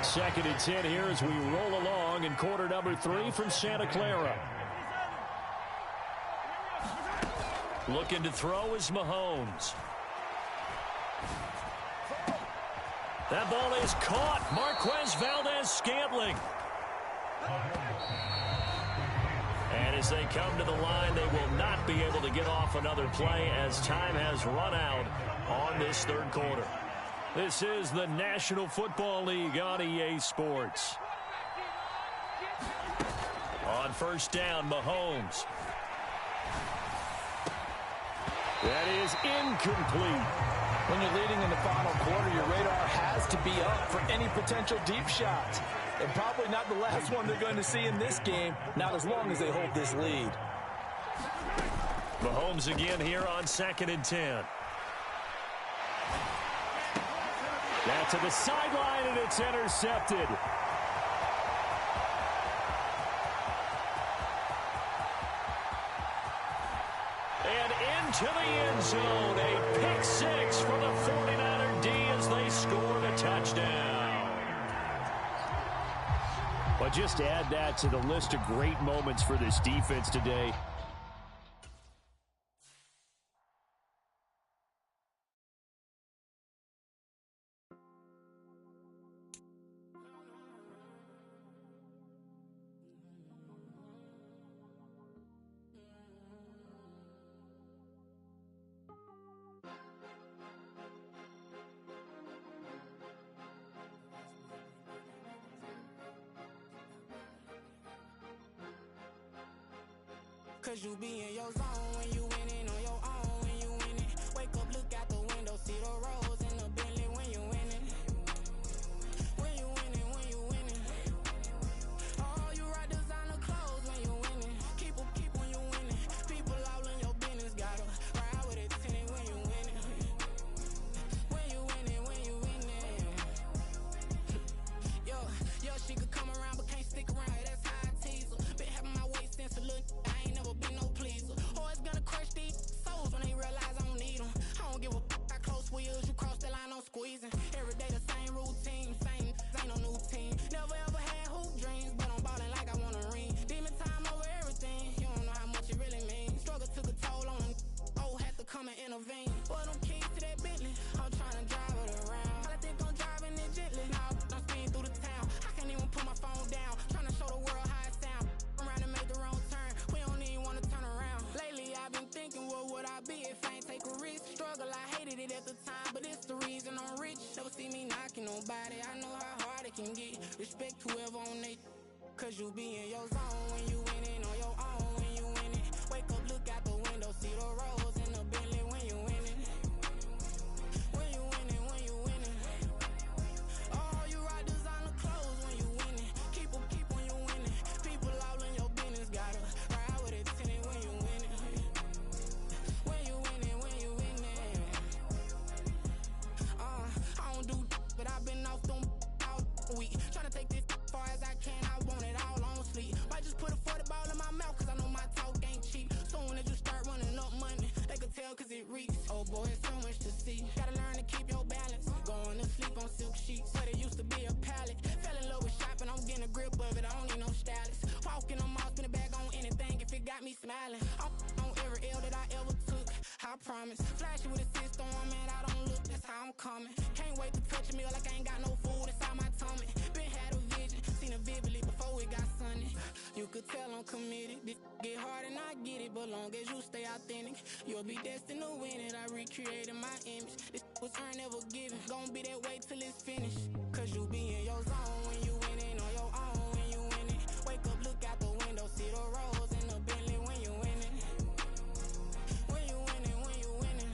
2nd and 10 here as we roll along in quarter number 3 from Santa Clara. Looking to throw is Mahomes. That ball is caught. Marquez Valdes-Scantling. And as they come to the line, they will not be able to get off another play as time has run out on this 3rd quarter. This is the National Football League on EA Sports. On first down, Mahomes. That is incomplete. When you're leading in the final quarter, your radar has to be up for any potential deep shots. And probably not the last one they're going to see in this game, not as long as they hold this lead. Mahomes again here on 2nd and 10. Now to the sideline, and it's intercepted. And into the end zone, a pick 6 for the 49er D as they score the touchdown. But just add that to the list of great moments for this defense today. Cause you be in your zone when you winning on your own when you winning. Wake up, look out the window, see the rose in the Bentley when you winning. When you winning, when you winning. Oh, you rock designer clothes when you winning. Keep when you winning. People all in your business, gotta ride with it tinted when you winning. When you winning, when you winning. Yo, she could come around but can't stick around. That's how I tease her. Been having my way since a little. I ain't never been no pleaser. Always gonna crush about it, I know how hard it can get. Respect whoever on they, cause you be in your zone when you winning on your own when you winning. Wake up, look out the window, see the rose in the Bentley when you winning. When you winning, when you winning. Oh, you rock designer clothes when you winning. Keep when you winning. People all in your business, gotta ride with it tinted when you winning. When you winning, when you winning. I don't do but I've been off them all week. Tryna take this far as I can, I want it all on sleep. Might just put a 40 ball in my mouth, cause I know my talk ain't cheap. Soon as you start running up money, they can tell cause it reeks. Oh boy, it's so much to see. Gotta learn to keep your balance. Going to sleep on silk sheets, but it used to be a pallet. Fell in love with shopping, I'm getting a grip of it, I don't need no stylist. Walking on mouth, spin a bag on anything if it got me smiling. I'm on every L that I ever took, I promise. Flashy with a system, man, I don't look, that's how I'm coming. Can't wait to touch a meal like I ain't got no food inside my tummy. Been had a vision, seen it vividly before it got sunny. You could tell I'm committed. This get hard and I get it, but long as you stay authentic, you'll be destined to win it. I recreated my image. This was earned, never given. Gonna be that way till it's finished. Cause you be in your zone when you winning on your own when you winning. Wake up, look out the window, see the rose in the Bentley when you winning. When you winning, when you winning.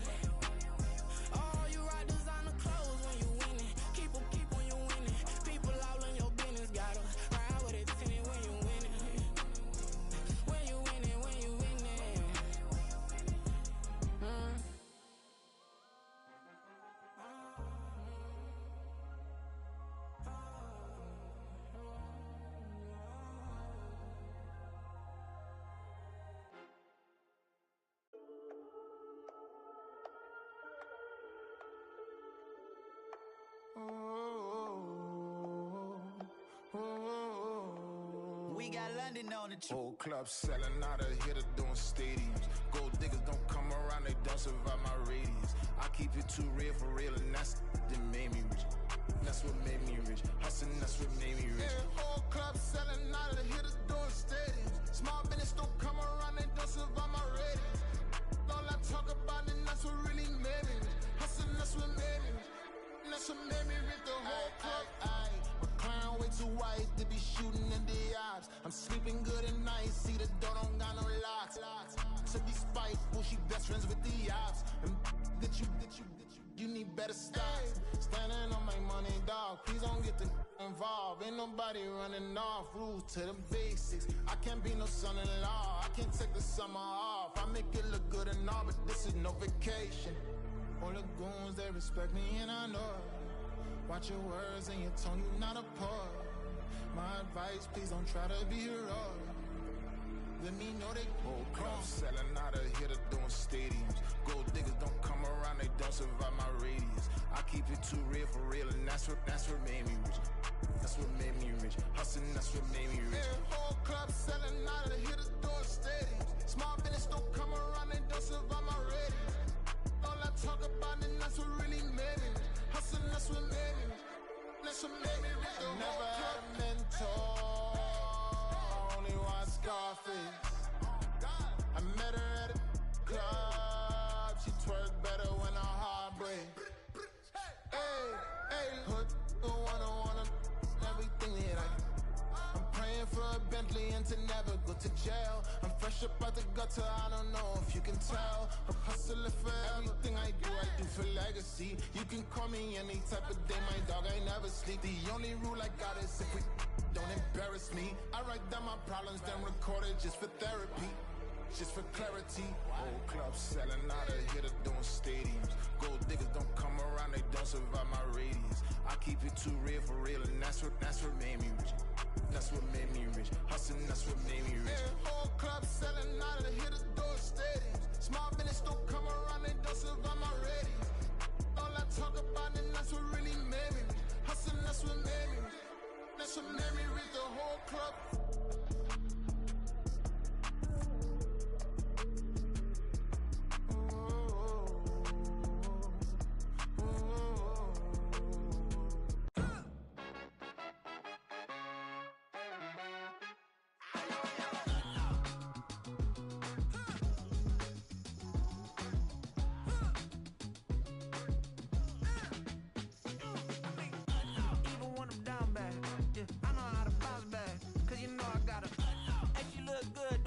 Oh, you rock designer clothes when you winning. Keep when you winning. People all in your business, gotta ride with it tinted when you winning. When you winning, when you winning. We got London on the trip. Whole club selling out of here to doing stadiums. Gold diggers don't come around, they don't survive my radius. I keep it too real for real, and that's that made me rich. That's what made me rich. Hustling, that's what made me rich. Yeah, whole club selling out of here to doing stadiums. Small business don't come around, they don't survive my radius. All I talk about, and that's what really made me rich. Hustling, that's what made me rich. And that's what made me rich. The whole club. McLaren way too white to be shooting in the odds. I'm sleeping good at night, see the door don't got no locks. To be spiteful, she best friends with the ops. And that you need better stocks. Standing on my money, dog. Please don't get the involved. Ain't nobody running off. Rules to the basics. I can't be no son-in-law. I can't take the summer off. I make it look good and all, but this is no vacation. All the goons, they respect me and I know it. Watch your words and your tone, you not a part. My advice, please don't try to be heroic. Let me know they whole club selling out of here to doing stadiums. Gold diggers don't come around, they don't survive my radius. I keep it too real for real, and that's what made me rich. That's what made me rich. Hustling, that's what made me rich. Yeah, whole club selling out of here to doing stadiums. Small business don't come around, they don't survive my radius. All I talk about, and that's what really made me rich. Hustling, that's what made me rich. That's what made me rich. I never had a mentor. Only one Scarface. I met her at a club. She twerk better when her heart breaks. Hey, hood, wanna everything that I'm praying for a Bentley and to never go to jail. I'm fresh up out the gutter, I don't know if you can tell. I'm hustling for everything I do for legacy. You can call me any type of day, my dog, I never sleep. The only rule I got is if we don't embarrass me. I write down my problems, then record it just for therapy. Just for clarity. Whole club selling out of here to doing stadiums. Gold diggers don't come around, they don't survive my radius. I keep it too real for real, and that's what made me rich. That's what made me rich. Hustling, that's what made me rich. Yeah, whole club selling out of here to doing stadiums. Small business don't come around, they don't survive my radius. All I talk about, and that's what really made me rich. Hustling, that's what made me rich. That's what made me rich. The whole club.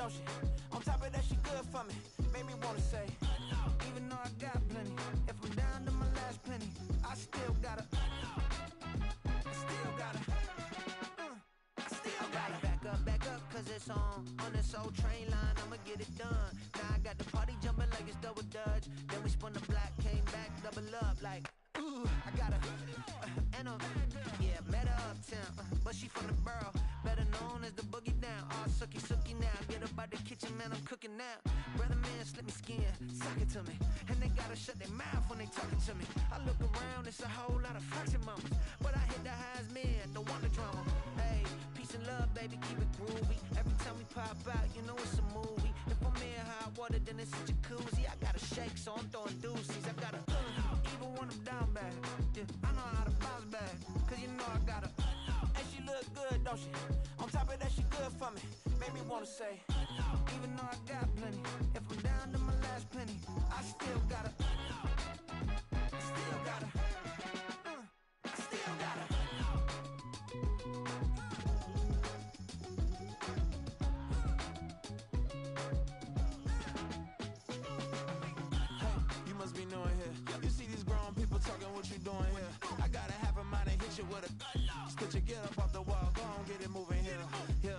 don't she? On top of that, she good for me. Made me wanna say, even though I got plenty, if I'm down to my last penny, I still gotta, back up, cause it's on this old train line, I'ma get it done. Now I got the party jumping like it's double dutch. Then we spun the block, came back, double up like, ooh, I got yeah, met her uptown, but she from the borough, better known as the boogie down. All sookie now, get up out the kitchen, man, I'm cooking now. Brother man, slip me skin, suck it to me, and they gotta shut their mouth when they talking to me. I look around, it's a whole lot of flexing mamas, but I hit the highs, man, don't want the drama. Hey, peace and love, baby, keep it groovy. Every time we pop out, you know it's a movie. If I'm in hot water, then it's a jacuzzi. I gotta shake, so I'm throwing deuces. I gotta even when I'm down bad. Yeah, I know how to bounce back, cause you know I gotta. And she look good, don't she? On top of that, she good for me. Made me wanna say, even though I got plenty, if I'm down to my last penny, I still gotta. Get up off the wall, go on, get it moving here. Yeah,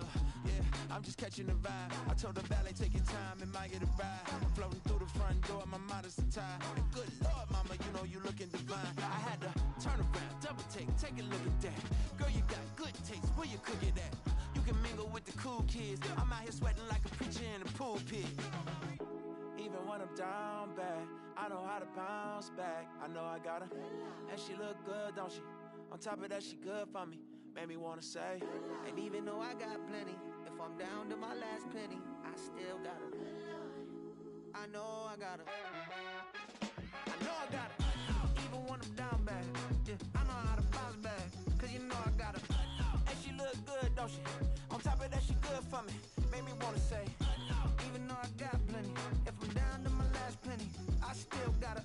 I'm just catching the vibe. I told the valet, take your time, it might get a ride. Floating through the front door, my mind is tied. And good Lord, mama, you know you looking divine. I had to turn around, double take a look at that. Girl, you got good taste, where you cook it at? You can mingle with the cool kids. I'm out here sweating like a preacher in a pulpit. Even when I'm down bad, I know how to bounce back. I know I gotta, and she look good, don't she? On top of that, she good for me. Made me wanna say, and even though I got plenty, if I'm down to my last penny, I still gotta. I know I gotta. Even when I'm down bad, yeah, I know how to bounce back, cause you know I gotta. And she look good, don't she? On top of that, she good for me. Made me wanna say, even though I got plenty, if I'm down to my last penny, I still gotta.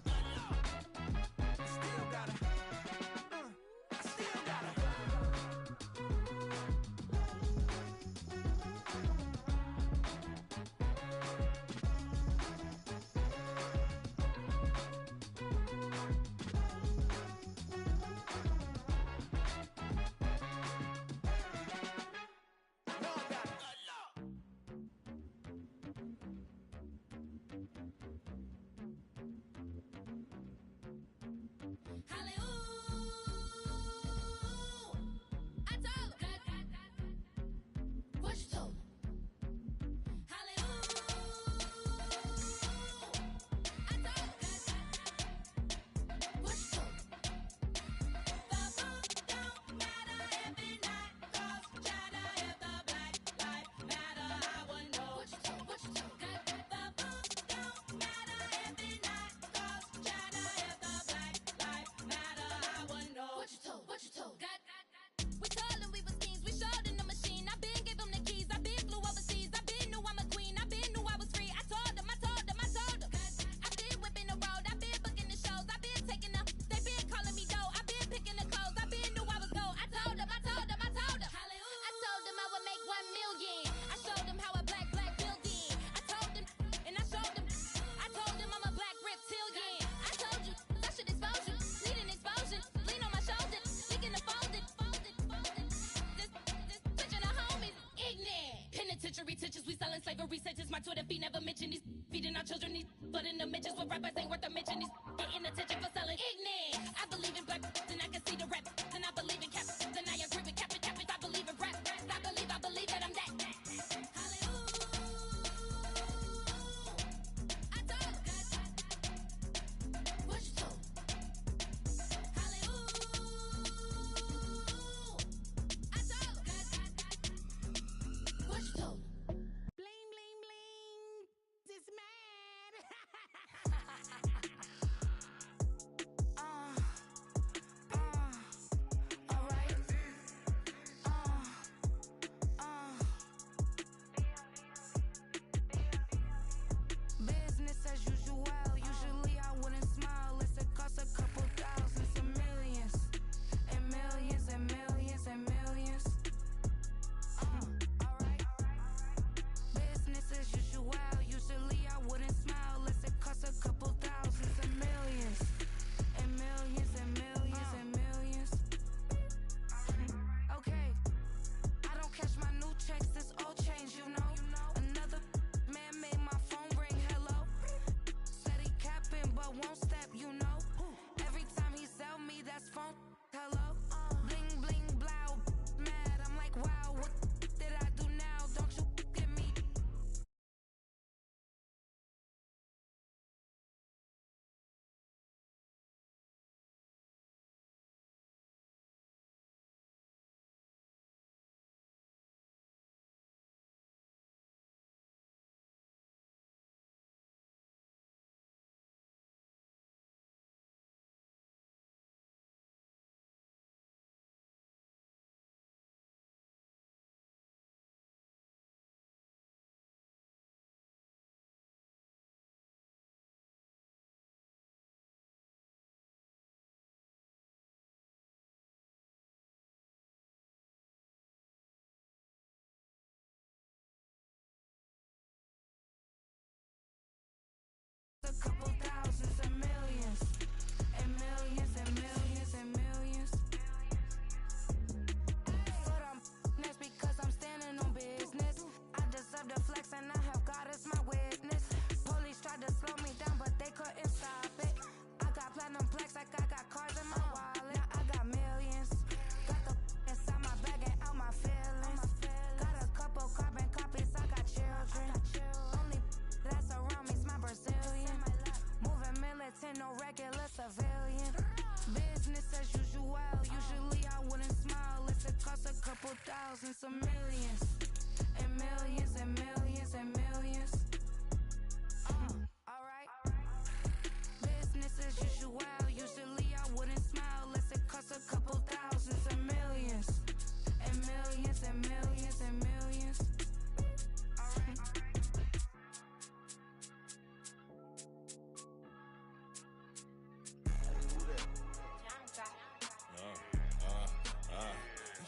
Teachers, we selling slavery sentences. My Twitter feed never mention these. Feeding our children these. But in the mentions with rappers ain't worth a mention these. Getting attention for selling ignorant. I believe in black, then I can see the rap. Then I believe in cap, then I agree with cap. I believe in rap. I believe that I'm that. Bling, bling, bling. This man.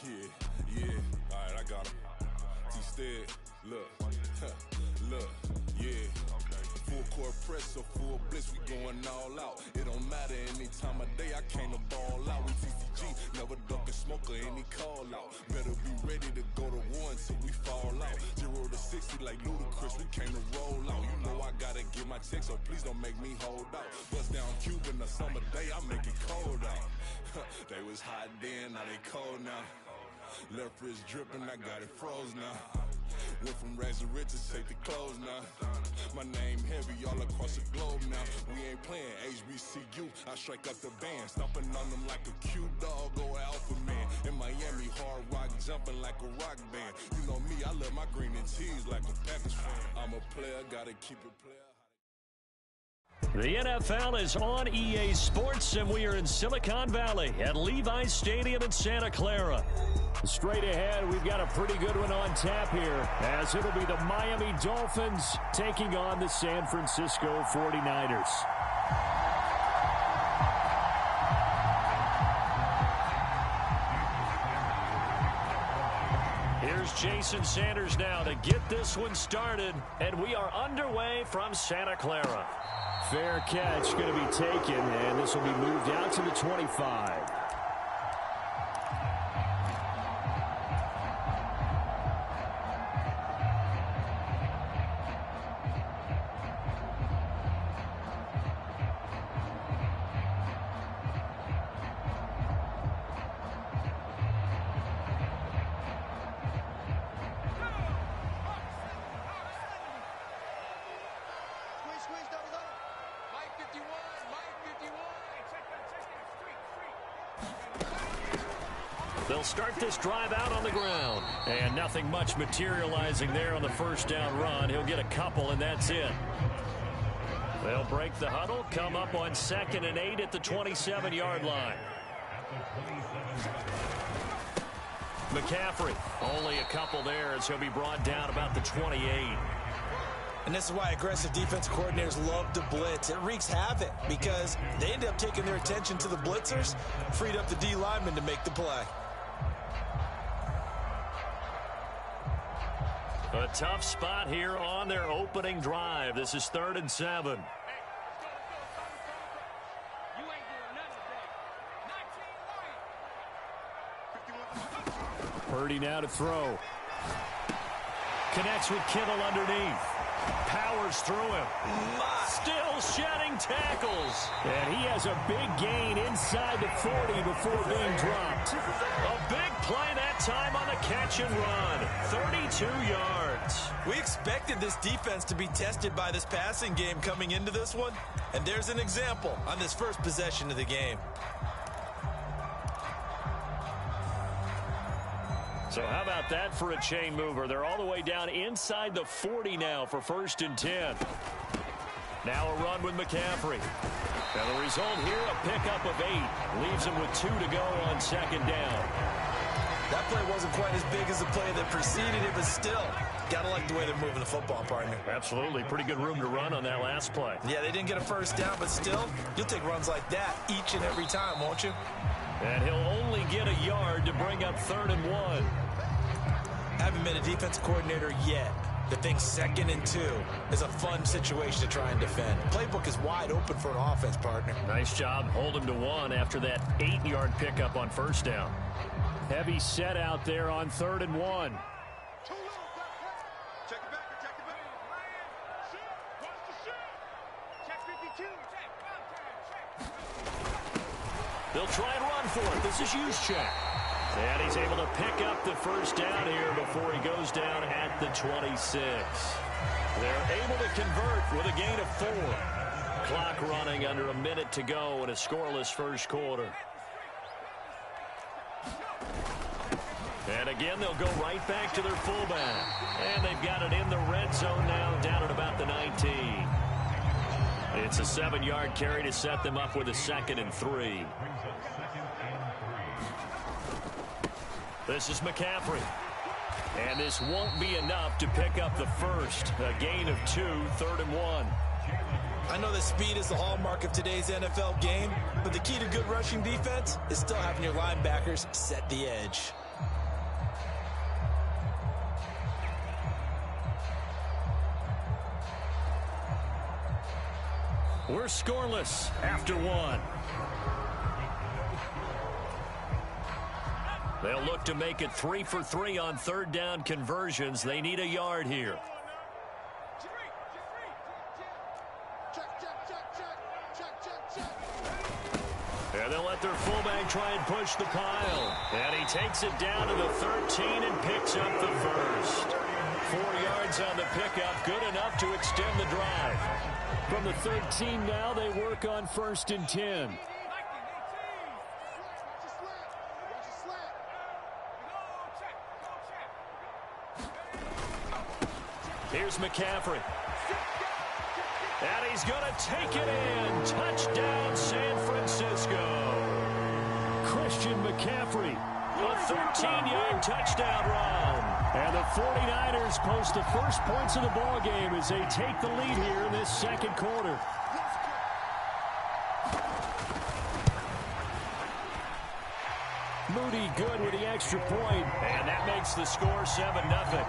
Yeah, all right, I got him. T-Stead, look, look, yeah. Full court press or full blitz, we going all out. It don't matter any time of day, I came to ball out. We TCG, never duck a smoker, any call out. Better be ready to go to war until we fall out. 0 to 60 like Ludacris, we came to roll out. You know I gotta get my check, so please don't make me hold out. Bust down Cuban a summer day, I make it cold out. They was hot then, now they cold now. Left wrist dripping, I got it froze now. Went from rags to riches, take the clothes now. My name heavy all across the globe now. We ain't playing HBCU, I strike up the band. Stomping on them like a cute dog or alpha man. In Miami, hard rock jumping like a rock band. You know me, I love my green and cheese like a Packers fan. I'm a player, gotta keep it player. The NFL is on EA Sports, and we are in Silicon Valley at Levi's Stadium in Santa Clara. Straight ahead, we've got a pretty good one on tap here, as it'll be the Miami Dolphins taking on the San Francisco 49ers. Here's Jason Sanders now to get this one started, and we are underway from Santa Clara. Fair catch going to be taken, and this will be moved out to the 25. They'll start this drive out on the ground. And nothing much materializing there on the first down run. He'll get a couple, and that's it. They'll break the huddle, come up on 2nd and 8 at the 27-yard line. McCaffrey, only a couple there as he'll be brought down about the 28. And this is why aggressive defense coordinators love to blitz. It wreaks havoc because they end up taking their attention to the blitzers, freed up the D lineman to make the play. A tough spot here on their opening drive. This is 3rd and 7. Purdy now to throw. Connects with Kittle underneath. Powers through him. Still shedding tackles. And he has a big gain inside the 40 before being dropped. A big play that time on the catch and run. 32 yards. We expected this defense to be tested by this passing game coming into this one. And there's an example on this first possession of the game. So how about that for a chain mover? They're all the way down inside the 40 now for 1st and 10. Now a run with McCaffrey. And the result here, a pickup of 8. Leaves him with 2 to go on 2nd down. That play wasn't quite as big as the play that preceded it, but still, gotta like the way they're moving the football, partner. Absolutely. Pretty good room to run on that last play. Yeah, they didn't get a first down, but still, you'll take runs like that each and every time, won't you? And he'll only get a yard to bring up 3rd and 1. Haven't been a defensive coordinator yet that thinks 2nd and 2 is a fun situation to try and defend. Playbook is wide open for an offense, partner. Nice job. Hold him to 1 after that 8-yard pickup on 1st down. Heavy set out there on 3rd and 1. They'll try and run for it. This is Juszczyk. And he's able to pick up the first down here before he goes down at the 26. They're able to convert with a gain of 4. Clock running under a minute to go in a scoreless first quarter. And again, they'll go right back to their fullback. And they've got it in the red zone now, down at about the 19. It's a 7-yard carry to set them up with a 2nd and 3. This is McCaffrey. And this won't be enough to pick up the first. A gain of 2, 3rd and 1. I know that speed is the hallmark of today's NFL game, but the key to good rushing defense is still having your linebackers set the edge. We're scoreless after one. They'll look to make it 3 for 3 on third down conversions. They need a yard here. And they'll let their fullback try and push the pile. And he takes it down to the 13 and picks up the first. 4 yards on the pickup, good enough to extend the drive. From the 13 now, they work on 1st and 10. Here's McCaffrey. And he's going to take it in. Touchdown, San Francisco. Christian McCaffrey. A 13-yard touchdown run. And the 49ers post the first points of the ball game as they take the lead here in this second quarter. Moody good with the extra point. And that makes the score 7-0.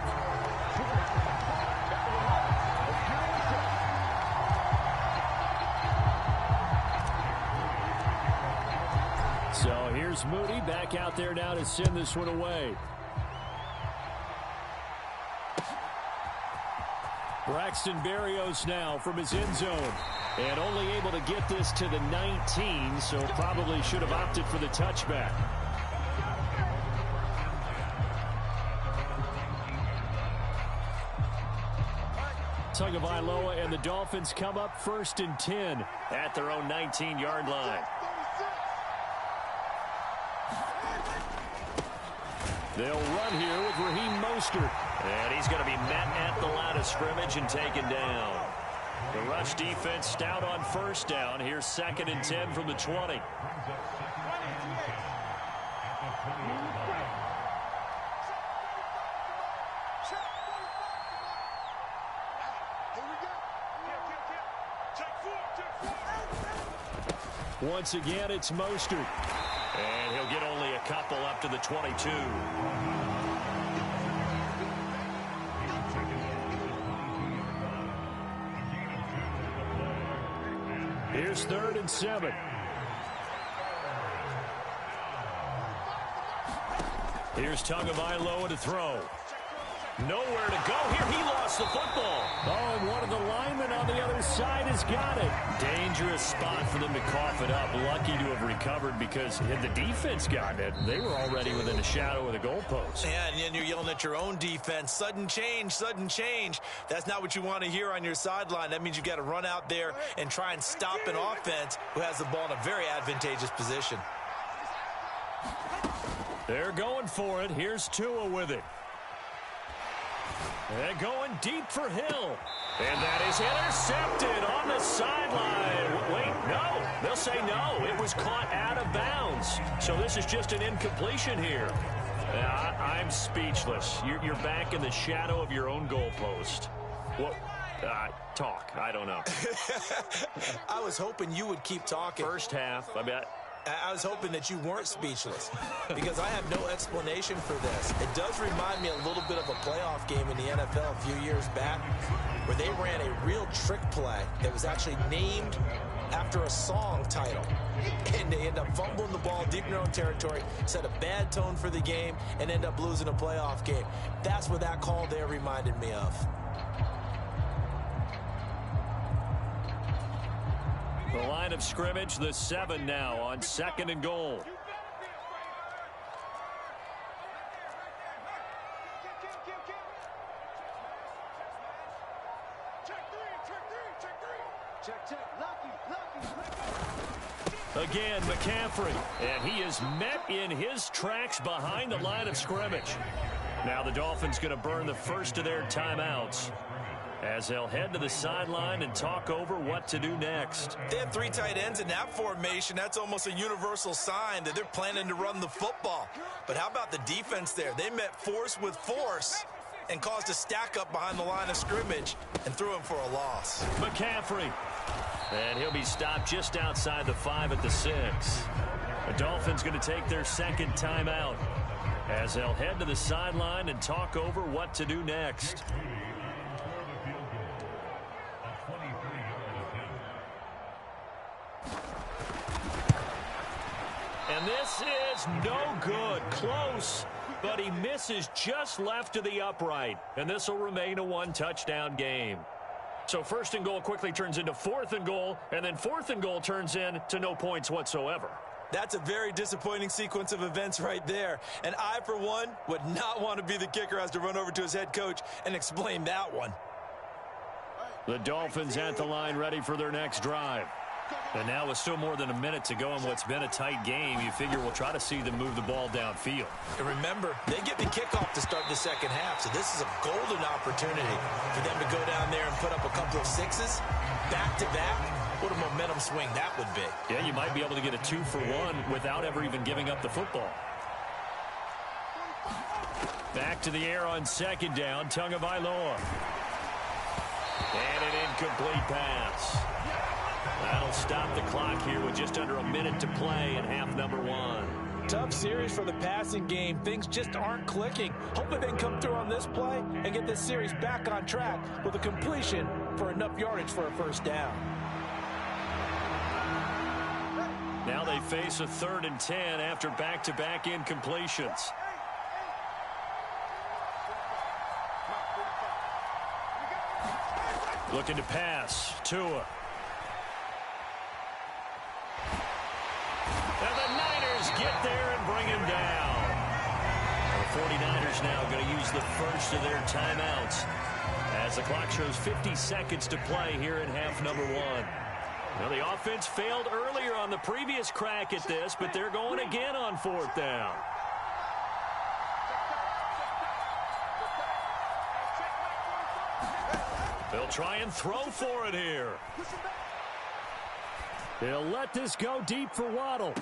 So here's Moody back out there now to send this one away. Braxton Berrios now from his end zone. And only able to get this to the 19, so probably should have opted for the touchback. Tagovailoa and the Dolphins come up 1st and 10 at their own 19-yard line. They'll run here with Raheem Mostert. And he's going to be met at the line of scrimmage and taken down. The rush defense stout on 1st down. Here's 2nd and 10 from the 20. Once again, it's Mostert. And he'll get only a couple up to the 22. Here's 3rd and 7. Here's Tagovailoa to throw. Nowhere to go here. He lost the football. Oh, and one of the linemen on the other side has got it. Dangerous spot for them to cough it up. Lucky to have recovered because had the defense gotten it, they were already within a shadow of the goalpost. Yeah, and then you're yelling at your own defense. Sudden change, sudden change. That's not what you want to hear on your sideline. That means you've got to run out there and try and stop an offense who has the ball in a very advantageous position. They're going for it. Here's Tua with it. And going deep for Hill. And that is intercepted on the sideline. Wait, no. They'll say no. It was caught out of bounds. So this is just an incompletion here. I'm speechless. You're back in the shadow of your own goalpost. Well, talk. I don't know. I was hoping you would keep talking. First half, I bet. I was hoping that you weren't speechless because I have no explanation for this. It does remind me a little bit of a playoff game in the NFL a few years back where they ran a real trick play that was actually named after a song title. And they end up fumbling the ball deep in their own territory, set a bad tone for the game, and end up losing a playoff game. That's what that call there reminded me of. The line of scrimmage, the 7 now on 2nd and goal. Again, McCaffrey, and he is met in his tracks behind the line of scrimmage. Now the Dolphins going to burn the first of their timeouts as they'll head to the sideline and talk over what to do next. They have 3 tight ends in that formation. That's almost a universal sign that they're planning to run the football. But how about the defense there? They met force with force and caused a stack up behind the line of scrimmage and threw him for a loss. McCaffrey. And he'll be stopped just outside the 5 at the 6. The Dolphins going to take their 2nd timeout as they'll head to the sideline and talk over what to do next. And this is no good. Close, but he misses just left of the upright. And this will remain a one-touchdown game. So 1st and goal quickly turns into 4th and goal, and then 4th and goal turns into no points whatsoever. That's a very disappointing sequence of events right there. And I, for one, would not want to be the kicker who has to run over to his head coach and explain that one. The Dolphins at the line, ready for their next drive. And now with still more than a minute to go in what's been a tight game, you figure we'll try to see them move the ball downfield. And remember, they get the kickoff to start the second half, so this is a golden opportunity for them to go down there and put up a couple of sixes back-to-back. What a momentum swing that would be. Yeah, you might be able to get a 2-for-1 without ever even giving up the football. Back to the air on 2nd down, Tagovailoa. And an incomplete pass. That'll stop the clock here with just under a minute to play in half number 1. Tough series for the passing game. Things just aren't clicking. Hopefully they can come through on this play and get this series back on track with a completion for enough yardage for a 1st down. Now they face a 3rd and 10 after back-to-back incompletions. Looking to pass. Tua. And the Niners get there and bring him down. The 49ers now going to use the first of their timeouts as the clock shows 50 seconds to play here in half number 1. Now the offense failed earlier on the previous crack at this, but they're going again on 4th down. They'll try and throw for it here. They'll let this go deep for Waddle.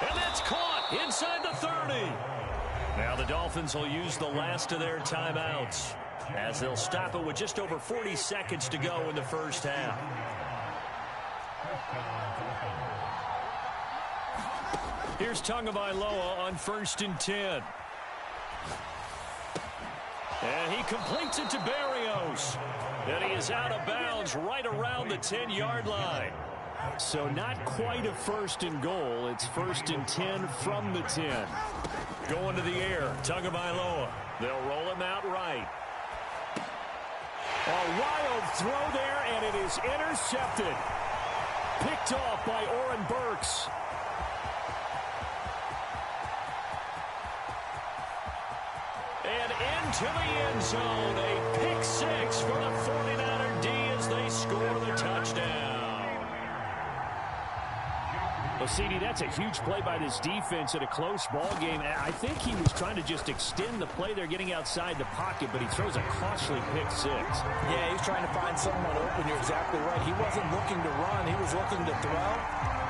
And that's caught inside the 30. Now the Dolphins will use the last of their timeouts as they'll stop it with just over 40 seconds to go in the 1st half. Here's Tagovailoa on 1st and 10. And he completes it to Berrios. And he is out of bounds right around the 10-yard line. So not quite a 1st and goal. It's 1st and 10 from the 10. Going to the air, Tagovailoa. They'll roll him out right. A wild throw there, and it is intercepted. Picked off by Oren Burks. And into the end zone, a pick 6 for the 49er D as they score the touchdown. Well, CD, that's a huge play by this defense in a close ball game. I think he was trying to just extend the play. They're getting outside the pocket, but he throws a costly pick 6. Yeah, he's trying to find someone open. You're exactly right. He wasn't looking to run. He was looking to throw.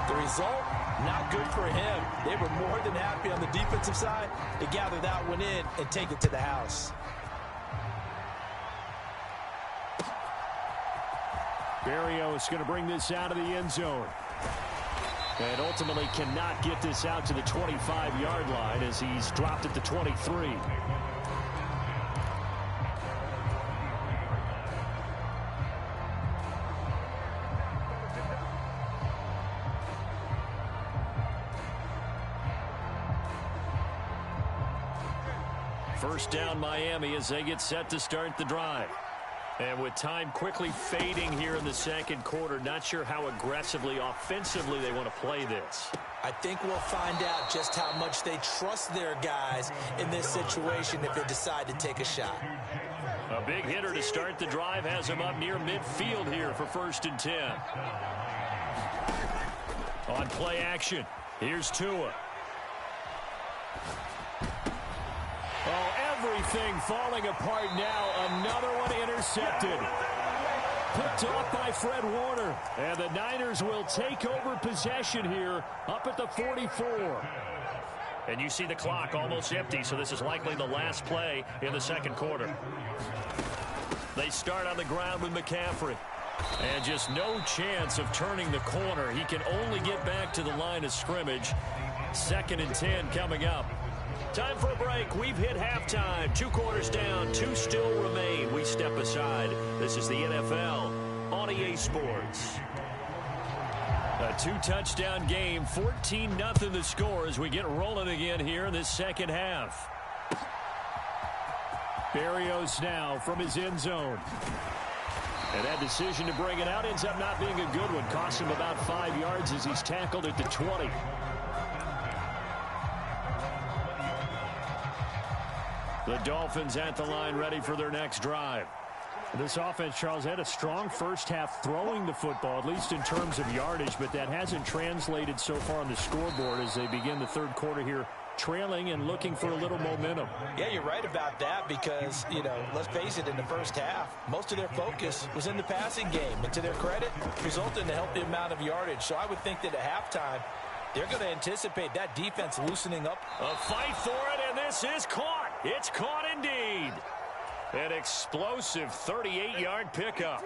The result, not good for him. They were more than happy on the defensive side to gather that one in and take it to the house. Berrios going to bring this out of the end zone. And ultimately cannot get this out to the 25-yard line as he's dropped at the 23. First down Miami as they get set to start the drive. And with time quickly fading here in the 2nd quarter, not sure how aggressively, offensively they want to play this. I think we'll find out just how much they trust their guys in this situation if they decide to take a shot. A big hitter to start the drive has him up near midfield here for 1st and 10. On play action, here's Tua. Oh, everything falling apart now. Another one intercepted. Picked off by Fred Warner. And the Niners will take over possession here up at the 44. And you see the clock almost empty, so this is likely the last play in the 2nd quarter. They start on the ground with McCaffrey. And just no chance of turning the corner. He can only get back to the line of scrimmage. 2nd and 10 coming up. Time for a break. We've hit halftime. 2 quarters down. 2 still remain. We step aside. This is the NFL on EA Sports. A Two-touchdown game, 14-0 the score as we get rolling again here in this second half. Berrios now from his end zone. And that decision to bring it out ends up not being a good one. Costs him about 5 yards as he's tackled at the 20. The Dolphins at the line ready for their next drive. This offense, Charles, had a strong first half throwing the football, at least in terms of yardage, but that hasn't translated so far on the scoreboard as they begin the third quarter here, trailing and looking for a little momentum. Yeah, you're right about that because, let's face it, in the first half, most of their focus was in the passing game. And to their credit, resulted in a healthy amount of yardage. So I would think that at halftime, they're going to anticipate that defense loosening up. A fight for it, and this is caught. It's caught indeed. An explosive 38-yard pickup.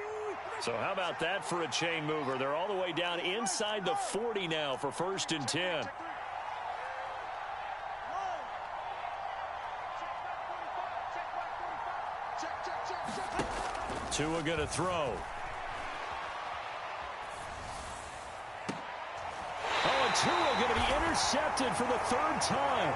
So how about that for a chain mover? They're all the way down inside the 40 now for 1st and 10. Tua going to throw. Oh, and Tua going to be intercepted for the 3rd time.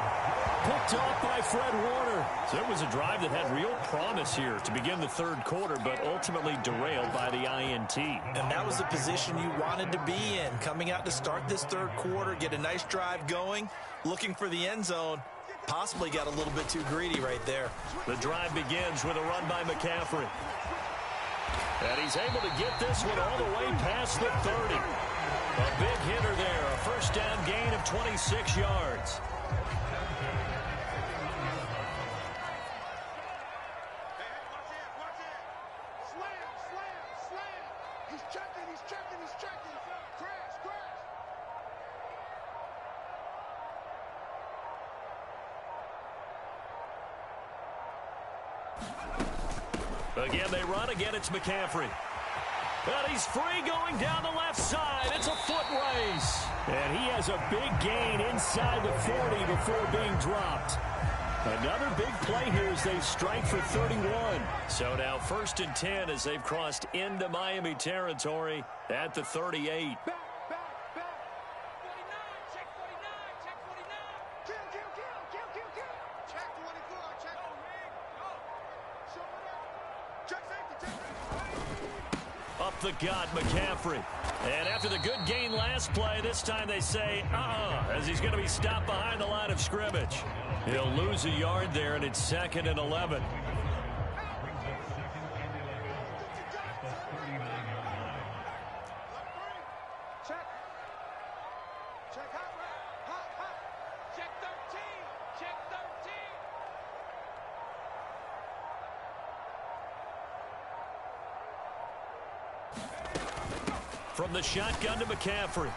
Picked off by Fred Warner. So it was a drive that had real promise here to begin the 3rd quarter, but ultimately derailed by the INT. And that was the position you wanted to be in. Coming out to start this 3rd quarter, get a nice drive going, looking for the end zone. Possibly got a little bit too greedy right there. The drive begins with a run by McCaffrey. And he's able to get this one all the way past the 30. A big hitter there. A 1st down gain of 26 yards. Again, they run. Again, it's McCaffrey. And he's free going down the left side. It's a foot race. And he has a big gain inside the 40 before being dropped. Another big play here as they strike for 31. So now 1st and 10 as they've crossed into Miami territory at the 38. Up the gut, McCaffrey. And after the good gain last play, this time they say, as he's going to be stopped behind the line of scrimmage. He'll lose a yard there, and it's 2nd and 11. From the shotgun to McCaffrey.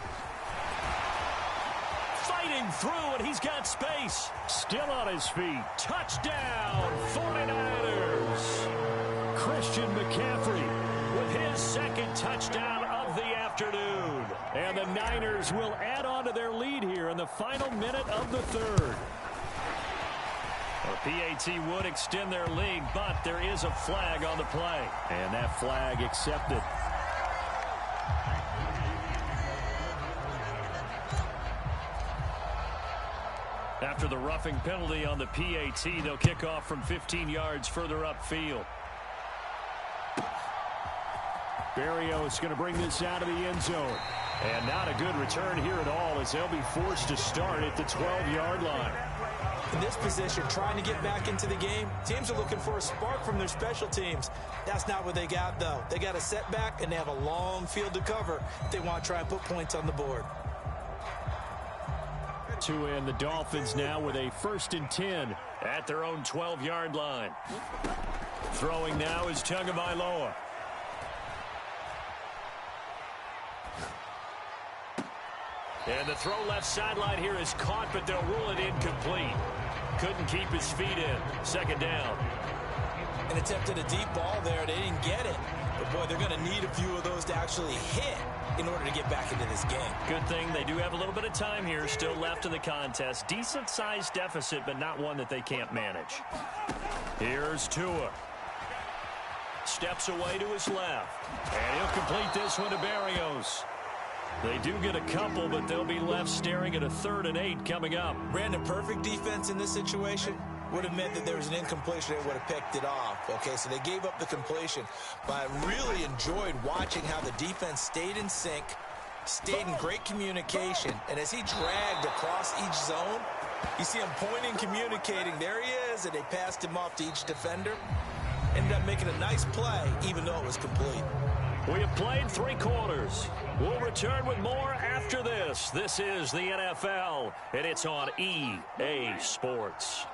Fighting through, and he's got space. Still on his feet. Touchdown, 49ers. Christian McCaffrey with his 2nd touchdown of the afternoon. And the Niners will add on to their lead here in the final minute of the 3rd. The PAT would extend their lead, but there is a flag on the play. And that flag accepted. After the roughing penalty on the PAT, they'll kick off from 15 yards further upfield. Berrios going to bring this out of the end zone. And not a good return here at all as they'll be forced to start at the 12-yard line. In this position, trying to get back into the game, teams are looking for a spark from their special teams. That's not what they got, though. They got a setback, and they have a long field to cover if they want to try and put points on the board. Tua and the Dolphins now with a 1st and 10 at their own 12-yard line. Throwing now is Tagovailoa. And the throw left sideline here is caught, but they'll rule it incomplete. Couldn't keep his feet in. 2nd down. An attempt at a deep ball there. They didn't get it. But, boy, they're going to need a few of those to actually hit in order to get back into this game. Good thing they do have a little bit of time here still left in the contest. Decent-sized deficit, but not one that they can't manage. Here's Tua. Steps away to his left. And he'll complete this one to Berrios. They do get a couple, but they'll be left staring at a 3rd and 8 coming up. Brandon, perfect defense in this situation would have meant that there was an incompletion that would have picked it off. Okay, so they gave up the completion. But I really enjoyed watching how the defense stayed in sync, stayed in great communication. And as he dragged across each zone, you see him pointing, communicating. There he is, and they passed him off to each defender. Ended up making a nice play, even though it was complete. We have played 3 quarters. We'll return with more after this. This is the NFL, and it's on EA Sports.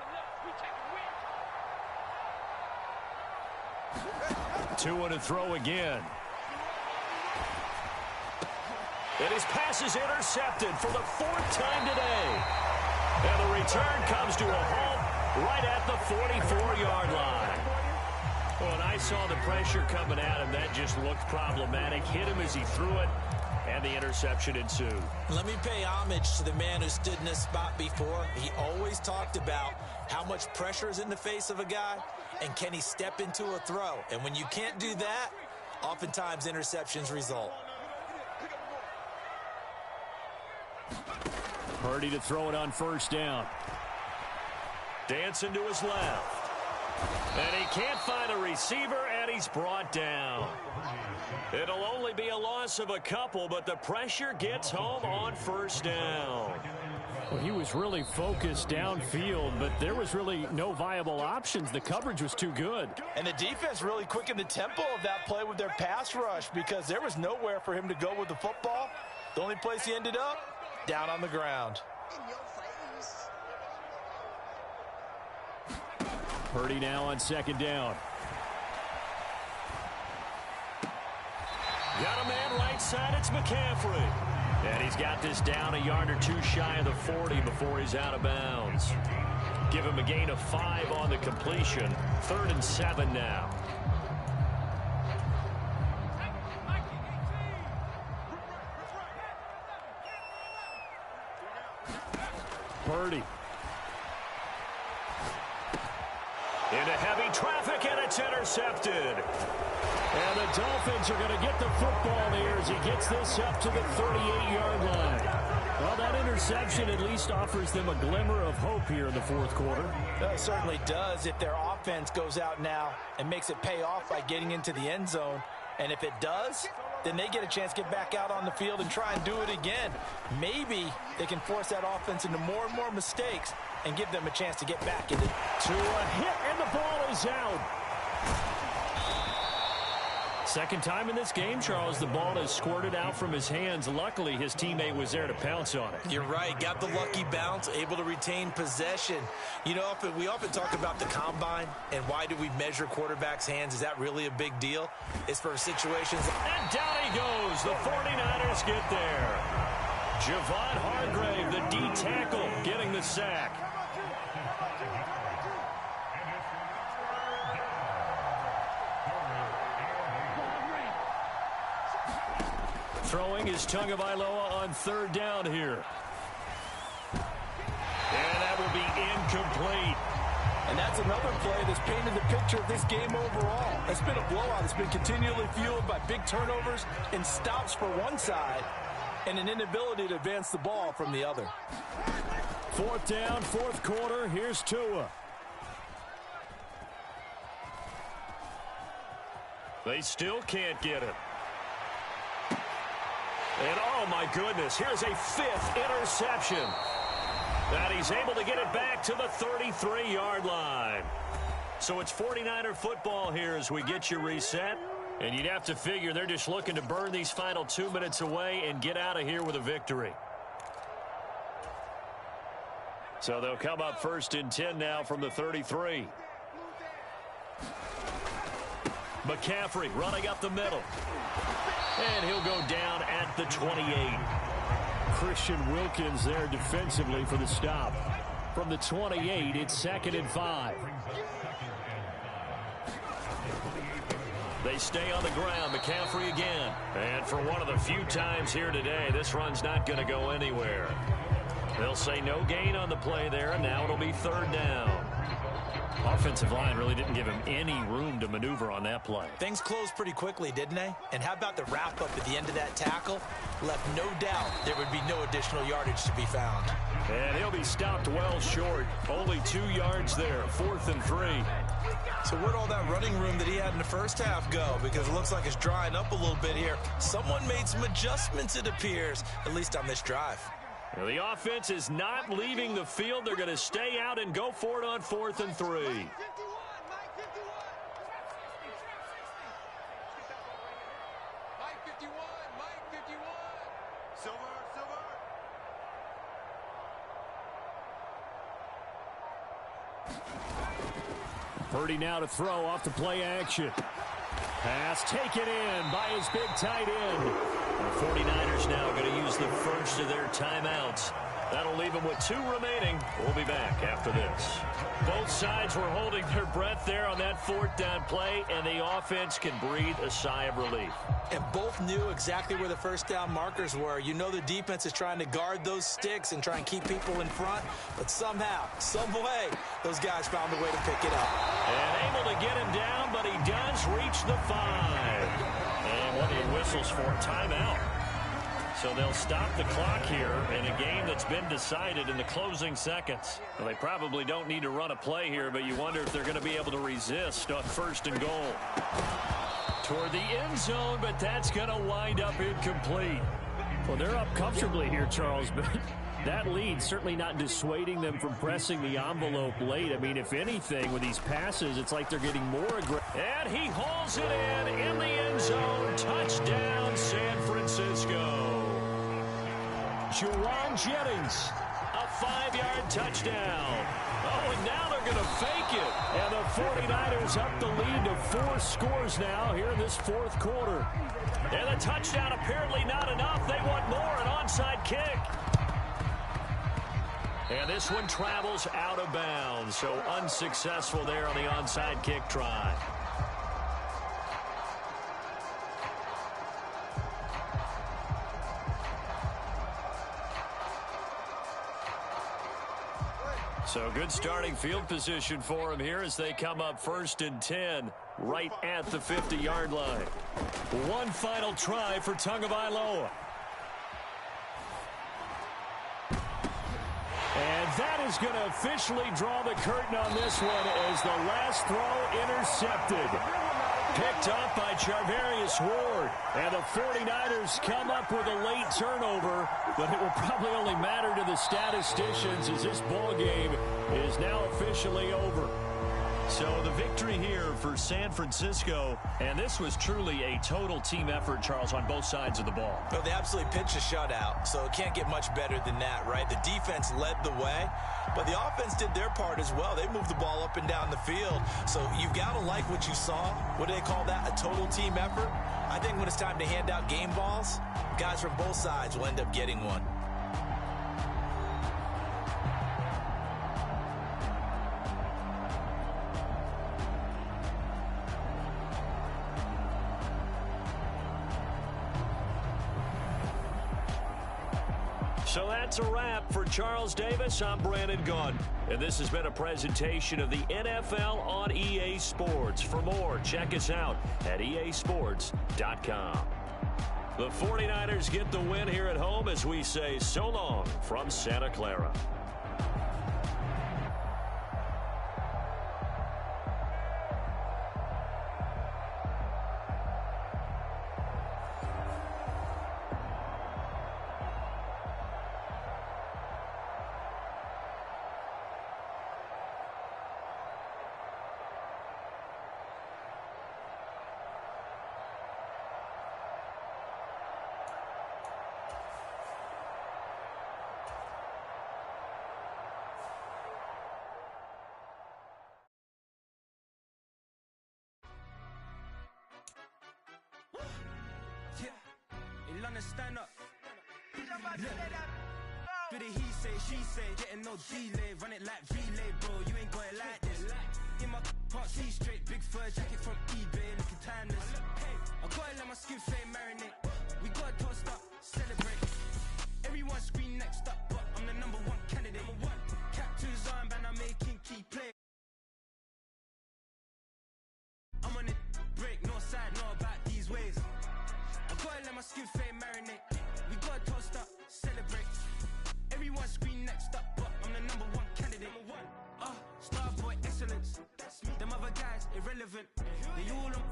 2 to throw again. And his pass is intercepted for the 4th time today. And the return comes to a halt right at the 44-yard line. Well, and I saw the pressure coming at him. That just looked problematic. Hit him as he threw it, and the interception ensued. Let me pay homage to the man who stood in this spot before. He always talked about how much pressure is in the face of a guy, and can he step into a throw. And when you can't do that, oftentimes interceptions result. Purdy to throw it on 1st down. Dancing to his left. And he can't find a receiver, and he's brought down. It'll only be a loss of a couple, but the pressure gets home on 1st down. Well, he was really focused downfield, but there was really no viable options. The coverage was too good. And the defense really quickened the tempo of that play with their pass rush because there was nowhere for him to go with the football. The only place he ended up, down on the ground. Purdy now on 2nd down. Got a man right side, it's McCaffrey. And he's got this down a yard or 2 shy of the 40 before he's out of bounds. Give him a gain of 5 on the completion. 3rd and 7 now. Purdy. Into heavy traffic, and it's intercepted. And the Dolphins are going to get the football here as he gets this up to the 38-yard line. Well, that interception at least offers them a glimmer of hope here in the 4th quarter. It certainly does if their offense goes out now and makes it pay off by getting into the end zone. And if it does, then they get a chance to get back out on the field and try and do it again. Maybe they can force that offense into more and more mistakes and give them a chance to get back into to a hit, and the ball is out. Second time in this game, Charles, the ball has squirted out from his hands. Luckily, his teammate was there to pounce on it. You're right. Got the lucky bounce, able to retain possession. You know, we often talk about the combine and why do we measure quarterbacks' hands. Is that really a big deal? It's for situations. And down he goes. The 49ers get there. Javon Hargrave, the D tackle, getting the sack. Throwing is Tagovailoa on 3rd down here. And that will be incomplete. And that's another play that's painted the picture of this game overall. It's been a blowout. It's been continually fueled by big turnovers and stops for one side and an inability to advance the ball from the other. 4th down, 4th quarter. Here's Tua. They still can't get it. And oh my goodness, here's a 5th interception. And he's able to get it back to the 33-yard line. So it's 49er football here as we get you reset. And you'd have to figure they're just looking to burn these final 2 minutes away and get out of here with a victory. So they'll come up 1st and 10 now from the 33. McCaffrey running up the middle. And he'll go down at the 28. Christian Wilkins there defensively for the stop. From the 28, it's 2nd and 5. They stay on the ground. McCaffrey again. And for one of the few times here today, this run's not going to go anywhere. They'll say no gain on the play there, and now it'll be 3rd down. Offensive line really didn't give him any room to maneuver on that play. Things closed pretty quickly, didn't they? And how about the wrap-up at the end of that tackle? Left no doubt there would be no additional yardage to be found. And he'll be stopped well short. Only 2 yards there, 4th and 3. So where'd all that running room that he had in the first half go? Because it looks like it's drying up a little bit here. Someone made some adjustments, it appears, at least on this drive. Well, the offense is not leaving the field. They're going to stay out and go for it on 4th and 3. Purdy now to throw off the play action. Pass taken in by his big tight end. The 49ers now going to use the first of their timeouts. That'll leave them with 2 remaining. We'll be back after this. Both sides were holding their breath there on that 4th down play, and the offense can breathe a sigh of relief. And both knew exactly where the first down markers were. You know the defense is trying to guard those sticks and try and keep people in front, but somehow, some way, those guys found a way to pick it up. And able to get him down, but he does reach the 5. And one of the whistles for a timeout. So they'll stop the clock here in a game that's been decided in the closing seconds. Well, they probably don't need to run a play here, but you wonder if they're going to be able to resist on 1st and goal. Toward the end zone, but that's going to wind up incomplete. Well, they're up comfortably here, Charles, but that lead certainly not dissuading them from pressing the envelope late. I mean, if anything, with these passes, it's like they're getting more aggressive. And he hauls it in the end zone. Touchdown, San Francisco. Juwan Jennings, a 5-yard touchdown. Oh, and now they're going to fake it. And the 49ers up the lead to 4 scores now here in this 4th quarter. And the touchdown apparently not enough. They want more, an onside kick. And this one travels out of bounds, so unsuccessful there on the onside kick try. So good starting field position for them here as they come up 1st and 10 right at the 50-yard line. One final try for Tagovailoa. And that is going to officially draw the curtain on this one as the last throw intercepted. Picked off by Charvarius Ward. And the 49ers come up with a late turnover, but it will probably only matter to the statisticians as this ball game is now officially over. So the victory here for San Francisco, and this was truly a total team effort, Charles, on both sides of the ball. Well, they absolutely pitched a shutout, so it can't get much better than that, right? The defense led the way, but the offense did their part as well. They moved the ball up and down the field, so you've got to like what you saw. What do they call that, a total team effort? I think when it's time to hand out game balls, guys from both sides will end up getting one. So that's a wrap for Charles Davis. I'm Brandon Gunn. And this has been a presentation of the NFL on EA Sports. For more, check us out at easports.com. The 49ers get the win here at home as we say so long from Santa Clara. Stand up. Do the he say, she say, getting no delay, run it like relay, bro. You ain't got it like this. In my can't see straight, big fur jacket from eBay, looking timeless. I gotta let my skin fade marinate. We gotta toast up, celebrate. Everyone scream next up, but I'm the #1 candidate. Captain's armband, I'm making key play. my skin fade marinate. We got toast up, celebrate. Everyone scream next up, but I'm the #1 candidate. Star boy excellence. That's me. Them other guys irrelevant. They all on.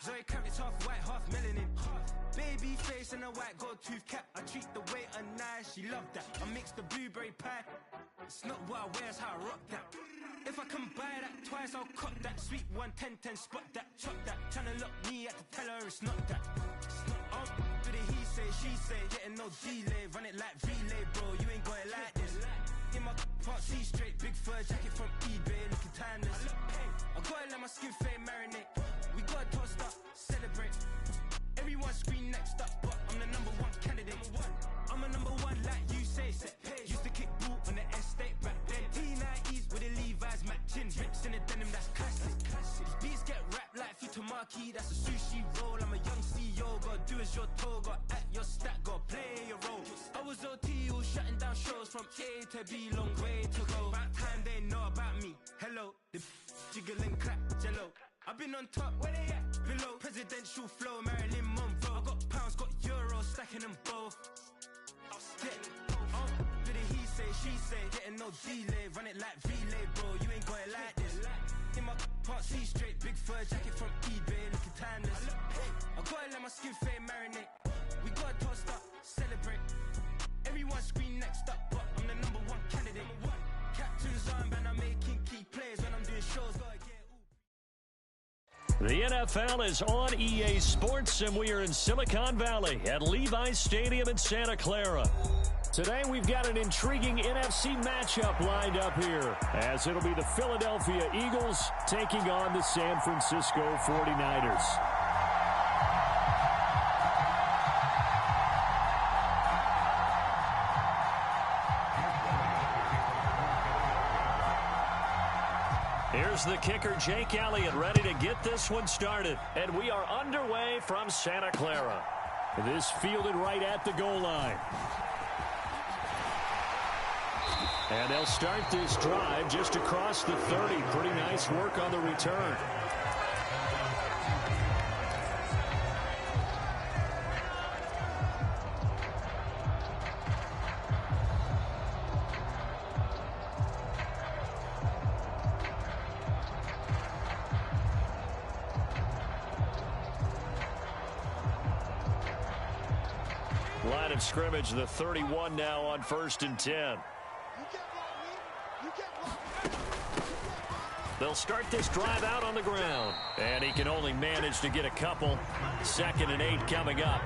Zoe Kravitz half white, half melanin. Baby face and a white gold tooth cap. I treat the waiter nice, she love that. I mix the blueberry pie. It's not what I wear, it's how I rock that. If I can buy that twice, I'll cut that. Sweet 110, spot that, chop that. Tryna lock me at the teller, it's not that. Do the he say, she say, getting no delay. Run it like relay, bro, you ain't got it like this. In my part C straight, big fur jacket from eBay, looking timeless. I gotta let my skin fade marinate. We gotta toast up, celebrate. Everyone scream next up, but I'm the #1 candidate. I'm a #1 like you say, set page. Used to kick boot on the estate back then. T90s with the Levi's matching. Rips in the denim, that's classic. These beats get wrapped like Futamaki, that's a sushi roll. I'm a young CEO, gotta do as you're told. Gotta act your stat, gotta play your role. I was OT, all shutting down shows from A to B, long way to go. About time they know about me. Hello, the jiggle and clap, jello. I've been on top, where they at? Below, presidential flow, Marilyn Monroe. I got pounds, got euros, stacking them both. Do the he say, she say, getting no delay. Run it like relay, bro, you ain't got it like this. In my part C straight, big fur jacket from eBay, looking timeless. I gotta let my skin fade marinate. We gotta toast up, celebrate. Everyone scream next up, but I'm the #1 candidate. Captain's armband, I'm making key plays when I'm doing shows. Gotta get. The NFL is on EA Sports, and we are in Silicon Valley at Levi's Stadium in Santa Clara. Today, we've got an intriguing NFC matchup lined up here, as it'll be the Philadelphia Eagles taking on the San Francisco 49ers. Here's the kicker, Jake Elliott, ready to get this one started. And we are underway from Santa Clara. This fielded right at the goal line. And they'll start this drive just across the 30. Pretty nice work on the return. Line of scrimmage, the 31 now on 1st and 10. They'll start this drive out on the ground. And he can only manage to get a couple. 2nd and 8 coming up.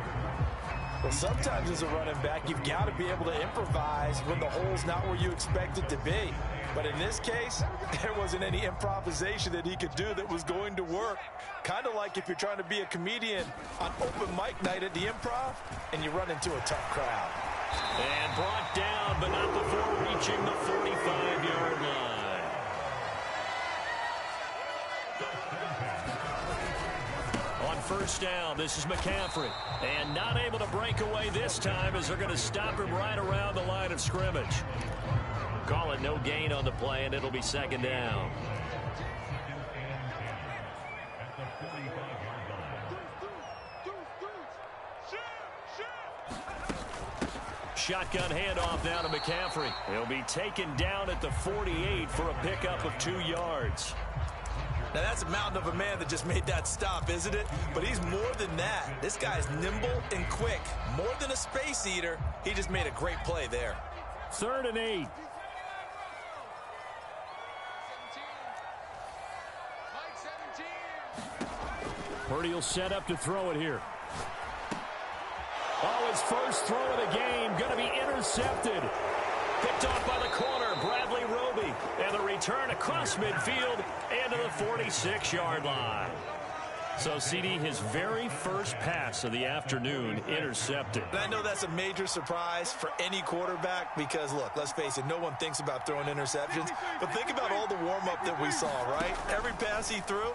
Well, sometimes as a running back, you've got to be able to improvise when the hole's not where you expect it to be. But in this case, there wasn't any improvisation that he could do that was going to work. Kind of like if you're trying to be a comedian on open mic night at the Improv and you run into a tough crowd. And brought down, but not before reaching the 45-yard line. On 1st down, this is McCaffrey. And not able to break away this time as they're going to stop him right around the line of scrimmage. Call it no gain on the play, and it'll be 2nd down. Shotgun handoff now to McCaffrey. He'll be taken down at the 48 for a pickup of 2 yards. Now, that's a mountain of a man that just made that stop, isn't it? But he's more than that. This guy's nimble and quick. More than a space eater. He just made a great play there. 3rd and 8. Purdy will set up to throw it here. Oh, his first throw of the game going to be intercepted. Picked off by the corner, Bradley Roby. And the return across midfield and to the 46-yard line. So, CD, his very first pass of the afternoon intercepted. And I know that's a major surprise for any quarterback because, look, let's face it, no one thinks about throwing interceptions. But think about all the warm-up that we saw, right? Every pass he threw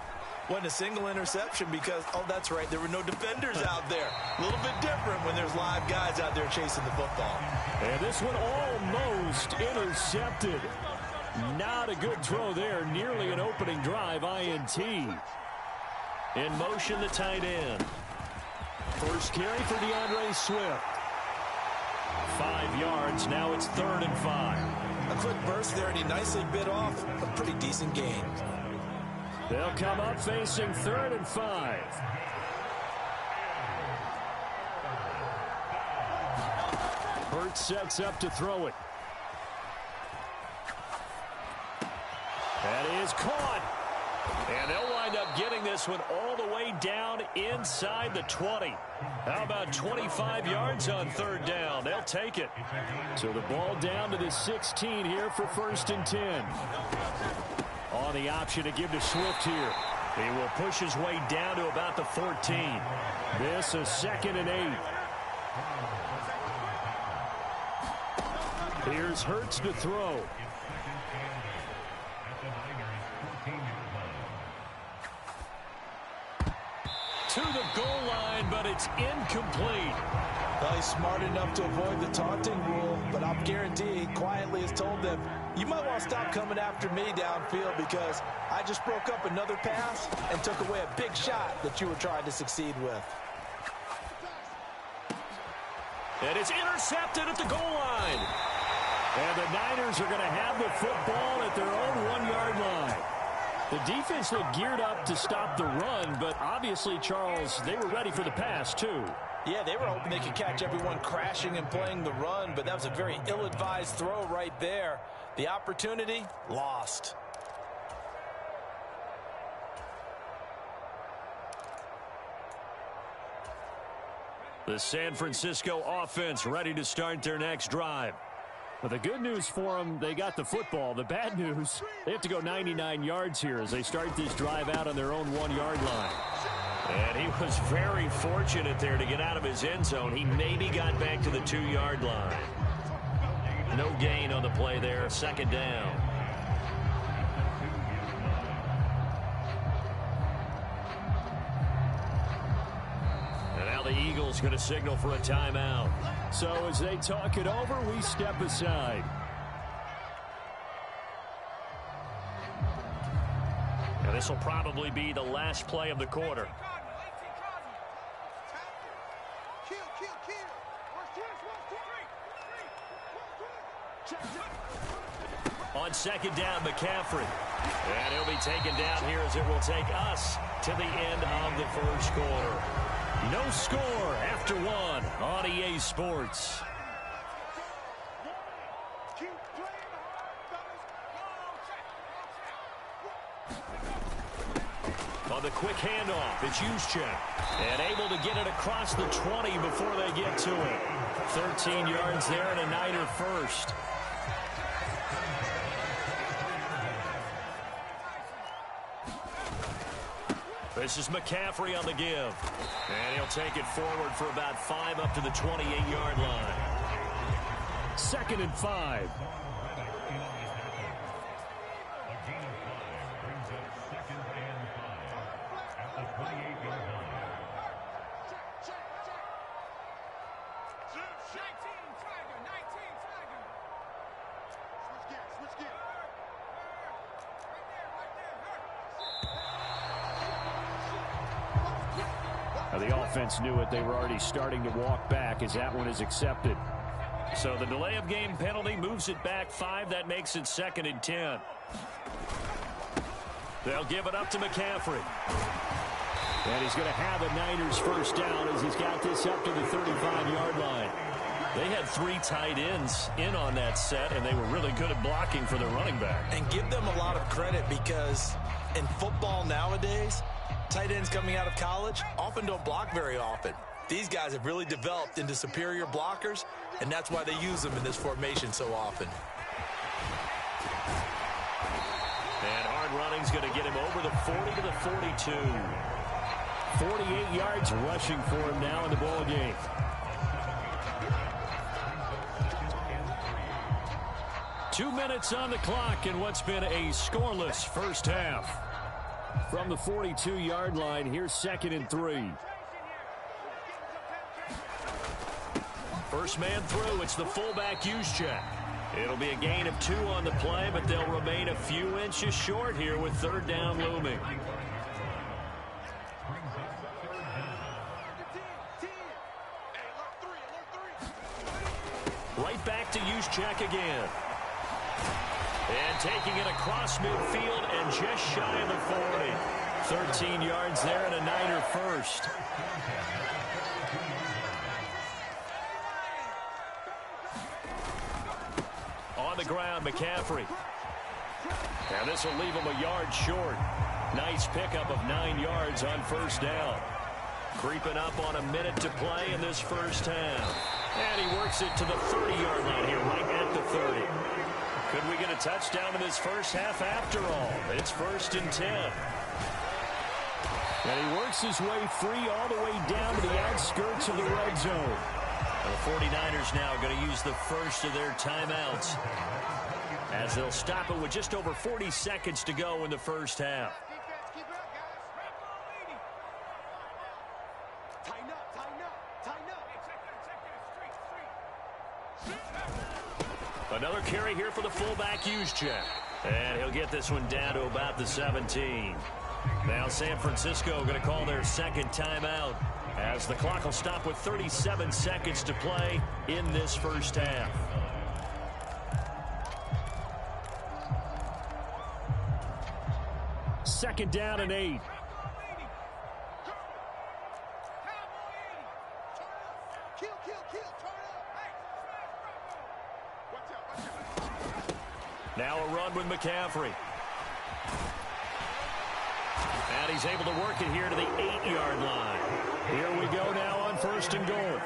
wasn't a single interception because, oh, that's right, there were no defenders out there. A little bit different when there's live guys out there chasing the football. And this one almost intercepted. Not a good throw there. Nearly an opening drive, INT. In motion, the tight end. First carry for DeAndre Swift. 5 yards. Now it's 3rd and 5. A quick burst there, and he nicely bit off a pretty decent gain. They'll come up facing 3rd and 5. Hurts sets up to throw it. That is caught. And they'll wind up getting this one all the way down inside the 20. How about 25 yards on 3rd down? They'll take it. So the ball down to the 16 here for 1st and 10. On the option to give to Swift here. He will push his way down to about the 14. This is 2nd and 8. Here's Hurts to throw. To the goal line, but it's incomplete. Well, he's smart enough to avoid the taunting rule, but I'm guaranteed quietly has told them, you might want to stop coming after me downfield because I just broke up another pass and took away a big shot that you were trying to succeed with. And it's intercepted at the goal line. And the Niners are going to have the football at their own 1-yard line. The defense looked geared up to stop the run, but obviously, Charles, they were ready for the pass, too. Yeah, they were hoping they could catch everyone crashing and playing the run, but that was a very ill-advised throw right there. The opportunity, lost. The San Francisco offense ready to start their next drive. But the good news for them, they got the football. The bad news, they have to go 99 yards here as they start this drive out on their own 1-yard line. And he was very fortunate there to get out of his end zone. He maybe got back to the 2-yard line. No gain on the play there, 2nd down. And now the Eagles going to signal for a timeout. So as they talk it over, we step aside. And this will probably be the last play of the quarter. On 2nd down, McCaffrey. And he'll be taken down here as it will take us to the end of the 1st quarter. No score after 1 on EA Sports. On the quick handoff, it's Juszczyk. And able to get it across the 20 before they get to it. 13 yards there and a Niner first. This is McCaffrey on the give. And he'll take it forward for about 5 up to the 28-yard line. 2nd and 5. The offense knew it. They were already starting to walk back as that one is accepted. So the delay of game penalty moves it back 5. That makes it 2nd and 10. They'll give it up to McCaffrey. And he's going to have a Niners first down as he's got this up to the 35-yard line. They had 3 tight ends in on that set, and they were really good at blocking for the running back. And give them a lot of credit because in football nowadays, tight ends coming out of college often don't block very often. These guys have really developed into superior blockers, and that's why they use them in this formation so often. And hard running's going to get him over the 40 to the 42. 48 yards rushing for him now in the ball game. Two minutes on the clock in what's been a scoreless first half. From the 42-yard line, here's 2nd and 3. First man through, it's the fullback Juszczyk. It'll be a gain of 2 on the play, but they'll remain a few inches short here with 3rd down looming. Juszczyk again. And taking it across midfield and just shy of the 40. 13 yards there and a Niner first. On the ground, McCaffrey. And this will leave him a yard short. Nice pickup of 9 yards on first down. Creeping up on a minute to play in this first half. And he works it to the 30-yard line here, right at the 30. Could we get a touchdown in this first half after all? It's 1st and 10. And he works his way free all the way down to the outskirts of the red zone. And the 49ers now going to use the first of their timeouts, as they'll stop it with just over 40 seconds to go in the first half. Another carry here for the fullback, Juszczyk. And he'll get this one down to about the 17. Now San Francisco going to call their second timeout, as the clock will stop with 37 seconds to play in this first half. Second down and 8. Now a run with McCaffrey. And he's able to work it here to the 8-yard line. Here we go now on 1st and goal.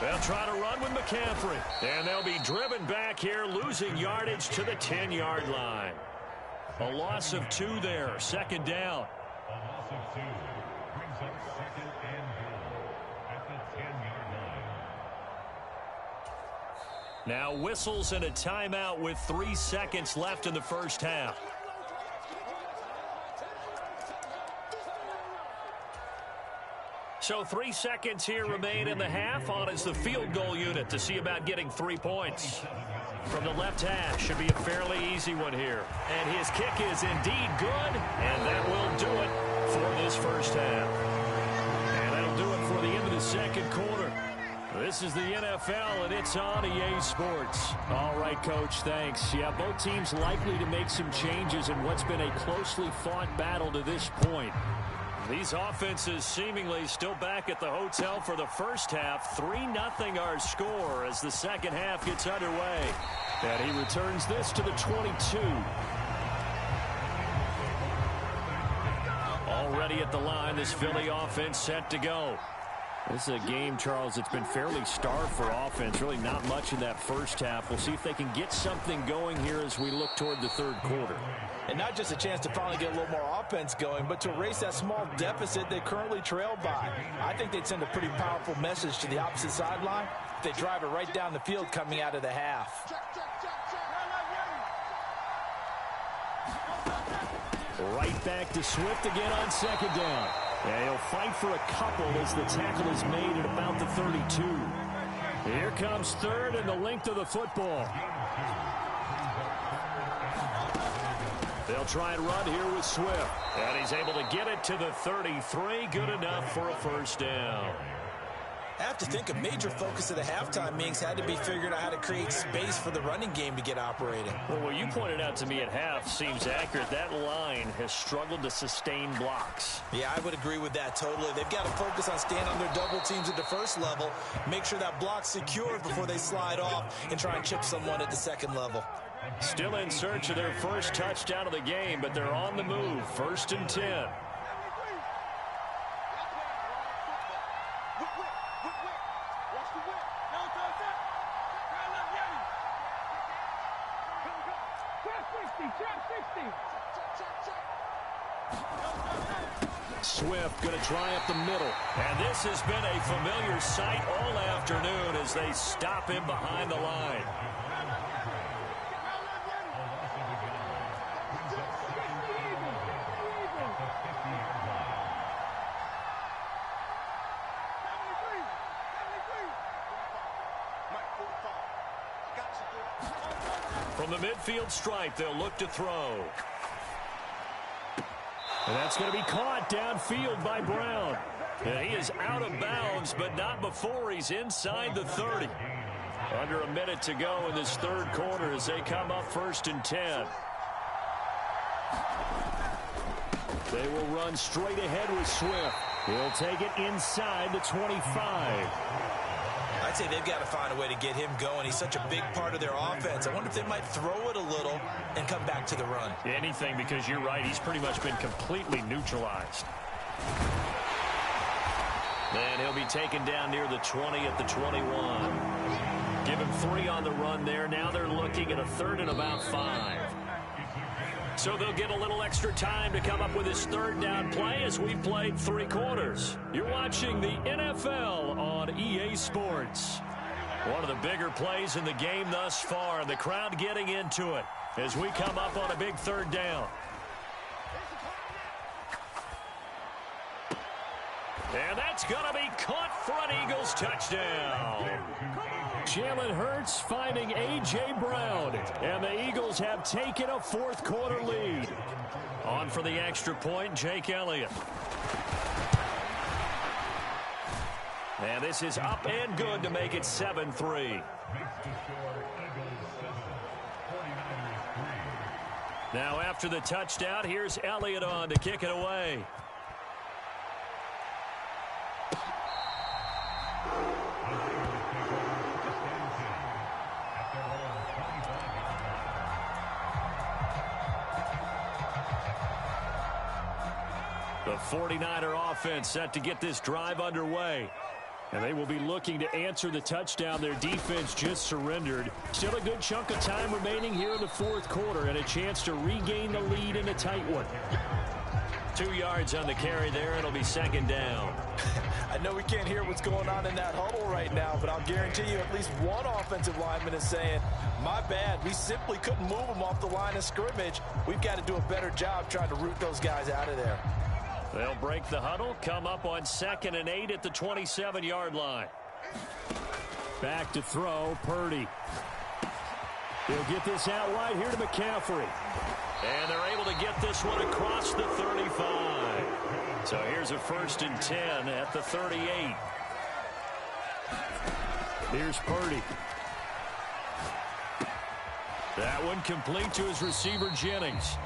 They'll try to run with McCaffrey. And they'll be driven back here, losing yardage to the 10-yard line. A loss of 2 there. Second down. A loss of 2 brings up 2nd and goal at the 10-yard line. Now whistles and a timeout with 3 seconds left in the first half. So 3 seconds here remain in the half. On is the field goal unit to see about getting 3 points. From the left hash, should be a fairly easy one here. And his kick is indeed good, and that will do it for this first half. And that'll do it for the end of the second quarter. This is the NFL, and it's on EA Sports. All right, Coach, thanks. Yeah, both teams likely to make some changes in what's been a closely fought battle to this point. These offenses seemingly still back at the hotel for the first half. 3-0 our score as the second half gets underway. And he returns this to the 22. Already at the line, this Philly offense set to go. This is a game, Charles, it's been fairly starved for offense. Really not much in that first half. We'll see if they can get something going here as we look toward the third quarter. And not just a chance to finally get a little more offense going, but to erase that small deficit they currently trail by. I think they'd send a pretty powerful message to the opposite sideline if they drive it right down the field coming out of the half. Right back to Swift again on second down. And he'll fight for a couple as the tackle is made at about the 32. Here comes third and the length of the football. They'll try and run here with Swift. And he's able to get it to the 33. Good enough for a first down. I have to think a major focus of the halftime meetings had to be figuring out how to create space for the running game to get operating. Well, what you pointed out to me at half seems accurate. That line has struggled to sustain blocks. Yeah, I would agree with that totally. They've got to focus on staying on their double teams at the first level, make sure that block's secured before they slide off and try and chip someone at the second level. Still in search of their first touchdown of the game, but they're on the move. 1st and 10. Swift going to try up the middle. And this has been a familiar sight all afternoon as they stop him behind the line. From the midfield stripe, they'll look to throw. And that's going to be caught downfield by Brown. And he is out of bounds, but not before he's inside the 30. Under a minute to go in this third quarter as they come up 1st and 10. They will run straight ahead with Swift. He'll take it inside the 25. I'd say they've got to find a way to get him going. He's such a big part of their offense. I wonder if they might throw it a little and come back to the run. Anything, because you're right. He's pretty much been completely neutralized. And he'll be taken down near the 20 at the 21. Give him 3 on the run there. Now they're looking at a 3rd and about 5. So they'll get a little extra time to come up with his 3rd down play as we've played 3 quarters. You're watching the NFL on EA Sports. One of the bigger plays in the game thus far, and the crowd getting into it as we come up on a big 3rd down. And that's going to be caught for an Eagles touchdown. Jalen Hurts finding A.J. Brown, and the Eagles have taken a 4th quarter lead. On for the extra point, Jake Elliott. And this is up and good to make it 7-3. Now after the touchdown, here's Elliott on to kick it away. The 49er offense set to get this drive underway. And they will be looking to answer the touchdown their defense just surrendered. Still a good chunk of time remaining here in the 4th quarter and a chance to regain the lead in a tight one. 2 yards on the carry there. It'll be 2nd down. I know we can't hear what's going on in that huddle right now, but I'll guarantee you at least one offensive lineman is saying, my bad, we simply couldn't move them off the line of scrimmage. We've got to do a better job trying to root those guys out of there. They'll break the huddle, come up on 2nd and 8 at the 27-yard line. Back to throw, Purdy. He'll get this out wide here to McCaffrey. And they're able to get this one across the 35. So here's a 1st and 10 at the 38. Here's Purdy. That one complete to his receiver, Jennings.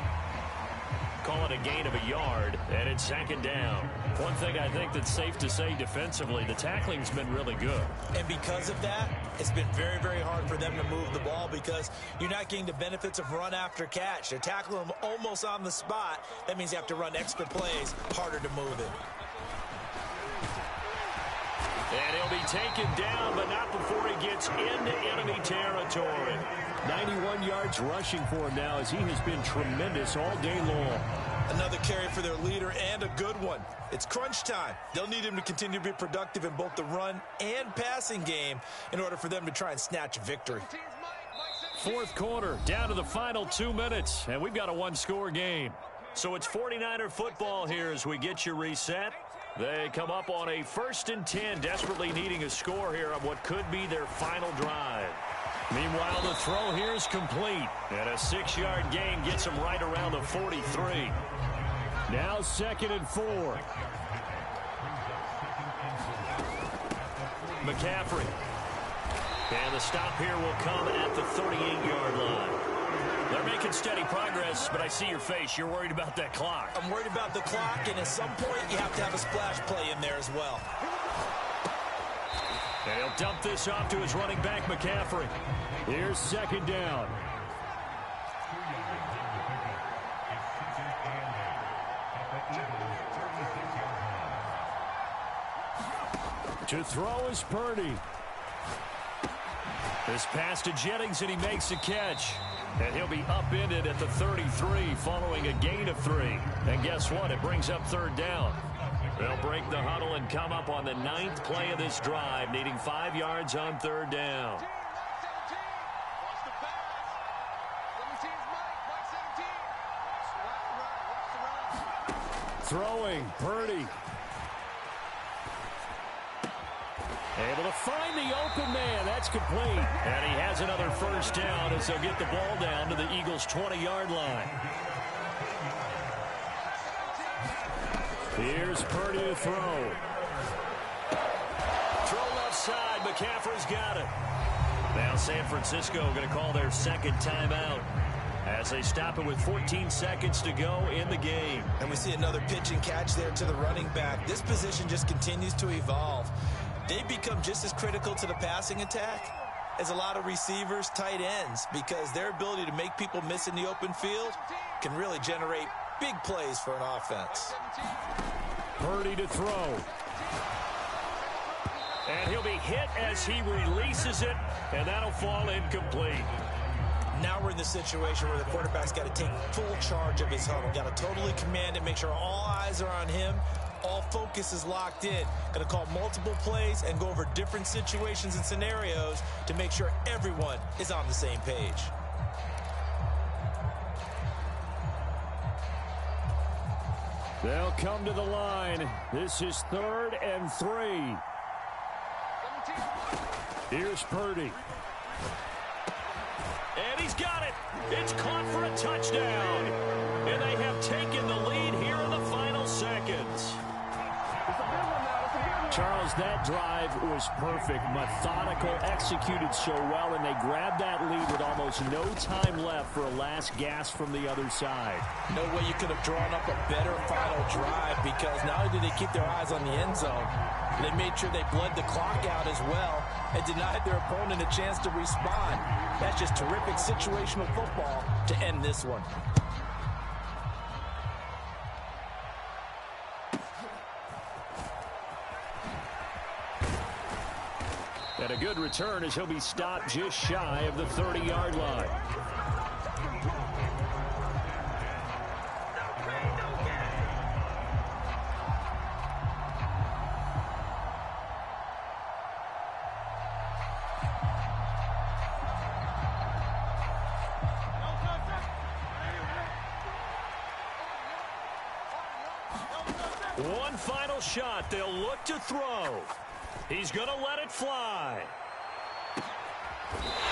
Call it a gain of a yard, and it's 2nd down. One thing I think that's safe to say defensively, the tackling's been really good. And because of that, it's been very, very hard for them to move the ball because you're not getting the benefits of run after catch. They're tackling them almost on the spot. That means you have to run extra plays, harder to move it. And he'll be taken down, but not before he gets into enemy territory. 91 yards rushing for him now as he has been tremendous all day long. Another carry for their leader and a good one. It's crunch time. They'll need him to continue to be productive in both the run and passing game in order for them to try and snatch a victory. 4th quarter, down to the final 2 minutes, and we've got a 1-score game. So it's 49er football here as we get you reset. They come up on a 1st and 10, desperately needing a score here on what could be their final drive. Meanwhile, the throw here is complete, and a 6-yard gain gets them right around the 43. Now 2nd and 4. McCaffrey. And the stop here will come at the 38-yard line. They're making steady progress, but I see your face. You're worried about that clock. I'm worried about the clock, and at some point, you have to have a splash play in there as well. And he'll dump this off to his running back, McCaffrey. Here's 2nd down. To throw is Purdy. This pass to Jennings, and he makes the catch. And he'll be upended at the 33 following a gain of 3. And guess what? It brings up 3rd down. They'll break the huddle and come up on the 9th play of this drive, needing 5 yards on 3rd down. Throwing, Purdy. Able to find the open man. That's complete. And he has another 1st down as they'll get the ball down to the Eagles' 20-yard line. Here's Purdy to throw. Throw left side. McCaffrey's got it. Now San Francisco going to call their second timeout as they stop it with 14 seconds to go in the game. And we see another pitch and catch there to the running back. This position just continues to evolve. They become just as critical to the passing attack as a lot of receivers, tight ends, because their ability to make people miss in the open field can really generate big plays for an offense. Purdy to throw. And he'll be hit as he releases it, and that'll fall incomplete. Now we're in the situation where the quarterback's got to take full charge of his huddle. Got to totally command it, make sure all eyes are on him. All focus is locked in. Going to call multiple plays and go over different situations and scenarios to make sure everyone is on the same page. They'll come to the line. This is 3rd and 3. Here's Purdy. And he's got it. It's caught for a touchdown. And they have taken the lead here in the final seconds. Charles, that drive was perfect, methodical, executed so well, and they grabbed that lead with almost no time left for a last gasp from the other side. No way you could have drawn up a better final drive, because not only did they keep their eyes on the end zone, they made sure they bled the clock out as well and denied their opponent a chance to respond. That's just terrific situational football to end this one. And a good return as he'll be stopped just shy of the 30-yard line. One final shot. They'll look to throw. He's going to let it fly.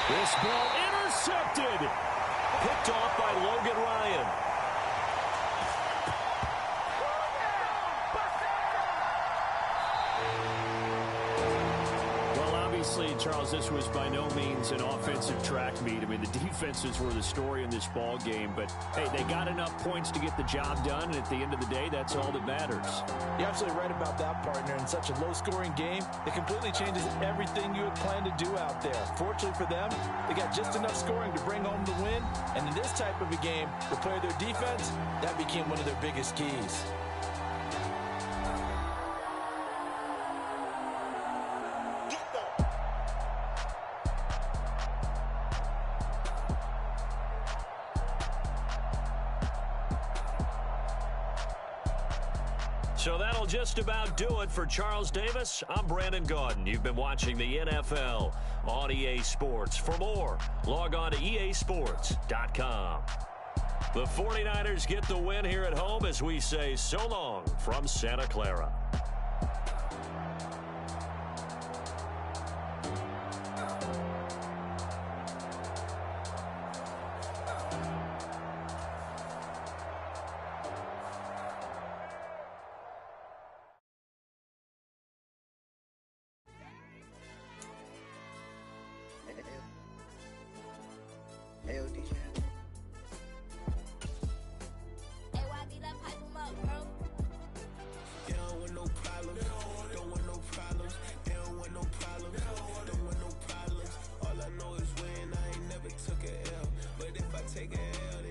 This ball intercepted. Picked off by Logan Ryan. Well, obviously, Charles, this was by no means an offensive track meet. I mean, the defenses were the story in this ball game. But, hey, they got enough points to get the job done. And at the end of the day, that's all that matters. You're absolutely right about that, partner. In such a low-scoring game, it completely changes everything you had planned to do out there. Fortunately for them, they got just enough scoring to bring home the win. And in this type of a game, to play their defense, that became one of their biggest keys. So that'll just about do it for Charles Davis. I'm Brandon Gaudin. You've been watching the NFL on EA Sports. For more, log on to easports.com. The 49ers get the win here at home as we say so long from Santa Clara. Take a L,